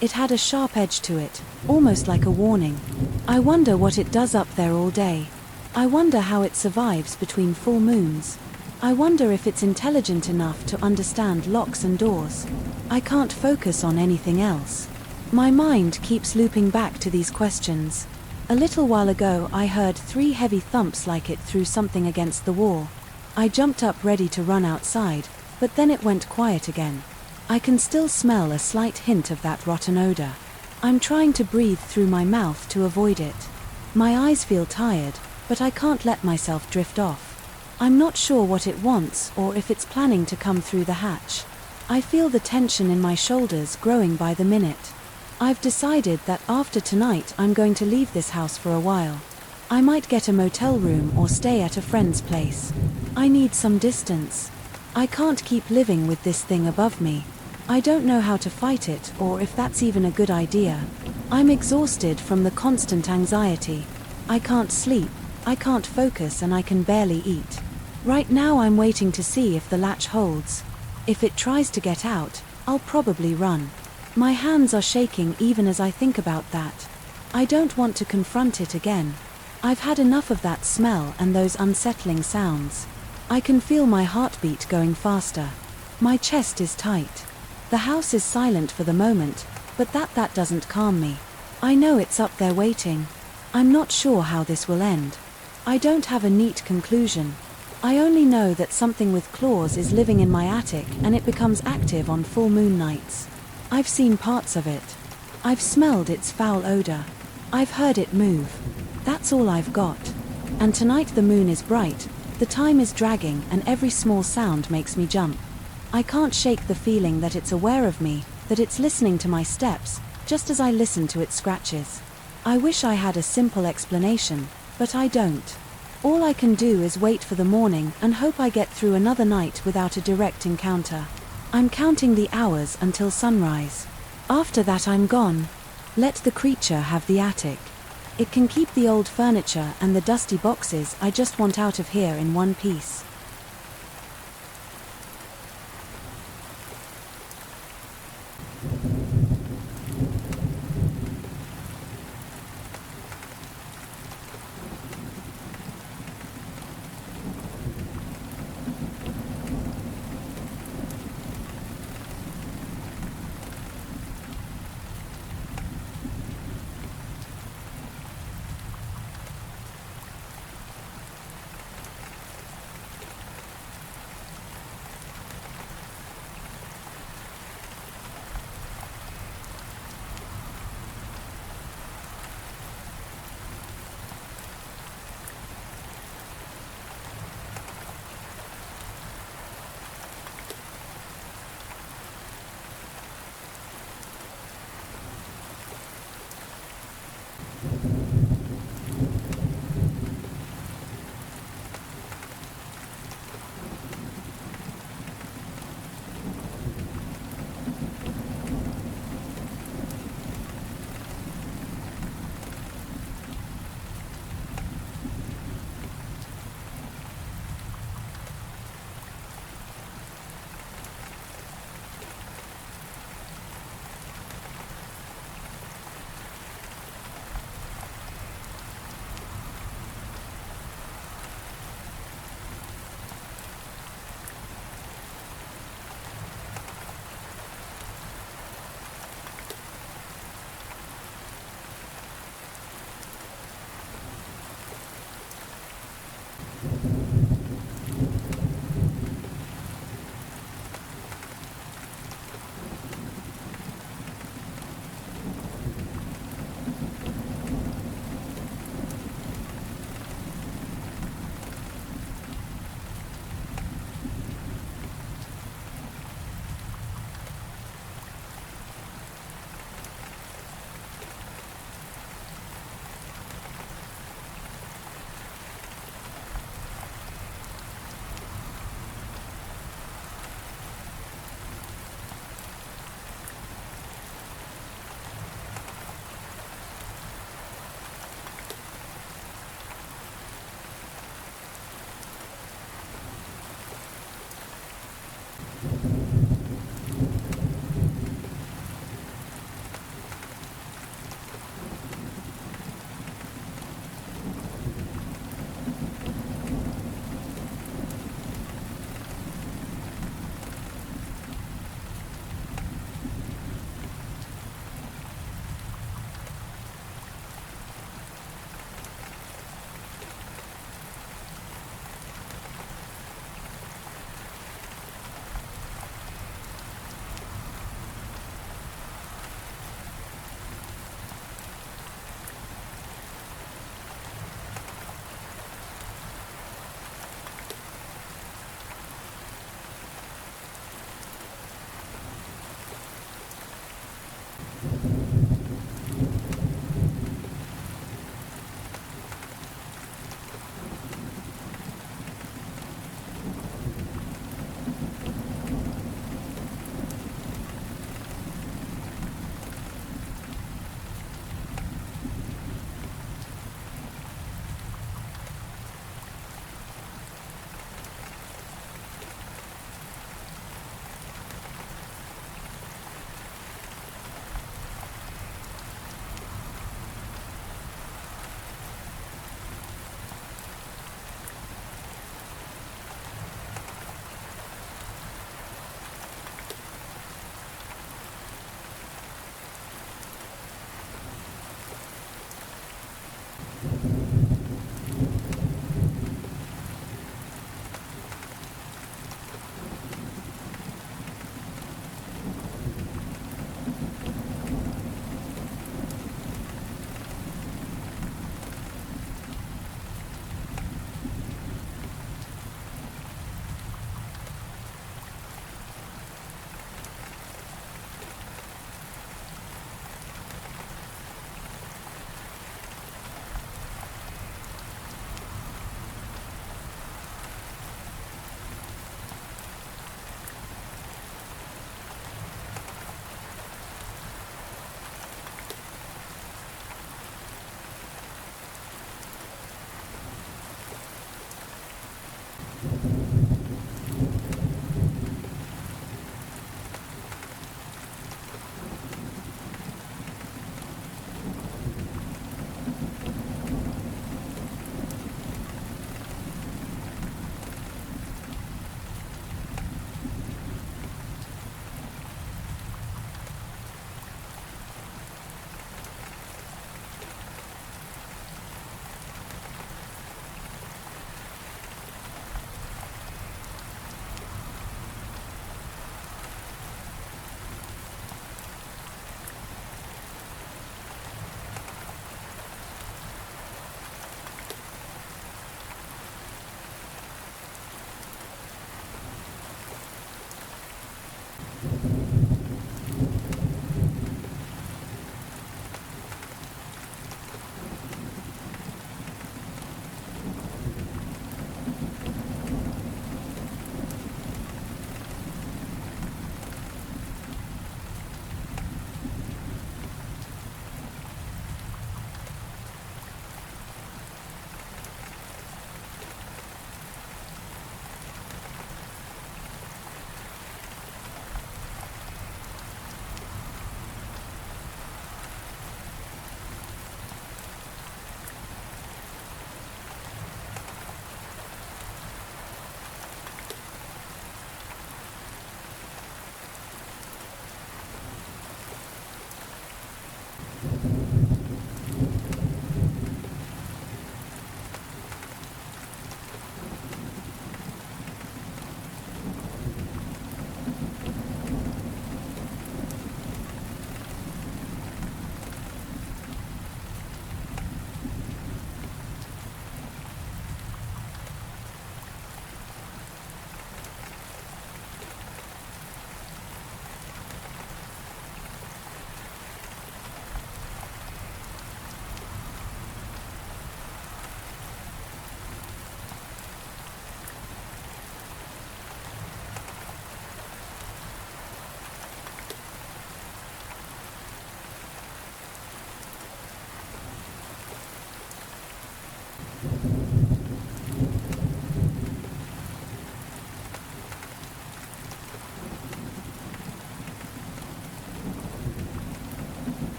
It had a sharp edge to it, almost like a warning. I wonder what it does up there all day. I wonder how it survives between full moons. I wonder if it's intelligent enough to understand locks and doors. I can't focus on anything else. My mind keeps looping back to these questions. A little while ago I heard 3 heavy thumps like it threw something against the wall. I jumped up ready to run outside, but then it went quiet again. I can still smell a slight hint of that rotten odor. I'm trying to breathe through my mouth to avoid it. My eyes feel tired, but I can't let myself drift off. I'm not sure what it wants or if it's planning to come through the hatch. I feel the tension in my shoulders growing by the minute. I've decided that after tonight I'm going to leave this house for a while. I might get a motel room or stay at a friend's place. I need some distance. I can't keep living with this thing above me. I don't know how to fight it or if that's even a good idea. I'm exhausted from the constant anxiety. I can't sleep, I can't focus, and I can barely eat. Right now I'm waiting to see if the latch holds. If it tries to get out, I'll probably run. My hands are shaking even as I think about that. I don't want to confront it again. I've had enough of that smell and those unsettling sounds. I can feel my heartbeat going faster. My chest is tight. The house is silent for the moment, but that doesn't calm me. I know it's up there waiting. I'm not sure how this will end. I don't have a neat conclusion. I only know that something with claws is living in my attic and it becomes active on full moon nights. I've seen parts of it. I've smelled its foul odor. I've heard it move. That's all I've got. And tonight the moon is bright, the time is dragging, and every small sound makes me jump. I can't shake the feeling that it's aware of me, that it's listening to my steps, just as I listen to its scratches. I wish I had a simple explanation, but I don't. All I can do is wait for the morning and hope I get through another night without a direct encounter. I'm counting the hours until sunrise. After that I'm gone. Let the creature have the attic. It can keep the old furniture and the dusty boxes. I just want out of here in one piece.